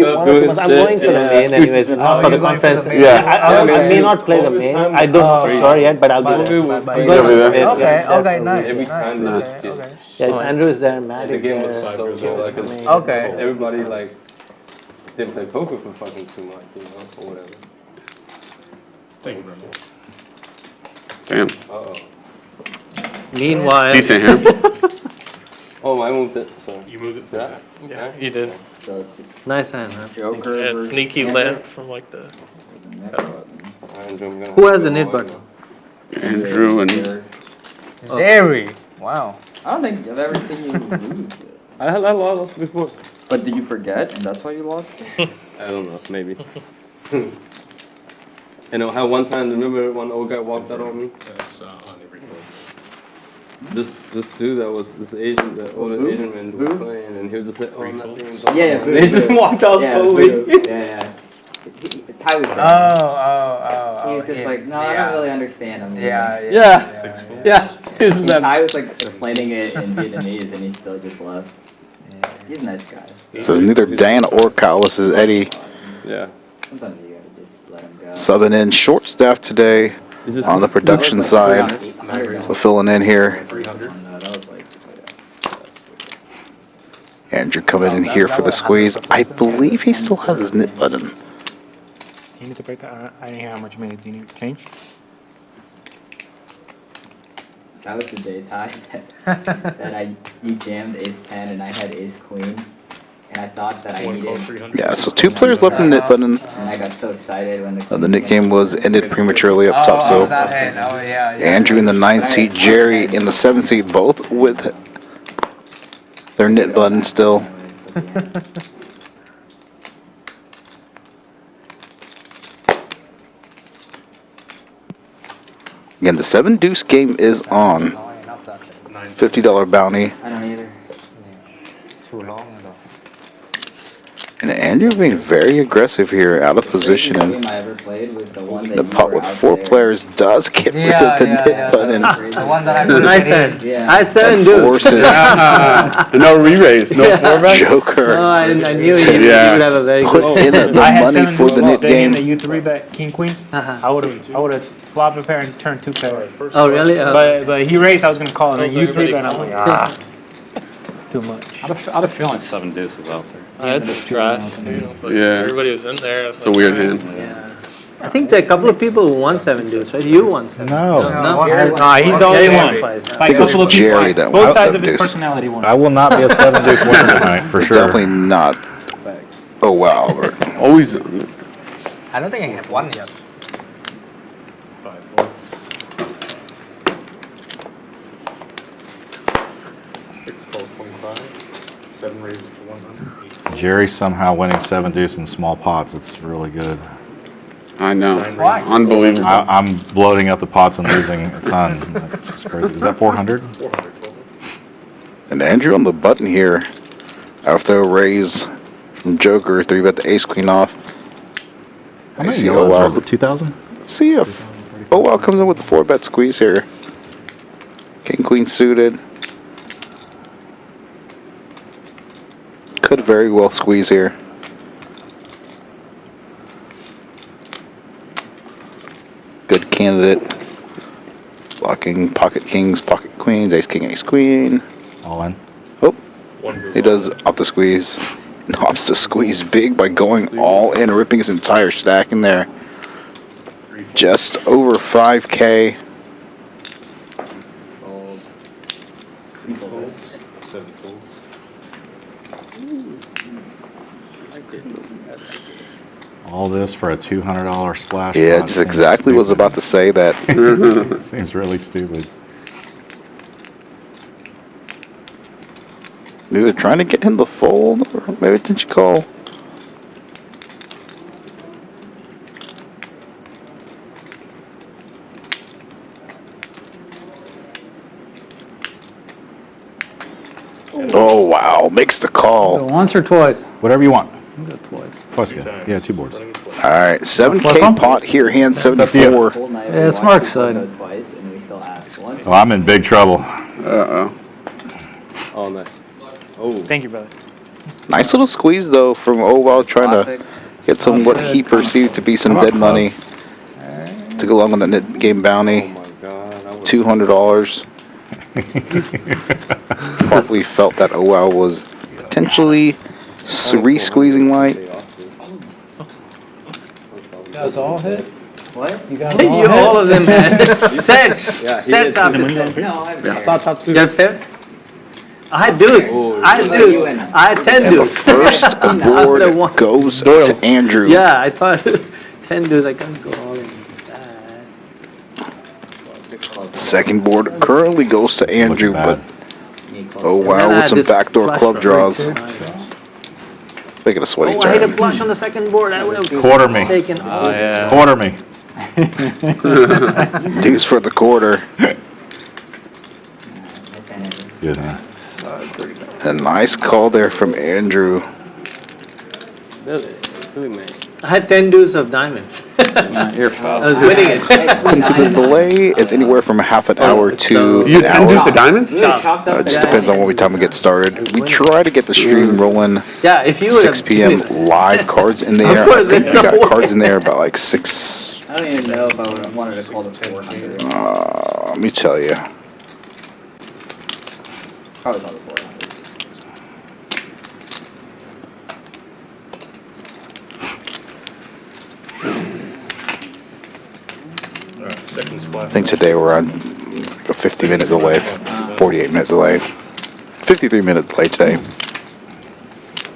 [SPEAKER 10] a while, I'm going for the main anyways, for the conference. I may not play the main. I don't know for sure yet, but I'll be there.
[SPEAKER 14] Okay, nice.
[SPEAKER 5] Every time
[SPEAKER 14] Okay.
[SPEAKER 10] Yes, Andrew is there, Matt
[SPEAKER 5] the
[SPEAKER 10] is
[SPEAKER 5] game
[SPEAKER 10] there.
[SPEAKER 5] was so like
[SPEAKER 14] Okay.
[SPEAKER 5] everybody like didn't play poker for fucking too much, you know, or whatever.
[SPEAKER 6] Thank you very much.
[SPEAKER 13] Damn.
[SPEAKER 10] Meanwhile,
[SPEAKER 13] Decent hand.
[SPEAKER 5] Oh, I moved it. So
[SPEAKER 6] You moved it.
[SPEAKER 4] Yeah, you did.
[SPEAKER 10] nice hand, huh?
[SPEAKER 4] Yeah, sneaky left from like the.
[SPEAKER 10] Who has the knit button?
[SPEAKER 13] Andrew and
[SPEAKER 14] Jerry. Wow.
[SPEAKER 9] I don't think I've ever seen you lose.
[SPEAKER 5] I lost before.
[SPEAKER 9] But did you forget, and that's why you lost?
[SPEAKER 5] I don't know, maybe. You know how one time, remember one old guy walked out on me?
[SPEAKER 6] That's on every board.
[SPEAKER 5] This dude that was this Asian, the older Asian man was playing, and he was just like, oh, I'm not doing something.
[SPEAKER 9] Yeah,
[SPEAKER 5] and he just walked out slowly.
[SPEAKER 9] Yeah. Ty was there.
[SPEAKER 14] Oh.
[SPEAKER 9] He was just like, no, I don't really understand him.
[SPEAKER 5] Yeah.
[SPEAKER 9] Ty was like explaining it in Vietnamese, and he still just left. Yeah. He's a nice guy.
[SPEAKER 2] So it's neither Dan or Kyle. This is Eddie
[SPEAKER 5] Yeah.
[SPEAKER 9] Sometimes you gotta just let him go.
[SPEAKER 2] subbing in short staff today on the production side. So filling in here.
[SPEAKER 6] 300.
[SPEAKER 2] Andrew coming in here for the squeeze. I believe he still has his knit button.
[SPEAKER 3] You need to break that. I didn't hear how much minute do you need to change?
[SPEAKER 9] That was the day, Ty, that you jammed ace-10 and I had ace-queen. And I thought that I needed...
[SPEAKER 2] Yeah, so 2 players left in the knit button.
[SPEAKER 9] And I got so excited when
[SPEAKER 2] The knit game was ended prematurely up top, so Andrew in the 9th seat, Jerry in the 7th seat, both with their knit button still. Again, the 7-deuce game is on. $50 bounty.
[SPEAKER 9] I don't either.
[SPEAKER 14] Too long ago.
[SPEAKER 2] And Andrew being very aggressive here, out of position. And
[SPEAKER 9] I ever played was the one that
[SPEAKER 2] the pot with 4 players does get rid of the knit button.
[SPEAKER 14] The one that I
[SPEAKER 10] Nice hand. I had 7 dudes.
[SPEAKER 2] Forces
[SPEAKER 13] no re-raise, no 4-bet.
[SPEAKER 2] Joker
[SPEAKER 10] No, I knew you would have a very
[SPEAKER 2] put
[SPEAKER 10] good...
[SPEAKER 2] in the money for the knit game.
[SPEAKER 3] You 3-bet king queen. I would have flopped a pair and turned 2 pairs.
[SPEAKER 10] Oh, really?
[SPEAKER 3] But he raised. I was gonna call, and then you 3-bet. I'm like, too much.
[SPEAKER 12] I had a feeling 7-deuce was out there.
[SPEAKER 4] It's trash.
[SPEAKER 13] Yeah.
[SPEAKER 4] Everybody was in there.
[SPEAKER 13] It's a weird hand.
[SPEAKER 10] Yeah. I think there are a couple of people who won 7-deuce, right? You won 7.
[SPEAKER 8] No.
[SPEAKER 10] No,
[SPEAKER 3] he's always won.
[SPEAKER 2] I think it was Jerry that won
[SPEAKER 3] Both sides of his
[SPEAKER 2] 7-deuce.
[SPEAKER 3] personality won.
[SPEAKER 8] I will not be a 7-deuce winner tonight, for
[SPEAKER 2] It's
[SPEAKER 8] sure.
[SPEAKER 2] definitely not. Oh wow, Albert.
[SPEAKER 13] Always.
[SPEAKER 14] I don't think I have one yet.
[SPEAKER 6] 5-4. 6 call 25. 7 raises to 100.
[SPEAKER 8] Jerry's somehow winning 7-deuce in small pots. It's really good.
[SPEAKER 13] I know.
[SPEAKER 14] Why?
[SPEAKER 13] Unbelievable.
[SPEAKER 8] I'm bloating up the pots and losing a ton. It's just crazy. Is that 400?
[SPEAKER 6] 400 total.
[SPEAKER 2] And Andrew on the button here. After a raise from Joker, 3-bet the ace queen off.
[SPEAKER 8] How many YOLOs are 2,000?
[SPEAKER 2] Let's see if comes in with the 4-bet squeeze here. King queen suited. Could very well squeeze here. Good candidate. Blocking pocket kings, pocket queens, ace king, ace queen.
[SPEAKER 8] All in.
[SPEAKER 2] Oh, he does opt to squeeze. And opts to squeeze big by going all in, ripping his entire stack in there. Just over 5K.
[SPEAKER 5] Fold.
[SPEAKER 6] 6 folds. 7 folds.
[SPEAKER 8] All this for a $200 splash.
[SPEAKER 2] Yeah,
[SPEAKER 8] pot.
[SPEAKER 2] just
[SPEAKER 8] Seems
[SPEAKER 2] exactly was
[SPEAKER 8] stupid.
[SPEAKER 2] about to say that.
[SPEAKER 8] Seems really stupid.
[SPEAKER 2] Either trying to get him to fold, or maybe didn't you call? Oh wow, makes the call.
[SPEAKER 11] Once or twice?
[SPEAKER 8] Whatever you want.
[SPEAKER 11] I'll go twice.
[SPEAKER 8] Twice good. Yeah, 2 boards.
[SPEAKER 2] All right, 7K pot here, hand 74.
[SPEAKER 11] Yeah, it's more exciting.
[SPEAKER 8] Well, I'm in big trouble.
[SPEAKER 5] Oh, nice. Oh.
[SPEAKER 3] Thank you, brother.
[SPEAKER 2] Nice little squeeze though from Oval trying to get some what he perceived to be some dead money. Took along on the net game bounty. $200. Probably felt that Oval was potentially re-squeezing light.
[SPEAKER 11] You guys all hit?
[SPEAKER 9] What?
[SPEAKER 11] You guys
[SPEAKER 14] You all of them, man. Sets.
[SPEAKER 5] Yeah, he
[SPEAKER 14] Sets
[SPEAKER 5] did.
[SPEAKER 14] after
[SPEAKER 9] No,
[SPEAKER 14] sets.
[SPEAKER 9] I
[SPEAKER 14] You have 10? I had deuce. I had deuce. I had 10
[SPEAKER 2] And the
[SPEAKER 14] deuce.
[SPEAKER 2] first board goes to Andrew.
[SPEAKER 14] Yeah, I thought 10 deuce. I can't go all in that.
[SPEAKER 2] Second board currently goes to Andrew, but oh wow, with some backdoor club draws. Making a sweaty
[SPEAKER 14] Oh, I hit a
[SPEAKER 2] turn.
[SPEAKER 14] flush on the second board. I would have
[SPEAKER 8] Quarter me.
[SPEAKER 14] taken.
[SPEAKER 4] Oh, yeah.
[SPEAKER 8] Quarter me.
[SPEAKER 2] Deuce for the quarter.
[SPEAKER 8] Good, huh?
[SPEAKER 2] A nice call there from Andrew.
[SPEAKER 5] Really, man.
[SPEAKER 14] I had 10 deuce of diamonds.
[SPEAKER 9] You're
[SPEAKER 14] I was winning it.
[SPEAKER 2] So the delay is anywhere from half an hour to
[SPEAKER 13] You
[SPEAKER 2] an
[SPEAKER 13] had 10 deuce
[SPEAKER 2] hour.
[SPEAKER 13] of diamonds?
[SPEAKER 2] It just depends on what time we get started. We try to get the stream rolling
[SPEAKER 14] Yeah, if you would
[SPEAKER 2] 6
[SPEAKER 14] have
[SPEAKER 2] p.m. live, cards in there. I think we got cards in there about like 6.
[SPEAKER 9] I don't even know if I would have wanted to call the 400.
[SPEAKER 2] Let me tell you.
[SPEAKER 9] Probably call the 400.
[SPEAKER 6] Alright, second splash.
[SPEAKER 2] I think today we're on a 50-minute delay, 48-minute delay, 53-minute delay today.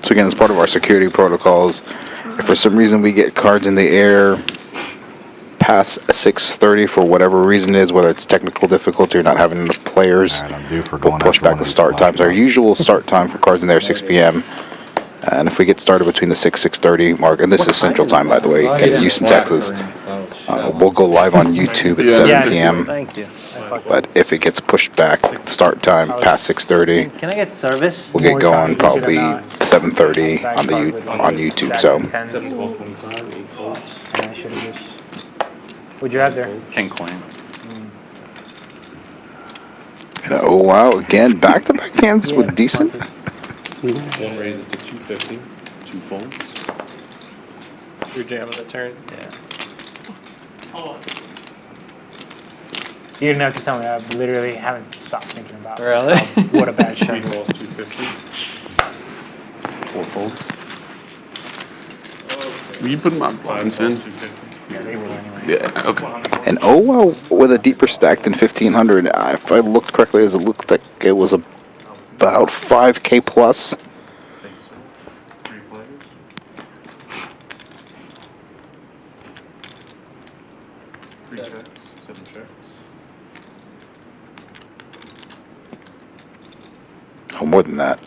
[SPEAKER 2] So again, as part of our security protocols, if for some reason we get cards in the air past 6:30 for whatever reason it is, whether it's technical difficulty or not having enough players,
[SPEAKER 8] All right, I'm due for
[SPEAKER 2] we'll
[SPEAKER 8] going
[SPEAKER 2] push
[SPEAKER 8] after
[SPEAKER 2] back
[SPEAKER 8] one
[SPEAKER 2] the
[SPEAKER 8] of these
[SPEAKER 2] start
[SPEAKER 8] splash
[SPEAKER 2] times. Our
[SPEAKER 8] pots.
[SPEAKER 2] usual start time for cards in there is 6 p.m. And if we get started between the 6:30 mark, and this is Central Time, by the way, in Houston, Texas, we'll go live on YouTube at 7 p.m.
[SPEAKER 3] Thank you.
[SPEAKER 2] But if it gets pushed back, start time past 6:30,
[SPEAKER 14] Can I get service?
[SPEAKER 2] we'll get going
[SPEAKER 3] Easier
[SPEAKER 2] probably
[SPEAKER 3] than not.
[SPEAKER 2] 7:30 on YouTube. So
[SPEAKER 6] 7, 12, 25, 8 folds.
[SPEAKER 3] I should have just. What'd you have there?
[SPEAKER 12] King queen.
[SPEAKER 2] oh wow, again back-to-back hands with decent.
[SPEAKER 6] One raises to 250. 2 folds.
[SPEAKER 4] You're jamming the turn.
[SPEAKER 3] Yeah. You didn't have to tell me. I literally haven't stopped thinking about
[SPEAKER 14] Really?
[SPEAKER 3] what a bad
[SPEAKER 6] 3
[SPEAKER 3] shot.
[SPEAKER 6] calls, 250.
[SPEAKER 13] 4 folds. Will you put my
[SPEAKER 6] 5
[SPEAKER 13] blinds
[SPEAKER 6] calls,
[SPEAKER 13] in?
[SPEAKER 6] 250.
[SPEAKER 3] Yeah, they will anyway.
[SPEAKER 13] Yeah, okay.
[SPEAKER 2] And oh wow, with a deeper stack than 1,500. If I looked correctly, it looked like it was about 5K plus.
[SPEAKER 6] 3 players. 3 checks, 7 checks.
[SPEAKER 2] Oh, more than that.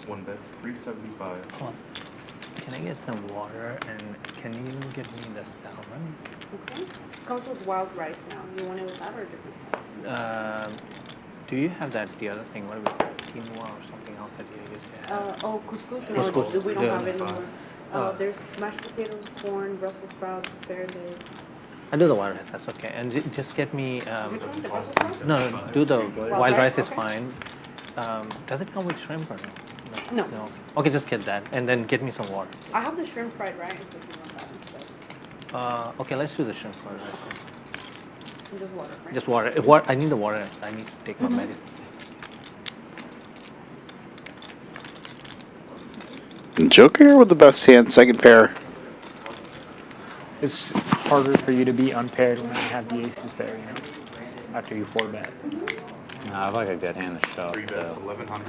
[SPEAKER 6] 1 bets, 375.
[SPEAKER 3] Can I get some water and can you get me the salmon?
[SPEAKER 7] Okay. Comes with wild rice now. You want it without or different?
[SPEAKER 10] do you have that, the other thing, what is it, quinoa or something else that you used to have?
[SPEAKER 7] Couscous? No,
[SPEAKER 10] Couscous,
[SPEAKER 7] we don't
[SPEAKER 10] yeah.
[SPEAKER 7] have it anymore. There's mashed potatoes, corn, Brussels sprouts, asparagus.
[SPEAKER 10] I do the wild rice, that's okay. And just get me,
[SPEAKER 7] Which one? The Brussels sprouts?
[SPEAKER 10] no, do the wild rice is
[SPEAKER 7] okay.
[SPEAKER 10] fine. Does it come with shrimp or
[SPEAKER 7] No.
[SPEAKER 10] no? Okay, just get that, and then get me some water.
[SPEAKER 7] I have the shrimp fried rice if you want that instead.
[SPEAKER 10] Okay, let's do the shrimp fried rice.
[SPEAKER 7] And just water, right?
[SPEAKER 10] Just water. I need the water. I need to take my medicine.
[SPEAKER 2] Joker with the best hand, second pair.
[SPEAKER 3] It's harder for you to be unpaired when you have the aces there, you know, after you 4-bet.
[SPEAKER 12] No, I have like a good hand to shove. So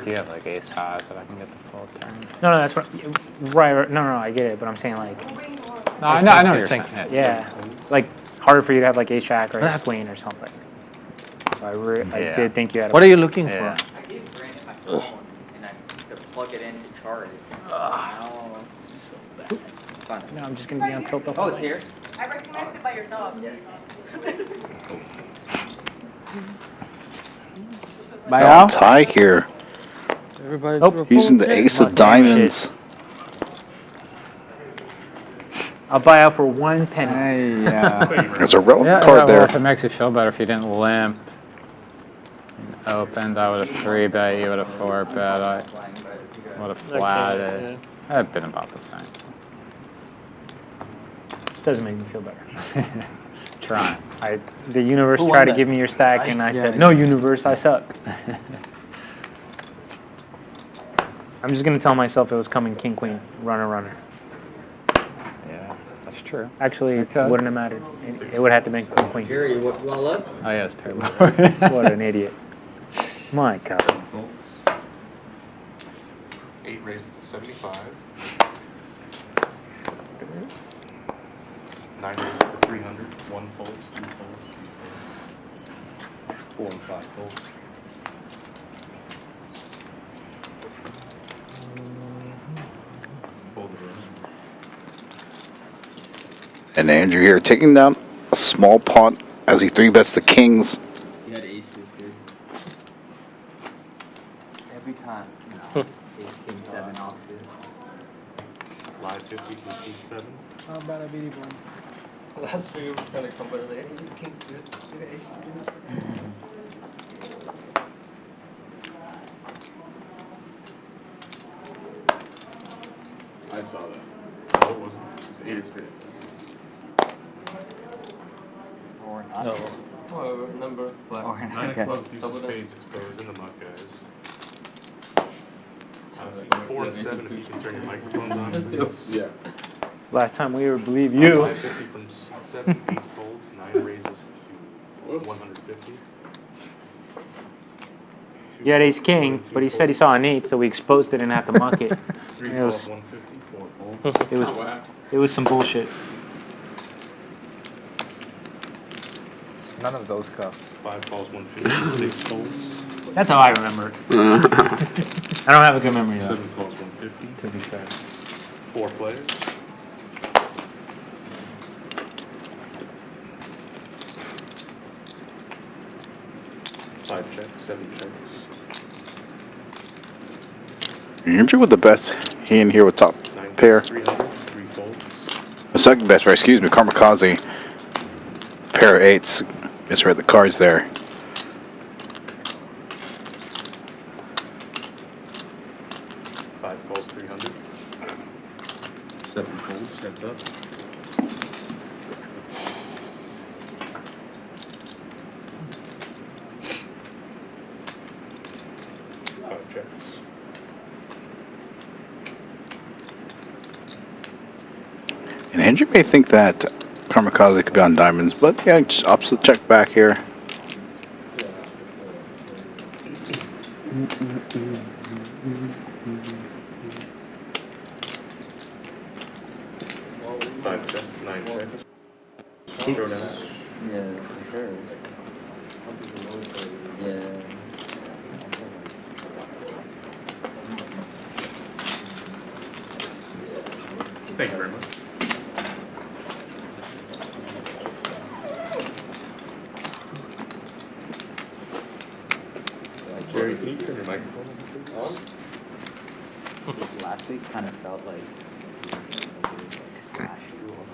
[SPEAKER 12] you have like ace high, so I can get the full turn.
[SPEAKER 3] No, that's right. No, I get it, but I'm saying like.
[SPEAKER 12] No, I know what you're saying.
[SPEAKER 3] Yeah, like harder for you to have like ace jack or ace queen or something. So I did think you had.
[SPEAKER 10] What are you looking for?
[SPEAKER 9] I gave Brandon my phone and I to plug it in to charge it.
[SPEAKER 3] No, I'm just gonna be on tilt.
[SPEAKER 9] Oh, it's here?
[SPEAKER 7] I recognized it by your dog.
[SPEAKER 2] Now tie here.
[SPEAKER 14] Everybody
[SPEAKER 2] Using the ace of diamonds.
[SPEAKER 3] I'll buy out for 1 penny.
[SPEAKER 2] There's a relevant card
[SPEAKER 12] well,
[SPEAKER 2] there.
[SPEAKER 12] if it makes you feel better, if you didn't limp and opened, I would have 3-bet, you would have 4-bet, I would have flatted. I'd have been about the same.
[SPEAKER 3] Doesn't make me feel better.
[SPEAKER 12] Trying.
[SPEAKER 3] The universe
[SPEAKER 10] Who won
[SPEAKER 3] tried to
[SPEAKER 10] that?
[SPEAKER 3] give me your stack, and I
[SPEAKER 10] Yeah.
[SPEAKER 3] said, "No, universe, I suck." I'm just gonna tell myself it was coming king queen, runner.
[SPEAKER 12] Yeah, that's true.
[SPEAKER 3] Actually, it wouldn't have mattered. It would have to be king queen.
[SPEAKER 9] Jerry, you want to look?
[SPEAKER 12] Oh yeah, it's pair board.
[SPEAKER 3] What an idiot! My God.
[SPEAKER 6] 8 raises to 75. 9 raises to 300. 1 folds, 2 folds, 3 folds. 4 and 5 folds. Fold it in.
[SPEAKER 2] And Andrew here taking down a small pot as he 3-bets the kings.
[SPEAKER 9] You had aces, dude. Every time. No. Ace, king, 7 offsuit.
[SPEAKER 6] Live 50, king 7.
[SPEAKER 14] How about a BD one?
[SPEAKER 9] Last week we were trying to come by like, hey, king's good. You got aces, dude.
[SPEAKER 6] I saw that. No, it wasn't. It was 8 of spades.
[SPEAKER 9] Or not.
[SPEAKER 5] No. Whatever, number, black.
[SPEAKER 9] Or
[SPEAKER 6] 9
[SPEAKER 9] not.
[SPEAKER 6] of clubs, deuce of spades exposed in the mud, guys. 4 and 7 if you can turn your microphones on.
[SPEAKER 5] Let's do it.
[SPEAKER 6] Yeah.
[SPEAKER 3] Last time we ever believe you.
[SPEAKER 6] 550 from 7, 8 folds, 9 raises to 150.
[SPEAKER 3] You had ace king, but he said he saw an 8, so we exposed it and had to muck it.
[SPEAKER 6] 3
[SPEAKER 3] It
[SPEAKER 6] calls,
[SPEAKER 3] was-
[SPEAKER 6] 150, 4 folds.
[SPEAKER 3] It was some bullshit.
[SPEAKER 12] None of those go.
[SPEAKER 6] 5 calls, 150, 6 folds.
[SPEAKER 3] That's how I remember it. I don't have a good memory though.
[SPEAKER 6] 7 calls, 150.
[SPEAKER 3] To be fair.
[SPEAKER 6] 4 players. 5 checks, 7 checks.
[SPEAKER 2] Andrew with the best hand here with top
[SPEAKER 6] 9
[SPEAKER 2] pair.
[SPEAKER 6] 300, 3 folds.
[SPEAKER 2] The second best pair, excuse me, Kamikaze. Pair of 8s. Misread the cards there.
[SPEAKER 6] 5 calls, 300. 7 folds, heads up. 5 checks.
[SPEAKER 2] And Andrew may think that Kamikaze could be on diamonds, but yeah, just opposite check back here.
[SPEAKER 6] Five checks, 9 checks. Showdowns.
[SPEAKER 9] Yeah, for sure. Yeah.
[SPEAKER 6] Thank you very much. Jerry, can you turn your microphone on, please?
[SPEAKER 9] Last week kind of felt like smash people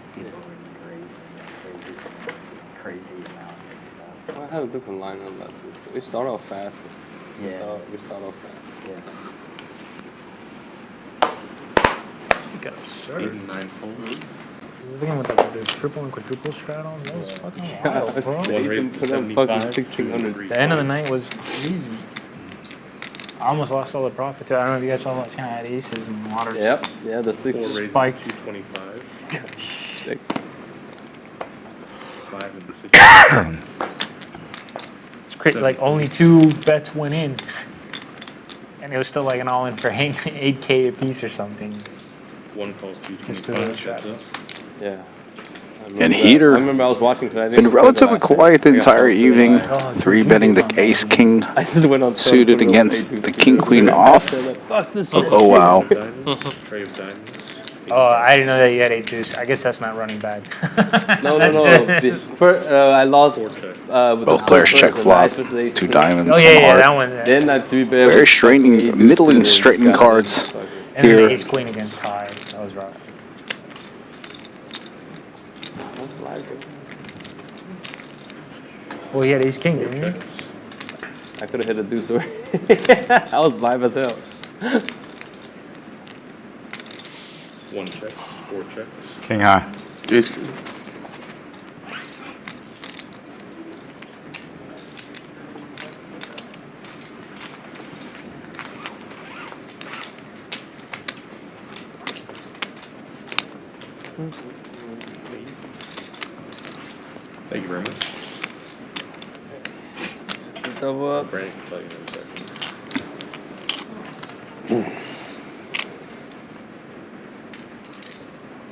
[SPEAKER 9] crazy amounts and stuff.
[SPEAKER 5] I had a different lineup last week. We start off fast.
[SPEAKER 9] Yeah.
[SPEAKER 5] We start off fast.
[SPEAKER 9] Yeah.
[SPEAKER 3] You got
[SPEAKER 6] 8 and 9 folds.
[SPEAKER 3] Looking with like the triple and quadruple straddles, that was fucking wild, bro.
[SPEAKER 6] One raised to 75, 200.
[SPEAKER 3] The end of the night was easy. I almost lost all the profit too. I don't know if you guys saw that. I had aces and waters.
[SPEAKER 5] Yep. Yeah, the 6
[SPEAKER 6] 4 raised
[SPEAKER 3] spiked.
[SPEAKER 6] to 225.
[SPEAKER 5] 6.
[SPEAKER 6] 5 and 6.
[SPEAKER 3] It's crazy. Like only 2 bets went in, and it was still like an all-in for 8K a piece or something.
[SPEAKER 6] One calls
[SPEAKER 3] Just for the
[SPEAKER 6] 225.
[SPEAKER 3] straddle.
[SPEAKER 5] Yeah.
[SPEAKER 2] And Heater,
[SPEAKER 5] I remember I was watching because I didn't.
[SPEAKER 2] been relatively quiet the entire evening. 3-betting the ace king
[SPEAKER 5] I just went on
[SPEAKER 2] suited against the king queen off. Oh wow.
[SPEAKER 6] Tray of diamonds.
[SPEAKER 3] Oh, I didn't know that you had 8-deuce. I guess that's not running back.
[SPEAKER 5] No. I lost. With
[SPEAKER 2] Both players check flop. 2 diamonds.
[SPEAKER 3] Oh yeah, that one.
[SPEAKER 5] Then I 3-bet.
[SPEAKER 2] Very straightening, middling straightening cards
[SPEAKER 3] And then the
[SPEAKER 2] here.
[SPEAKER 3] ace queen against high. That was rough. Well, he had ace king, didn't he?
[SPEAKER 5] I could have hit a deuce already. I was live as hell.
[SPEAKER 6] 1 check. 4 checks.
[SPEAKER 8] King high.
[SPEAKER 13] Ace.
[SPEAKER 6] Thank you very much.
[SPEAKER 5] Double up.
[SPEAKER 6] Brandon can tell you in a second.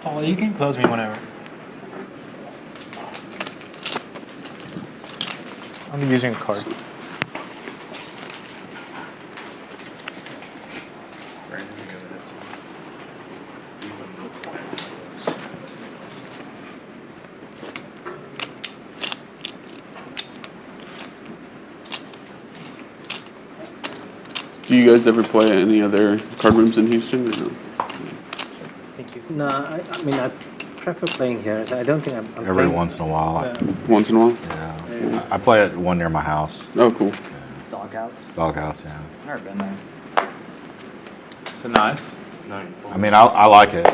[SPEAKER 3] Oh, you can close me whenever. I'm using a card.
[SPEAKER 6] Brandon, you go ahead.
[SPEAKER 13] Do you guys ever play any other card rooms in Houston? Or no?
[SPEAKER 3] Thank you.
[SPEAKER 10] No, I mean, I prefer playing here. I don't think I'm
[SPEAKER 8] Every
[SPEAKER 10] playing.
[SPEAKER 8] once in a while.
[SPEAKER 13] Once in a while?
[SPEAKER 8] Yeah. I play at one near my house.
[SPEAKER 13] Oh, cool.
[SPEAKER 9] Doghouse.
[SPEAKER 8] Doghouse, yeah.
[SPEAKER 9] Never been there.
[SPEAKER 12] Is it nice?
[SPEAKER 6] 9 folds.
[SPEAKER 8] I mean, I like it.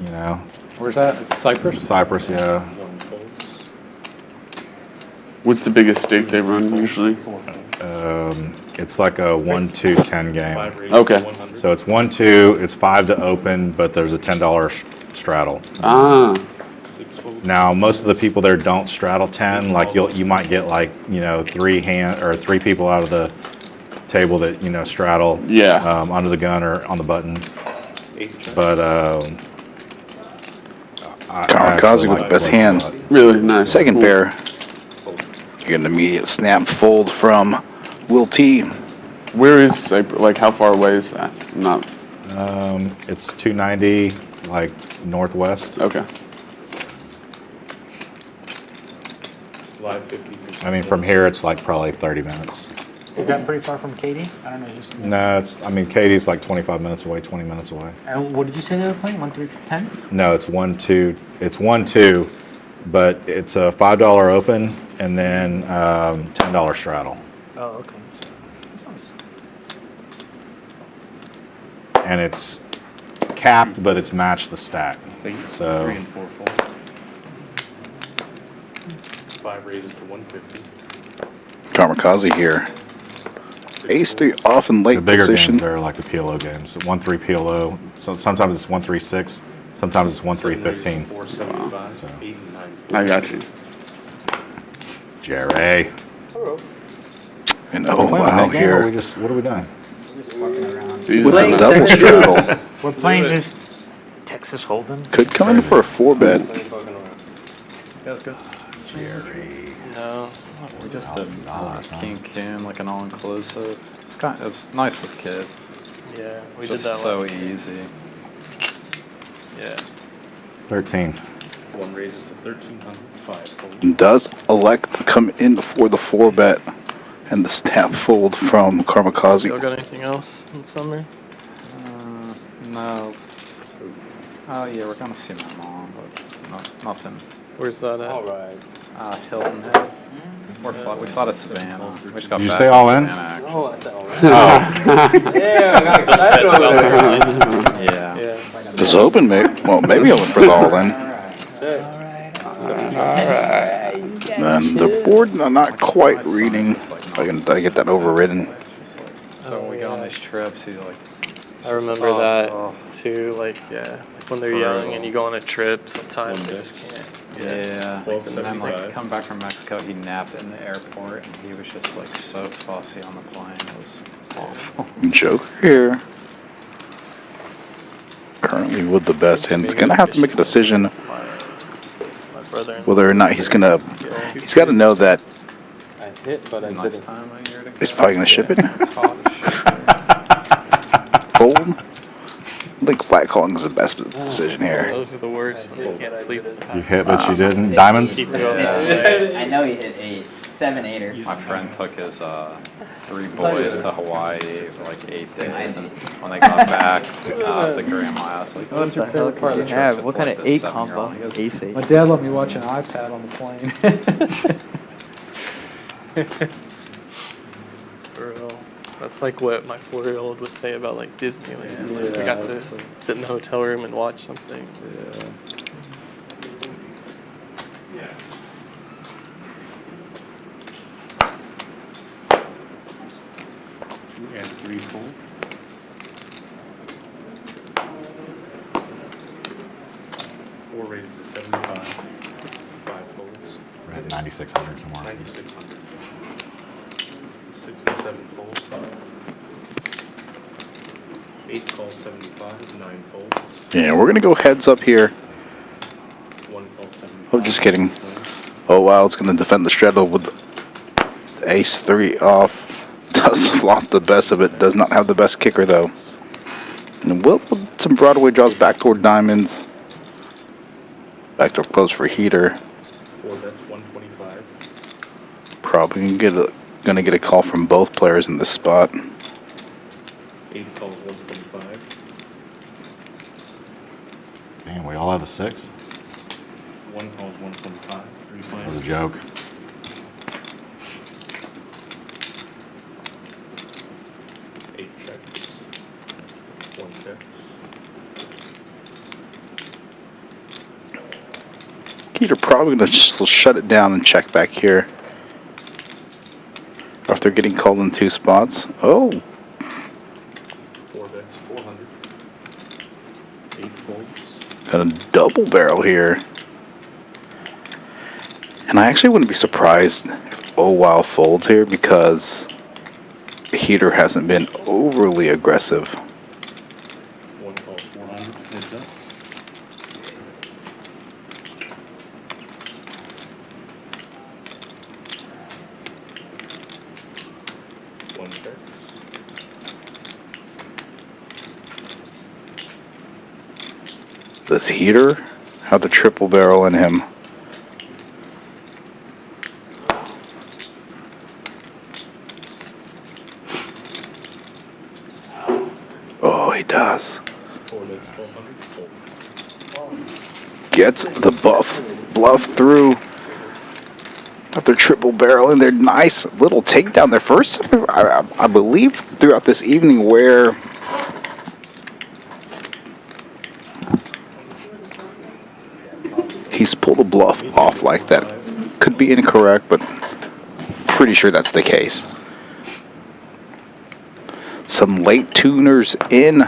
[SPEAKER 8] You know,
[SPEAKER 12] Where's that? It's Cyprus?
[SPEAKER 8] Cyprus, yeah.
[SPEAKER 6] 1 folds.
[SPEAKER 13] What's the biggest stake they run usually?
[SPEAKER 8] It's like a 1-2-10 game.
[SPEAKER 6] 5 raised
[SPEAKER 13] Okay.
[SPEAKER 6] to 100.
[SPEAKER 8] So it's 1-2. It's 5 to open, but there's a $10 straddle.
[SPEAKER 13] Ah.
[SPEAKER 6] 6 folds.
[SPEAKER 8] Now, most of the people there don't straddle 10. Like you might get like 3 people out of the table that straddle.
[SPEAKER 13] Yeah.
[SPEAKER 8] Under the gun or on the button.
[SPEAKER 6] 8 checks.
[SPEAKER 8] But
[SPEAKER 2] Kamikaze with the best hand.
[SPEAKER 13] Really nice.
[SPEAKER 2] Second
[SPEAKER 13] Cool.
[SPEAKER 2] pair. You get an immediate snap fold from Will T.
[SPEAKER 13] Where is Cyprus? Like, how far away is that? Not.
[SPEAKER 8] It's 290, like northwest.
[SPEAKER 13] Okay.
[SPEAKER 6] Live 50.
[SPEAKER 8] I mean, from here it's like probably 30 minutes.
[SPEAKER 3] Is that pretty far from Katie? I don't know. Just
[SPEAKER 8] No, Katie's like 25 minutes away, 20 minutes away.
[SPEAKER 3] And what did you say they were playing? 1-3-10?
[SPEAKER 8] No, it's 1-2. It's 1-2, but it's a $5 open and then $10 straddle.
[SPEAKER 3] Oh, okay. So, that sounds.
[SPEAKER 8] And it's capped, but it's matched the stack. So
[SPEAKER 6] 3 and 4 folds. 5 raises to 150.
[SPEAKER 2] Kamikaze here. Ace 3 off in
[SPEAKER 8] the
[SPEAKER 2] late
[SPEAKER 8] bigger
[SPEAKER 2] position.
[SPEAKER 8] games are like the PLO games. 1-3 PLO. So sometimes it's 1-3-6. Sometimes it's 1-3-15.
[SPEAKER 6] 475.
[SPEAKER 8] So.
[SPEAKER 6] 8 and 9.
[SPEAKER 13] I got you.
[SPEAKER 8] Jerry.
[SPEAKER 2] And oh wow here.
[SPEAKER 8] What are we doing?
[SPEAKER 9] Just fucking around.
[SPEAKER 2] With a double straddle.
[SPEAKER 3] We're playing this Texasholdem.
[SPEAKER 2] Could come in for a 4-bet.
[SPEAKER 12] Yeah, that's good.
[SPEAKER 8] Jerry.
[SPEAKER 5] No.
[SPEAKER 12] We just did king, like an all-enclosed hook. It was nice with kids.
[SPEAKER 4] Yeah, we
[SPEAKER 12] Just
[SPEAKER 4] did that
[SPEAKER 12] so
[SPEAKER 4] last
[SPEAKER 12] easy.
[SPEAKER 4] Yeah.
[SPEAKER 8] 13.
[SPEAKER 6] 1 raises to 1300. 5 folds.
[SPEAKER 2] Does elect to come in for the 4-bet. And the snap fold from Kamikaze.
[SPEAKER 4] Y'all got anything else in summer?
[SPEAKER 12] No. Oh yeah, we're gonna see my mom, but nothing.
[SPEAKER 4] Where's that at?
[SPEAKER 5] All right.
[SPEAKER 12] Hilton Head. We thought of Savannah. We just got
[SPEAKER 8] Did you
[SPEAKER 12] back
[SPEAKER 8] say
[SPEAKER 12] from
[SPEAKER 8] all in?
[SPEAKER 12] Savannah, actually.
[SPEAKER 5] Oh, I said all right.
[SPEAKER 8] Oh.
[SPEAKER 5] Yeah, I got excited over there.
[SPEAKER 12] Yeah.
[SPEAKER 2] Just hoping, maybe I went for the all-in. And the board, I'm not quite reading. I get that overridden.
[SPEAKER 12] So when we go on these trips, he's like.
[SPEAKER 4] I remember that too. Like when they're young and you go on a trip, sometimes they just can't.
[SPEAKER 12] Yeah. And then like coming back from Mexico, he napped in the airport, and he was just like so fussy on the plane. It was awful.
[SPEAKER 2] Joker here. Currently with the best hand. He's gonna have to make a decision whether or not he's got to know that
[SPEAKER 5] I hit, but I didn't.
[SPEAKER 2] he's probably gonna ship it. Fold. I think flat calling is the best decision here.
[SPEAKER 4] Those are the worst when you can't sleep.
[SPEAKER 8] You hit, but you didn't. Diamonds?
[SPEAKER 4] Keep going.
[SPEAKER 9] I know he hit 8. 7-8ers.
[SPEAKER 12] My friend took his 3 boys to Hawaii for like 8 days, and when they got back, the grandma asked, like, "What's your favorite part of the trip?"
[SPEAKER 9] What kind of 8 combo? Ace 8.
[SPEAKER 11] My dad let me watch an iPad on the plane.
[SPEAKER 4] For real. That's like what my 4-year-old would say about like Disneyland. Like, we got to sit in the hotel room and watch something.
[SPEAKER 6] Yeah. And 3 fold. 4 raised to 75. 5 folds.
[SPEAKER 8] We're at 9,600 somewhere.
[SPEAKER 6] 9,600. 6 and 7 folds. 8 calls 75. 9 folds.
[SPEAKER 2] Yeah, we're gonna go heads up here.
[SPEAKER 6] 1 call 75.
[SPEAKER 2] Oh, just kidding. Oh wow, it's gonna defend the straddle with the ace 3 off. Does flop the best of it. Does not have the best kicker though. And will put some Broadway draws backdoor diamonds. Backdoor close for heater.
[SPEAKER 6] 4 bets 125.
[SPEAKER 2] Probably gonna get a call from both players in this spot.
[SPEAKER 6] 8 calls 125.
[SPEAKER 8] Damn, we all have a 6?
[SPEAKER 6] 1 calls 125. 3
[SPEAKER 8] That was a
[SPEAKER 6] finds.
[SPEAKER 8] joke.
[SPEAKER 6] 8 checks. 1 checks.
[SPEAKER 2] Heater probably gonna just shut it down and check back here. After getting called in 2 spots. Oh,
[SPEAKER 6] 4 bets 400. 8 folds.
[SPEAKER 2] got a double barrel here. And I actually wouldn't be surprised if Oh Wow folds here because the heater hasn't been overly aggressive.
[SPEAKER 6] 1 call 400. Heads up. 1 checks.
[SPEAKER 2] This heater have the triple barrel in him. Oh, he does.
[SPEAKER 6] 4 bets 1200. Fold.
[SPEAKER 2] Gets the bluff through. After triple barrel in there, nice little takedown. Their first, I believe, throughout this evening where he's pulled a bluff off like that. Could be incorrect, but pretty sure that's the case. Some late tuners in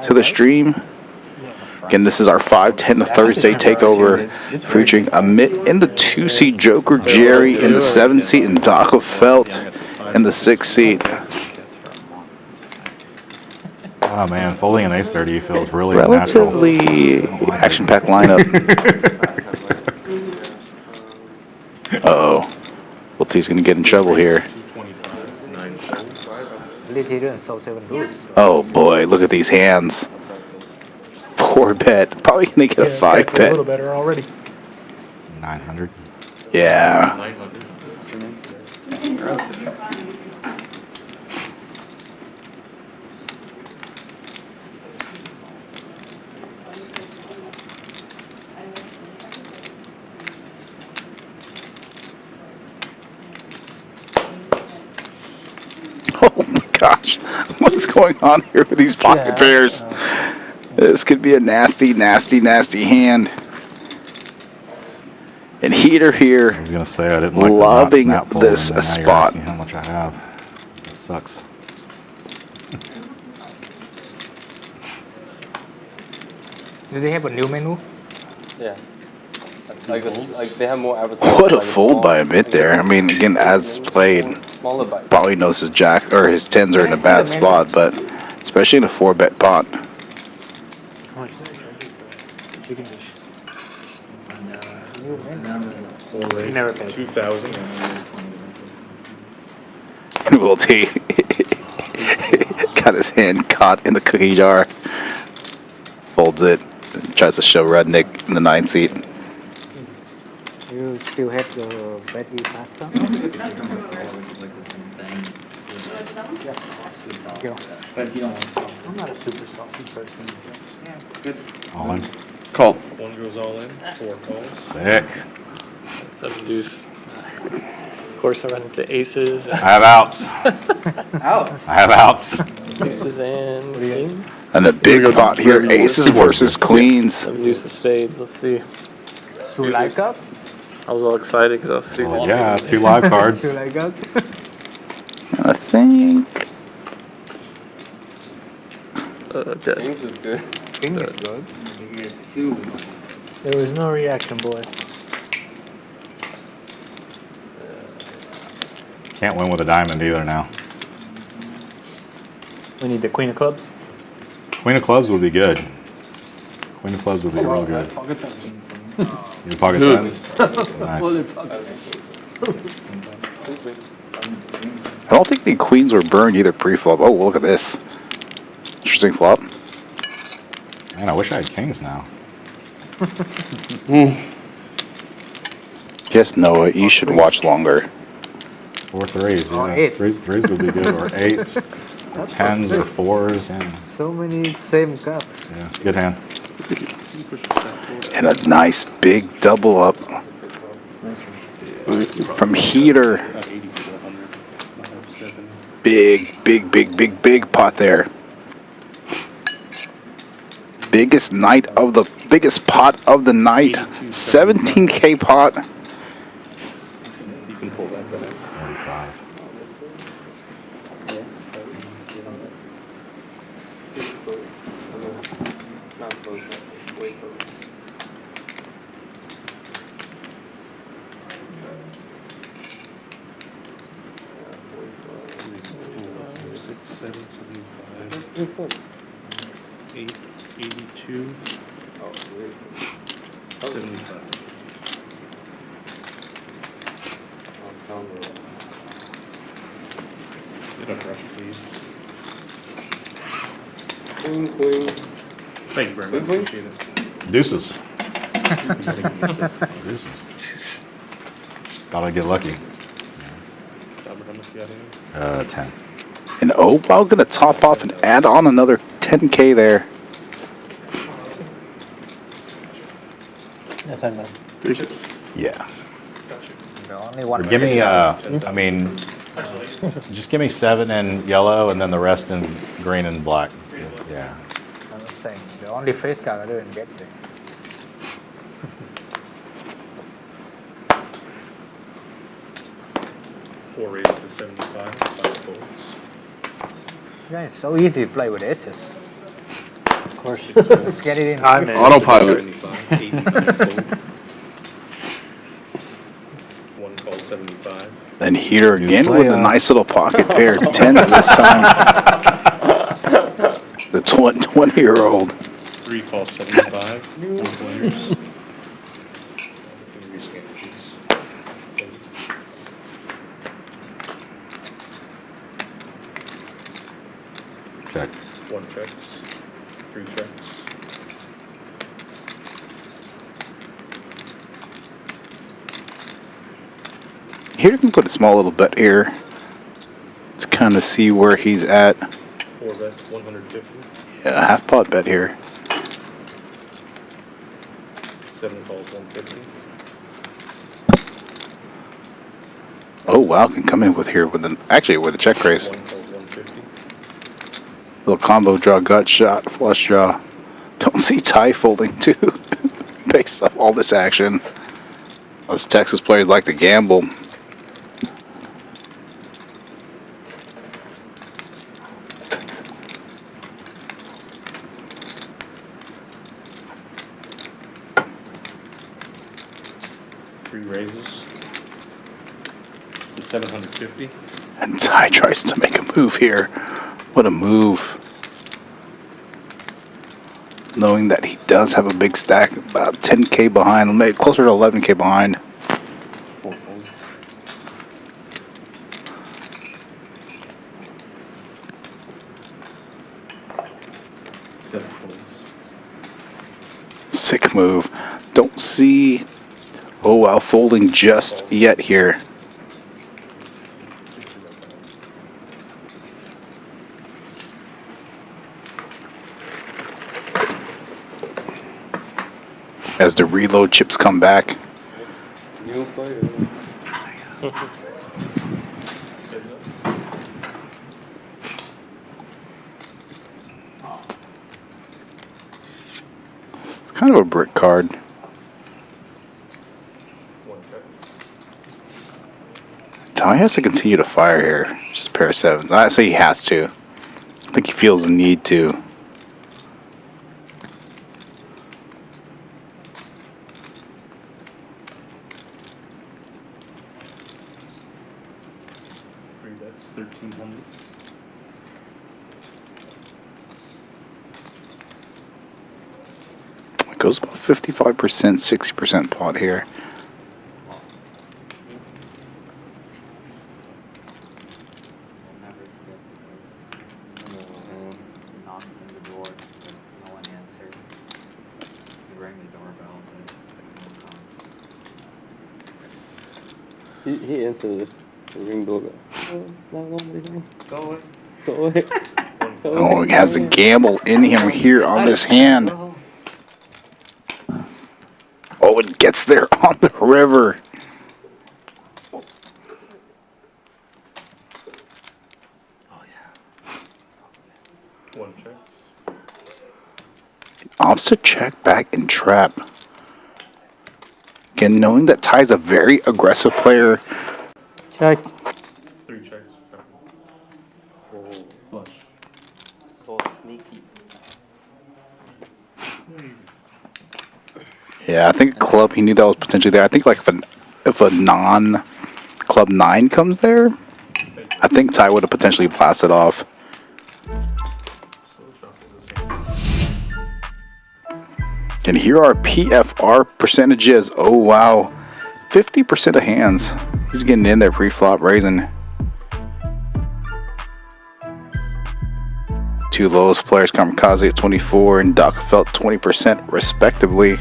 [SPEAKER 2] to the stream. Again, this is our 5-10 Thursday Takeover featuring Amit in the 2-seat, Joker Jerry in the 7th seat, and Doc Felt in the 6th seat.
[SPEAKER 8] Oh man, folding an ace 30 feels really
[SPEAKER 2] Relatively action-packed lineup. Uh-oh. Well, T's going to get in trouble here.
[SPEAKER 6] 225. 9 folds.
[SPEAKER 10] So 7-deuce.
[SPEAKER 2] Oh boy, look at these hands. 4 bet. Probably going to get a 5
[SPEAKER 3] A
[SPEAKER 2] bet.
[SPEAKER 3] little better already.
[SPEAKER 8] 900.
[SPEAKER 2] Yeah.
[SPEAKER 6] 900.
[SPEAKER 12] aggressive.
[SPEAKER 2] Oh my gosh, what's going on here with these pocket pairs? This could be a nasty, nasty, nasty hand. And Heater here,
[SPEAKER 8] I was gonna say I didn't like
[SPEAKER 2] loving
[SPEAKER 8] the not snap
[SPEAKER 2] this
[SPEAKER 8] fold, and now you're
[SPEAKER 2] spot.
[SPEAKER 8] asking how much I have. It sucks.
[SPEAKER 14] Do they have a new menu?
[SPEAKER 5] Yeah. Like they have more advertising.
[SPEAKER 2] What a fold by Amit there. I mean, again, as played,
[SPEAKER 5] Smaller bites.
[SPEAKER 2] probably knows his jack or his tens are in a bad spot, but especially in a 4-bet pot.
[SPEAKER 3] How much is that? You can just. You never paid.
[SPEAKER 6] 2,000.
[SPEAKER 2] And Will T got his hand caught in the cookie jar. Folds it. Tries to show Rudnick in the 9 seat.
[SPEAKER 10] You still have your Betty pasta?
[SPEAKER 9] But if you don't want sauce.
[SPEAKER 3] I'm not a super saucy person.
[SPEAKER 9] Yeah, good.
[SPEAKER 8] All in.
[SPEAKER 13] Call.
[SPEAKER 6] One goes all in, 4 calls.
[SPEAKER 8] Sick.
[SPEAKER 4] 7-deuce. Of course, I run into aces.
[SPEAKER 8] I have outs.
[SPEAKER 9] Outs.
[SPEAKER 8] I have outs.
[SPEAKER 4] Aces and queens.
[SPEAKER 2] And the big pot here, aces versus queens.
[SPEAKER 4] 7-deuce of spades. Let's see.
[SPEAKER 10] Two light up?
[SPEAKER 4] I was all excited because I was seeing.
[SPEAKER 8] Yeah, 2 live cards.
[SPEAKER 10] Two light up?
[SPEAKER 2] I think.
[SPEAKER 4] Dead.
[SPEAKER 5] Kings is good.
[SPEAKER 10] King is good.
[SPEAKER 9] Two.
[SPEAKER 3] There was no reaction, boys.
[SPEAKER 8] Can't win with a diamond either now.
[SPEAKER 3] We need the queen of clubs.
[SPEAKER 8] Queen of clubs would be good. Queen of clubs would be real good. Your pocket tens? Nice.
[SPEAKER 2] I don't think the queens were burned either pre-flop. Oh, look at this. Interesting flop.
[SPEAKER 8] Man, I wish I had kings now.
[SPEAKER 2] Yes, Noah, you should watch longer.
[SPEAKER 8] 4 threes,
[SPEAKER 10] Or
[SPEAKER 8] yeah.
[SPEAKER 10] eight.
[SPEAKER 8] Threes would be good, or 8s, or 10s, or 4s, yeah.
[SPEAKER 10] So many same cups.
[SPEAKER 8] Yeah, good hand.
[SPEAKER 2] And a nice big double up from Heater. Big, big, big, big, big pot there. Biggest pot of the night. 17K pot.
[SPEAKER 6] You can pull that back.
[SPEAKER 8] 45.
[SPEAKER 5] Not close. Way close.
[SPEAKER 6] Six, 7, 75. 8, 82.
[SPEAKER 5] Oh, wait.
[SPEAKER 6] 75. Get up, Rush, please.
[SPEAKER 5] Queen.
[SPEAKER 6] Thank you very much. Appreciate it.
[SPEAKER 8] Deuces. Deuces. Thought I'd get lucky.
[SPEAKER 6] Robert, how much you got in?
[SPEAKER 8] 10.
[SPEAKER 2] And Opal gonna top off and add on another 10K there.
[SPEAKER 10] Yes, I know.
[SPEAKER 8] Yeah.
[SPEAKER 14] The only one.
[SPEAKER 8] Or give me, I mean, just give me 7 in yellow and then the rest in green and black. Yeah.
[SPEAKER 14] I'm saying the only face card I didn't get there.
[SPEAKER 6] Four raises to 75. 5 folds.
[SPEAKER 14] Yeah, it's so easy to play with aces.
[SPEAKER 10] Of course.
[SPEAKER 14] Let's get it in.
[SPEAKER 13] Autopilot.
[SPEAKER 6] 75. 8 fold. One call 75.
[SPEAKER 2] Then Heater again with a nice little pocket pair. 10s this time. The 20-year-old.
[SPEAKER 6] 3 call 75. 4 players. Rescan, please.
[SPEAKER 8] Check.
[SPEAKER 6] 1 checks. 3 checks.
[SPEAKER 2] Here you can put a small little bet here to kind of see where he's at.
[SPEAKER 6] 4 bets, 150.
[SPEAKER 2] Yeah, half pot bet here.
[SPEAKER 6] 7 calls, 150.
[SPEAKER 2] Oh wow, can come in with here with an actually with a check raise.
[SPEAKER 6] 1 calls, 150.
[SPEAKER 2] Little combo draw, gut shot, flush draw. Don't see Ty folding too, based off all this action. Those Texas players like to gamble.
[SPEAKER 6] Three raises. 750.
[SPEAKER 2] And Ty tries to make a move here. What a move. Knowing that he does have a big stack, about 10K behind, maybe closer to 11K behind.
[SPEAKER 6] 4 folds. 7 folds.
[SPEAKER 2] Sick move. Don't see, oh wow, folding just yet here. As the reload chips come back.
[SPEAKER 5] New player.
[SPEAKER 2] It's kind of a brick card. Ty has to continue to fire here. Just a pair of sevens. I say he has to. I think he feels the need to.
[SPEAKER 6] Free bets, 1,300.
[SPEAKER 2] It goes about 55%, 60% pot here.
[SPEAKER 5] He answered the ring doorbell. No, go away. Go away.
[SPEAKER 2] Oh, he has a gamble in him here on this hand. Oh, it gets there on the river.
[SPEAKER 6] One check.
[SPEAKER 2] Opts to check back and trap. Again, knowing that Ty's a very aggressive player.
[SPEAKER 14] Check.
[SPEAKER 6] 3 checks. Oh, flush.
[SPEAKER 9] So sneaky.
[SPEAKER 2] Yeah, I think club, he knew that was potentially there. I think like if a non-club 9 comes there, I think Ty would have potentially blasted off. And here are PFR percentages. Oh wow, 50% of hands. He's getting in there pre-flop raising. Two lowest players, Kamikaze at 24 and Felt 20% respectively.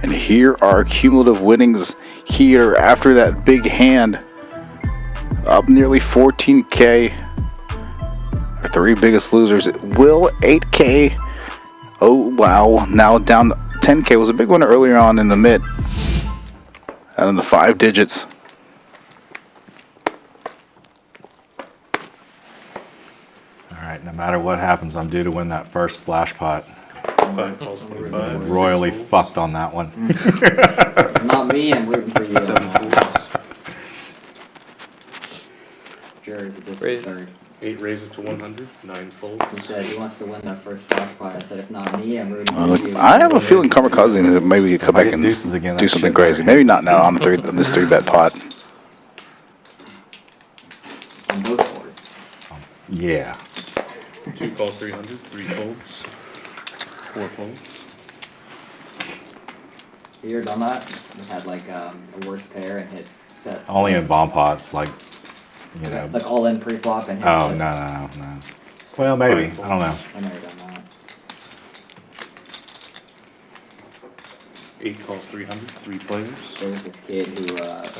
[SPEAKER 2] And here are cumulative winnings here after that big hand. Up nearly 14K. Our 3 biggest losers. Will 8K. Oh wow. Now down 10K. Was a big winner earlier on in the mid. And in the 5 digits.
[SPEAKER 8] Alright, no matter what happens, I'm due to win that first splash pot.
[SPEAKER 6] 5 calls, 25.
[SPEAKER 8] Royally fucked on that one.
[SPEAKER 9] Not me, I'm rooting for you.
[SPEAKER 6] 7 folds.
[SPEAKER 9] Jared's a distant
[SPEAKER 4] Raise.
[SPEAKER 9] third.
[SPEAKER 6] 8 raises to 100. 9 folds.
[SPEAKER 9] He said he wants to win that first splash pot. I said, if not me, I'm rooting for you.
[SPEAKER 2] I have a feeling Kamikaze maybe come
[SPEAKER 8] I
[SPEAKER 2] back
[SPEAKER 8] get
[SPEAKER 2] and
[SPEAKER 8] deuces again,
[SPEAKER 2] do
[SPEAKER 8] that
[SPEAKER 2] something
[SPEAKER 8] shit
[SPEAKER 2] crazy.
[SPEAKER 8] there.
[SPEAKER 2] Maybe not now on this 3-bet pot.
[SPEAKER 9] On both boards.
[SPEAKER 8] Yeah.
[SPEAKER 6] 2 calls, 300. 3 folds. 4 folds.
[SPEAKER 9] Have you ever done that? You had like a worse pair and hit sets.
[SPEAKER 8] Only in bomb pots, like, you know.
[SPEAKER 9] Like all in pre-flop and hit
[SPEAKER 8] Oh,
[SPEAKER 9] sets.
[SPEAKER 8] no. Well, maybe. I don't know.
[SPEAKER 9] I've never done that.
[SPEAKER 6] 8 calls 300, 3 players.
[SPEAKER 9] There was this kid who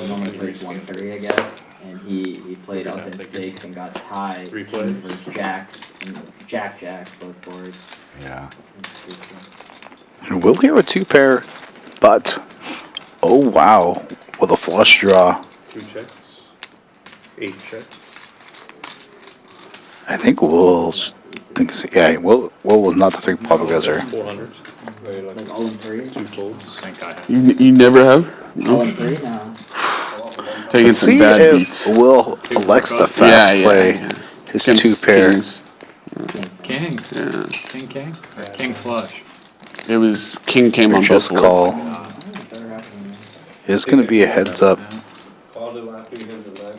[SPEAKER 9] normally plays 130, I guess, and he played up in stakes and got tied.
[SPEAKER 6] 3 players
[SPEAKER 9] versus jacks, and jacks both boards.
[SPEAKER 8] Yeah.
[SPEAKER 2] And Will here with 2 pair, but oh wow, with a flush draw.
[SPEAKER 6] 2 checks. 8 checks.
[SPEAKER 2] I think Will was not the 3 public guesser.
[SPEAKER 6] 400.
[SPEAKER 9] Like all in 3?
[SPEAKER 6] 2 folds.
[SPEAKER 12] Thank God.
[SPEAKER 13] You never have?
[SPEAKER 9] All in 3 now.
[SPEAKER 13] Taking
[SPEAKER 2] Let's
[SPEAKER 13] some
[SPEAKER 2] see
[SPEAKER 13] bad
[SPEAKER 2] if
[SPEAKER 13] beats.
[SPEAKER 2] Will elects to fast play his 2 pair.
[SPEAKER 12] King.
[SPEAKER 13] Yeah.
[SPEAKER 12] King? Or king flush?
[SPEAKER 13] It was king came on both
[SPEAKER 2] Just
[SPEAKER 13] boards.
[SPEAKER 2] call. It's going to be a heads up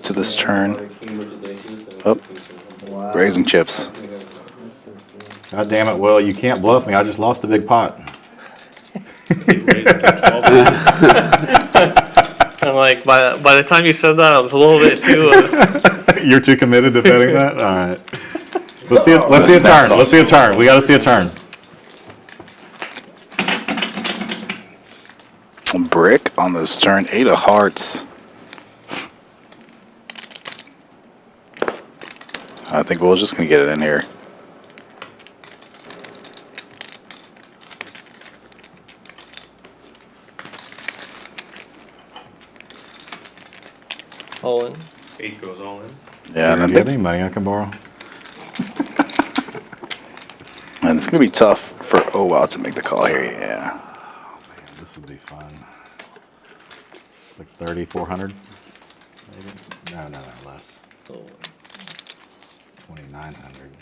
[SPEAKER 2] to this turn. Oh, raising chips.
[SPEAKER 8] God damn it, Will, you can't bluff me. I just lost a big pot.
[SPEAKER 4] I'm like, by the time you said that, I was a little bit too.
[SPEAKER 8] You're too committed to betting that? All right. Let's see a turn. Let's see a turn. We got to see a turn.
[SPEAKER 2] Brick on this turn. 8 of hearts. I think Will's just going to get it in here.
[SPEAKER 4] All in.
[SPEAKER 6] 8 goes all in.
[SPEAKER 2] Yeah, and I
[SPEAKER 8] Do you have
[SPEAKER 2] think,
[SPEAKER 8] any money I can borrow?
[SPEAKER 2] and it's going to be tough for oh wow to make the call here. Yeah.
[SPEAKER 8] Man, this would be fun. Like 3,400? Maybe? No, less. 2,900 maybe.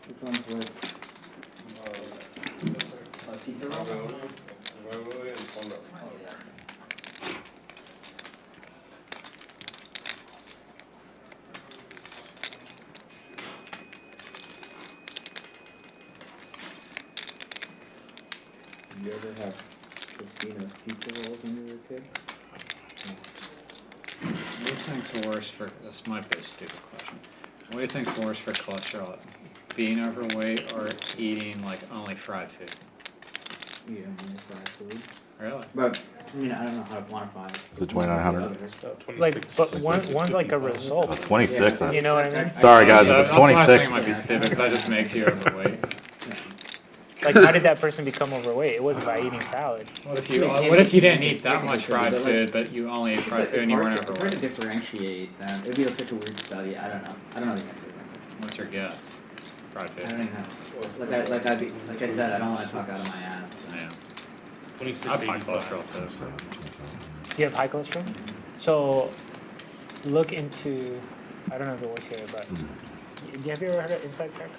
[SPEAKER 9] Which one's what? Pizza roll? Oh, yeah. Did you ever have Christina's pizza rolls when you were a kid?
[SPEAKER 12] What do you think's worse for, this might be a stupid question. What do you think's worse for cholesterol? Being overweight or eating like only fried food?
[SPEAKER 9] Yeah, only fried food.
[SPEAKER 12] Really?
[SPEAKER 9] But, I mean, I don't know how to quantify it.
[SPEAKER 8] Is it 2,900?
[SPEAKER 3] Like, but one's like a result.
[SPEAKER 8] 26.
[SPEAKER 3] You know what I mean?
[SPEAKER 8] Sorry, guys, if it's
[SPEAKER 12] That's why I
[SPEAKER 8] 26.
[SPEAKER 12] think it might be stupid because that just makes you overweight.
[SPEAKER 3] Like, how did that person become overweight? It wasn't by eating salad.
[SPEAKER 12] What if you didn't eat that much fried food, but you only ate fried food and you weren't
[SPEAKER 9] It's hard to
[SPEAKER 12] overweight?
[SPEAKER 9] differentiate them. It'd be such a weird study. I don't know. I don't know the answer to that question.
[SPEAKER 12] What's your guess? Fried
[SPEAKER 9] I
[SPEAKER 12] food.
[SPEAKER 9] don't even know. Like I said, I don't want to talk out of my ass.
[SPEAKER 12] Yeah.
[SPEAKER 6] 26,
[SPEAKER 12] I have high
[SPEAKER 6] 85.
[SPEAKER 12] cholesterol too.
[SPEAKER 3] You have high cholesterol? So, look into, I don't know if it was here, but have you ever heard of Inside Tracker?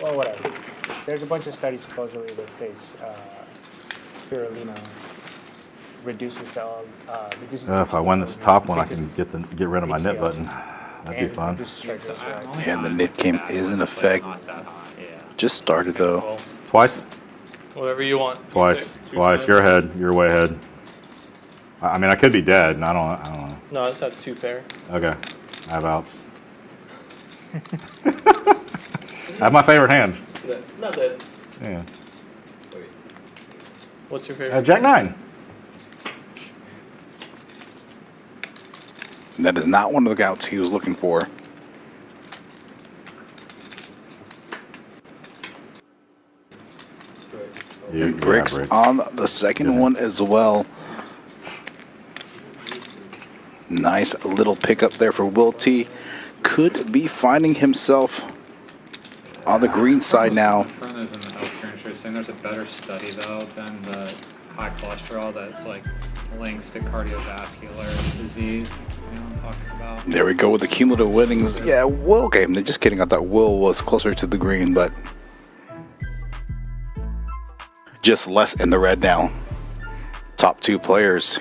[SPEAKER 3] Well, whatever. There's a bunch of studies supposedly that says spirulina reduces
[SPEAKER 8] If I win this top one, I can get rid of my knit button. That'd be fun.
[SPEAKER 2] Yeah, and the knit game is in effect. Just started though.
[SPEAKER 8] Twice?
[SPEAKER 4] Whatever you want.
[SPEAKER 8] Twice. You're ahead. You're way ahead. I mean, I could be dead, and I don't know.
[SPEAKER 4] No, I just have 2 pair.
[SPEAKER 8] Okay. I have outs. I have my favorite hand.
[SPEAKER 4] Not that.
[SPEAKER 8] Yeah.
[SPEAKER 4] What's your favorite?
[SPEAKER 8] Jack 9.
[SPEAKER 2] That is not one of the outs he was looking for. And bricks on the second one as well. Nice little pickup there for Will T. Could be finding himself on the green side now.
[SPEAKER 12] Friend is in the healthcare industry saying there's a better study though than the high cholesterol that's like links to cardiovascular disease. You know what I'm talking about?
[SPEAKER 2] There we go with the cumulative winnings. Yeah, Will game. Just kidding. I thought Will was closer to the green, but just less in the red now. Top 2 players.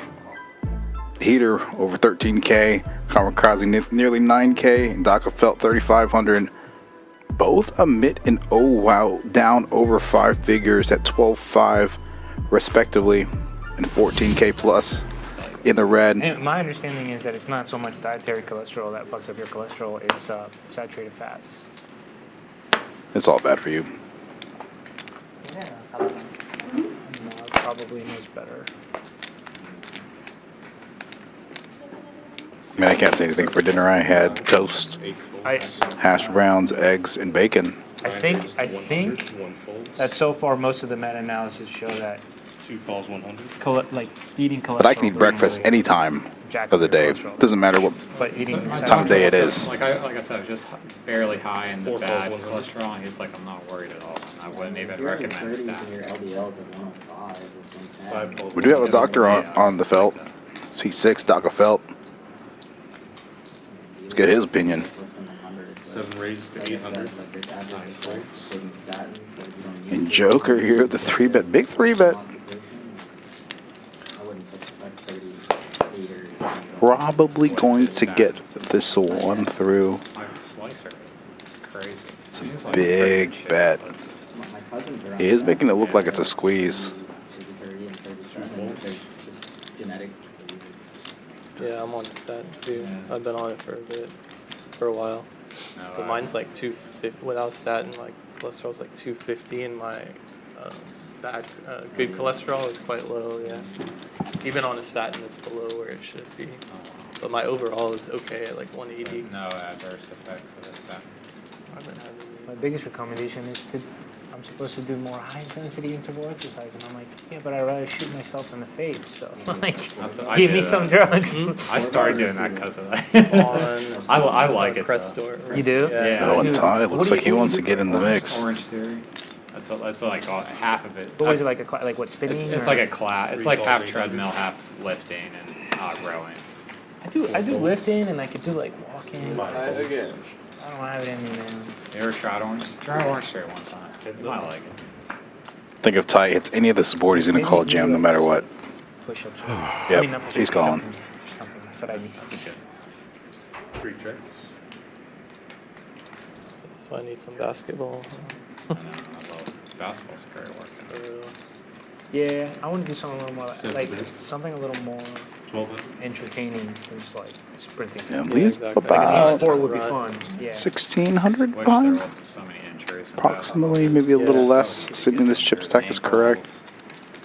[SPEAKER 2] Heater over 13K Kamikaze nearly 9K, and Daka felt 3,500. Both Amit and Oh Wow down over 5 figures at 12.5 respectively, and 14K plus in the red.
[SPEAKER 3] And my understanding is that it's not so much dietary cholesterol that fucks up your cholesterol, it's saturated fats.
[SPEAKER 2] It's all bad for you.
[SPEAKER 3] Yeah, I don't know. Mom probably knows better.
[SPEAKER 2] I mean, I can't say anything for dinner. I had toast, hash browns, eggs, and bacon.
[SPEAKER 3] I think that so far most of the meta-analysis show that
[SPEAKER 6] 2 calls 100.
[SPEAKER 3] like eating cholesterol.
[SPEAKER 2] But I can eat breakfast any time of the day. Doesn't matter what time of day it is.
[SPEAKER 12] Like I said, just barely high in the bad cholesterol, and he's like, I'm not worried at all. I wouldn't even recommend that.
[SPEAKER 2] We do have a doctor on the felt. C6, Daka felt. Let's get his opinion.
[SPEAKER 6] 7 raised to 800. 9 folds.
[SPEAKER 2] And Joker here, the 3-bet, big 3-bet. Probably going to get this one through. It's a big bet. He is making it look like it's a squeeze.
[SPEAKER 4] Yeah, I'm on that too. I've been on it for a while. But mine's like 250 without statin. Like cholesterol's like 250, and my good cholesterol is quite low. Yeah, even on a statin, it's below where it should be. But my overall is okay at like 180.
[SPEAKER 12] No adverse effects of the statin.
[SPEAKER 4] I've been having.
[SPEAKER 3] My biggest recommendation is I'm supposed to do more high intensity interval exercise, and I'm like, yeah, but I'd rather shoot myself in the face. So like, give me some drugs.
[SPEAKER 12] I started doing that because of that. I like it.
[SPEAKER 3] You do?
[SPEAKER 2] Yeah. Oh, and Ty looks like he wants to get in the mix.
[SPEAKER 12] Orange Theory. That's like half of it.
[SPEAKER 3] What was it like like what spinning?
[SPEAKER 12] It's like a class. It's like half treadmill, half lifting, and rowing.
[SPEAKER 3] I do lifting, and I could do like walking. I don't have it in me, man.
[SPEAKER 12] You ever tried orange? Try orange theory one time. I like it.
[SPEAKER 2] Think if Ty hits any of the support, he's going to call a jam no matter what.
[SPEAKER 3] Push-ups.
[SPEAKER 2] Yep, he's calling.
[SPEAKER 3] That's what I need.
[SPEAKER 6] 3 checks.
[SPEAKER 4] So I need some basketball.
[SPEAKER 12] Basketball's a great workout.
[SPEAKER 3] Yeah, I want to do something a little more like something a little more
[SPEAKER 6] 1200.
[SPEAKER 3] entertaining than just like sprinting.
[SPEAKER 2] Yeah, least
[SPEAKER 4] exactly.
[SPEAKER 2] about
[SPEAKER 3] Sport would be fun. Yeah.
[SPEAKER 2] 1,600 behind. Approximately, maybe a little less, assuming this chip stack is correct.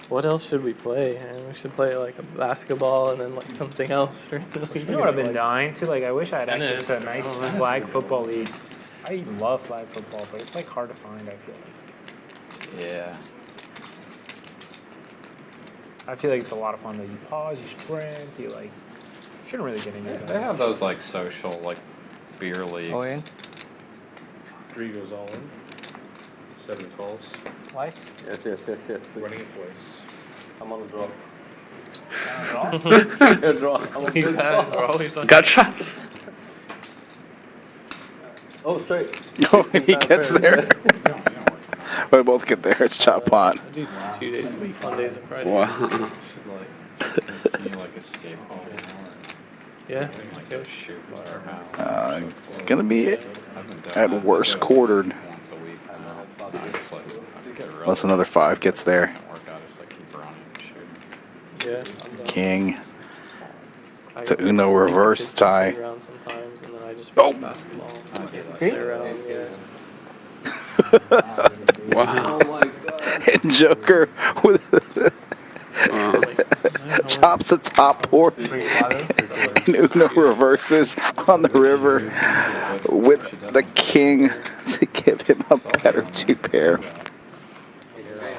[SPEAKER 4] What else should we play? And we should play like a basketball and then like something else.
[SPEAKER 3] You know what I've been dying to? Like I wish I had access to a nice flag football league. I even love flag football, but it's like hard to find, I feel like.
[SPEAKER 12] Yeah.
[SPEAKER 3] I feel like it's a lot of fun though. You pause, you sprint, you like shouldn't really get into that.
[SPEAKER 12] They have those like social like beer leagues.
[SPEAKER 14] Oh, yeah?
[SPEAKER 6] 3 goes all in. 7 calls.
[SPEAKER 14] Twice?
[SPEAKER 5] Yes.
[SPEAKER 6] Running it twice.
[SPEAKER 5] I'm on the draw.
[SPEAKER 4] Always on
[SPEAKER 13] Gotcha.
[SPEAKER 5] Oh, straight.
[SPEAKER 2] Oh, he gets there. We both get there. It's chop pot.
[SPEAKER 4] I do 2 days a week, Mondays and Fridays.
[SPEAKER 13] Wow.
[SPEAKER 4] Yeah.
[SPEAKER 2] Gonna be at worst quartered. Unless another 5 gets there.
[SPEAKER 4] Yeah.
[SPEAKER 2] King to Uno reverse tie.
[SPEAKER 4] Sometimes, and then I just
[SPEAKER 2] Oh.
[SPEAKER 4] basketball. Play around, yeah.
[SPEAKER 13] Wow.
[SPEAKER 2] And Joker with chops the top board. And Uno reverses on the river with the king to give him a better 2 pair.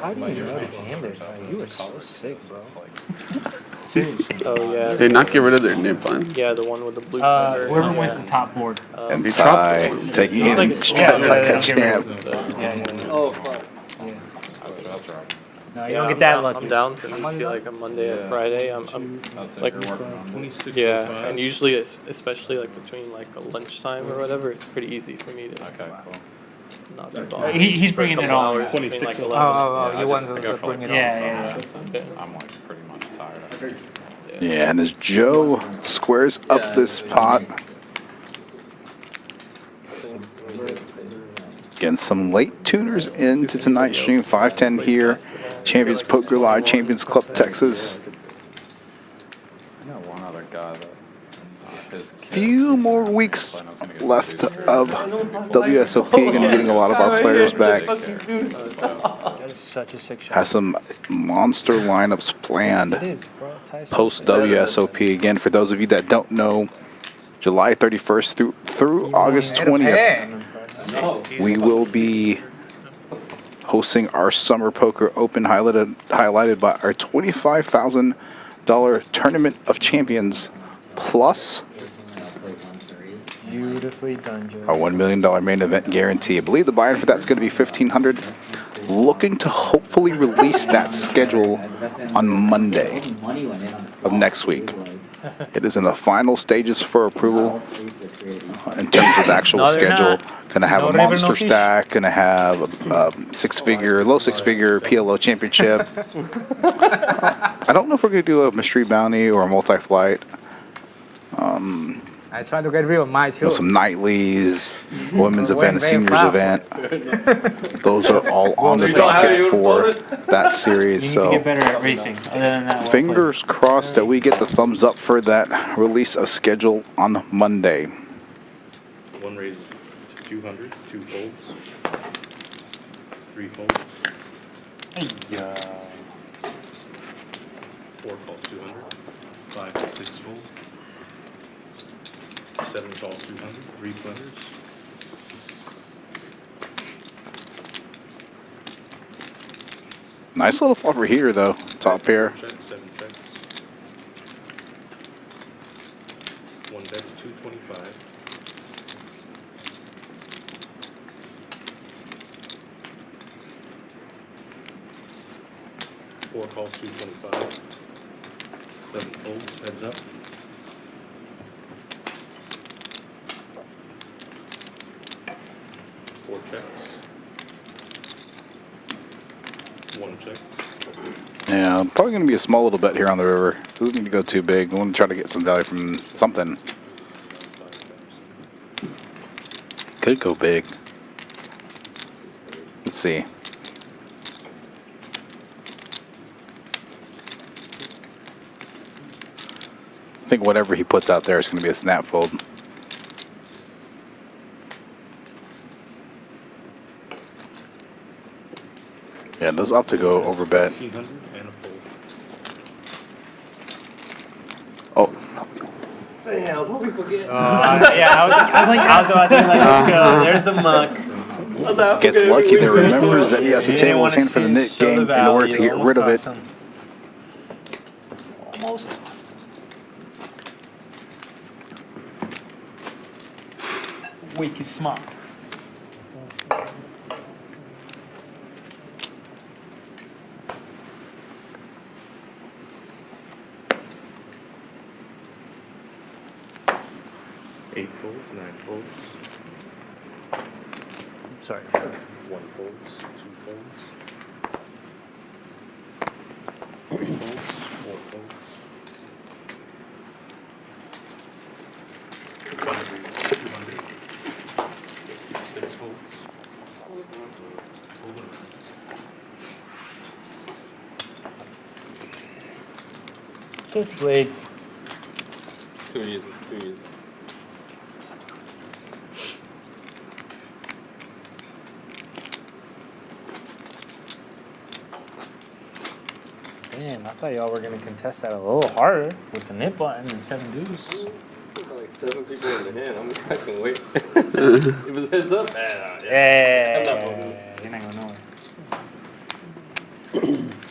[SPEAKER 3] How do you know to jam this? You were so sick, bro.
[SPEAKER 4] Oh yeah.
[SPEAKER 13] Did they not get rid of their nip line?
[SPEAKER 4] Yeah, the one with the blue.
[SPEAKER 3] Whoever wins the top board.
[SPEAKER 2] And Ty taking it like a champ.
[SPEAKER 5] Oh, fuck.
[SPEAKER 3] No, you don't get that lucky.
[SPEAKER 4] I'm down for like a Monday and Friday. I'm like, yeah, and usually, especially like between like a lunchtime or whatever, it's pretty easy for me to.
[SPEAKER 12] Okay, cool.
[SPEAKER 4] Not be bothered.
[SPEAKER 3] He's bringing it on.
[SPEAKER 4] Like 26. Like 11.
[SPEAKER 14] You want to bring it on.
[SPEAKER 3] Yeah.
[SPEAKER 12] I'm like pretty much tired of it.
[SPEAKER 2] Yeah, and as Joe squares up this pot, getting some late tuners into tonight's stream. 510 here, Champions Poker Live, Champions Club Texas.
[SPEAKER 12] I know one other guy that his kid,
[SPEAKER 2] Few more weeks left of WSOP. Going to be getting a lot of our players back.
[SPEAKER 3] That is such a sick shot.
[SPEAKER 2] Has some monster lineups planned
[SPEAKER 3] It is, bro. Tyson.
[SPEAKER 2] post WSOP. Again, for those of you that don't know, July 31st through August 20th, we will be hosting our Summer Poker Open, highlighted by our $25,000 Tournament of Champions, plus
[SPEAKER 3] Beautifully done, Joe.
[SPEAKER 2] our $1 million main event guarantee. I believe the buy-in for that's going to be $1,500. Looking to hopefully release that schedule on Monday of next week. It is in the final stages for approval in terms of the actual
[SPEAKER 3] No, they're
[SPEAKER 2] schedule.
[SPEAKER 3] not.
[SPEAKER 2] Going to have
[SPEAKER 3] No
[SPEAKER 2] a
[SPEAKER 3] river,
[SPEAKER 2] monster
[SPEAKER 3] no fish.
[SPEAKER 2] stack. Going to have a low six-figure PLO championship. I don't know if we're going to do a mystery bounty or a multi-flight.
[SPEAKER 14] I try to get rid of my too.
[SPEAKER 2] Some nightlies, women's event,
[SPEAKER 14] Went
[SPEAKER 2] a
[SPEAKER 14] very
[SPEAKER 2] seniors
[SPEAKER 14] far.
[SPEAKER 2] event. Those are all on the docket for that series.
[SPEAKER 3] You need to
[SPEAKER 2] So
[SPEAKER 3] get better at racing. Other than that, well
[SPEAKER 2] fingers crossed that we get the thumbs up for that release of schedule on Monday.
[SPEAKER 6] One raises to 200, 2 folds, 3 folds, 4 calls 200, 5 to 6 folds, 7 calls 200, 3 splinters,
[SPEAKER 2] Nice little fluffer here though, top pair.
[SPEAKER 6] check, 7 checks, 1 bets 225, 4 calls 225, 7 folds, heads up. 4 checks. 1 check.
[SPEAKER 2] Yeah, probably going to be a small little bet here on the river. Doesn't need to go too big. We want to try to get some value from something. Could go big. Let's see. I think whatever he puts out there is going to be a snap fold. Yeah, it does opt to go over bet.
[SPEAKER 6] 1,500 and a fold.
[SPEAKER 2] Oh,
[SPEAKER 4] Yeah, I was hoping for get.
[SPEAKER 3] yeah, I was about to be like, let's go. There's the muck.
[SPEAKER 2] gets lucky there, remembers that he has to table his hand for the knit game in order to get rid of it.
[SPEAKER 3] Almost. Weak is smart.
[SPEAKER 6] Eight folds, 9 folds,
[SPEAKER 3] Sorry.
[SPEAKER 6] 1 folds, 2 folds, 3 folds, 4 folds, 200, 6 folds,
[SPEAKER 3] Switchblades.
[SPEAKER 5] Too easy, too easy.
[SPEAKER 3] Damn, I thought y'all were gonna contest that a little harder with the nip button and 7-deuce.
[SPEAKER 5] Like 7 people in the hand. I can wait. It was heads up.
[SPEAKER 3] Yeah,
[SPEAKER 5] I'm not voting.
[SPEAKER 3] you're not going nowhere.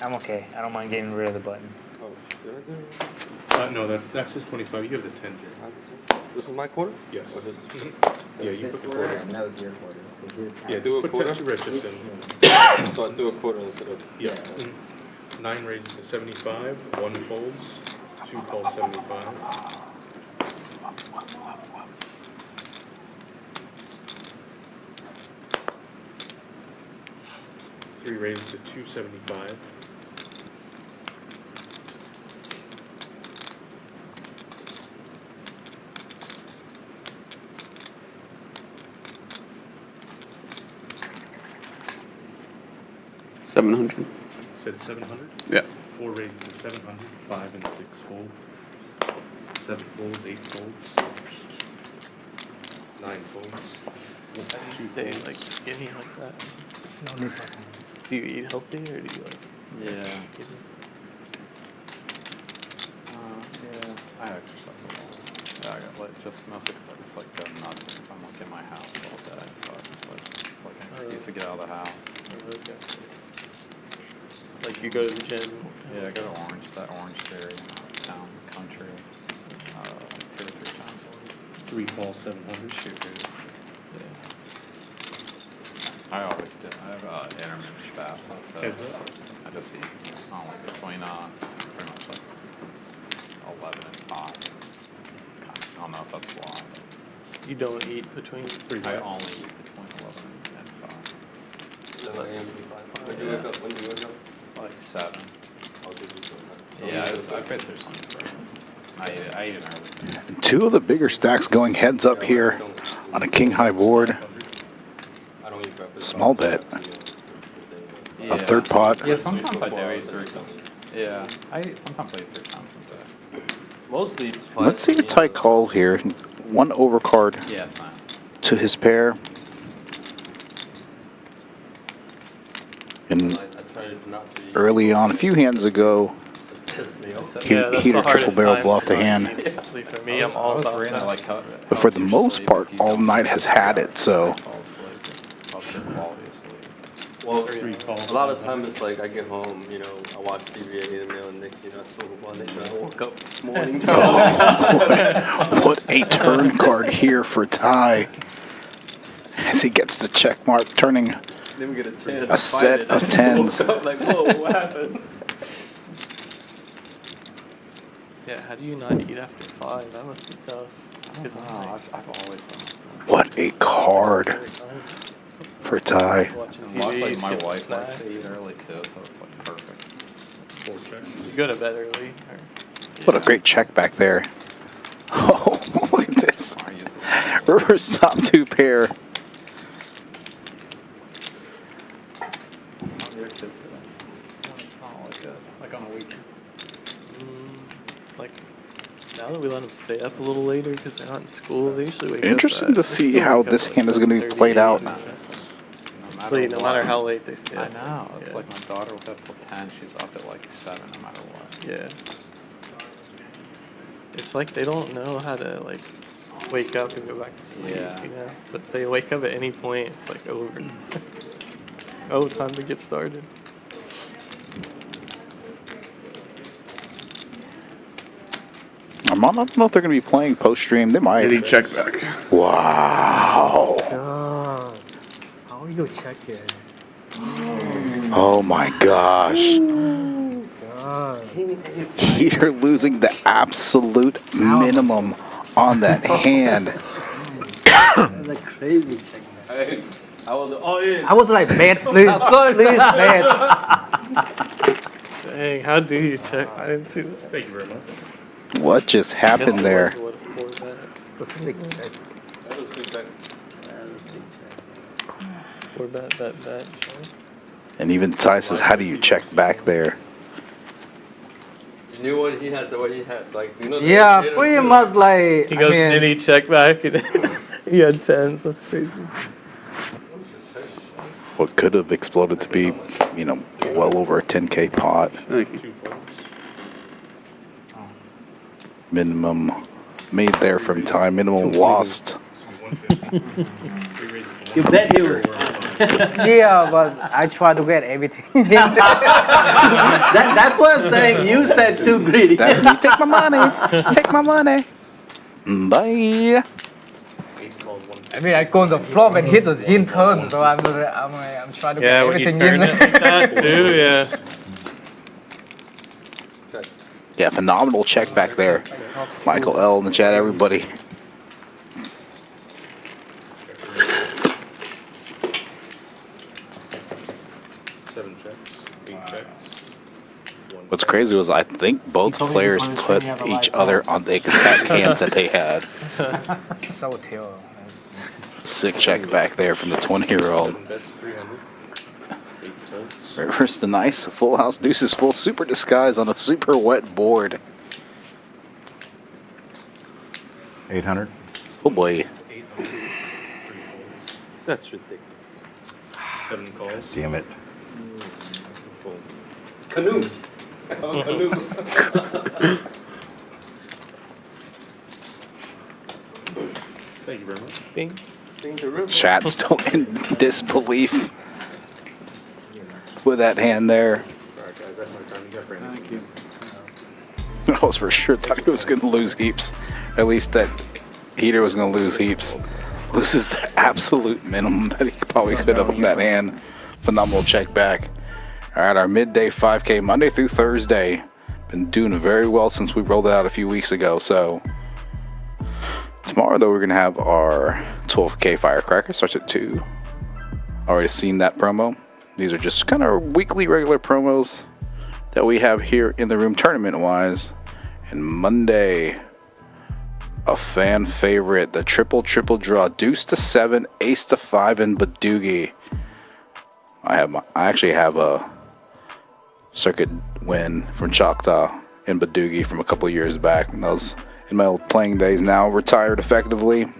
[SPEAKER 3] I'm okay. I don't mind getting rid of the button.
[SPEAKER 5] Oh, did I do it?
[SPEAKER 6] No, that's his 25. You have the 10 here.
[SPEAKER 5] This is my quarter?
[SPEAKER 6] Yes.
[SPEAKER 5] Or this?
[SPEAKER 6] Yeah, you put the quarter.
[SPEAKER 9] And that was your quarter. Was your
[SPEAKER 5] Yeah, do a
[SPEAKER 6] Put
[SPEAKER 5] quarter.
[SPEAKER 6] Texas Red Chips in.
[SPEAKER 5] So I do a quarter instead of.
[SPEAKER 6] Yeah. 9 raises to 75, 1 folds, 2 calls 75. Three raises to 275.
[SPEAKER 13] 700.
[SPEAKER 6] Said 700?
[SPEAKER 13] Yeah.
[SPEAKER 6] 4 raises to 700, 5 and 6 fold. 7 folds, 8 folds. 9 folds.
[SPEAKER 4] How do you stay like skinny like that? Do you eat healthy or do you like?
[SPEAKER 12] Yeah. Yeah, I exercise a lot. Yeah, I got like just mostly because I just like go nuts if I'm like in my house all day. So I just like it's like an excuse to get out of the house.
[SPEAKER 4] Okay. Like you go to the gym?
[SPEAKER 12] Yeah, I go to Orange Theory, town, country, like 2 or 3 times a week.
[SPEAKER 6] 3 falls, 700.
[SPEAKER 12] Shoot, dude. Yeah. I always do. I have intermittent fast. I just eat. It's not like between pretty much like 11 and 5. I don't know if that's why.
[SPEAKER 4] You don't eat between 3
[SPEAKER 12] I only eat between 11 and 5.
[SPEAKER 5] 11 a.m. to 5. When do you wake up? When do you wake up?
[SPEAKER 12] Like 7.
[SPEAKER 5] Yeah,
[SPEAKER 12] I bet there's something for it. I eat it early.
[SPEAKER 2] Two of the bigger stacks going heads up here on a king high board. Small bet. A third pot.
[SPEAKER 12] Yeah, sometimes I do eat 3 times. Yeah, sometimes I eat 3 times a day.
[SPEAKER 5] Mostly.
[SPEAKER 2] Let's see a tight call here. 1 overcard
[SPEAKER 12] Yeah, it's fine.
[SPEAKER 2] to his pair. And early on, a few hands ago, he hit a triple barrel bluff to hand.
[SPEAKER 4] For me, I'm all about that.
[SPEAKER 2] But for the most part, all night has had it, so.
[SPEAKER 5] Well, a lot of times it's like I get home, you know, I watch TV, I eat a meal, and next thing you know, I smoke a blunt, next thing I woke up this morning.
[SPEAKER 2] What a turn card here for Ty. As he gets the check mark, turning
[SPEAKER 5] Didn't get a chance
[SPEAKER 2] a set of 10s.
[SPEAKER 5] Woke up like, whoa, what happened?
[SPEAKER 4] Yeah, how do you not eat after 5? That must be tough.
[SPEAKER 12] I've always done.
[SPEAKER 2] What a card for Ty.
[SPEAKER 12] Luckily, my wife likes to eat early too, so it's like perfect.
[SPEAKER 6] 4 checks.
[SPEAKER 4] You go to bed early? Or?
[SPEAKER 2] What a great check back there. Oh, look at this. Reverse top 2 pair.
[SPEAKER 12] Like on a weekend.
[SPEAKER 4] Like, now that we let them stay up a little later because they're not in school, they usually wake
[SPEAKER 2] Interesting
[SPEAKER 4] up
[SPEAKER 2] to see how this hand is going to be played out.
[SPEAKER 4] No matter how late they stay
[SPEAKER 12] I
[SPEAKER 4] up.
[SPEAKER 12] know. It's like my daughter was up till 10. She's up at like 7 no matter what.
[SPEAKER 4] Yeah. It's like they don't know how to like wake up and go back to sleep.
[SPEAKER 12] Yeah.
[SPEAKER 4] You know? But they wake up at any point, it's like over. Oh, time to get started.
[SPEAKER 2] I don't know if they're going to be playing post-stream. They might.
[SPEAKER 13] Did he check back?
[SPEAKER 2] Wow.
[SPEAKER 10] God. How you check it?
[SPEAKER 2] Oh my gosh.
[SPEAKER 10] God.
[SPEAKER 2] You're losing the absolute minimum on that hand.
[SPEAKER 10] That's a crazy check.
[SPEAKER 5] I was,
[SPEAKER 10] I was like, bet, please, please, bet.
[SPEAKER 4] Dang, how do you check? I didn't see that.
[SPEAKER 6] Thank you very much.
[SPEAKER 2] What just happened there?
[SPEAKER 10] It's a sick check.
[SPEAKER 5] That was a check.
[SPEAKER 4] Or bet.
[SPEAKER 2] And even Ty says, how do you check back there?
[SPEAKER 5] You knew what he had, like, you know.
[SPEAKER 10] Yeah, pretty much like.
[SPEAKER 4] He goes, did he check back? And he had 10s. That's crazy.
[SPEAKER 2] What could have exploded to be, you know, well over a 10K pot.
[SPEAKER 13] Thank you.
[SPEAKER 2] Minimum made there from Ty. Minimum lost.
[SPEAKER 11] You bet you.
[SPEAKER 10] Yeah, but I try to get everything.
[SPEAKER 11] That's what I'm saying. You said too greedy.
[SPEAKER 2] That's me. Take my money. Take my money. Bye.
[SPEAKER 14] I mean, I go on the flop and hit the in turn, so I'm trying to get everything in.
[SPEAKER 4] Yeah, when you turn it like that too, yeah.
[SPEAKER 2] Yeah, phenomenal check back there. Michael L. in the chat, everybody. What's crazy was I think both players put each other on the exact hands that they had.
[SPEAKER 14] So terrible.
[SPEAKER 2] Sick check back there from the 20-year-old.
[SPEAKER 6] 8 folds.
[SPEAKER 2] Reverse the nice full house deuces full super disguise on a super wet board.
[SPEAKER 8] 800.
[SPEAKER 2] Oh boy.
[SPEAKER 6] 8 on 2, 3 folds.
[SPEAKER 5] That's ridiculous.
[SPEAKER 6] 7 calls.
[SPEAKER 8] Damn it.
[SPEAKER 6] Fold.
[SPEAKER 5] Canoe. Canoe.
[SPEAKER 6] Thank you very much.
[SPEAKER 4] Bing.
[SPEAKER 5] Bing the river.
[SPEAKER 2] Chat still in disbelief with that hand there.
[SPEAKER 6] Alright guys, that's my time. You got Brandon.
[SPEAKER 12] Thank you.
[SPEAKER 2] I was for sure thought he was going to lose heaps. At least that heater was going to lose heaps. Loses the absolute minimum that he probably could have on that hand. Phenomenal check back. All right, our midday 5K Monday through Thursday. Been doing very well since we rolled it out a few weeks ago. So tomorrow, though, we're going to have our 12K Firecracker. Starts at 2. Already seen that promo. These are just kind of weekly regular promos that we have here in the room tournament-wise. And Monday, a fan favorite, the triple draw, deuce to 7, ace to 5, and Badoogie. I actually have a circuit win from Choctaw in Badoogie from a couple years back. And that was in my old playing days. Now retired effectively.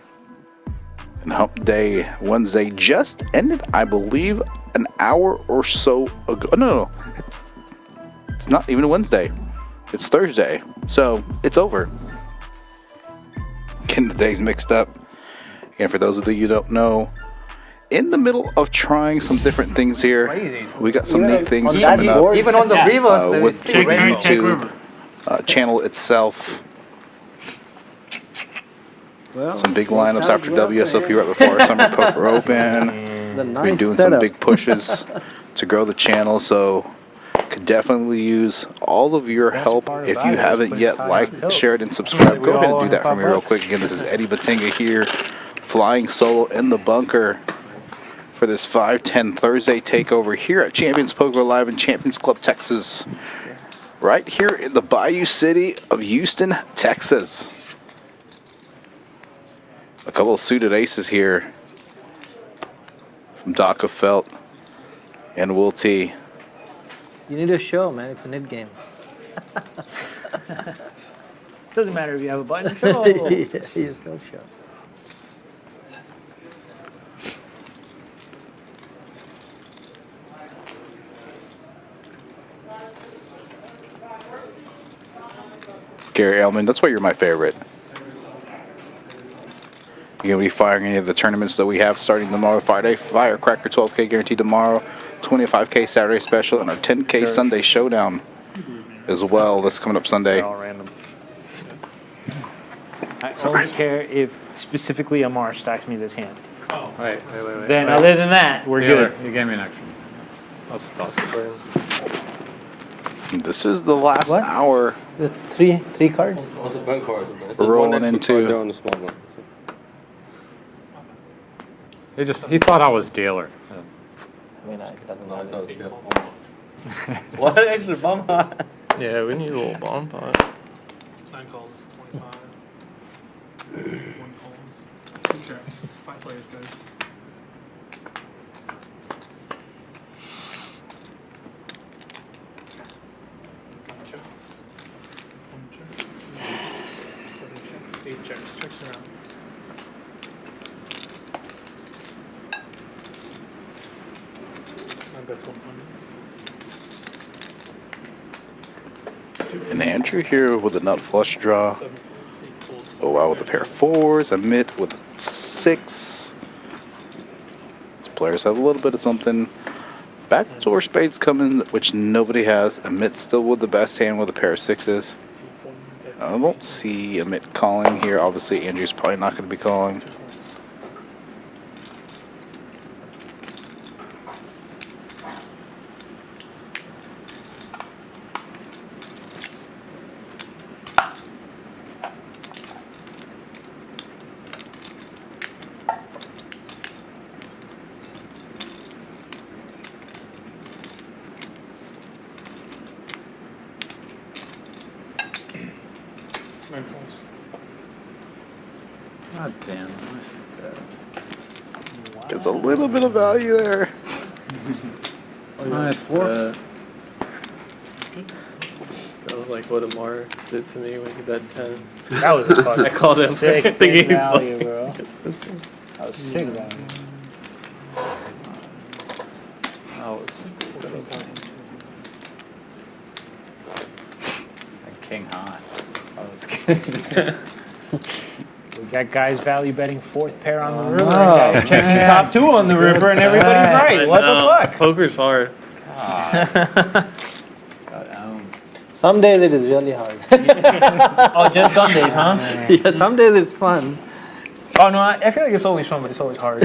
[SPEAKER 2] And Hump Day Wednesday just ended, I believe, an hour or so ago. No. It's not even a Wednesday. It's Thursday. So it's over. Getting the days mixed up. And for those of you who don't know, in the middle of trying some different things here, we got some neat things coming up.
[SPEAKER 14] Even on the reverse,
[SPEAKER 2] with the YouTube channel itself.
[SPEAKER 10] Well,
[SPEAKER 2] Some big lineups after WSOP right before our Summer Poker Open. We're doing some big pushes to grow the channel, so could definitely use all of your help. If you haven't yet liked, shared, and subscribed, go ahead and do that for me real quick. Again, this is Eddie Batinga here, flying solo in the bunker for this 5-10 Thursday takeover here at Champions Poker Live in Champions Club, Texas. Right here in the Bayou City of Houston, Texas. A couple of suited aces here from Doc Felt and Will T.
[SPEAKER 10] You need a show, man. It's a nit game.
[SPEAKER 3] Doesn't matter if you have a button. Show.
[SPEAKER 10] You still show.
[SPEAKER 2] Gary Elman, that's why you're my favorite. You're going to be firing any of the tournaments that we have starting tomorrow, Friday. Firecracker 12K guaranteed tomorrow, 25K Saturday special, and our 10K Sunday showdown as well. That's coming up Sunday.
[SPEAKER 3] They're all random. I only care if specifically Amar stacks me this hand.
[SPEAKER 12] Oh, wait.
[SPEAKER 3] Then other than that, we're
[SPEAKER 12] Taylor,
[SPEAKER 3] good.
[SPEAKER 12] You gave me an extra. That's toss.
[SPEAKER 2] This is the last hour.
[SPEAKER 10] The three cards?
[SPEAKER 5] What's the bank card?
[SPEAKER 2] We're rolling into.
[SPEAKER 5] On the small one.
[SPEAKER 12] He thought I was dealer.
[SPEAKER 10] I mean, I doesn't know.
[SPEAKER 14] What extra bomb pot?
[SPEAKER 4] Yeah, we need a little bomb pot.
[SPEAKER 6] 9 calls, 25. 1 call. 2 checks. 5 players, guys. Checks around. I bet 100.
[SPEAKER 2] And Andrew here with a nut flush draw. Oh wow, with a pair of 4s. Amit with 6. These players have a little bit of something. Backdoor spades coming, which nobody has. Amit still with the best hand with a pair of 6s. I don't see Amit calling here. Obviously, Andrew's probably not going to be calling.
[SPEAKER 12] God damn.
[SPEAKER 2] Gets a little bit of value there.
[SPEAKER 12] Nice work.
[SPEAKER 4] That was like what Amar did to me when he bet 10.
[SPEAKER 3] That was a fucking
[SPEAKER 4] I called him
[SPEAKER 3] sick
[SPEAKER 4] thinking he's
[SPEAKER 3] value,
[SPEAKER 4] like,
[SPEAKER 3] bro. That was sick value.
[SPEAKER 12] That was like king high. I was kidding.
[SPEAKER 3] We got guys value betting fourth pair on the river,
[SPEAKER 12] Oh,
[SPEAKER 3] and guys checking
[SPEAKER 12] man.
[SPEAKER 3] top two on the river, and everybody's right. What the fuck?
[SPEAKER 4] Poker's hard.
[SPEAKER 10] Some days it is really hard.
[SPEAKER 3] Oh, just Sundays, huh?
[SPEAKER 10] Yeah, some days it's fun.
[SPEAKER 3] Oh no, I feel like it's always fun, but it's always hard.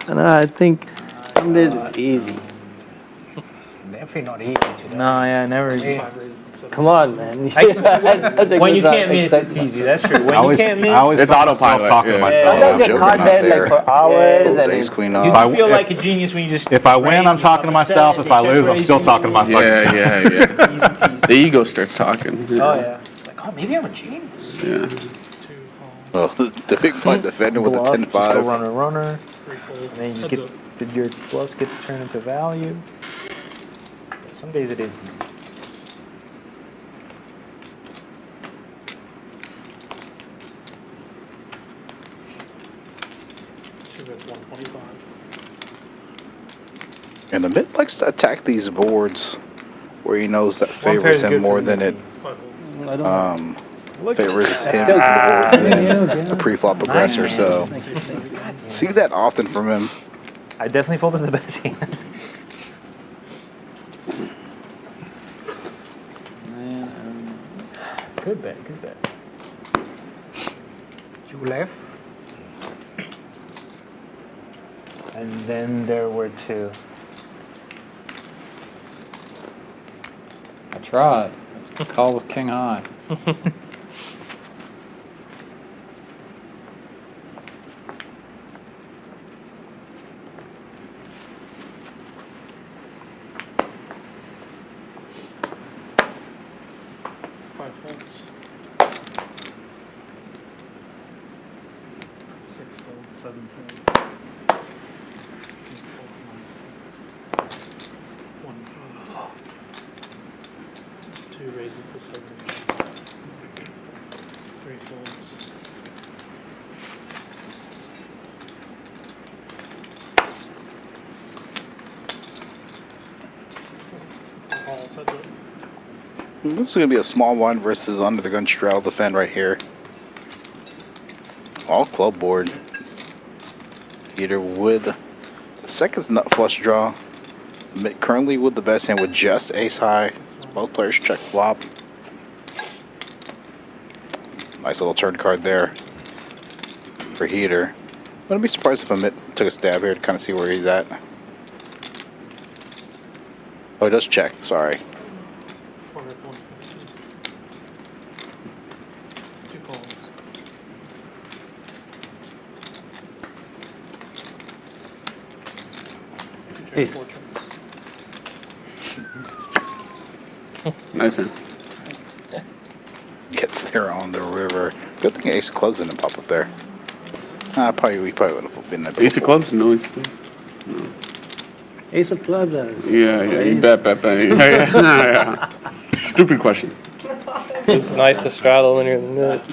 [SPEAKER 10] No, I think some days it's easy.
[SPEAKER 3] Definitely not easy today.
[SPEAKER 10] No, yeah, never. Come on, man.
[SPEAKER 3] I guess when you can't miss, it's easy. That's true. When you can't miss,
[SPEAKER 13] It's autopilot.
[SPEAKER 8] Talking to myself.
[SPEAKER 10] Sometimes you
[SPEAKER 2] Joking
[SPEAKER 10] caught
[SPEAKER 2] out
[SPEAKER 10] dead
[SPEAKER 2] there.
[SPEAKER 10] like for hours and
[SPEAKER 2] Ace queen off.
[SPEAKER 3] you
[SPEAKER 8] I-
[SPEAKER 3] feel
[SPEAKER 8] if-
[SPEAKER 3] like a genius when you just.
[SPEAKER 8] If I win, I'm talking to myself. If I lose, I'm still talking to myself.
[SPEAKER 13] Yeah. The ego starts talking.
[SPEAKER 3] Oh yeah. It's like, oh, maybe I'm a genius.
[SPEAKER 13] Yeah.
[SPEAKER 2] Well, the big blind defender with the
[SPEAKER 3] Bluff, just go
[SPEAKER 2] 10-5.
[SPEAKER 3] runner, and then you get your bluffs get to turn into value. Some days it is easy.
[SPEAKER 2] And Amit likes to attack these boards where he knows that favors
[SPEAKER 3] pair's
[SPEAKER 2] him
[SPEAKER 3] good
[SPEAKER 2] more
[SPEAKER 3] for
[SPEAKER 2] than it favors him
[SPEAKER 10] Still
[SPEAKER 2] than a pre-flop aggressor. So see that often from him.
[SPEAKER 3] I definitely folded the best hand. Good bet, good bet. You left. And then there were two.
[SPEAKER 12] I tried. Call was king high.
[SPEAKER 2] This is going to be a small one versus under the gun straddle defend right here. All club board. Either with the second nut flush draw. Currently with the best hand with just ace high. Both players check flop. Nice little turn card there for Heater. Wouldn't be surprised if Amit took a stab here to kind of see where he's at. Oh, he does check. Sorry.
[SPEAKER 10] Ace.
[SPEAKER 13] Nice one.
[SPEAKER 2] Gets there on the river. Good thing Ace of Clubs didn't pop up there. We probably would have been there.
[SPEAKER 13] Ace of clubs? No, ace of clubs.
[SPEAKER 10] Ace of clubs.
[SPEAKER 13] Yeah. You bet. Yeah. Stupid question.
[SPEAKER 4] It's nice to straddle when you're in the net.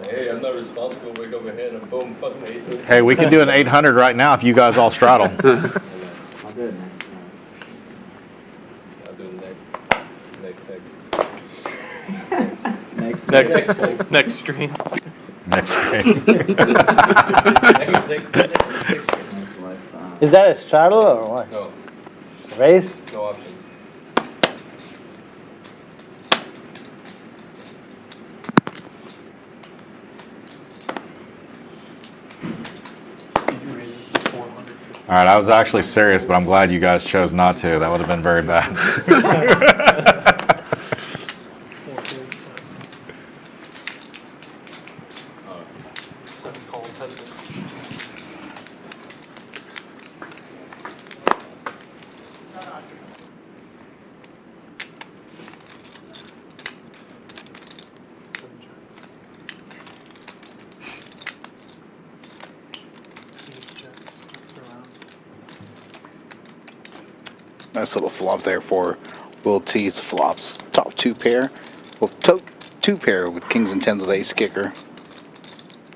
[SPEAKER 5] Hey, I'm not responsible. Wake up ahead and boom, fucking 800.
[SPEAKER 8] Hey, we can do an 800 right now if you guys all straddle.
[SPEAKER 9] I'll do it next.
[SPEAKER 4] Next stream.
[SPEAKER 8] Next game.
[SPEAKER 10] Is that a straddle or what?
[SPEAKER 5] No.
[SPEAKER 10] Raise?
[SPEAKER 5] No option.
[SPEAKER 8] All right, I was actually serious, but I'm glad you guys chose not to. That would have been very bad.
[SPEAKER 2] Nice little flop there for Will T's flops. Top 2 pair. Well, top 2 pair with kings and 10s with ace kicker.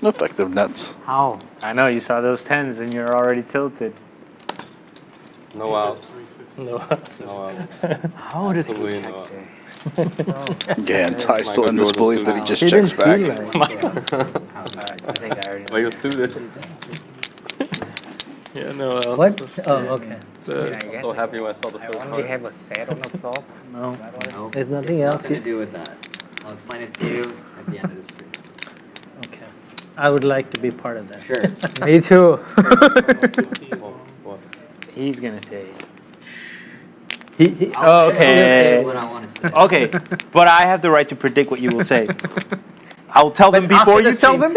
[SPEAKER 2] Effective nuts.
[SPEAKER 3] How? I know you saw those 10s and you're already tilted.
[SPEAKER 5] No outs.
[SPEAKER 4] No.
[SPEAKER 5] No outs.
[SPEAKER 3] How did he
[SPEAKER 5] Absolutely
[SPEAKER 3] check
[SPEAKER 5] no outs.
[SPEAKER 3] there?
[SPEAKER 2] Yeah, and Ty's still in disbelief that he just
[SPEAKER 3] He
[SPEAKER 2] checks
[SPEAKER 3] didn't
[SPEAKER 2] back.
[SPEAKER 3] feel like it. I think I already
[SPEAKER 5] Like a suited.
[SPEAKER 4] Yeah, no outs.
[SPEAKER 10] What? Oh, okay.
[SPEAKER 5] I'm so happy when I saw the
[SPEAKER 14] I
[SPEAKER 5] first
[SPEAKER 14] only
[SPEAKER 5] card.
[SPEAKER 14] have a set on the flop.
[SPEAKER 3] No.
[SPEAKER 10] There's nothing
[SPEAKER 9] it's
[SPEAKER 10] else
[SPEAKER 9] nothing
[SPEAKER 10] you-
[SPEAKER 9] to do with that. I'll explain it to you at the end of the stream.
[SPEAKER 10] Okay. I would like to be part of that.
[SPEAKER 9] Sure.
[SPEAKER 14] Me too.
[SPEAKER 5] What?
[SPEAKER 3] He's gonna say.
[SPEAKER 9] I'll say
[SPEAKER 3] Okay.
[SPEAKER 9] what I want to say.
[SPEAKER 3] Okay, but I have the right to predict what you will say. I'll tell them before you tell them.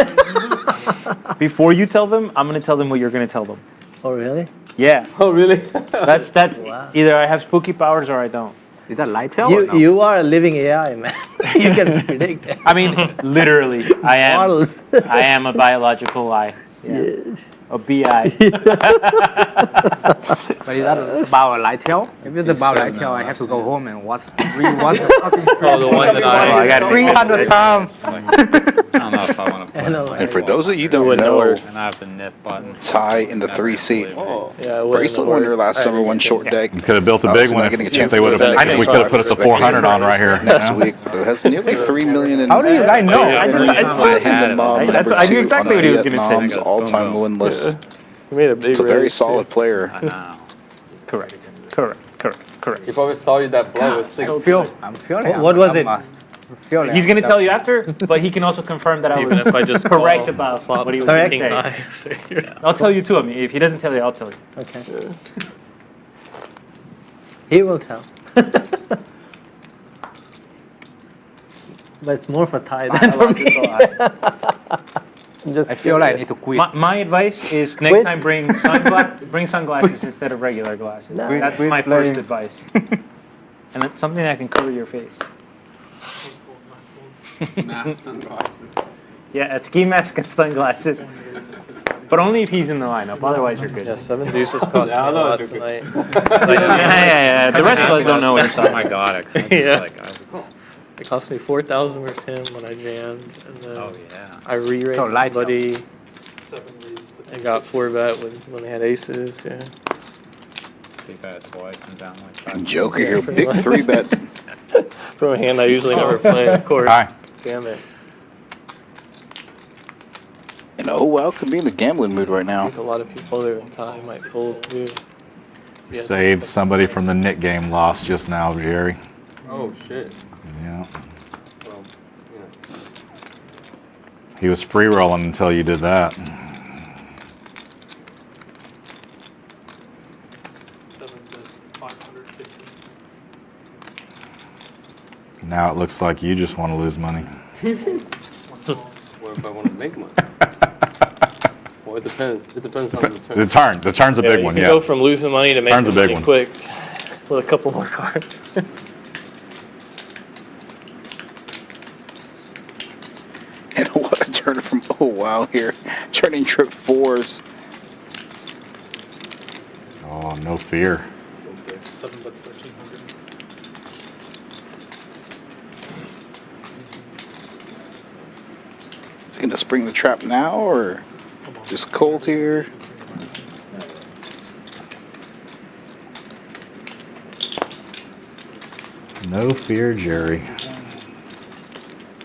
[SPEAKER 3] Before you tell them, I'm gonna tell them what you're gonna tell them.
[SPEAKER 10] Oh, really?
[SPEAKER 3] Yeah.
[SPEAKER 5] Oh, really?
[SPEAKER 3] That's
[SPEAKER 10] Wow.
[SPEAKER 3] either I have spooky powers or I don't.
[SPEAKER 14] Is that light tail or no?
[SPEAKER 10] You are a living AI, man. You can predict it.
[SPEAKER 3] I mean, literally, I am.
[SPEAKER 10] Models.
[SPEAKER 3] I am a biological eye. Yeah. A BI.
[SPEAKER 14] But is that about a light tail? If it's about light tail, I have to go home and watch rewatch the fucking stream.
[SPEAKER 4] Oh, the one that
[SPEAKER 3] I gotta
[SPEAKER 14] 300 times.
[SPEAKER 12] I don't know if I want to play.
[SPEAKER 2] And for those of you who don't
[SPEAKER 4] wouldn't
[SPEAKER 2] know,
[SPEAKER 4] work.
[SPEAKER 12] And I have the nip button.
[SPEAKER 2] Ty in the 3 seat.
[SPEAKER 5] Oh.
[SPEAKER 4] Yeah, it
[SPEAKER 2] Bracelet
[SPEAKER 4] wouldn't
[SPEAKER 2] winner
[SPEAKER 4] work.
[SPEAKER 2] last summer, one short deck.
[SPEAKER 8] You could have built a big
[SPEAKER 2] Obviously
[SPEAKER 8] one
[SPEAKER 2] not
[SPEAKER 8] if,
[SPEAKER 2] getting a chance
[SPEAKER 8] they
[SPEAKER 2] to
[SPEAKER 8] would
[SPEAKER 2] put that
[SPEAKER 8] have.
[SPEAKER 2] next
[SPEAKER 8] We could have put the 400 on right here.
[SPEAKER 2] Next
[SPEAKER 8] you know?
[SPEAKER 2] week, but it has nearly 3 million in.
[SPEAKER 3] How do you guys know?
[SPEAKER 2] I knew
[SPEAKER 3] I knew exactly what he was gonna say.
[SPEAKER 2] Vietnam's all-time win list.
[SPEAKER 4] You made a big
[SPEAKER 2] It's a very
[SPEAKER 4] raise,
[SPEAKER 2] solid
[SPEAKER 4] too.
[SPEAKER 2] player.
[SPEAKER 12] I know.
[SPEAKER 3] Correct.
[SPEAKER 5] He probably saw you that blow with 6.
[SPEAKER 14] I'm feeling.
[SPEAKER 10] What was it?
[SPEAKER 14] I'm feeling.
[SPEAKER 3] He's gonna tell you after, but he can also confirm that I
[SPEAKER 4] Even
[SPEAKER 3] was
[SPEAKER 4] if I just
[SPEAKER 3] correct
[SPEAKER 4] call
[SPEAKER 3] about
[SPEAKER 4] flop
[SPEAKER 3] what he was
[SPEAKER 10] Correct.
[SPEAKER 3] saying.
[SPEAKER 4] nice.
[SPEAKER 3] I'll tell you too. I mean, if he doesn't tell you, I'll tell you.
[SPEAKER 10] Okay. He will tell. But it's more for Ty than for me. Just
[SPEAKER 14] I feel like I need to quit.
[SPEAKER 3] My advice is next
[SPEAKER 10] Quit.
[SPEAKER 3] time bring sunglasses instead of regular glasses.
[SPEAKER 10] No.
[SPEAKER 3] That's
[SPEAKER 14] Quit
[SPEAKER 3] my
[SPEAKER 14] playing.
[SPEAKER 3] first advice. And that's something that can cover your face.
[SPEAKER 13] Mask sunglasses.
[SPEAKER 3] Yeah, a ski mask and sunglasses. But only if he's in the lineup. Otherwise, you're good.
[SPEAKER 4] Yeah, 7 deuces cost me
[SPEAKER 5] Yeah, I
[SPEAKER 4] a
[SPEAKER 5] know
[SPEAKER 4] lot
[SPEAKER 5] it's good.
[SPEAKER 4] tonight.
[SPEAKER 3] Yeah. The rest of us don't know what you're
[SPEAKER 12] Oh my
[SPEAKER 3] talking
[SPEAKER 12] god, I just
[SPEAKER 4] Yeah.
[SPEAKER 12] like,
[SPEAKER 4] It cost me 4,000 versus him when I jammed, and then
[SPEAKER 12] oh yeah.
[SPEAKER 4] I re-raised
[SPEAKER 14] So light
[SPEAKER 4] somebody and got 4-bet when they had aces. Yeah.
[SPEAKER 12] Take that twice and down like 5.
[SPEAKER 2] And Joker here, big 3-bet.
[SPEAKER 4] From a hand I usually never play, of course.
[SPEAKER 8] Hi.
[SPEAKER 4] Damn it.
[SPEAKER 2] And oh wow, could be in the gambling mood right
[SPEAKER 4] I
[SPEAKER 2] now.
[SPEAKER 4] think a lot of people there in time might fold too. Yeah.
[SPEAKER 8] Saved somebody from the Nick game loss just now, Jerry.
[SPEAKER 5] Oh, shit.
[SPEAKER 8] Yeah.
[SPEAKER 5] Well, you know.
[SPEAKER 8] He was free rolling until you did that. Now it looks like you just want to lose money.
[SPEAKER 5] What if I want to make money? Well, it depends. It depends on the turn.
[SPEAKER 8] The turn's a
[SPEAKER 4] Yeah,
[SPEAKER 8] big
[SPEAKER 4] you
[SPEAKER 8] one,
[SPEAKER 4] can
[SPEAKER 8] yeah.
[SPEAKER 4] go from losing money to making
[SPEAKER 8] Turn's a big
[SPEAKER 4] money
[SPEAKER 8] one.
[SPEAKER 4] quick with a couple more cards.
[SPEAKER 2] And what a turn from oh wow here. Turning trip 4s.
[SPEAKER 8] Oh, no fear.
[SPEAKER 6] 7 bet 1,300.
[SPEAKER 2] Is he gonna spring the trap now or just cold here?
[SPEAKER 8] No fear, Jerry.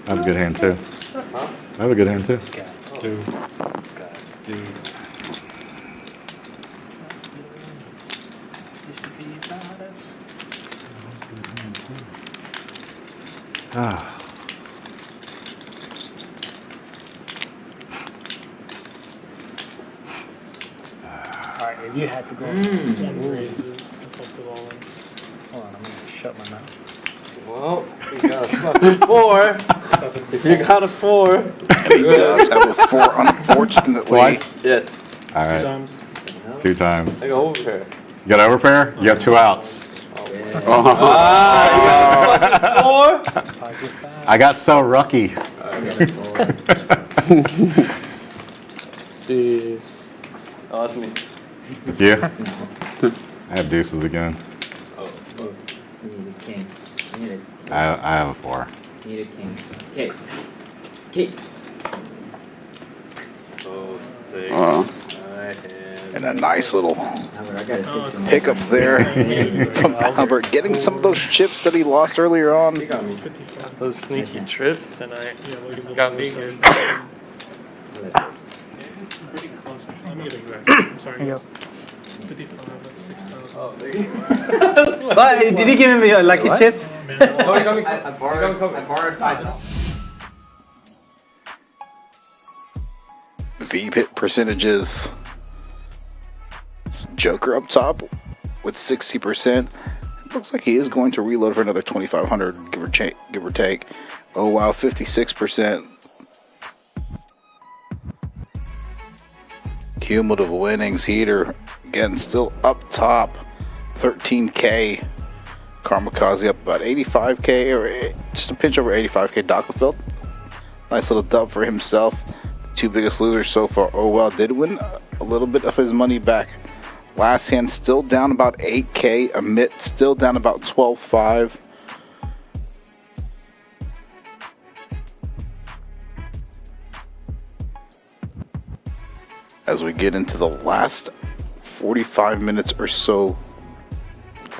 [SPEAKER 8] I have a good hand too. I have a good hand too. Ah.
[SPEAKER 3] Alright, if you had to go. Hold on, I'm gonna shut my mouth.
[SPEAKER 5] Well, you got a fucking 4. If you got a 4.
[SPEAKER 2] And he does have a 4, unfortunately.
[SPEAKER 8] Twice?
[SPEAKER 5] Yes.
[SPEAKER 8] All right.
[SPEAKER 6] 2 times.
[SPEAKER 8] 2 times.
[SPEAKER 5] I go over here.
[SPEAKER 8] You got overpair? You got 2 outs.
[SPEAKER 5] Ah, you got a fucking 4?
[SPEAKER 8] I got so lucky.
[SPEAKER 4] Dude.
[SPEAKER 5] Oh, that's me.
[SPEAKER 8] It's you? I have deuces again.
[SPEAKER 9] king. You need a
[SPEAKER 8] I have a 4.
[SPEAKER 9] You need a king. Okay. Okay.
[SPEAKER 5] Oh, sick.
[SPEAKER 2] And a nice little
[SPEAKER 9] Albert, I gotta take
[SPEAKER 2] pickup there from Albert, getting some of those chips that he lost earlier on.
[SPEAKER 4] Those sneaky trips tonight got me here.
[SPEAKER 6] I'm sorry.
[SPEAKER 3] Here you go.
[SPEAKER 6] 55, that's 6,000.
[SPEAKER 4] Oh, there you go.
[SPEAKER 10] But did he give me lucky chips?
[SPEAKER 9] I borrowed $5.
[SPEAKER 2] V-pit percentages. Joker up top with 60%. It looks like he is going to reload for another 2,500, give or take. Oh wow, 56%. Cumulative winnings. Heater again still up top, 13K. Kamikaze up about 85K, or just a pinch over 85K. Dockerfield, nice little dub for himself. The two biggest losers so far. Oh well, did win a little bit of his money back. Last hand still down about 8K. Amit still down about 12.5. As we get into the last 45 minutes or so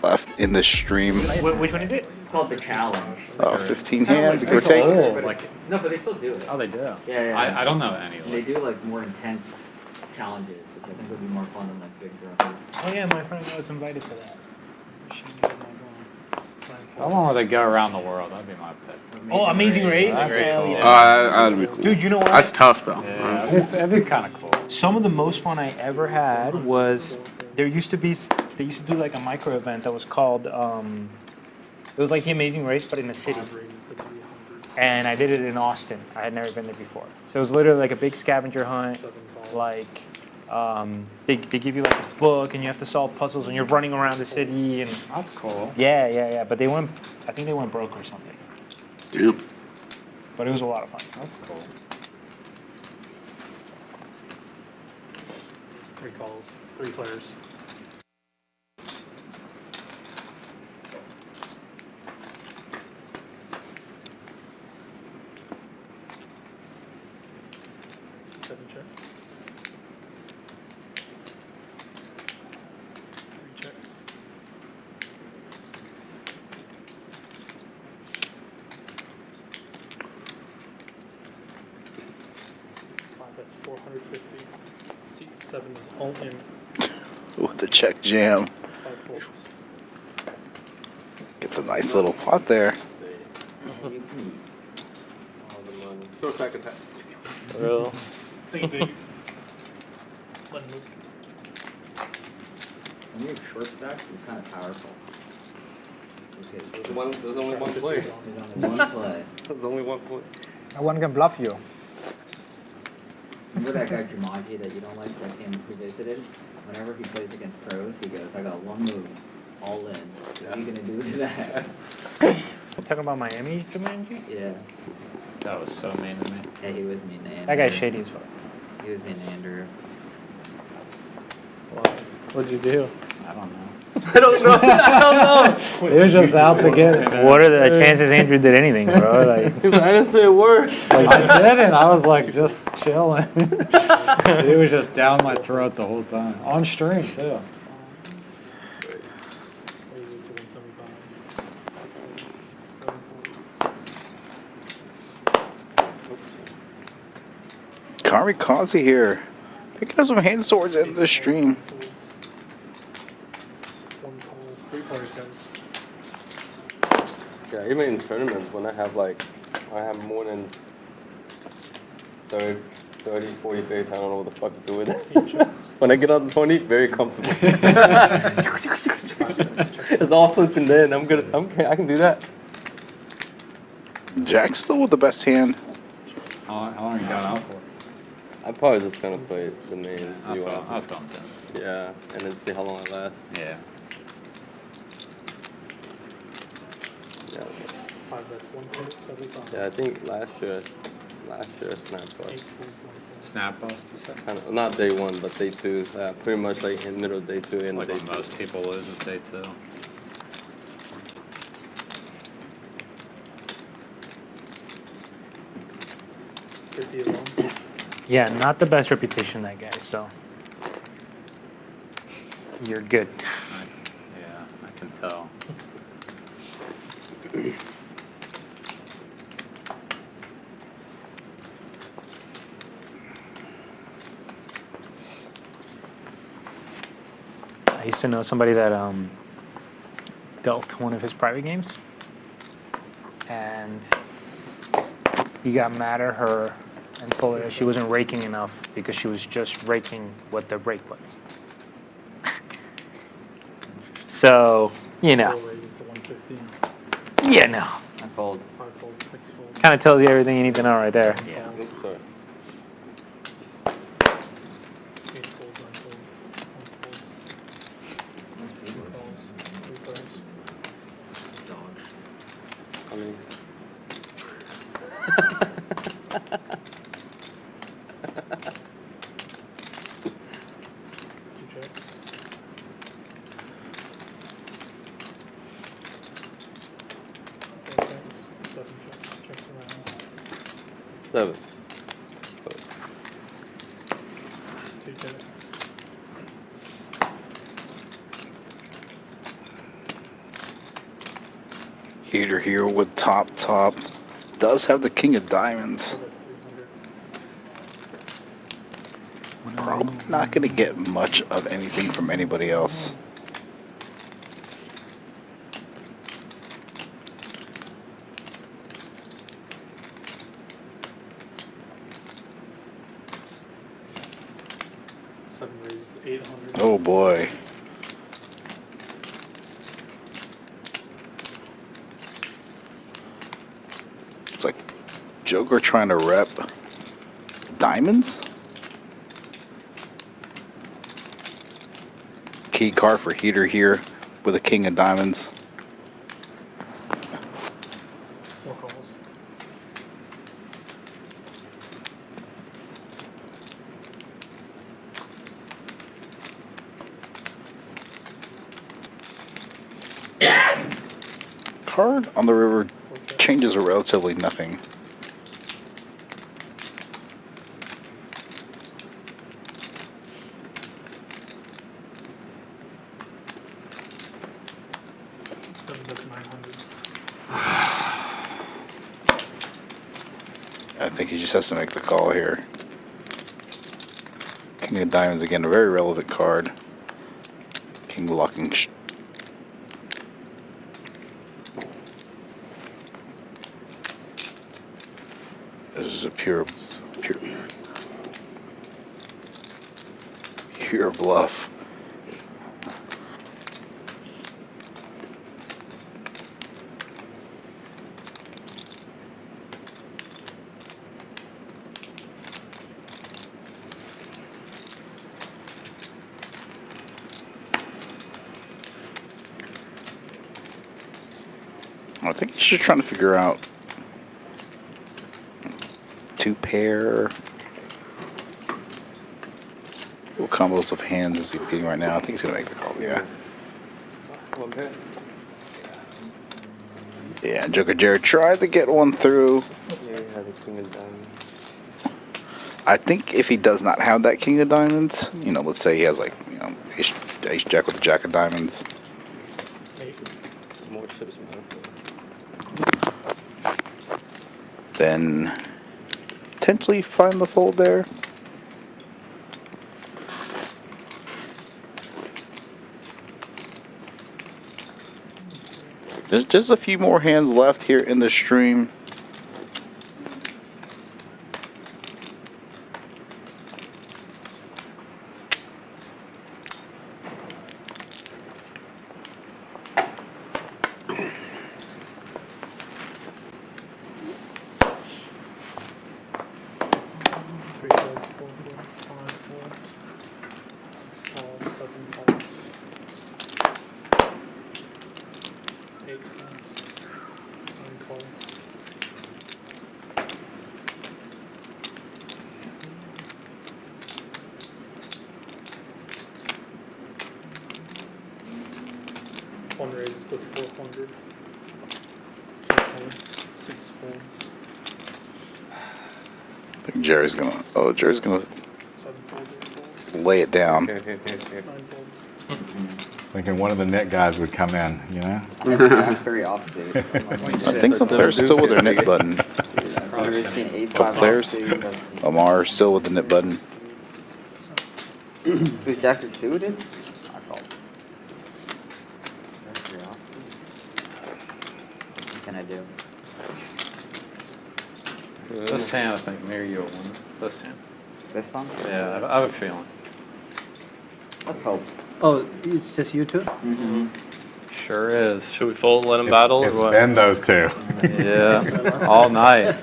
[SPEAKER 2] left in this stream.
[SPEAKER 3] Which one is it?
[SPEAKER 9] It's called the challenge.
[SPEAKER 2] 15 hands, give or take.
[SPEAKER 9] No, but they still do it.
[SPEAKER 12] Oh, they do?
[SPEAKER 9] Yeah.
[SPEAKER 12] I don't know any of
[SPEAKER 9] They
[SPEAKER 12] them.
[SPEAKER 9] do like more intense challenges, which I think would be more fun than like big draw.
[SPEAKER 3] Oh yeah, my friend was invited to that.
[SPEAKER 12] How long will they go around the world? That'd be my pick.
[SPEAKER 3] Oh, Amazing Race?
[SPEAKER 12] That'd be
[SPEAKER 3] Hell
[SPEAKER 12] cool.
[SPEAKER 3] yeah.
[SPEAKER 13] That'd be cool.
[SPEAKER 3] Dude, you know what?
[SPEAKER 13] That's tough though.
[SPEAKER 12] Yeah,
[SPEAKER 13] honestly.
[SPEAKER 12] that'd be kind of cool.
[SPEAKER 3] Some of the most fun I ever had was they used to do like a micro event that was called it was like the Amazing Race but in a city. And I did it in Austin. I had never been there before. So it was literally like a big scavenger hunt. Like they give you like a book and you have to solve puzzles and you're running around the city and
[SPEAKER 12] That's cool.
[SPEAKER 3] yeah. But I think they went broke or something.
[SPEAKER 13] Damn.
[SPEAKER 3] But it was a lot of fun.
[SPEAKER 12] That's cool.
[SPEAKER 6] 3 calls, 3 players. Seven check. 3 checks. 5, that's 450. Seat 7 is all in.
[SPEAKER 2] With the check jam.
[SPEAKER 6] 5 folds.
[SPEAKER 2] Gets a nice little pot there.
[SPEAKER 5] Short stack attack.
[SPEAKER 4] Real.
[SPEAKER 6] Think big. Let him move.
[SPEAKER 9] When you have short stacks, it's kind of powerful. Okay,
[SPEAKER 5] There's only one play.
[SPEAKER 9] there's only one play.
[SPEAKER 5] There's only one play.
[SPEAKER 14] No one can bluff you.
[SPEAKER 9] Remember that guy Jumanji that you don't like, that came who visited? Whenever he plays against pros, he goes, I got one move, all in. What are you gonna do to that?
[SPEAKER 3] Talking about Miami, Jumanji?
[SPEAKER 9] Yeah.
[SPEAKER 12] That was so mean to me.
[SPEAKER 9] Yeah, he was mean to Andrew.
[SPEAKER 3] That guy's shady as fuck.
[SPEAKER 9] He was mean to Andrew.
[SPEAKER 4] What'd you do?
[SPEAKER 12] I don't know.
[SPEAKER 4] I don't know.
[SPEAKER 12] He was just out to get it.
[SPEAKER 3] What are the chances Andrew did anything, bro? Like,
[SPEAKER 4] Because I didn't say a word.
[SPEAKER 12] Like, I didn't. I was like just chilling. He was just down my throat the whole time. On stream, too.
[SPEAKER 2] Kamikaze here. Picking up some hand swords in the stream.
[SPEAKER 6] 1 call, 3 players, guys.
[SPEAKER 5] Yeah, even in tournaments when I have more than 30, 40 bigs, I don't know what the fuck to do with it. When I get on the 20, very comfortable. It's all flipping then. I can do that.
[SPEAKER 2] Jack still with the best hand.
[SPEAKER 12] How long you got out for?
[SPEAKER 5] I'm probably just gonna play the mains.
[SPEAKER 12] That's what I'm doing.
[SPEAKER 5] Yeah, and then see how long I last.
[SPEAKER 12] Yeah.
[SPEAKER 5] Yeah.
[SPEAKER 6] 5, that's 175.
[SPEAKER 5] Yeah, I think last year snap bust.
[SPEAKER 12] Snap bust, you said?
[SPEAKER 5] Kind of, not day 1, but day 2. Pretty much like in the middle of day 2 and
[SPEAKER 12] Like
[SPEAKER 5] day
[SPEAKER 12] what
[SPEAKER 5] 2.
[SPEAKER 12] most people lose is day 2.
[SPEAKER 4] 50 as well.
[SPEAKER 3] Yeah, not the best reputation, that guy, so. You're good.
[SPEAKER 12] Yeah, I can tell.
[SPEAKER 3] I used to know somebody that dealt one of his private games, and he got mad at her and told her she wasn't raking enough because she was just raking what the rake was. So, you know.
[SPEAKER 4] Raises to 115.
[SPEAKER 3] Yeah, no.
[SPEAKER 13] I fold.
[SPEAKER 4] 5 fold, 6 fold.
[SPEAKER 3] Kind of tells you everything you need to know right there.
[SPEAKER 5] Yeah. Oops, sorry.
[SPEAKER 4] 8 folds, 9 folds, 1 folds. 2 calls, 3 cards.
[SPEAKER 5] I mean,
[SPEAKER 4] You check. Four checks, 7 checks, checks around.
[SPEAKER 5] 7.
[SPEAKER 4] 2 check.
[SPEAKER 2] Heater here with top. Does have the king of diamonds.
[SPEAKER 4] So that's 300.
[SPEAKER 2] Probably not going to get much of anything from anybody else.
[SPEAKER 4] Seven raises to 800.
[SPEAKER 2] Oh boy. It's like Joker trying to rep diamonds? Key card for Heater here with a king of diamonds.
[SPEAKER 4] More calls.
[SPEAKER 2] Card on the river changes relatively nothing.
[SPEAKER 4] Seven, that's 900.
[SPEAKER 2] I think he just has to make the call here. King of diamonds again, a very relevant card. King locking. This is a pure bluff. I think he's just trying to figure out two pair. What combos of hands is he beating right now? I think he's gonna make the call. Yeah.
[SPEAKER 5] one pair.
[SPEAKER 2] Yeah. Joker Jared tried to get one through.
[SPEAKER 5] Yeah, he had a king of diamonds.
[SPEAKER 2] I think if he does not have that king of diamonds, you know, let's say he has like, you know, ace jack with the jack of diamonds.
[SPEAKER 4] 8.
[SPEAKER 5] More chips, man.
[SPEAKER 2] Then potentially find the fold there. There's just a few more hands left here in the stream.
[SPEAKER 4] Three folds, 4 folds, 5 folds. 6 calls, 7 calls. 8 calls. 9 calls. One raises to 400. 2 folds, 6 folds.
[SPEAKER 2] think Jerry's gonna. Oh, Jerry's gonna lay it down.
[SPEAKER 8] Thinking one of the net guys would come in, you know?
[SPEAKER 9] That's very off stage.
[SPEAKER 2] I think some players still with their knit button. Couple players. Omar still with the knit button.
[SPEAKER 9] Who's Jack or suited? Our fault. That's very off stage. What can I do?
[SPEAKER 12] This hand, I think, near you will win. This hand.
[SPEAKER 9] This one?
[SPEAKER 12] Yeah, I have a feeling.
[SPEAKER 9] Let's hope.
[SPEAKER 10] Oh, it's just you two?
[SPEAKER 4] Mm-hmm.
[SPEAKER 12] Sure is.
[SPEAKER 4] Should we fold, let him battle,
[SPEAKER 8] It's
[SPEAKER 4] or what?
[SPEAKER 8] been those two.
[SPEAKER 12] Yeah, all night.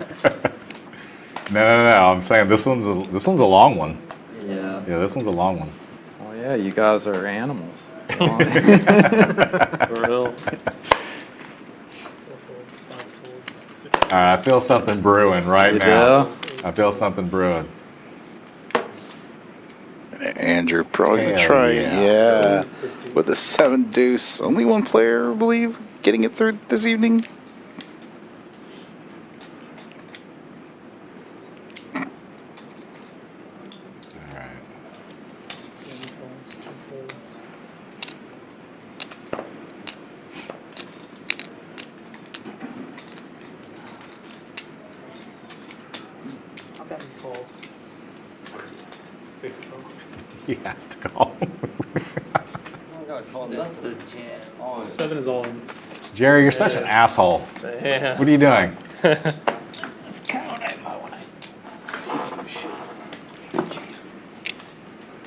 [SPEAKER 8] No. I'm saying this one's a long one.
[SPEAKER 9] Yeah.
[SPEAKER 8] Yeah, this one's a long one.
[SPEAKER 12] Well, yeah, you guys are animals.
[SPEAKER 4] For real.
[SPEAKER 8] I feel something brewing right
[SPEAKER 12] You
[SPEAKER 8] now.
[SPEAKER 12] do?
[SPEAKER 8] I feel something brewing.
[SPEAKER 2] Andrew probably gonna
[SPEAKER 8] Hell
[SPEAKER 2] try.
[SPEAKER 8] yeah.
[SPEAKER 2] Yeah. With the 7-deuce. Only one player, I believe, getting it through this evening.
[SPEAKER 8] He has to call.
[SPEAKER 6] Seven is all in.
[SPEAKER 8] Jerry, you're such an asshole.
[SPEAKER 4] Yeah.
[SPEAKER 8] What are you doing?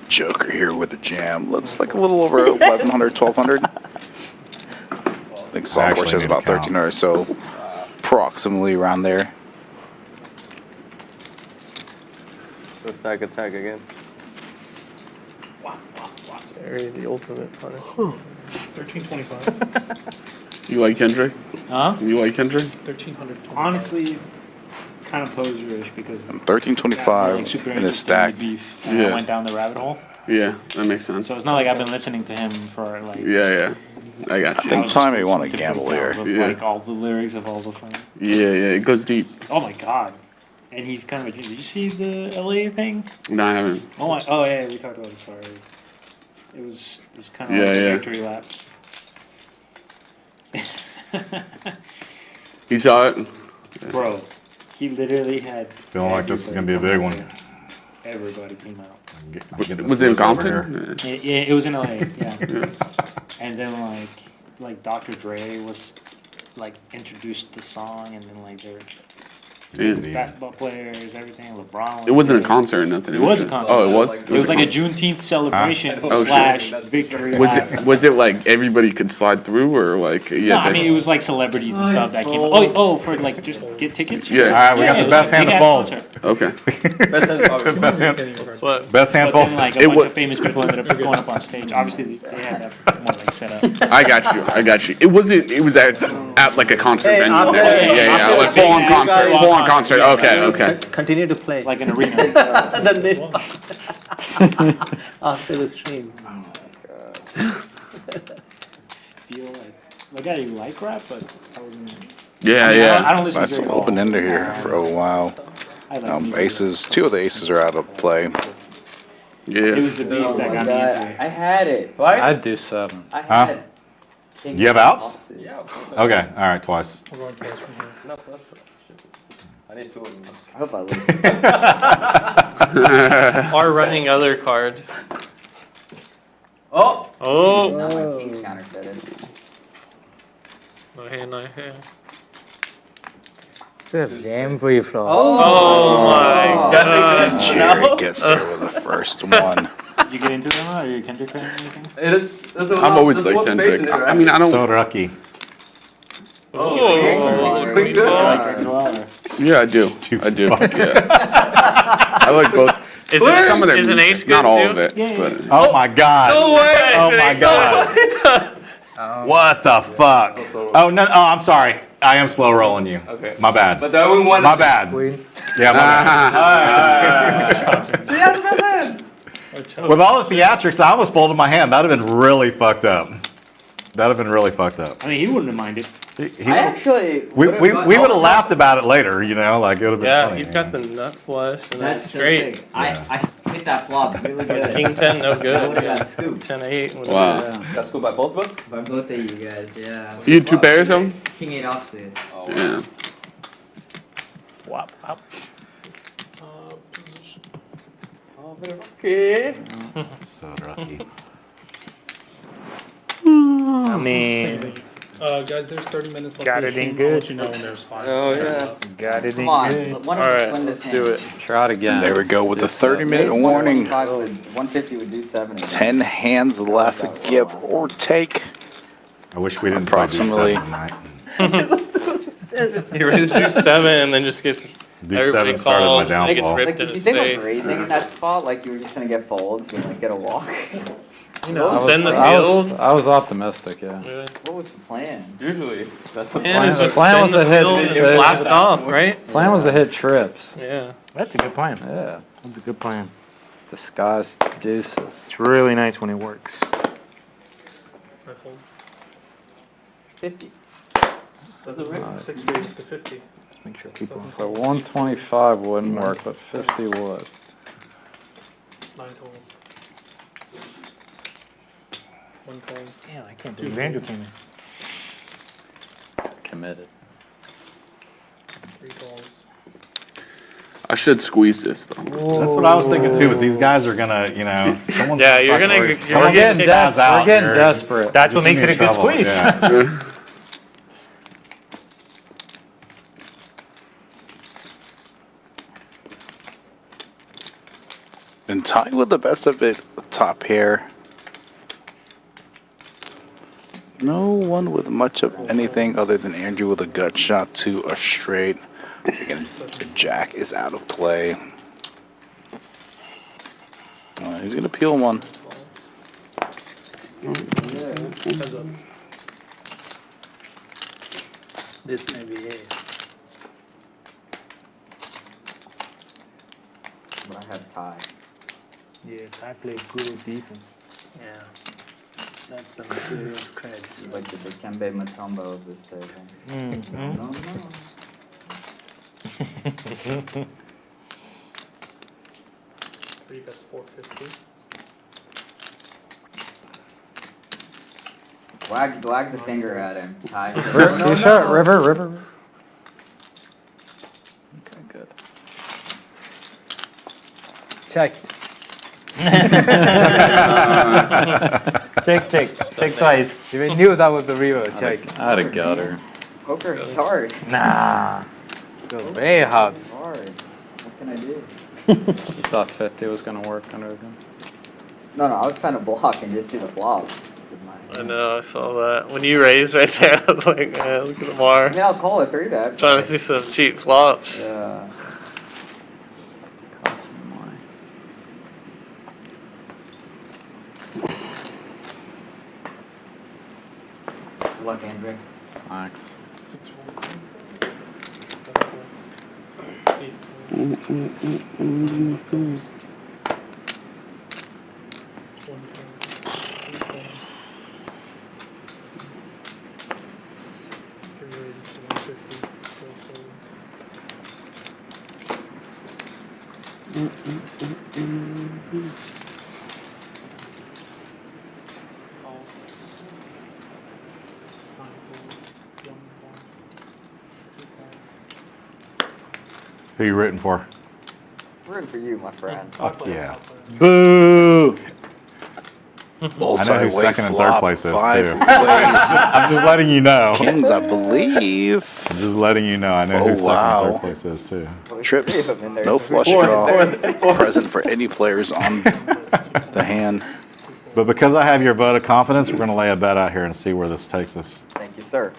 [SPEAKER 2] Joker here with the jam. Looks like a little over 1,100, 1,200. I think software
[SPEAKER 8] Actually
[SPEAKER 2] says
[SPEAKER 8] need
[SPEAKER 2] about
[SPEAKER 8] to count.
[SPEAKER 2] 1,300, so approximately around there.
[SPEAKER 5] Attack again.
[SPEAKER 4] Jerry, the ultimate punter.
[SPEAKER 6] 1325.
[SPEAKER 13] You like Kendrick?
[SPEAKER 6] Huh?
[SPEAKER 13] You like Kendrick?
[SPEAKER 6] 1300. Honestly, kind of poser-ish because
[SPEAKER 2] 1325 in his stack.
[SPEAKER 6] beef and I
[SPEAKER 13] Yeah.
[SPEAKER 6] went down the rabbit hole.
[SPEAKER 13] Yeah, that makes sense.
[SPEAKER 6] So it's not like I've been listening to him for like.
[SPEAKER 13] Yeah. I got
[SPEAKER 2] I
[SPEAKER 13] you.
[SPEAKER 2] think Tommy want to
[SPEAKER 6] to
[SPEAKER 2] gamble
[SPEAKER 6] break
[SPEAKER 2] here.
[SPEAKER 6] down
[SPEAKER 13] Yeah.
[SPEAKER 6] Like all the lyrics of all the songs.
[SPEAKER 13] Yeah, it goes deep.
[SPEAKER 6] Oh my god. And he's kind of a. Did you see the LA thing?
[SPEAKER 13] No, I haven't.
[SPEAKER 6] Oh yeah, we talked about it. Sorry. It was kind of
[SPEAKER 13] Yeah,
[SPEAKER 6] like a
[SPEAKER 13] yeah.
[SPEAKER 6] victory lap.
[SPEAKER 13] You saw it?
[SPEAKER 6] Bro, he literally had.
[SPEAKER 8] Feeling like this is gonna be a big one.
[SPEAKER 6] Everybody came out.
[SPEAKER 13] Was it in Compton?
[SPEAKER 6] Yeah, it was in LA. Yeah. And then like Dr. Dre was like introduced the song, and then like there.
[SPEAKER 13] Damn.
[SPEAKER 6] Basketball players, everything. LeBron. Was
[SPEAKER 13] It wasn't a
[SPEAKER 6] there.
[SPEAKER 13] concert or nothing.
[SPEAKER 6] It was a concert.
[SPEAKER 13] Oh, it was.
[SPEAKER 6] It was like a Juneteenth celebration
[SPEAKER 13] Oh,
[SPEAKER 6] slash
[SPEAKER 13] shit.
[SPEAKER 6] victory.
[SPEAKER 13] Was
[SPEAKER 6] lap.
[SPEAKER 13] it? Was it like everybody could slide through, or like? Yeah.
[SPEAKER 6] No, I mean it was like celebrities and stuff that came. Oh, for like just get tickets.
[SPEAKER 13] Yeah.
[SPEAKER 8] Alright, we got the best hand to fold.
[SPEAKER 13] Okay.
[SPEAKER 8] Best hand. Best hand
[SPEAKER 6] But then,
[SPEAKER 8] fold.
[SPEAKER 6] like a
[SPEAKER 13] It
[SPEAKER 6] bunch
[SPEAKER 13] wa-
[SPEAKER 6] of famous people ended up going up on stage. Obviously, they had that more like set up.
[SPEAKER 13] I got you. It wasn't. It was at like a concert
[SPEAKER 10] Hey,
[SPEAKER 13] venue.
[SPEAKER 10] after-
[SPEAKER 13] Yeah,
[SPEAKER 10] after
[SPEAKER 13] like
[SPEAKER 10] the
[SPEAKER 13] full on
[SPEAKER 10] big
[SPEAKER 13] concert.
[SPEAKER 10] guys-
[SPEAKER 13] Full on concert. Okay.
[SPEAKER 10] Continue to play.
[SPEAKER 6] Like an arena.
[SPEAKER 10] Then they after the stream.
[SPEAKER 6] Feel like I like rap, but I wasn't.
[SPEAKER 13] Yeah,
[SPEAKER 6] I mean,
[SPEAKER 13] yeah.
[SPEAKER 6] I don't listen
[SPEAKER 2] Nice
[SPEAKER 6] to it
[SPEAKER 2] little
[SPEAKER 6] all.
[SPEAKER 2] open ender here for a while.
[SPEAKER 6] I like music.
[SPEAKER 2] Aces. Two of the aces are out of play.
[SPEAKER 6] It was the
[SPEAKER 13] Yeah.
[SPEAKER 6] beef that got me into it.
[SPEAKER 9] I had it.
[SPEAKER 12] I'd do 7.
[SPEAKER 9] I
[SPEAKER 8] Huh?
[SPEAKER 9] had.
[SPEAKER 8] You have outs? Okay, alright, twice.
[SPEAKER 5] No, that's I need 2 of them.
[SPEAKER 9] I hope I lose.
[SPEAKER 4] Or running other cards.
[SPEAKER 9] Oh!
[SPEAKER 4] Oh!
[SPEAKER 9] Now my king's counterfeited.
[SPEAKER 4] No hand.
[SPEAKER 14] Jam free flow.
[SPEAKER 4] Oh my god.
[SPEAKER 2] Jerry gets there with the first one.
[SPEAKER 6] Did you get into it, Emma? Are you Kendrick fan or anything?
[SPEAKER 13] I've always liked Kendrick. I mean, I don't.
[SPEAKER 8] So lucky.
[SPEAKER 4] Oh,
[SPEAKER 6] Pretty good. I like it as well, or-
[SPEAKER 13] Yeah, I do. I do. Yeah. I like both.
[SPEAKER 4] Is
[SPEAKER 13] Some of their
[SPEAKER 4] an
[SPEAKER 13] music,
[SPEAKER 4] ace
[SPEAKER 13] not
[SPEAKER 4] good
[SPEAKER 13] all
[SPEAKER 4] too?
[SPEAKER 13] of it.
[SPEAKER 6] Yeah, yeah.
[SPEAKER 13] But
[SPEAKER 8] Oh my god.
[SPEAKER 4] No way!
[SPEAKER 8] Oh my god. What the fuck? Oh no! Oh, I'm sorry. I am slow rolling you.
[SPEAKER 5] Okay.
[SPEAKER 8] My bad.
[SPEAKER 5] But the only one.
[SPEAKER 8] My bad. Yeah, my bad. With all the theatrics, I almost folded my hand. That'd have been really fucked up. That'd have been really fucked up.
[SPEAKER 3] I mean, he wouldn't have minded.
[SPEAKER 9] I actually.
[SPEAKER 8] We
[SPEAKER 9] would've
[SPEAKER 8] would
[SPEAKER 9] got-
[SPEAKER 8] have laughed about it later, you know, like it would have been
[SPEAKER 4] Yeah,
[SPEAKER 8] funny.
[SPEAKER 4] he's got the nut flush and
[SPEAKER 9] That's
[SPEAKER 4] that's
[SPEAKER 9] so
[SPEAKER 4] straight.
[SPEAKER 9] sick. I hit that flop really good.
[SPEAKER 4] King 10, no
[SPEAKER 9] I
[SPEAKER 4] good.
[SPEAKER 9] would've got scooped.
[SPEAKER 4] 10-8.
[SPEAKER 13] Wow.
[SPEAKER 5] Got schooled by both of us?
[SPEAKER 9] By both of you guys, yeah.
[SPEAKER 13] You had two pairs of them?
[SPEAKER 9] King 8 offsuit.
[SPEAKER 5] Oh,
[SPEAKER 13] Yeah.
[SPEAKER 3] Wop, wop.
[SPEAKER 4] Okay.
[SPEAKER 8] So lucky.
[SPEAKER 3] I mean,
[SPEAKER 6] Guys, there's 30 minutes left.
[SPEAKER 3] got
[SPEAKER 6] of
[SPEAKER 3] it
[SPEAKER 6] the
[SPEAKER 3] in
[SPEAKER 6] stream.
[SPEAKER 3] good.
[SPEAKER 6] I'll let you know when there's 5.
[SPEAKER 5] Oh, yeah.
[SPEAKER 3] got it in
[SPEAKER 9] Come on,
[SPEAKER 3] good.
[SPEAKER 9] one of us
[SPEAKER 4] Alright,
[SPEAKER 9] win
[SPEAKER 4] let's
[SPEAKER 9] this
[SPEAKER 4] do
[SPEAKER 9] hand.
[SPEAKER 4] it.
[SPEAKER 12] Try it again.
[SPEAKER 2] There we go with the 30-minute
[SPEAKER 9] Maybe
[SPEAKER 2] warning.
[SPEAKER 9] 150 would do 7.
[SPEAKER 2] 10 hands left, give or take.
[SPEAKER 8] I wish we didn't
[SPEAKER 2] Approximately.
[SPEAKER 8] play D7 tonight.
[SPEAKER 4] He raised do 7 and then just gets everybody
[SPEAKER 8] D7 started my
[SPEAKER 4] calls. And he
[SPEAKER 8] downfall.
[SPEAKER 4] gets
[SPEAKER 9] Like,
[SPEAKER 4] ripped
[SPEAKER 9] if
[SPEAKER 4] in
[SPEAKER 9] you
[SPEAKER 4] his
[SPEAKER 9] think
[SPEAKER 4] face.
[SPEAKER 9] of raising in that spot, like you were just gonna get folds and like get a walk.
[SPEAKER 4] You know, then the
[SPEAKER 12] I
[SPEAKER 4] field.
[SPEAKER 12] was optimistic, yeah.
[SPEAKER 4] Yeah.
[SPEAKER 9] What was the plan?
[SPEAKER 5] Usually, that's the
[SPEAKER 4] Plan is just
[SPEAKER 12] plan was
[SPEAKER 4] spin
[SPEAKER 12] to
[SPEAKER 4] the
[SPEAKER 12] hit
[SPEAKER 4] field and
[SPEAKER 12] the-
[SPEAKER 4] blast off, right?
[SPEAKER 12] Plan was to hit trips.
[SPEAKER 4] Yeah.
[SPEAKER 3] That's a good plan.
[SPEAKER 12] Yeah.
[SPEAKER 3] That's a good plan.
[SPEAKER 12] Disguised deuces.
[SPEAKER 3] It's really nice when it works.
[SPEAKER 9] 50.
[SPEAKER 6] That's a right. 6 raised to 50.
[SPEAKER 3] Just make sure people.
[SPEAKER 12] So 125 wouldn't work, but 50 would.
[SPEAKER 6] 9 calls. 1 calls.
[SPEAKER 3] Damn, I can't believe Andrew came in.
[SPEAKER 12] Committed.
[SPEAKER 6] 3 calls.
[SPEAKER 13] I should squeeze this, but
[SPEAKER 8] That's what I was thinking too, but these guys are gonna, you know, someone's
[SPEAKER 4] Yeah, you're gonna-
[SPEAKER 8] fucking-
[SPEAKER 4] you're
[SPEAKER 8] someone's
[SPEAKER 4] getting
[SPEAKER 8] take guys out
[SPEAKER 12] We're getting
[SPEAKER 8] here.
[SPEAKER 12] desperate.
[SPEAKER 3] That's what
[SPEAKER 8] Just
[SPEAKER 3] makes it a
[SPEAKER 8] in
[SPEAKER 3] good
[SPEAKER 8] trouble,
[SPEAKER 3] squeeze.
[SPEAKER 8] yeah.
[SPEAKER 2] And tied with the best of it, top pair. No one with much of anything other than Andrew with a gut shot to a straight. Again, the jack is out of play. He's gonna peel one.
[SPEAKER 6] Heads up.
[SPEAKER 10] This may be it.
[SPEAKER 9] But I have tie.
[SPEAKER 3] Yeah, I played good defense.
[SPEAKER 10] Yeah. That's some serious creds.
[SPEAKER 9] Like the Dikembe Mutombo of this table.
[SPEAKER 3] Mm-hmm.
[SPEAKER 9] No, no.
[SPEAKER 6] 3 bets 450.
[SPEAKER 9] Wag the finger at him. Tie.
[SPEAKER 12] You shot river. Okay, good.
[SPEAKER 3] Check. Check twice. You knew that was the river. Check.
[SPEAKER 12] I had a gutter.
[SPEAKER 9] Poker is hard.
[SPEAKER 3] Nah. Go way hard.
[SPEAKER 9] It's hard. What can I do?
[SPEAKER 12] You thought 50 was gonna work under him?
[SPEAKER 9] No, I was trying to block and just see the flop.
[SPEAKER 4] I know, I saw that. When you raised right there, I was like, look at the bar.
[SPEAKER 9] I mean, I'll call it 3-bet.
[SPEAKER 4] Trying to see some cheap flops.
[SPEAKER 9] Yeah.
[SPEAKER 12] Cost me money.
[SPEAKER 9] Good luck, Andrew.
[SPEAKER 12] Thanks.
[SPEAKER 6] 6 folds. 7 folds. 8 folds. 1 fold. 3 folds. 3 raises to 150. 4 folds. Calls. 9 folds. 1 bounce. 2 calls.
[SPEAKER 8] Who you rooting for?
[SPEAKER 9] Rooting for you, my friend.
[SPEAKER 8] Fuck yeah.
[SPEAKER 3] Boo!
[SPEAKER 8] I know who
[SPEAKER 2] Multi-way
[SPEAKER 8] second and third
[SPEAKER 2] flop,
[SPEAKER 8] place is
[SPEAKER 2] 5
[SPEAKER 8] too.
[SPEAKER 2] ways.
[SPEAKER 8] I'm just letting you know.
[SPEAKER 2] Kings, I believe.
[SPEAKER 8] I'm just letting you know. I know
[SPEAKER 2] Oh,
[SPEAKER 8] who second
[SPEAKER 2] wow.
[SPEAKER 8] and third place is too.
[SPEAKER 2] Trips, no flush draw present for any players on the hand.
[SPEAKER 8] But because I have your vote of confidence, we're gonna lay a bet out here and see where this takes us.
[SPEAKER 9] Thank you, sir.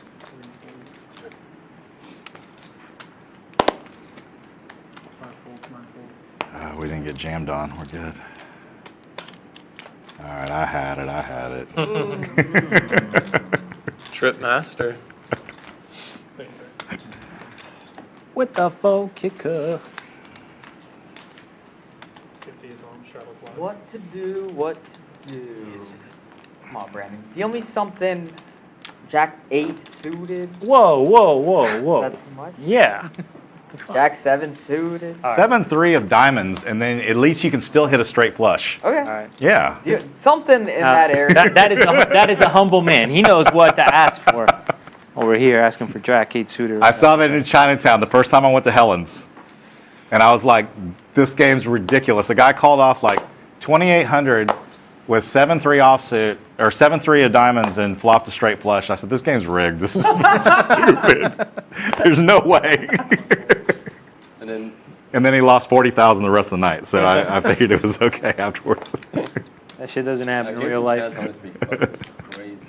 [SPEAKER 8] We didn't get jammed on. We're good. All right, I had it.
[SPEAKER 4] Trip master.
[SPEAKER 3] With the full kicker.
[SPEAKER 6] 50 is on, straddles live.
[SPEAKER 9] What to do? Come on, Brandon. Deal me something. Jack 8 suited.
[SPEAKER 3] Whoa.
[SPEAKER 9] That's too much.
[SPEAKER 3] Yeah.
[SPEAKER 9] Jack 7 suited.
[SPEAKER 8] 7-3 of diamonds, and then at least you can still hit a straight flush.
[SPEAKER 9] Okay.
[SPEAKER 3] All right.
[SPEAKER 8] Yeah.
[SPEAKER 9] Something in that area.
[SPEAKER 3] That is a humble man. He knows what to ask for. Over here, asking for Jack 8 suitor.
[SPEAKER 8] I saw that in Chinatown the first time I went to Helen's, and I was like, "This game's ridiculous." A guy called off like 2,800 with 7-3 offsuit or 7-3 of diamonds and flopped a straight flush. I said, "This game's rigged. This is stupid. There's no way." And then he lost 40,000 the rest of the night. So I figured it was okay afterwards.
[SPEAKER 3] That shit doesn't happen in real life.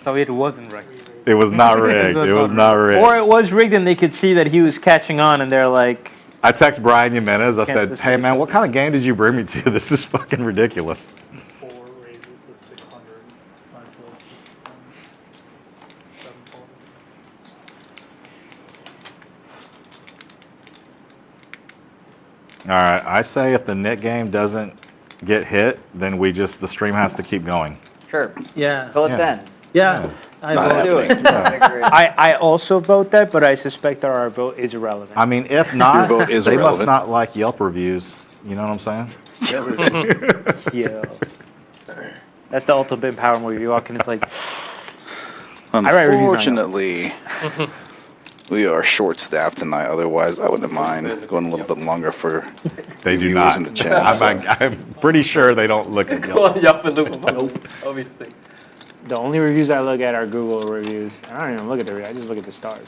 [SPEAKER 14] So it wasn't rigged.
[SPEAKER 8] It was not rigged. It was not rigged.
[SPEAKER 3] Or it was rigged and they could see that he was catching on and they're like...
[SPEAKER 8] I text Brian Jimenez. I said,
[SPEAKER 3] Kansas
[SPEAKER 8] "Hey, man, what kind of game did you bring me to? This is fucking ridiculous."
[SPEAKER 6] 4 raises to 600. 5 floats to 7 fold.
[SPEAKER 8] All right. I say if the net game doesn't get hit, then the stream has to keep going.
[SPEAKER 9] Sure.
[SPEAKER 10] Yeah.
[SPEAKER 9] Till it
[SPEAKER 8] Yeah.
[SPEAKER 9] ends.
[SPEAKER 10] Yeah. I
[SPEAKER 9] Let's do it.
[SPEAKER 3] I also vote that, but I suspect that our vote is irrelevant.
[SPEAKER 8] I mean, if not,
[SPEAKER 2] vote is
[SPEAKER 8] they must
[SPEAKER 2] irrelevant.
[SPEAKER 8] not like Yelp reviews. You know what I'm saying?
[SPEAKER 3] Yeah. That's the ultimate power move. You walk in, it's like... I write reviews on Yelp.
[SPEAKER 2] Unfortunately, we are short-staffed tonight. Otherwise, I wouldn't mind going a little bit longer for
[SPEAKER 8] They do
[SPEAKER 2] viewers
[SPEAKER 8] not.
[SPEAKER 2] in the chat.
[SPEAKER 8] I'm pretty sure they don't look at Yelp.
[SPEAKER 14] Obviously.
[SPEAKER 3] The only reviews I look at are Google reviews. I don't even look at the reviews. I just look at the stars.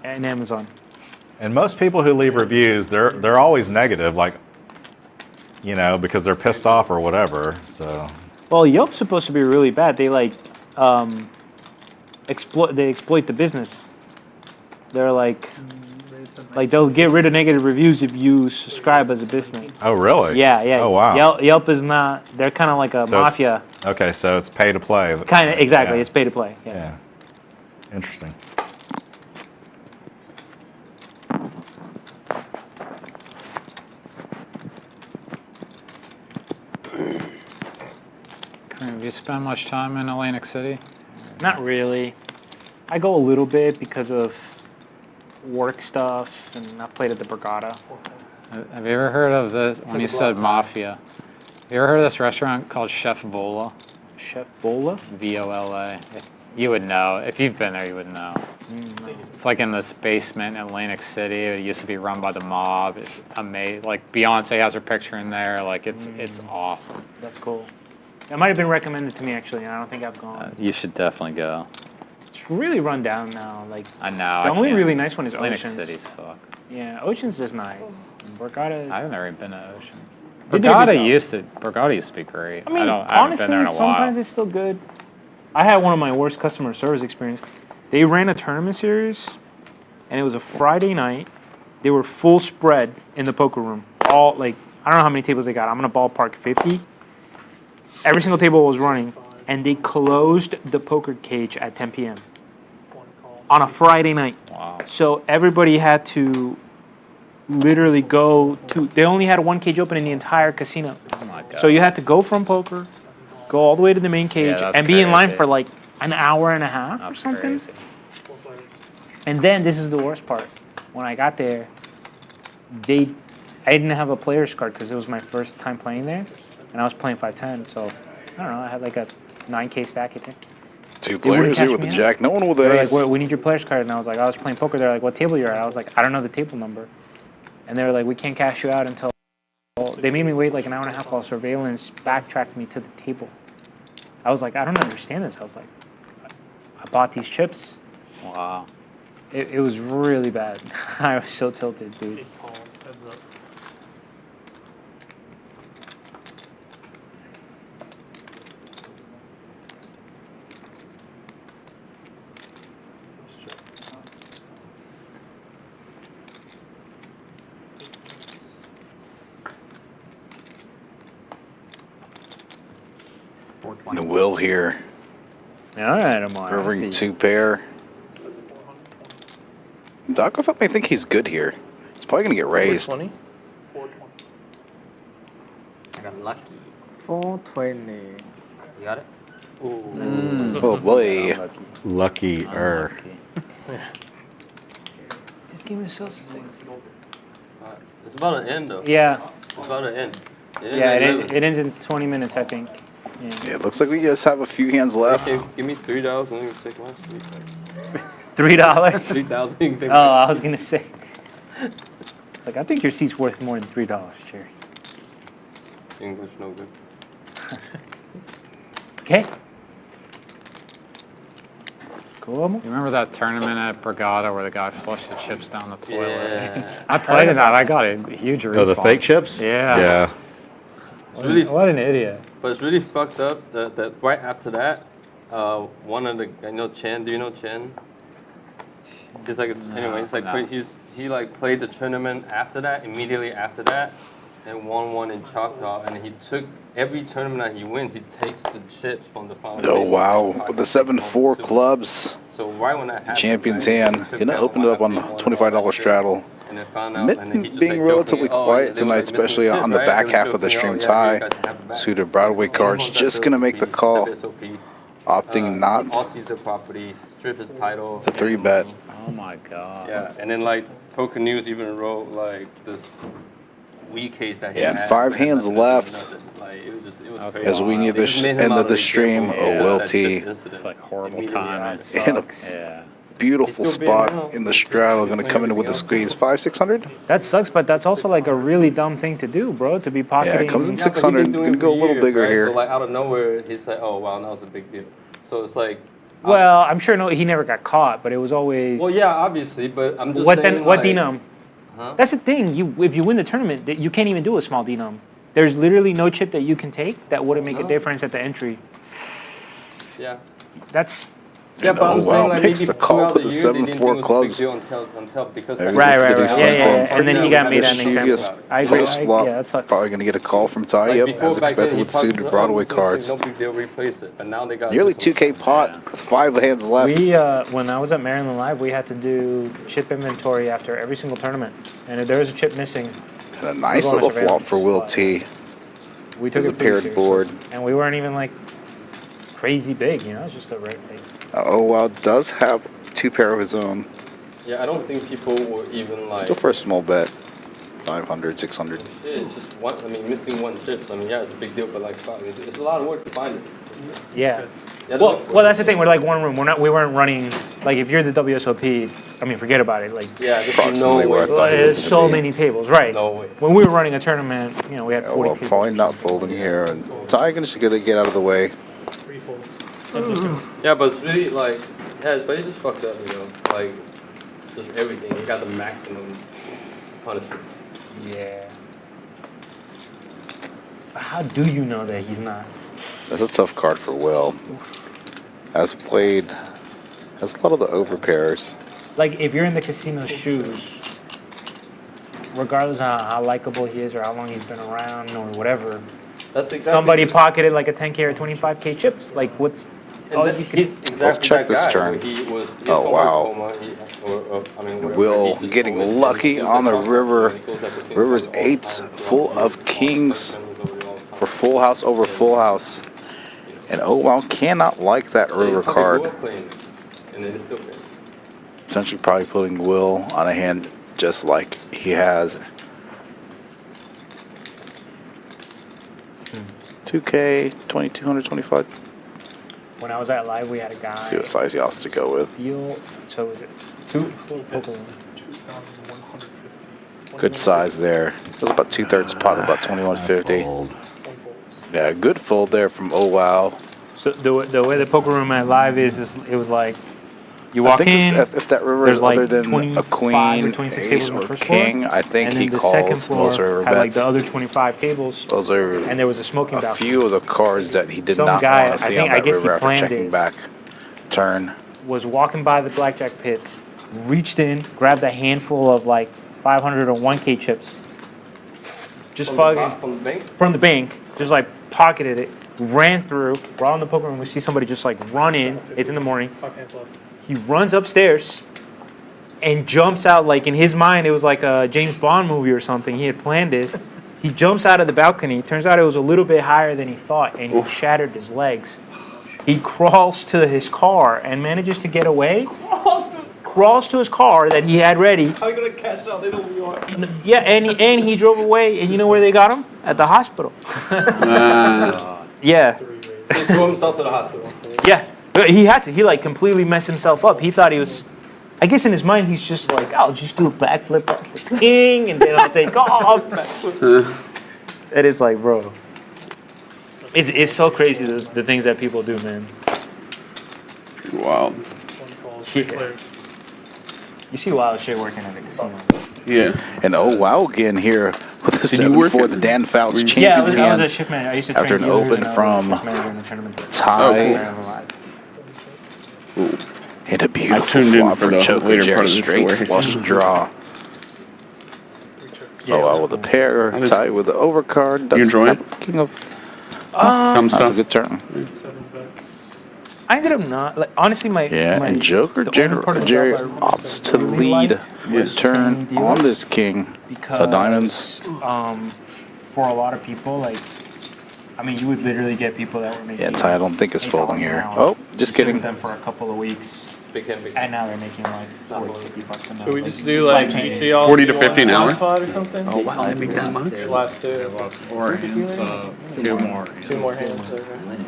[SPEAKER 3] And Amazon.
[SPEAKER 8] And most people who leave reviews, they're always negative, like, you know, because they're pissed off or whatever. So.
[SPEAKER 3] Well, Yelp's supposed to be really bad. They like exploit the business. They're like they'll get rid of negative reviews if you subscribe as a business.
[SPEAKER 8] Oh, really?
[SPEAKER 3] Yeah.
[SPEAKER 8] Oh, wow.
[SPEAKER 3] Yelp is not. They're kind of like a mafia.
[SPEAKER 8] Okay, so it's pay to play.
[SPEAKER 3] Kind of exactly.
[SPEAKER 8] Yeah.
[SPEAKER 3] It's pay to play.
[SPEAKER 8] Yeah. Interesting.
[SPEAKER 12] Have you spent much time in Atlantic City?
[SPEAKER 3] Not really. I go a little bit because of work stuff, and I played at the Borgata.
[SPEAKER 12] Have you ever heard of this, when you said mafia, have you ever heard of this restaurant called Chef Vola?
[SPEAKER 3] Chef Vola?
[SPEAKER 12] V-O-L-A. You would know. If you've been there, you would know. It's like in this basement in Atlantic City. It used to be run by the mob. It's amazing. Like Beyonce has her picture in there. Like it's awesome.
[SPEAKER 3] That's cool. That might have been recommended to me actually, and I don't think I've gone.
[SPEAKER 12] You should definitely go.
[SPEAKER 3] It's really run down now. Like
[SPEAKER 12] I know.
[SPEAKER 3] the only really nice one is
[SPEAKER 12] Atlantic
[SPEAKER 3] Oceans.
[SPEAKER 12] City suck.
[SPEAKER 3] Yeah, Oceans is nice. Borgata.
[SPEAKER 12] I've never even been to Oceans.
[SPEAKER 3] They did a good
[SPEAKER 12] Borgata used to be great.
[SPEAKER 3] I mean,
[SPEAKER 12] I haven't
[SPEAKER 3] honestly,
[SPEAKER 12] been there in a while.
[SPEAKER 3] sometimes it's still good. I had one of my worst customer service experience. They ran a tournament series, and it was a Friday night. They were full spread in the poker room. All like I don't know how many tables they got. I'm gonna ballpark 50. Every single table was running, and they closed the poker cage at 10 p.m. on a Friday night.
[SPEAKER 12] Wow.
[SPEAKER 3] So everybody had to literally go to. They only had one cage open in the entire casino.
[SPEAKER 12] Oh my God.
[SPEAKER 3] So you had to go from poker, go all the way to the main cage,
[SPEAKER 12] that's
[SPEAKER 3] and be in line
[SPEAKER 12] crazy.
[SPEAKER 3] for like an hour and a half or
[SPEAKER 12] That's
[SPEAKER 3] something.
[SPEAKER 12] crazy.
[SPEAKER 3] And then this is the worst part. When I got there, I didn't have a player's card because it was my first time playing there, and I was playing 510. So I don't know. I had like a 9K stack, I think.
[SPEAKER 2] Two players here with the jack. No one with the ace.
[SPEAKER 3] Like, well, we need your player's card, and I was like, I was playing poker. They're like, what table you're at? I was like, I don't know the table number. And they were like, we can't cash you out until. They made me wait like an hour and a half while surveillance backtracked me to the table. I was like, I don't understand this. I was like, I bought these chips.
[SPEAKER 12] Wow.
[SPEAKER 3] It was really bad. I was so tilted, dude.
[SPEAKER 2] And the Will here.
[SPEAKER 3] All right, Amar.
[SPEAKER 2] Covering 2 pair. Doc, I think he's good here. He's probably going to get raised.
[SPEAKER 4] 420?
[SPEAKER 9] I got lucky.
[SPEAKER 14] 420.
[SPEAKER 5] You got it?
[SPEAKER 2] Oh boy.
[SPEAKER 8] Lucky-er.
[SPEAKER 3] This game is so sick.
[SPEAKER 5] It's about to end though.
[SPEAKER 3] Yeah.
[SPEAKER 5] It's about to end.
[SPEAKER 3] Yeah, it ends in 20 minutes, I think.
[SPEAKER 2] Yeah, it looks like we just have a few hands left.
[SPEAKER 5] Okay, give me $3 and you can take my seat.
[SPEAKER 3] $3?
[SPEAKER 5] 3,000. You can take
[SPEAKER 3] Oh,
[SPEAKER 5] my
[SPEAKER 3] I was gonna say. Like, I think your seat's worth more than $3, Jerry.
[SPEAKER 5] English no good.
[SPEAKER 3] Okay. Cool.
[SPEAKER 12] You remember that tournament at Brigada where the guy flushed the chips down the toilet?
[SPEAKER 5] Yeah.
[SPEAKER 12] I played in that. I got a huge refund.
[SPEAKER 8] Oh, the fake chips?
[SPEAKER 12] Yeah.
[SPEAKER 8] Yeah.
[SPEAKER 5] Really,
[SPEAKER 12] what an idiot.
[SPEAKER 5] But it's really fucked up that right after that, one of the, I know Chen, do you know Chen? He's like, anyway, he's like, he like played the tournament after that, immediately after that, and won one in Choctaw, and he took, every tournament that he wins, he takes the chips from the final.
[SPEAKER 2] Oh wow, with the 7-4 clubs.
[SPEAKER 5] So right when that happened,
[SPEAKER 2] Champion's hand. Gonna open it up on a $25 straddle.
[SPEAKER 5] and then found out, and then he
[SPEAKER 2] Mitt
[SPEAKER 5] just
[SPEAKER 2] being
[SPEAKER 5] like
[SPEAKER 2] relatively
[SPEAKER 5] joked me,
[SPEAKER 2] quiet
[SPEAKER 5] yeah, they
[SPEAKER 2] tonight,
[SPEAKER 5] were, like, missing
[SPEAKER 2] especially
[SPEAKER 5] chips,
[SPEAKER 2] on the
[SPEAKER 5] right?
[SPEAKER 2] back
[SPEAKER 5] They
[SPEAKER 2] half
[SPEAKER 5] were
[SPEAKER 2] of the
[SPEAKER 5] joking me,
[SPEAKER 2] stream
[SPEAKER 5] oh, yeah,
[SPEAKER 2] tie.
[SPEAKER 5] you guys have it back.
[SPEAKER 2] Suited Broadway cards, just gonna make the call. Opting not.
[SPEAKER 5] All Caesar property, strip his title.
[SPEAKER 2] The 3-bet.
[SPEAKER 12] Oh my god.
[SPEAKER 5] Yeah, and then like Poker News even wrote like this Wii case that he
[SPEAKER 2] Yeah,
[SPEAKER 5] had.
[SPEAKER 2] 5 hands left.
[SPEAKER 5] Like it was crazy.
[SPEAKER 2] As we near
[SPEAKER 5] They just
[SPEAKER 2] the
[SPEAKER 5] made him
[SPEAKER 2] end
[SPEAKER 5] out
[SPEAKER 2] of the
[SPEAKER 5] the
[SPEAKER 2] stream,
[SPEAKER 5] example.
[SPEAKER 2] a
[SPEAKER 5] Yeah,
[SPEAKER 2] Will
[SPEAKER 5] that
[SPEAKER 2] T.
[SPEAKER 5] shit
[SPEAKER 12] It's like horrible
[SPEAKER 5] Immediately
[SPEAKER 12] timing.
[SPEAKER 5] after.
[SPEAKER 2] In a
[SPEAKER 12] Yeah.
[SPEAKER 2] beautiful spot in the straddle, gonna come in with a squeeze. 500-600?
[SPEAKER 3] That sucks, but that's also like a really dumb thing to do, bro. To be pocketing.
[SPEAKER 2] Yeah, it comes in
[SPEAKER 5] Yeah, but he's
[SPEAKER 2] 600.
[SPEAKER 5] been doing
[SPEAKER 2] Gonna
[SPEAKER 5] it
[SPEAKER 2] go a
[SPEAKER 5] for
[SPEAKER 2] little
[SPEAKER 5] years,
[SPEAKER 2] bigger
[SPEAKER 5] right?
[SPEAKER 2] here.
[SPEAKER 5] So like out of nowhere, he's like, oh wow, that was a big deal. So it's like.
[SPEAKER 3] Well, I'm sure he never got caught, but it was always.
[SPEAKER 5] Well, yeah, obviously, but I'm just
[SPEAKER 3] What
[SPEAKER 5] saying.
[SPEAKER 3] then? What
[SPEAKER 5] like,
[SPEAKER 3] denom?
[SPEAKER 5] Huh?
[SPEAKER 3] That's the thing. If you win the tournament, you can't even do a small denom. There's literally no chip that you can take that wouldn't make a difference at the entry.
[SPEAKER 5] Yeah.
[SPEAKER 3] That's.
[SPEAKER 5] Yeah, but I'm saying like
[SPEAKER 2] makes
[SPEAKER 5] maybe
[SPEAKER 2] the call
[SPEAKER 5] throughout
[SPEAKER 2] for
[SPEAKER 5] the
[SPEAKER 2] the
[SPEAKER 5] year, they didn't think
[SPEAKER 2] 7-4
[SPEAKER 5] it was a big
[SPEAKER 2] clubs.
[SPEAKER 5] deal until because
[SPEAKER 2] Maybe
[SPEAKER 3] Right,
[SPEAKER 2] we
[SPEAKER 3] right,
[SPEAKER 2] could do
[SPEAKER 3] right.
[SPEAKER 2] something
[SPEAKER 3] Yeah. And then he got made that
[SPEAKER 2] mischievous
[SPEAKER 3] example. I agree.
[SPEAKER 2] post flop.
[SPEAKER 3] Yeah, that's what.
[SPEAKER 2] Probably gonna get a call from tie
[SPEAKER 5] Like
[SPEAKER 2] up
[SPEAKER 5] before,
[SPEAKER 2] as
[SPEAKER 5] back then,
[SPEAKER 2] expected
[SPEAKER 5] he
[SPEAKER 2] with
[SPEAKER 5] talked
[SPEAKER 2] suited
[SPEAKER 5] to,
[SPEAKER 2] Broadway
[SPEAKER 5] it's
[SPEAKER 2] cards.
[SPEAKER 5] no big deal, replace it. But now they got
[SPEAKER 2] Nearly
[SPEAKER 5] this one.
[SPEAKER 2] 2K pot with 5 hands left.
[SPEAKER 3] We when I was at Maryland Live, we had to do chip inventory after every single tournament, and if there was a chip missing,
[SPEAKER 2] And a nice little flop for Will T.
[SPEAKER 3] we took
[SPEAKER 2] As a
[SPEAKER 3] it pretty
[SPEAKER 2] paired
[SPEAKER 3] serious.
[SPEAKER 2] board.
[SPEAKER 3] And we weren't even like crazy big, you know. It's just a right thing.
[SPEAKER 2] Oh wow, does have 2 pair of his own.
[SPEAKER 5] Yeah, I don't think people were even like.
[SPEAKER 2] Go for a small bet. 500, 600.
[SPEAKER 5] Shit, just one. I mean, missing one chip. I mean, yeah, it's a big deal, but like, fuck, it's a lot of work to find it.
[SPEAKER 3] Yeah.
[SPEAKER 5] Yeah,
[SPEAKER 3] Well, that's the thing. We're like one room. We weren't running. Like if you're the WSOP, I mean, forget about it. Like
[SPEAKER 5] Yeah, there's
[SPEAKER 2] Approximately
[SPEAKER 5] no
[SPEAKER 2] where I
[SPEAKER 5] way.
[SPEAKER 2] thought it was
[SPEAKER 3] there's
[SPEAKER 2] gonna
[SPEAKER 3] so
[SPEAKER 2] be.
[SPEAKER 3] many tables, right?
[SPEAKER 5] No way.
[SPEAKER 3] When we were running a tournament, you know, we had 40
[SPEAKER 2] Well,
[SPEAKER 3] tables.
[SPEAKER 2] probably not folding here. And Ty just gonna get out of the way.
[SPEAKER 5] Yeah, but it's really like, yeah, but it's just fucked up, you know, like just everything. You got the maximum punishment.
[SPEAKER 3] Yeah. But how do you know that he's not?
[SPEAKER 2] That's a tough card for Will. Has a lot of the overpairs.
[SPEAKER 3] Like if you're in the casino's shoes, regardless of how likable he is or how long he's been around or whatever,
[SPEAKER 5] That's exactly.
[SPEAKER 3] somebody pocketed like a 10K or 25K chips. Like what's
[SPEAKER 5] And that, he's exactly
[SPEAKER 2] Let's check
[SPEAKER 5] that
[SPEAKER 2] this
[SPEAKER 5] guy.
[SPEAKER 2] turn.
[SPEAKER 5] He was,
[SPEAKER 2] Oh, wow. Will getting lucky on the river. River's 8s full of kings for full house over full house. And oh wow, cannot like that river card. Essentially probably putting Will on a hand just like he has. 2K, 2200, 25.
[SPEAKER 3] when I was at live, we had a guy.
[SPEAKER 2] See what size he wants to go with.
[SPEAKER 3] So was it 2 Pokemon?
[SPEAKER 2] Good size there. It was about 2/3 pot, about 2150. Yeah, good fold there from oh wow.
[SPEAKER 3] So the way the poker room at live is it was like you
[SPEAKER 2] I
[SPEAKER 3] walk
[SPEAKER 2] think
[SPEAKER 3] in.
[SPEAKER 2] if that river
[SPEAKER 3] there's
[SPEAKER 2] is
[SPEAKER 3] like
[SPEAKER 2] other than
[SPEAKER 3] 25
[SPEAKER 2] a
[SPEAKER 3] or
[SPEAKER 2] queen,
[SPEAKER 3] 26
[SPEAKER 2] ace,
[SPEAKER 3] tables on the
[SPEAKER 2] or
[SPEAKER 3] first
[SPEAKER 2] king,
[SPEAKER 3] floor,
[SPEAKER 2] I think
[SPEAKER 3] and
[SPEAKER 2] he
[SPEAKER 3] then the second
[SPEAKER 2] calls
[SPEAKER 3] floor
[SPEAKER 2] most river
[SPEAKER 3] had like
[SPEAKER 2] bets.
[SPEAKER 3] the other 25 tables.
[SPEAKER 2] Those are
[SPEAKER 3] and there was a smoking
[SPEAKER 2] a
[SPEAKER 3] balcony.
[SPEAKER 2] few of the cards that he did
[SPEAKER 3] Some
[SPEAKER 2] not
[SPEAKER 3] guy,
[SPEAKER 2] want to
[SPEAKER 3] I
[SPEAKER 2] see
[SPEAKER 3] think-
[SPEAKER 2] on
[SPEAKER 3] I
[SPEAKER 2] that
[SPEAKER 3] guess he
[SPEAKER 2] river after
[SPEAKER 3] planned
[SPEAKER 2] checking
[SPEAKER 3] it.
[SPEAKER 2] back. Turn.
[SPEAKER 3] Was walking by the blackjack pits, reached in, grabbed a handful of like 500 or 1K chips. Just fucking from the bank, just like pocketed it, ran through. We're all in the poker room. We see somebody just like run in. It's in the morning. He runs upstairs and jumps out. Like in his mind, it was like a James Bond movie or something. He had planned this. He jumps out of the balcony. Turns out it was a little bit higher than he thought, and he shattered his legs. He crawls to his car and manages to get away. Crawls to his car that he had ready.
[SPEAKER 4] How are you gonna cash out? They know who you are.
[SPEAKER 3] Yeah, and he drove away. And you know where they got him? At the hospital. Yeah.
[SPEAKER 4] He threw himself to the hospital.
[SPEAKER 3] Yeah. He had to. He like completely messed himself up. He thought he was. I guess in his mind he's just like, I'll just do a backflip off the king and then I'll take off. It is like, bro. It's so crazy the things that people do, man.
[SPEAKER 13] Wow.
[SPEAKER 3] You see wild shit working at the casino.
[SPEAKER 13] Yeah.
[SPEAKER 2] And oh wow again here with the 7 for the Dan Fouts Champions
[SPEAKER 3] Yeah, I was a
[SPEAKER 2] hand.
[SPEAKER 3] ship man. I used to
[SPEAKER 2] After
[SPEAKER 3] train
[SPEAKER 2] an open from Ty. And a beautiful flop for Choker Jerry. Straight flush draw. Oh wow with the pair. Ty with the overcard.
[SPEAKER 13] You enjoy it?
[SPEAKER 2] King of.
[SPEAKER 13] Some
[SPEAKER 2] That's
[SPEAKER 13] stuff.
[SPEAKER 2] a good turn.
[SPEAKER 3] I ended up not like honestly my
[SPEAKER 2] And Joker Jerry opts to lead with turn on this king of diamonds.
[SPEAKER 3] For a lot of people, like I mean, you would literally get people that were making.
[SPEAKER 2] Yeah, Ty, I don't think it's folding here. Oh, just kidding.
[SPEAKER 3] Them for a couple of weeks, and now they're making like 40, 50 bucks a month.
[SPEAKER 4] Should we just do like GTL
[SPEAKER 13] 40 to 50 an hour?
[SPEAKER 4] or something?
[SPEAKER 13] Oh wow, that make that much?
[SPEAKER 4] Last two.
[SPEAKER 12] 4 hands, 2 more.
[SPEAKER 4] 2 more hands.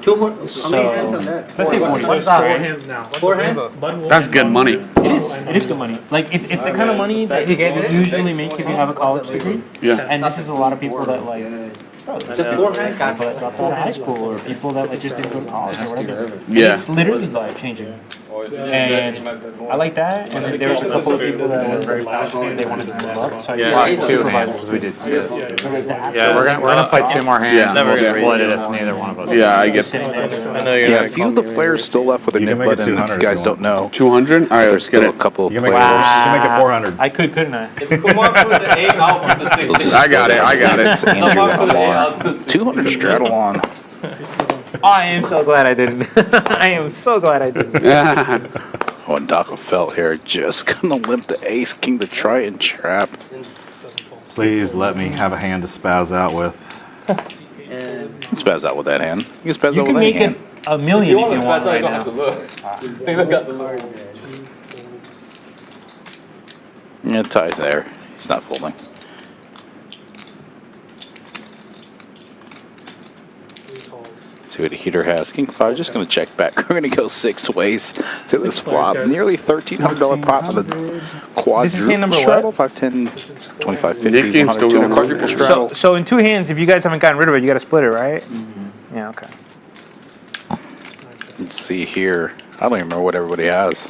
[SPEAKER 10] Two more. How many hands on that?
[SPEAKER 3] Let's say 40.
[SPEAKER 6] What's that? 4 hands now.
[SPEAKER 10] 4 hands?
[SPEAKER 13] That's good money.
[SPEAKER 3] It is good money. Like it's the kind of money that you usually make if you have a college degree.
[SPEAKER 13] Yeah.
[SPEAKER 3] And this is a lot of people that like.
[SPEAKER 10] Just 4 hands.
[SPEAKER 3] People that dropped out of high school or people that like just didn't go to college or whatever.
[SPEAKER 13] Yeah.
[SPEAKER 3] It's literally life changing. And I like that. And then there was a couple of people that were very passionate. They wanted to move up. So I
[SPEAKER 12] Lost 2 hands because we did 2. Yeah, we're gonna play 2 more hands.
[SPEAKER 13] Yeah.
[SPEAKER 12] And we'll split it if neither one of us.
[SPEAKER 13] Yeah, I get.
[SPEAKER 4] I know you're
[SPEAKER 2] Yeah, a few of the players still left with a nip button. If you guys don't know,
[SPEAKER 13] 200. All right,
[SPEAKER 2] there's
[SPEAKER 13] let's get
[SPEAKER 2] still a
[SPEAKER 13] it.
[SPEAKER 2] couple of
[SPEAKER 8] You
[SPEAKER 2] players.
[SPEAKER 8] can make it 400.
[SPEAKER 3] I couldn't I?
[SPEAKER 4] If you come up with the 8, I'll put the 16.
[SPEAKER 13] I got it. I got
[SPEAKER 2] It's
[SPEAKER 13] it.
[SPEAKER 2] Andrew Amar. 200 straddle on.
[SPEAKER 3] I am so glad I didn't. I am so glad I didn't.
[SPEAKER 2] Oh, and Doc felt here just gonna limp the ace king to try and trap.
[SPEAKER 8] Please let me have a hand to spaz out with.
[SPEAKER 2] Spaz out with that hand. You can spaz
[SPEAKER 3] You
[SPEAKER 2] out
[SPEAKER 3] can
[SPEAKER 2] with any
[SPEAKER 3] make
[SPEAKER 2] hand.
[SPEAKER 3] it a million if you want
[SPEAKER 4] That's how
[SPEAKER 3] right
[SPEAKER 4] you have to
[SPEAKER 3] now.
[SPEAKER 4] look. See, look up.
[SPEAKER 2] Yeah, Ty's there. He's not folding. See what the heater has. King 5 just going to check back. We're going to go 6 ways to this flop. Nearly $1,300 pot for the quadruple
[SPEAKER 3] number
[SPEAKER 2] straddle.
[SPEAKER 3] what?
[SPEAKER 2] 5, 10, 25, 50,
[SPEAKER 13] Nick Game's
[SPEAKER 2] 100,
[SPEAKER 13] still
[SPEAKER 2] 200,
[SPEAKER 13] going
[SPEAKER 2] quadruple straddle.
[SPEAKER 3] So in 2 hands, if you guys haven't gotten rid of it, you got to split it, right? Yeah. Okay.
[SPEAKER 2] Let's see here. I don't even remember what everybody has.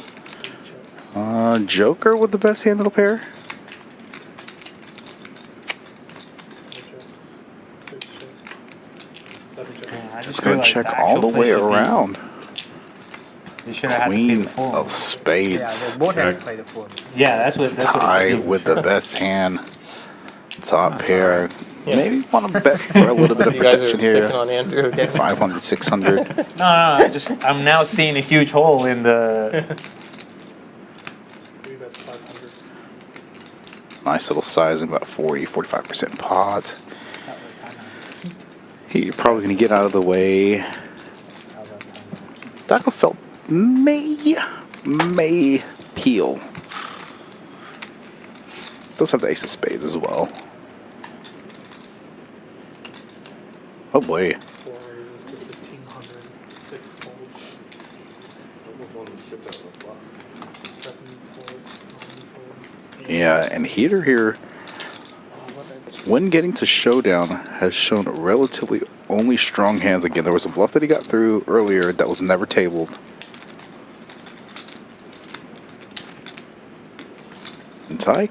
[SPEAKER 2] Joker with the best hand of the pair. Just going to check all the way around.
[SPEAKER 3] You should have had to pay
[SPEAKER 2] Queen
[SPEAKER 3] the full.
[SPEAKER 2] of spades.
[SPEAKER 10] Both had to play the 4.
[SPEAKER 3] Yeah, that's what.
[SPEAKER 2] Tie with the best hand. Top pair. Maybe want to bet for a little bit of
[SPEAKER 4] You guys are
[SPEAKER 2] protection here.
[SPEAKER 4] picking on Andrew again.
[SPEAKER 2] 500, 600.
[SPEAKER 3] No. I'm now seeing a huge hole in the.
[SPEAKER 2] Nice little sizing, about 40, 45% pot. You're probably going to get out of the way. Daco felt may peel. Does have the ace of spades as well. Oh boy. Yeah, and Heater here, when getting to showdown, has shown relatively only strong hands. Again, there was a bluff that he got through earlier that was never tabled. And Ty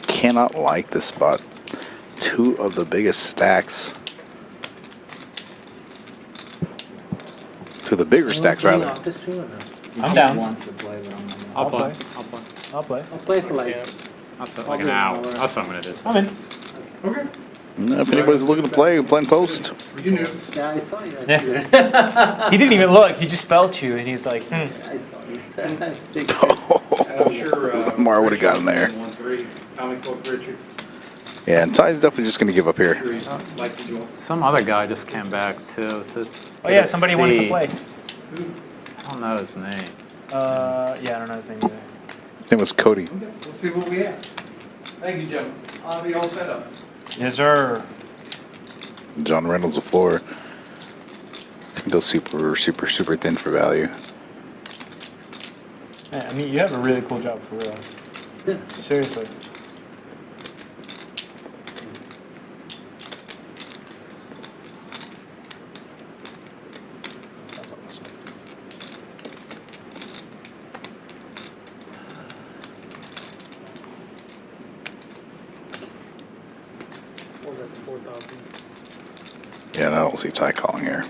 [SPEAKER 2] cannot like this spot. 2 of the biggest stacks. 2 of the bigger stacks, rather.
[SPEAKER 3] I'm down.
[SPEAKER 12] I'll play.
[SPEAKER 3] I'll play.
[SPEAKER 10] I'll play for like
[SPEAKER 12] Like an hour. That's what I'm gonna do.
[SPEAKER 3] I'm in.
[SPEAKER 6] Okay.
[SPEAKER 2] If anybody's looking to play, playing post.
[SPEAKER 6] You knew.
[SPEAKER 10] Yeah, I saw you.
[SPEAKER 3] Yeah. He didn't even look. He just felt you, and he's like,
[SPEAKER 10] I saw you. Sometimes
[SPEAKER 6] I'm sure.
[SPEAKER 2] Lamar would have gotten there.
[SPEAKER 6] 1-3. Comic book Richard.
[SPEAKER 2] Yeah, and Ty's definitely just going to give up here.
[SPEAKER 12] Some other guy just came back too.
[SPEAKER 3] Oh yeah, somebody wanted to play.
[SPEAKER 12] I don't know his name.
[SPEAKER 3] Yeah, I don't know his name either.
[SPEAKER 2] His name was Cody.
[SPEAKER 15] Let's see what we have. Thank you, Jim. I'll be all set up.
[SPEAKER 3] Yes, sir.
[SPEAKER 2] John Reynolds the floor. Can go super thin for value.
[SPEAKER 3] Man, I mean, you have a really cool job for real. Seriously. That's awesome.
[SPEAKER 4] That's 4,000.
[SPEAKER 2] Yeah, I don't see Ty calling here.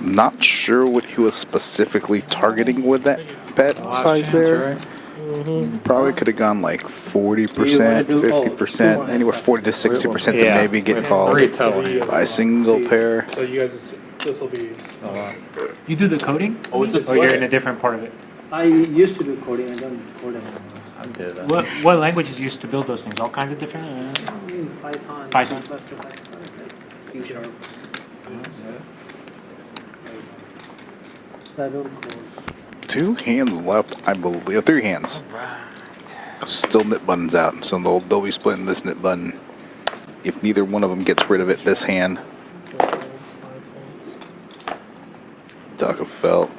[SPEAKER 2] Not sure what he was specifically targeting with that bet size there. Probably could have gone like 40%, 50%, anywhere 40 to 60% to maybe get called by a single pair.
[SPEAKER 4] So you guys, this will be.
[SPEAKER 3] You do the coding? Or you're in a different part of it?
[SPEAKER 10] I used to do coding. I don't code anymore.
[SPEAKER 12] I did that.
[SPEAKER 3] What languages used to build those things? All kinds of different?
[SPEAKER 10] I mean, Python.
[SPEAKER 3] Python.
[SPEAKER 10] C#. I don't code.
[SPEAKER 2] 2 hands left, I believe. 3 hands. Still knit buttons out, so they'll be splitting this knit button. If neither one of them gets rid of it this hand. Duck of felt.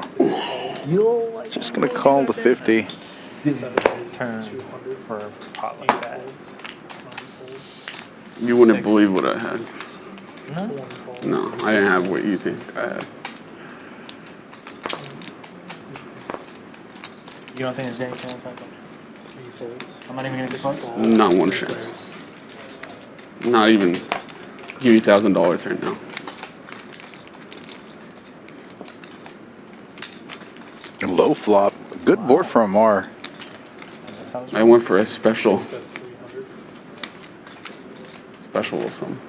[SPEAKER 2] Just gonna call the 50.
[SPEAKER 3] Turn for a pot like that.
[SPEAKER 13] You wouldn't believe what I had.
[SPEAKER 3] No?
[SPEAKER 13] No, I didn't have what you think I had.
[SPEAKER 3] You don't think there's any chance I can? I'm not even gonna close?
[SPEAKER 13] Not one chance. Not even give you $1,000 right now.
[SPEAKER 2] Low flop. Good board from Amar.
[SPEAKER 13] I went for a special. Special or something.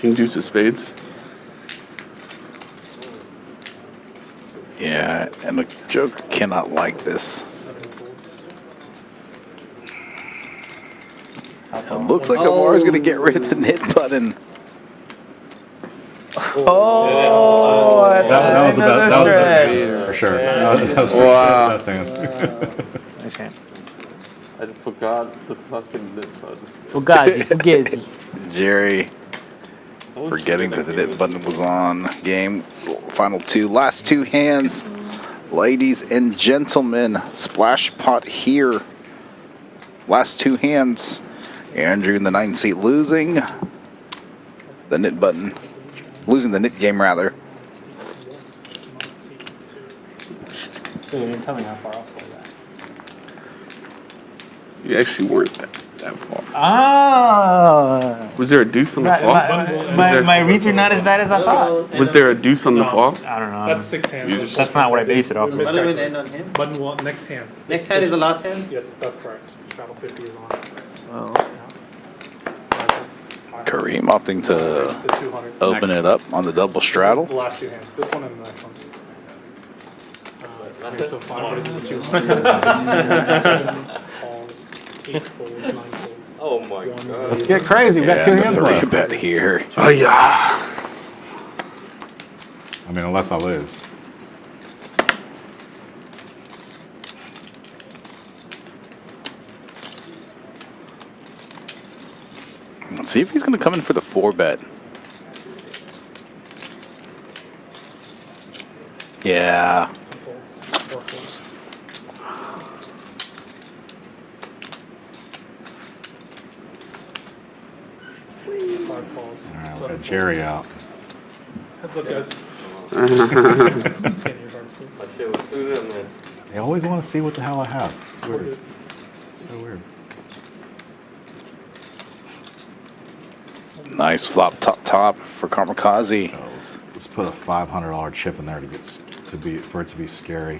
[SPEAKER 13] King deuce of spades.
[SPEAKER 2] Yeah, and the Joker cannot like this. It looks like Amar's going to get rid of the knit button.
[SPEAKER 3] Oh,
[SPEAKER 8] that was the best for sure. That was
[SPEAKER 13] Wow.
[SPEAKER 8] the best
[SPEAKER 3] Nice hand.
[SPEAKER 5] I forgot the fucking knit button.
[SPEAKER 3] Fugazi.
[SPEAKER 2] Jerry forgetting that the knit button was on. Game final 2, last 2 hands, ladies and gentlemen. Splash pot here. Last 2 hands. Andrew in the 9th seat losing the knit button, losing the knit game rather.
[SPEAKER 3] So you didn't tell me how far off was that.
[SPEAKER 13] You actually weren't that far.
[SPEAKER 3] Ah.
[SPEAKER 13] Was there a deuce on the flop?
[SPEAKER 3] My reads are not as bad as I thought.
[SPEAKER 13] Was there a deuce on the flop?
[SPEAKER 3] I don't know.
[SPEAKER 4] That's 6 hands.
[SPEAKER 3] That's not what I base it off of.
[SPEAKER 10] What do we end on him?
[SPEAKER 4] Button one, next hand.
[SPEAKER 10] Next hand is the last hand?
[SPEAKER 4] Yes, that's correct. Channel 50 is on.
[SPEAKER 10] Oh.
[SPEAKER 2] Kareem opting to
[SPEAKER 4] The 200.
[SPEAKER 2] open it up on the double straddle.
[SPEAKER 4] The last 2 hands. This one and the next one. Okay, so 5 versus 200. Calls, 8 folds, 9 folds.
[SPEAKER 5] Oh my god.
[SPEAKER 8] Let's get crazy. We got 2 hands
[SPEAKER 2] Three
[SPEAKER 8] left.
[SPEAKER 2] bet here.
[SPEAKER 13] Oh yeah.
[SPEAKER 8] I mean, unless I lose.
[SPEAKER 2] Let's see if he's going to come in for the 4 bet. Yeah.
[SPEAKER 8] Alright, we'll get Jerry out.
[SPEAKER 4] Heads up, guys.
[SPEAKER 5] My shit was suited and then.
[SPEAKER 8] They always want to see what the hell I have. It's weird. So weird.
[SPEAKER 2] Nice flop top for Kamikaze.
[SPEAKER 8] Oh, let's put a $500 chip in there to for it to be scary.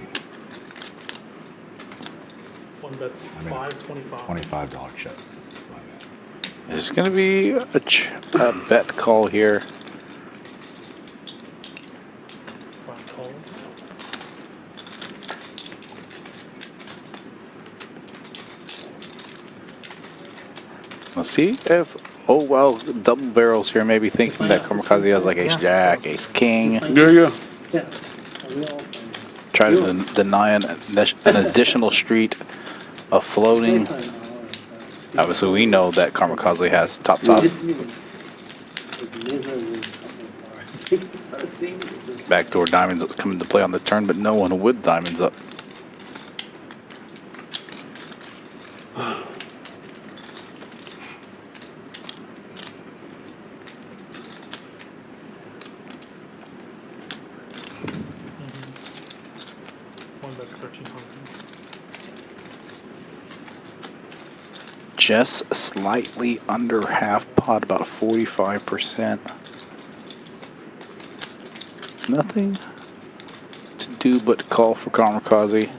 [SPEAKER 6] One bet's $5.25.
[SPEAKER 8] $25 chip.
[SPEAKER 2] It's going to be a bet call here.
[SPEAKER 6] 5 calls.
[SPEAKER 2] Let's see if, oh well, double barrels here, maybe thinking that Kamikaze has like ace jack, ace king.
[SPEAKER 13] Yeah.
[SPEAKER 2] Try to deny an additional street of floating. Obviously, we know that Kamikaze has top. Backdoor diamonds come into play on the turn, but no one with diamonds up.
[SPEAKER 6] One bet's 1,300.
[SPEAKER 2] Just slightly under half pot, about 45%. Nothing to do but call for Kamikaze.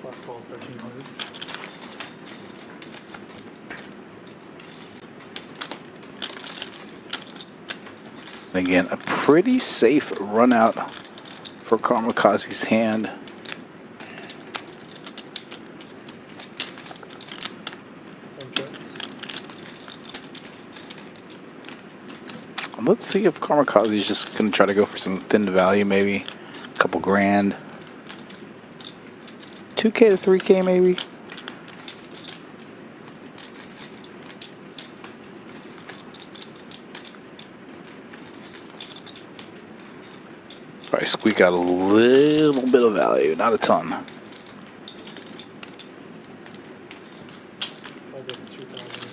[SPEAKER 6] 5 calls, 1,300.
[SPEAKER 2] Again, a pretty safe run out for Kamikaze's hand. Let's see if Kamikaze is just going to try to go for some thin value, maybe a couple grand. 2K to 3K maybe. Probably squeak out a little bit of value, not a ton.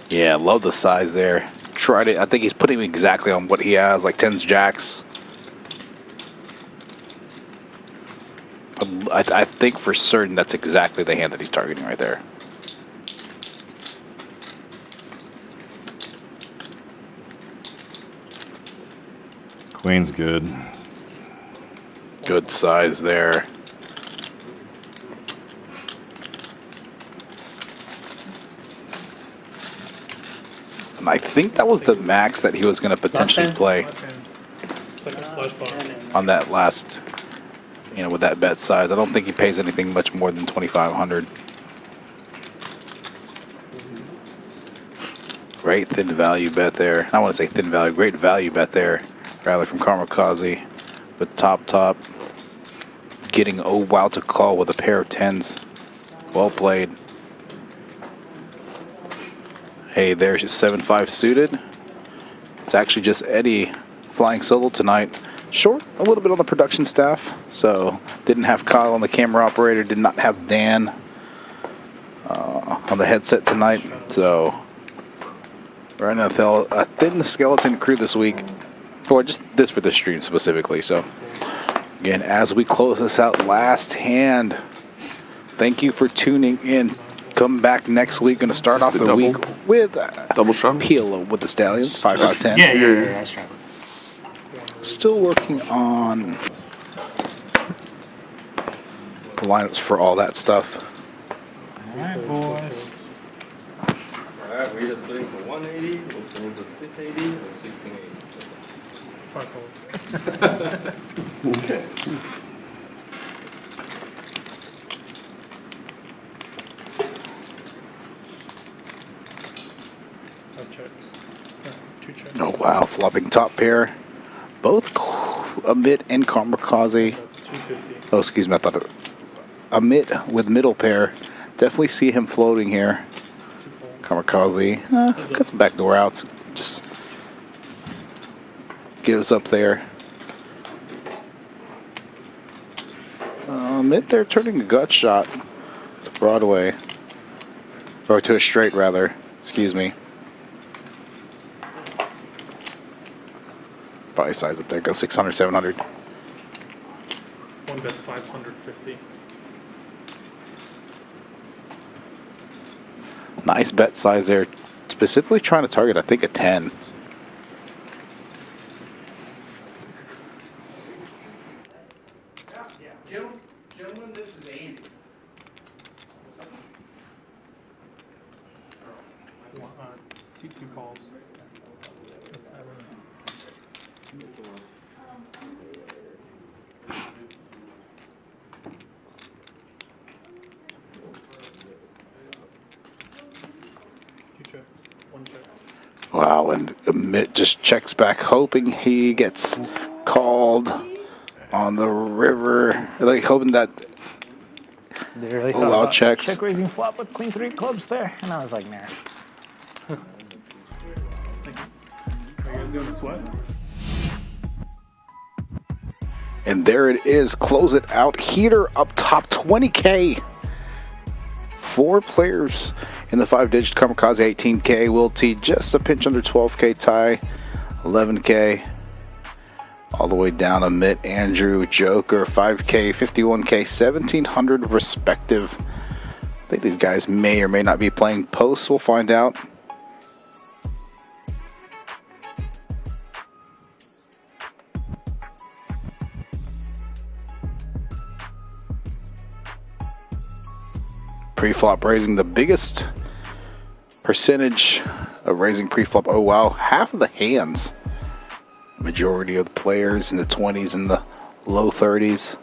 [SPEAKER 2] Yeah, love the size there. Tried it. I think he's putting him exactly on what he has, like 10s jacks. I think for certain that's exactly the hand that he's targeting right there.
[SPEAKER 8] Queen's good.
[SPEAKER 2] Good size there. And I think that was the max that he was going to potentially play on that last, with that bet size. I don't think he pays anything much more than 2,500. Great thin value bet there. I want to say thin value, great value bet there, rather, from Kamikaze. The top, getting oh wow to call with a pair of 10s. Well played. Hey, there's your 7-5 suited. It's actually just Eddie flying solo tonight. Short a little bit on the production staff, so didn't have Kyle on the camera operator, did not have Dan on the headset tonight. So right now, a thin skeleton crew this week, or just this for the stream specifically. So again, as we close this out, last hand. Thank you for tuning in. Come back next week. Going to start off the week with
[SPEAKER 13] double shot
[SPEAKER 2] PLO with the Stallions, 5 out of 10.
[SPEAKER 14] Yeah, that's right.
[SPEAKER 2] Still working on the lineups for all that stuff.
[SPEAKER 14] Alright, boys.
[SPEAKER 5] Alright, we're just playing for 180, we're playing for 680, or 1680.
[SPEAKER 6] 5 calls.
[SPEAKER 2] Oh wow, flopping top pair. Both Amit and Kamikaze. Oh, excuse me, I thought Amit with middle pair. Definitely see him floating here. Kamikaze, got some backdoor outs. Just gives up there. Amit there turning a gut shot to Broadway. Or to a straight, rather. Excuse me. Probably size up there. Go 600, 700.
[SPEAKER 6] One bet's 550.
[SPEAKER 2] Nice bet size there. Specifically trying to target, I think, a 10. Wow, and Amit just checks back, hoping he gets called on the river. Like, hoping that.
[SPEAKER 3] They really
[SPEAKER 2] Oh,
[SPEAKER 3] thought
[SPEAKER 2] wow,
[SPEAKER 3] about
[SPEAKER 2] checks.
[SPEAKER 3] check raising flop with queen 3 clubs there, and I was like, nah.
[SPEAKER 6] Are you guys doing a sweat?
[SPEAKER 2] And there it is. Close it out. Heater up top, 20K. 4 players in the 5-digit Kamikaze, 18K. Will T just a pinch under 12K. Ty, 11K. All the way down Amit, Andrew, Joker, 5K, 51K, 1,700 respective. I think these guys may or may not be playing posts. We'll find out. Pre-flop raising the biggest percentage of raising pre-flop. Oh wow, half of the hands. Majority of the players in the 20s and the low 30s.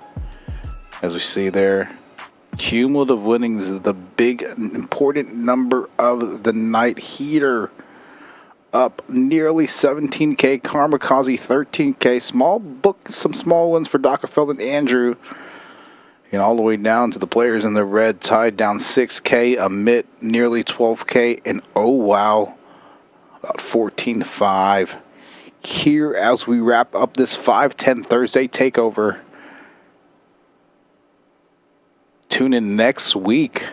[SPEAKER 2] As we see there. Cumulative winnings is the big important number of the night. Heater up nearly 17K. Kamikaze 13K. Small book, some small ones for Dockerfeld and Andrew. And all the way down to the players in the red, tied down 6K, Amit nearly 12K, and oh wow, about 14-5. Here as we wrap up this 5-10 Thursday takeover. Tune in next week,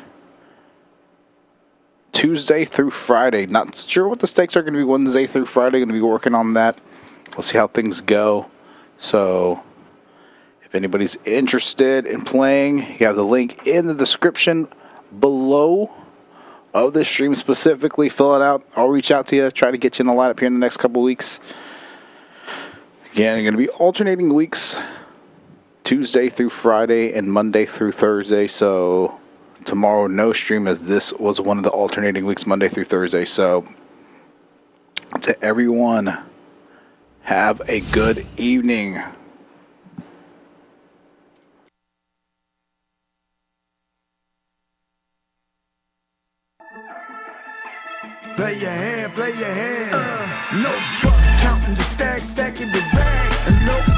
[SPEAKER 2] Tuesday through Friday. Not sure what the stakes are going to be Wednesday through Friday. Going to be working on that. We'll see how things go. So if anybody's interested in playing, you have the link in the description below of this stream specifically. Fill it out. I'll reach out to you. Try to get you in the lineup here in the next couple weeks. Again, you're going to be alternating weeks, Tuesday through Friday and Monday through Thursday. So tomorrow, no stream, as this was one of the alternating weeks, Monday through Thursday. So to everyone, have a good evening.
[SPEAKER 1] Play your hand, play your hand. No buck, counting the stacks, stacking the bags. And no